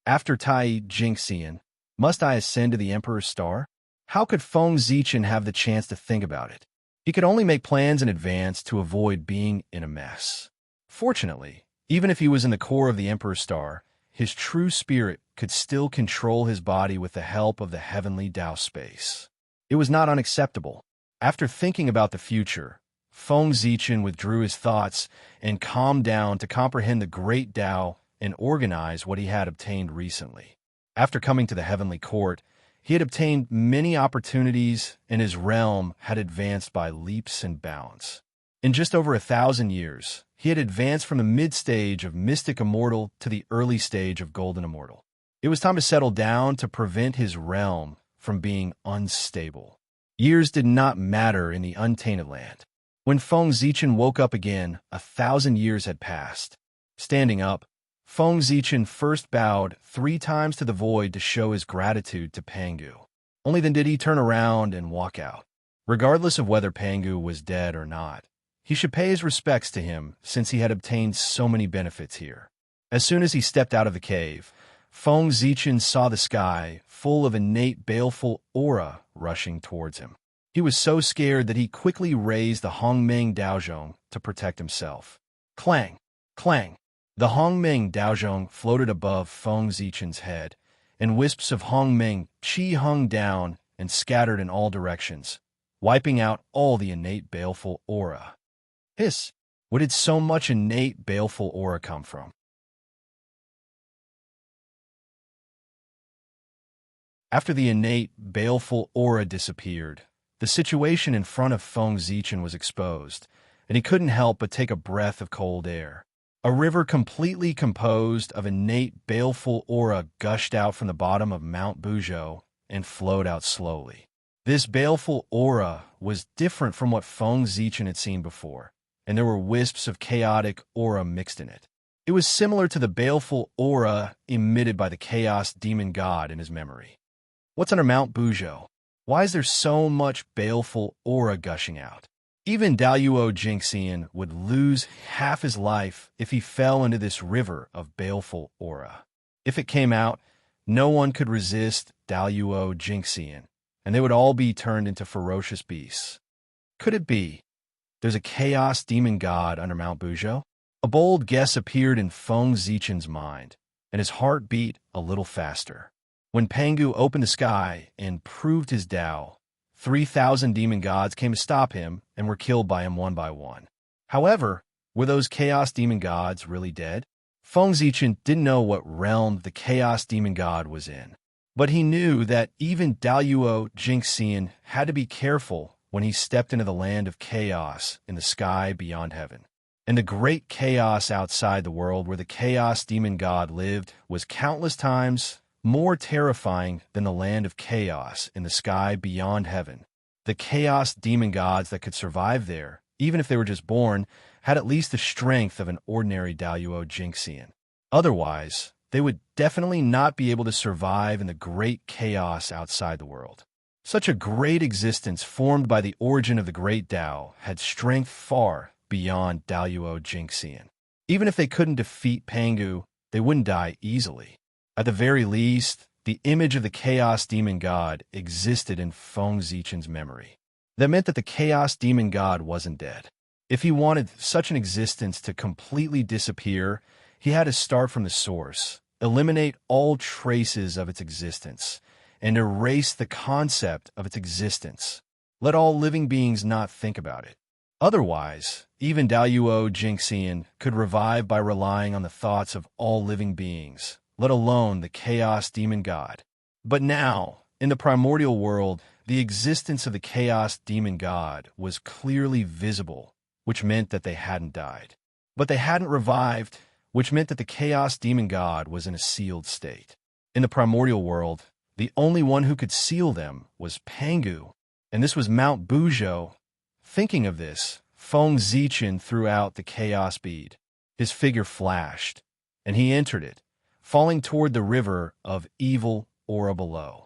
S1: After Tai Jingxian, must I ascend to the Emperor's Star? How could Feng Zichen have the chance to think about it? He could only make plans in advance to avoid being in a mess. Fortunately, even if he was in the core of the Emperor's Star, his true spirit could still control his body with the help of the heavenly Tao space. It was not unacceptable. After thinking about the future, Feng Zichen withdrew his thoughts and calmed down to comprehend the great Tao and organize what he had obtained recently. After coming to the heavenly court, he had obtained many opportunities and his realm had advanced by leaps and bounds. In just over 1,000 years, he had advanced from the mid-stage of Mystic Immortal to the early stage of Golden Immortal. It was time to settle down to prevent his realm from being unstable. Years did not matter in the untainted land. When Feng Zichen woke up again, 1,000 years had passed. Standing up, Feng Zichen first bowed 3 times to the void to show his gratitude to Pangu. Only then did he turn around and walk out. Regardless of whether Pangu was dead or not, he should pay his respects to him since he had obtained so many benefits here. As soon as he stepped out of the cave, Feng Zichen saw the sky full of innate baleful aura rushing towards him. He was so scared that he quickly raised the Hongmeng Daozhong to protect himself. Clang! Clang! The Hongmeng Daozhong floated above Feng Zichen's head, and wisps of Hongmeng Qi hung down and scattered in all directions, wiping out all the innate baleful aura. Hiss! Where did so much innate baleful aura come from? After the innate baleful aura disappeared, the situation in front of Feng Zichen was exposed, and he couldn't help but take a breath of cold air. A river completely composed of innate baleful aura gushed out from the bottom of Mount Buzhou and flowed out slowly. This baleful aura was different from what Feng Zichen had seen before, and there were wisps of chaotic aura mixed in it. It was similar to the baleful aura emitted by the chaos demon god in his memory. What's under Mount Buzhou? Why is there so much baleful aura gushing out? Even Daluo Jingxian would lose half his life if he fell into this river of baleful aura. If it came out, no one could resist Daluo Jingxian, and they would all be turned into ferocious beasts. Could it be there's a chaos demon god under Mount Buzhou? A bold guess appeared in Feng Zichen's mind, and his heart beat a little faster. When Pangu opened the sky and proved his Tao, 3,000 demon gods came to stop him and were killed by him one by one. However, were those chaos demon gods really dead? Feng Zichen didn't know what realm the chaos demon god was in, but he knew that even Daluo Jingxian had to be careful when he stepped into the land of chaos in the sky beyond heaven. And the great chaos outside the world where the chaos demon god lived was countless times more terrifying than the land of chaos in the sky beyond heaven. The chaos demon gods that could survive there, even if they were just born, had at least the strength of an ordinary Daluo Jinxian. Otherwise, they would definitely not be able to survive in the great chaos outside the world. Such a great existence formed by the origin of the great Tao had strength far beyond Daluo Jinxian. Even if they couldn't defeat Pangu, they wouldn't die easily. At the very least, the image of the Chaos Demon God existed in Feng Zichen's memory. That meant that the Chaos Demon God wasn't dead. If he wanted such an existence to completely disappear, he had to start from the source, eliminate all traces of its existence, and erase the concept of its existence. Let all living beings not think about it. Otherwise, even Daluo Jinxian could revive by relying on the thoughts of all living beings, let alone the Chaos Demon God. But now, in the primordial world, the existence of the Chaos Demon God was clearly visible, which meant that they hadn't died. But they hadn't revived, which meant that the Chaos Demon God was in a sealed state. In the primordial world, the only one who could seal them was Pangu, and this was Mount Buzhou. Thinking of this, Feng Zichen threw out the Chaos Bead. His figure flashed, and he entered it, falling toward the river of evil aura below.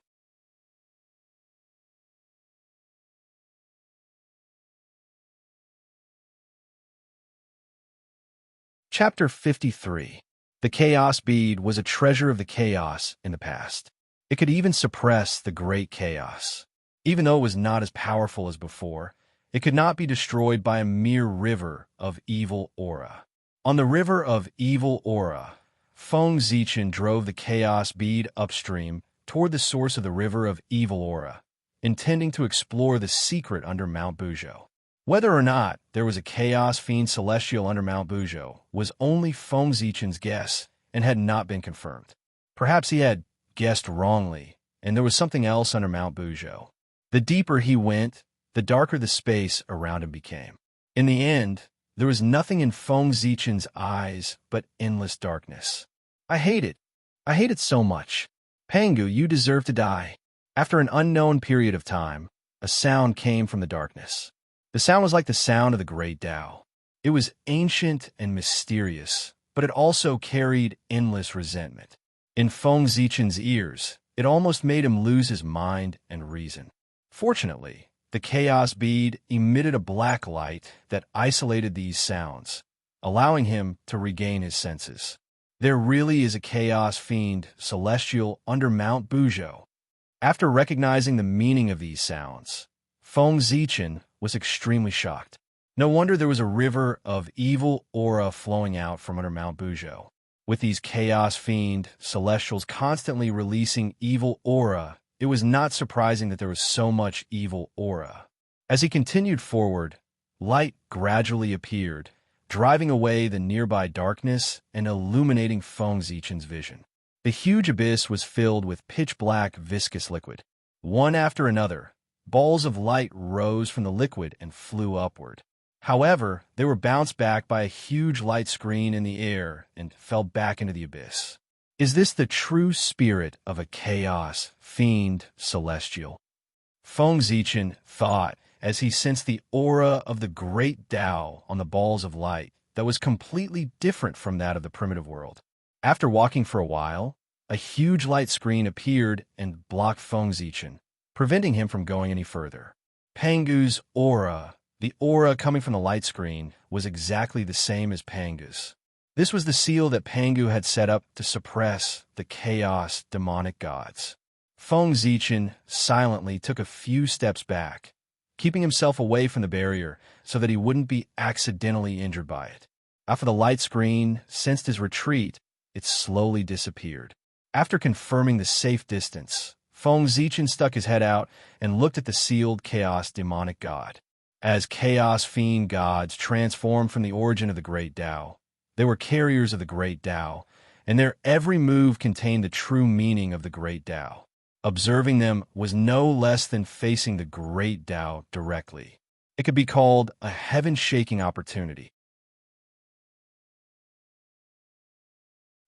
S1: Chapter 53. The Chaos Bead was a treasure of the chaos in the past. It could even suppress the great chaos. Even though it was not as powerful as before, it could not be destroyed by a mere river of evil aura. On the river of evil aura, Feng Zichen drove the Chaos Bead upstream toward the source of the river of evil aura, intending to explore the secret under Mount Buzhou. Whether or not there was a Chaos Fiend Celestial under Mount Buzhou was only Feng Zichen's guess and had not been confirmed. Perhaps he had guessed wrongly, and there was something else under Mount Buzhou. The deeper he went, the darker the space around him became. In the end, there was nothing in Feng Zichen's eyes but endless darkness. I hate it. I hate it so much. Pangu, you deserve to die. After an unknown period of time, a sound came from the darkness. The sound was like the sound of the great Tao. It was ancient and mysterious, but it also carried endless resentment. In Feng Zichen's ears, it almost made him lose his mind and reason. Fortunately, the Chaos Bead emitted a black light that isolated these sounds, allowing him to regain his senses. There really is a Chaos Fiend Celestial under Mount Buzhou. After recognizing the meaning of these sounds, Feng Zichen was extremely shocked. No wonder there was a river of evil aura flowing out from under Mount Buzhou. With these Chaos Fiend Celestials constantly releasing evil aura, it was not surprising that there was so much evil aura. As he continued forward, light gradually appeared, driving away the nearby darkness and illuminating Feng Zichen's vision. The huge abyss was filled with pitch-black viscous liquid. One after another, balls of light rose from the liquid and flew upward. However, they were bounced back by a huge light screen in the air and fell back into the abyss. Is this the true spirit of a Chaos Fiend Celestial? Feng Zichen thought as he sensed the aura of the great Tao on the balls of light that was completely different from that of the primitive world. After walking for a while, a huge light screen appeared and blocked Feng Zichen, preventing him from going any further. Pangu's aura, the aura coming from the light screen, was exactly the same as Pangu's. This was the seal that Pangu had set up to suppress the chaos demonic gods. Feng Zichen silently took a few steps back, keeping himself away from the barrier so that he wouldn't be accidentally injured by it. After the light screen sensed his retreat, it slowly disappeared. After confirming the safe distance, Feng Zichen stuck his head out and looked at the sealed chaos demonic god. As chaos fiend gods transformed from the origin of the great Tao, they were carriers of the great Tao, and their every move contained the true meaning of the great Tao. Observing them was no less than facing the great Tao directly. It could be called a heaven-shaking opportunity.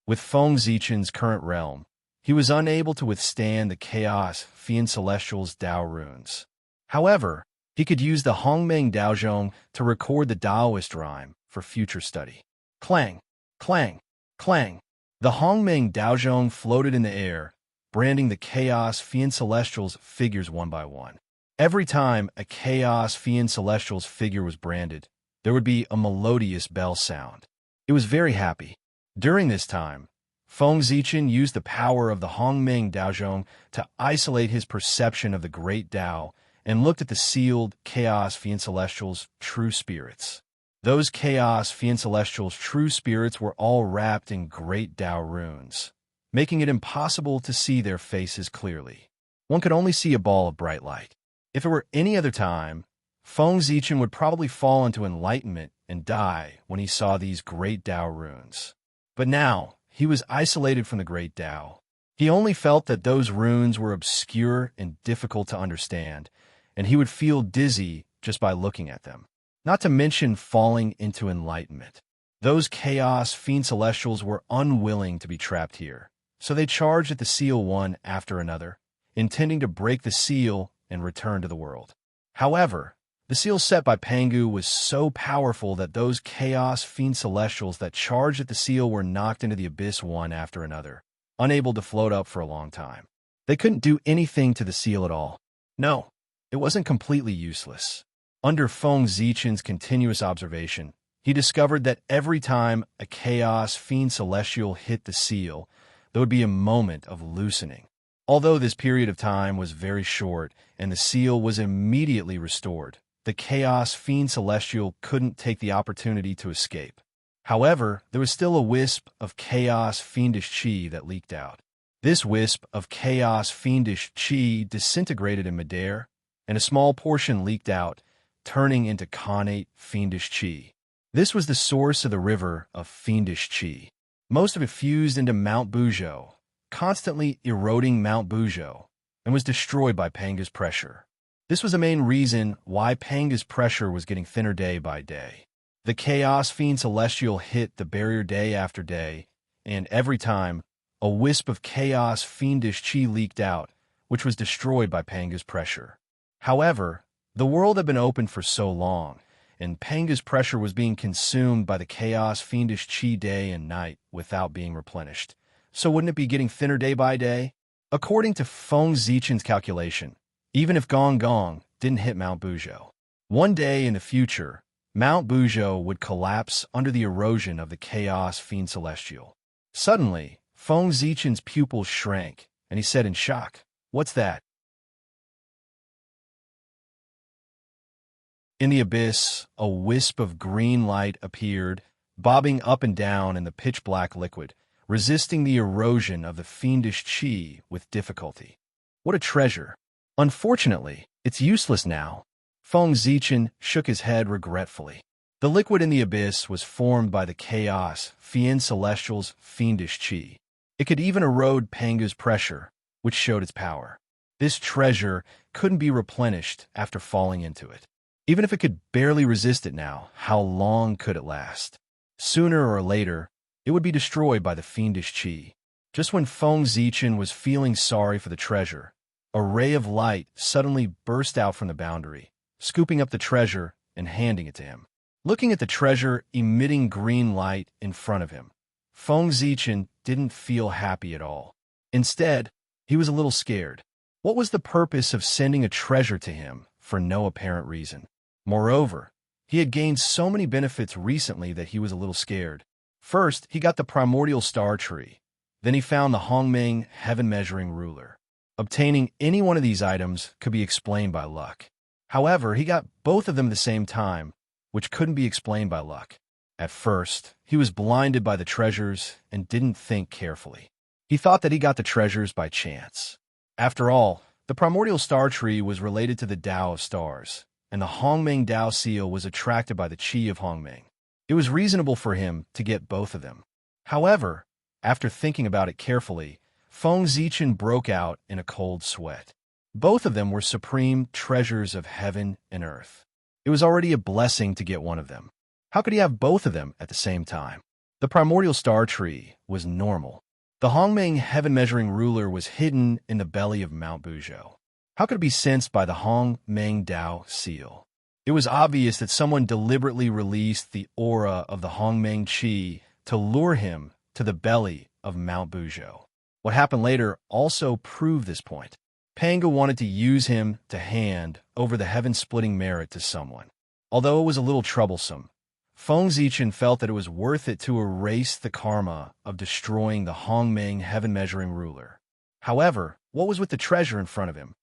S1: With Feng Zichen's current realm, he was unable to withstand the Chaos Fian Celestial's Dao runes. However, he could use the Hongmeng Daozhong to record the Taoist rhyme for future study. Clang, clang, clang. The Hongmeng Daozhong floated in the air, branding the Chaos Fian Celestial's figures one by one. Every time a Chaos Fian Celestial's figure was branded, there would be a melodious bell sound. It was very happy. During this time, Feng Zichen used the power of the Hongmeng Daozhong to isolate his perception of the Great Tao and looked at the sealed Chaos Fian Celestial's true spirits. Those Chaos Fian Celestial's true spirits were all wrapped in Great Tao runes, making it impossible to see their faces clearly. One could only see a ball of bright light. If it were any other time, Feng Zichen would probably fall into enlightenment and die when he saw these Great Tao runes. But now, he was isolated from the Great Tao. He only felt that those runes were obscure and difficult to understand, and he would feel dizzy just by looking at them. Not to mention falling into enlightenment. Those Chaos Fian Celestials were unwilling to be trapped here, so they charged at the seal one after another, intending to break the seal and return to the world. However, the seal set by Pangu was so powerful that those Chaos Fian Celestials that charged at the seal were knocked into the abyss one after another, unable to float up for a long time. They couldn't do anything to the seal at all. No, it wasn't completely useless. Under Feng Zichen's continuous observation, he discovered that every time a Chaos Fian Celestial hit the seal, there would be a moment of loosening. Although this period of time was very short and the seal was immediately restored, the Chaos Fian Celestial couldn't take the opportunity to escape. However, there was still a wisp of Chaos Fiendish Qi that leaked out. This wisp of Chaos Fiendish Qi disintegrated in midair, and a small portion leaked out, turning into Khanate Fiendish Qi. This was the source of the river of Fiendish Qi. Most of it fused into Mount Buzhou, constantly eroding Mount Buzhou, and was destroyed by Panga's pressure. This was the main reason why Panga's pressure was getting thinner day by day. The Chaos Fian Celestial hit the barrier day after day, and every time, a wisp of Chaos Fiendish Qi leaked out, which was destroyed by Panga's pressure. However, the world had been open for so long, and Panga's pressure was being consumed by the Chaos Fiendish Qi day and night without being replenished. So wouldn't it be getting thinner day by day? According to Feng Zichen's calculation, even if Gong Gong didn't hit Mount Buzhou, one day in the future, Mount Buzhou would collapse under the erosion of the Chaos Fian Celestial. Suddenly, Feng Zichen's pupils shrank, and he said in shock, "What's that?" In the abyss, a wisp of green light appeared, bobbing up and down in the pitch-black liquid, resisting the erosion of the fiendish qi with difficulty. What a treasure! Unfortunately, it's useless now. Feng Zichen shook his head regretfully. The liquid in the abyss was formed by the Chaos Fian Celestial's fiendish qi. It could even erode Panga's pressure, which showed its power. This treasure couldn't be replenished after falling into it. Even if it could barely resist it now, how long could it last? Sooner or later, it would be destroyed by the fiendish qi. Just when Feng Zichen was feeling sorry for the treasure, a ray of light suddenly burst out from the boundary, scooping up the treasure and handing it to him. Looking at the treasure emitting green light in front of him, Feng Zichen didn't feel happy at all. Instead, he was a little scared. What was the purpose of sending a treasure to him for no apparent reason? Moreover, he had gained so many benefits recently that he was a little scared. First, he got the primordial star tree. Then he found the Hongmeng heaven-measuring ruler. Obtaining any one of these items could be explained by luck. However, he got both of them at the same time, which couldn't be explained by luck. At first, he was blinded by the treasures and didn't think carefully. He thought that he got the treasures by chance. After all, the primordial star tree was related to the Tao of stars, and the Hongmeng Tao seal was attracted by the Qi of Hongmeng. It was reasonable for him to get both of them. However, after thinking about it carefully, Feng Zichen broke out in a cold sweat. Both of them were supreme treasures of heaven and earth. It was already a blessing to get one of them. How could he have both of them at the same time? The primordial star tree was normal. The Hongmeng heaven-measuring ruler was hidden in the belly of Mount Buzhou. How could it be sensed by the Hongmeng Dao seal? It was obvious that someone deliberately released the aura of the Hongmeng Qi to lure him to the belly of Mount Buzhou. What happened later also proved this point. Pangu wanted to use him to hand over the heaven-splitting merit to someone. Although it was a little troublesome, Feng Zichen felt that it was worth it to erase the karma of destroying the Hongmeng heaven-measuring ruler. However, what was with the treasure in front of him?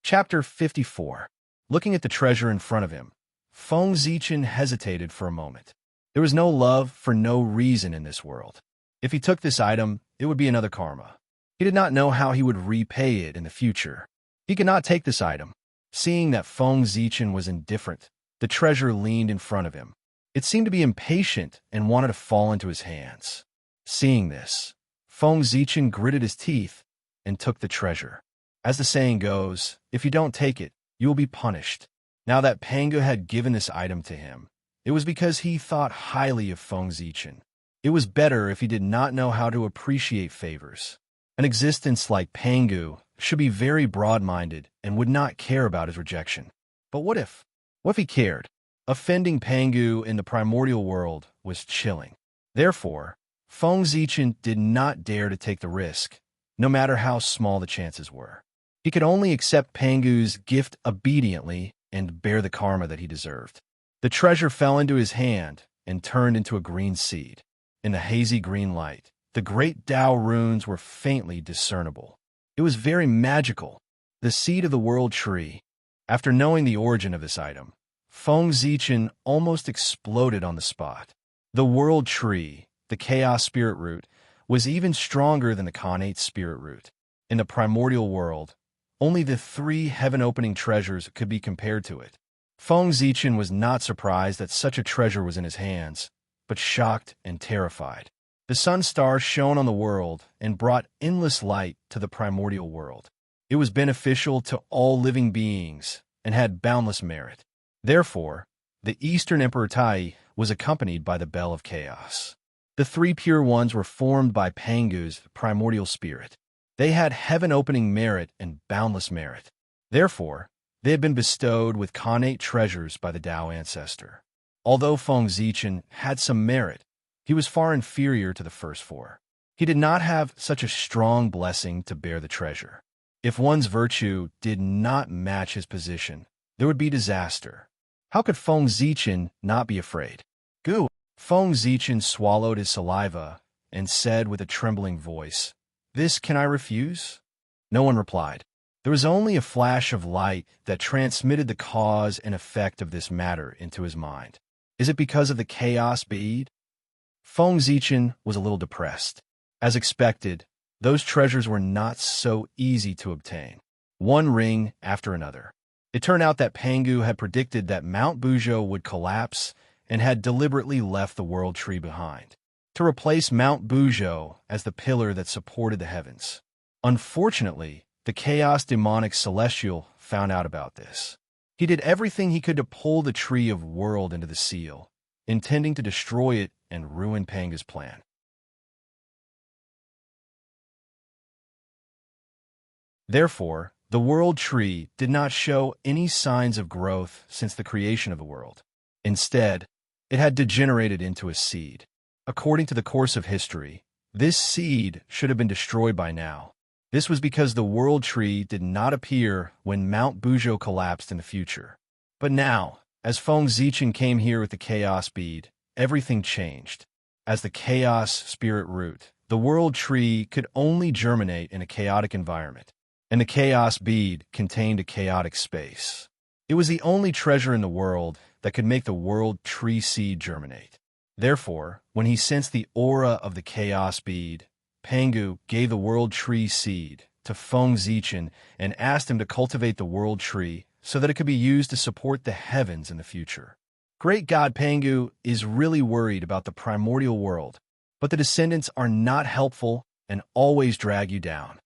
S1: Chapter 54. Looking at the treasure in front of him, Feng Zichen hesitated for a moment. There was no love for no reason in this world. If he took this item, it would be another karma. He did not know how he would repay it in the future. He could not take this item. Seeing that Feng Zichen was indifferent, the treasure leaned in front of him. It seemed to be impatient and wanted to fall into his hands. Seeing this, Feng Zichen gritted his teeth and took the treasure. As the saying goes, if you don't take it, you will be punished. Now that Pangu had given this item to him, it was because he thought highly of Feng Zichen. It was better if he did not know how to appreciate favors. An existence like Pangu should be very broad-minded and would not care about his rejection. But what if? What if he cared? Offending Pangu in the primordial world was chilling. Therefore, Feng Zichen did not dare to take the risk, no matter how small the chances were. He could only accept Pangu's gift obediently and bear the karma that he deserved. The treasure fell into his hand and turned into a green seed. In the hazy green light, the great Dao runes were faintly discernible. It was very magical. The seed of the world tree. After knowing the origin of this item, Feng Zichen almost exploded on the spot. The world tree, the chaos spirit root, was even stronger than the connate spirit root. In the primordial world, only the 3 heaven-opening treasures could be compared to it. Feng Zichen was not surprised that such a treasure was in his hands, but shocked and terrified. The sun star shone on the world and brought endless light to the primordial world. It was beneficial to all living beings and had boundless merit. Therefore, the Eastern Emperor Tai was accompanied by the Bell of Chaos. The 3 pure ones were formed by Pangu's primordial spirit. They had heaven-opening merit and boundless merit. Therefore, they had been bestowed with connate treasures by the Tao ancestor. Although Feng Zichen had some merit, he was far inferior to the first 4. He did not have such a strong blessing to bear the treasure. If one's virtue did not match his position, there would be disaster. How could Feng Zichen not be afraid? Goo! Feng Zichen swallowed his saliva and said with a trembling voice, "This can I refuse?" No one replied. There was only a flash of light that transmitted the cause and effect of this matter into his mind. Is it because of the chaos bead? Feng Zichen was a little depressed. As expected, those treasures were not so easy to obtain. One ring after another. It turned out that Pangu had predicted that Mount Buzhou would collapse and had deliberately left the world tree behind, to replace Mount Buzhou as the pillar that supported the heavens. Unfortunately, the chaos demonic celestial found out about this. He did everything he could to pull the tree of world into the seal, intending to destroy it and ruin Pangu's plan. Therefore, the world tree did not show any signs of growth since the creation of the world. Instead, it had degenerated into a seed. According to the course of history, this seed should have been destroyed by now. This was because the world tree did not appear when Mount Buzhou collapsed in the future. But now, as Feng Zichen came here with the chaos bead, everything changed. As the chaos spirit root, the world tree could only germinate in a chaotic environment, and the chaos bead contained a chaotic space. It was the only treasure in the world that could make the world tree seed germinate. Therefore, when he sensed the aura of the chaos bead, Pangu gave the world tree seed to Feng Zichen and asked him to cultivate the world tree so that it could be used to support the heavens in the future. Great God Pangu is really worried about the primordial world, but the descendants are not helpful and always drag you down.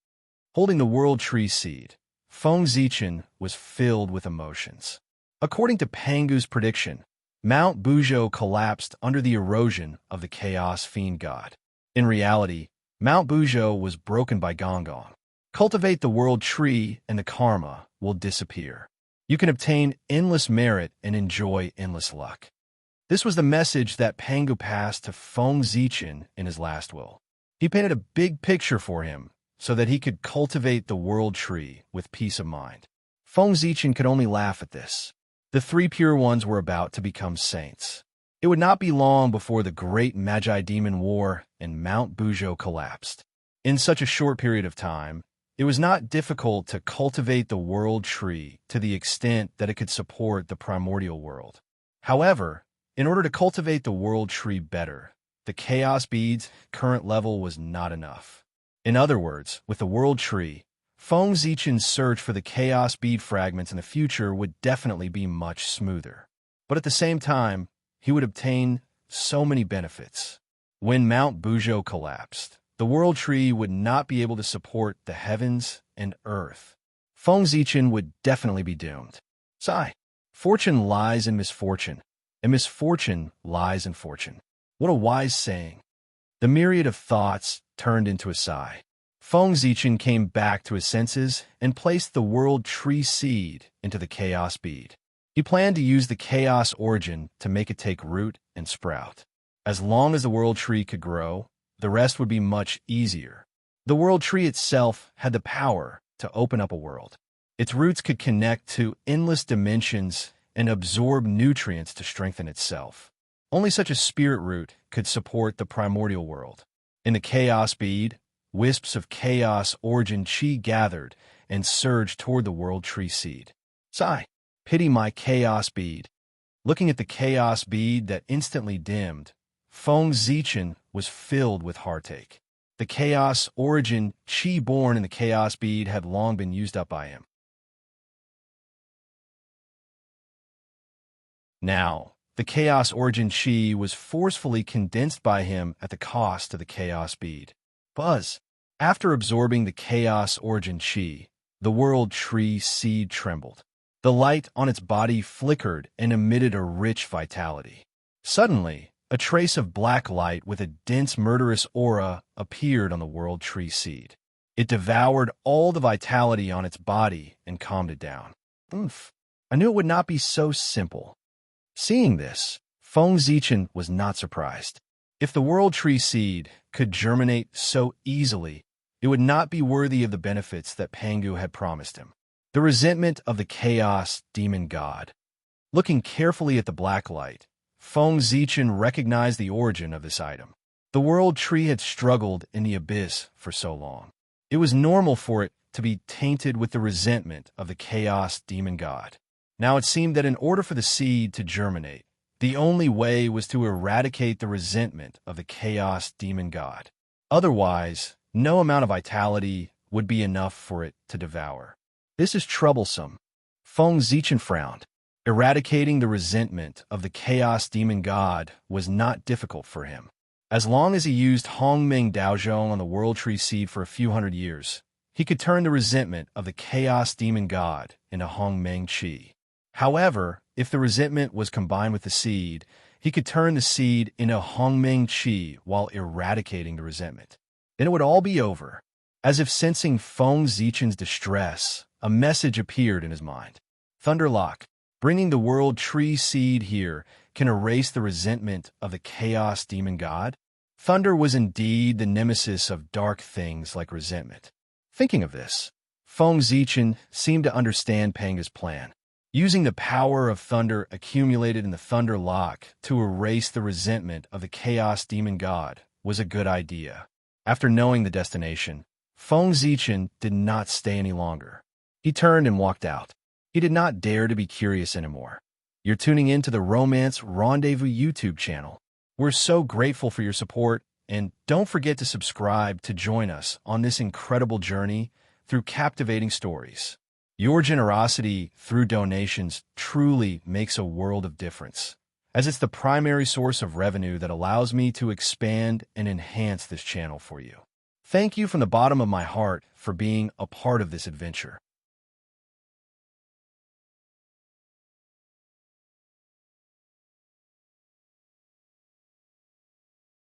S1: Holding the world tree seed, Feng Zichen was filled with emotions. According to Pangu's prediction, Mount Bujo collapsed under the erosion of the Chaos Fiend God. In reality, Mount Bujo was broken by Gongong. Cultivate the world tree and the karma will disappear. You can obtain endless merit and enjoy endless luck. This was the message that Pangu passed to Feng Zichen in his last will. He painted a big picture for him so that he could cultivate the world tree with peace of mind. Feng Zichen could only laugh at this. The three pure ones were about to become saints. It would not be long before the great Magi Demon War and Mount Bujo collapsed. In such a short period of time, it was not difficult to cultivate the world tree to the extent that it could support the primordial world. However, in order to cultivate the world tree better, the Chaos Bead's current level was not enough. In other words, with the world tree, Feng Zichen's search for the Chaos Bead fragments in the future would definitely be much smoother. But at the same time, he would obtain so many benefits. When Mount Bujo collapsed, the world tree would not be able to support the heavens and earth. Feng Zichen would definitely be doomed. Sigh. Fortune lies in misfortune, and misfortune lies in fortune. What a wise saying. The myriad of thoughts turned into a sigh. Feng Zichen came back to his senses and placed the world tree seed into the Chaos Bead. He planned to use the Chaos Origin to make it take root and sprout. As long as the world tree could grow, the rest would be much easier. The world tree itself had the power to open up a world. Its roots could connect to endless dimensions and absorb nutrients to strengthen itself. Only such a spirit root could support the primordial world. In the Chaos Bead, wisps of Chaos Origin Chi gathered and surged toward the world tree seed. Sigh. Pity my Chaos Bead. Looking at the Chaos Bead that instantly dimmed, Feng Zichen was filled with heartache. The Chaos Origin Chi born in the Chaos Bead had long been used up by him. Now, the Chaos Origin Chi was forcefully condensed by him at the cost of the Chaos Bead. Buzz. After absorbing the Chaos Origin Chi, the world tree seed trembled. The light on its body flickered and emitted a rich vitality. Suddenly, a trace of black light with a dense murderous aura appeared on the world tree seed. It devoured all the vitality on its body and calmed it down. Oomph. I knew it would not be so simple. Seeing this, Feng Zichen was not surprised. If the world tree seed could germinate so easily, it would not be worthy of the benefits that Pangu had promised him. The resentment of the Chaos Demon God. Looking carefully at the black light, Feng Zichen recognized the origin of this item. The world tree had struggled in the abyss for so long. It was normal for it to be tainted with the resentment of the Chaos Demon God. Now it seemed that in order for the seed to germinate, the only way was to eradicate the resentment of the Chaos Demon God. Otherwise, no amount of vitality would be enough for it to devour. This is troublesome. Feng Zichen frowned. Eradicating the resentment of the Chaos Demon God was not difficult for him. As long as he used Hongmeng Daozhong on the World Tree Seed for a few hundred years, he could turn the resentment of the Chaos Demon God into Hongmeng Qi. However, if the resentment was combined with the seed, he could turn the seed into Hongmeng Qi while eradicating the resentment. Then it would all be over. As if sensing Feng Zichen's distress, a message appeared in his mind. Thunderlock, bringing the World Tree Seed here can erase the resentment of the Chaos Demon God? Thunder was indeed the nemesis of dark things like resentment. Thinking of this, Feng Zichen seemed to understand Panga's plan. Using the power of thunder accumulated in the Thunder Lock to erase the resentment of the Chaos Demon God was a good idea. After knowing the destination, Feng Zichen did not stay any longer. He turned and walked out. He did not dare to be curious anymore. You're tuning in to the Romance Rendezvous YouTube channel. We're so grateful for your support, and don't forget to subscribe to join us on this incredible journey through captivating stories. Your generosity through donations truly makes a world of difference, as it's the primary source of revenue that allows me to expand and enhance this channel for you. Thank you from the bottom of my heart for being a part of this adventure.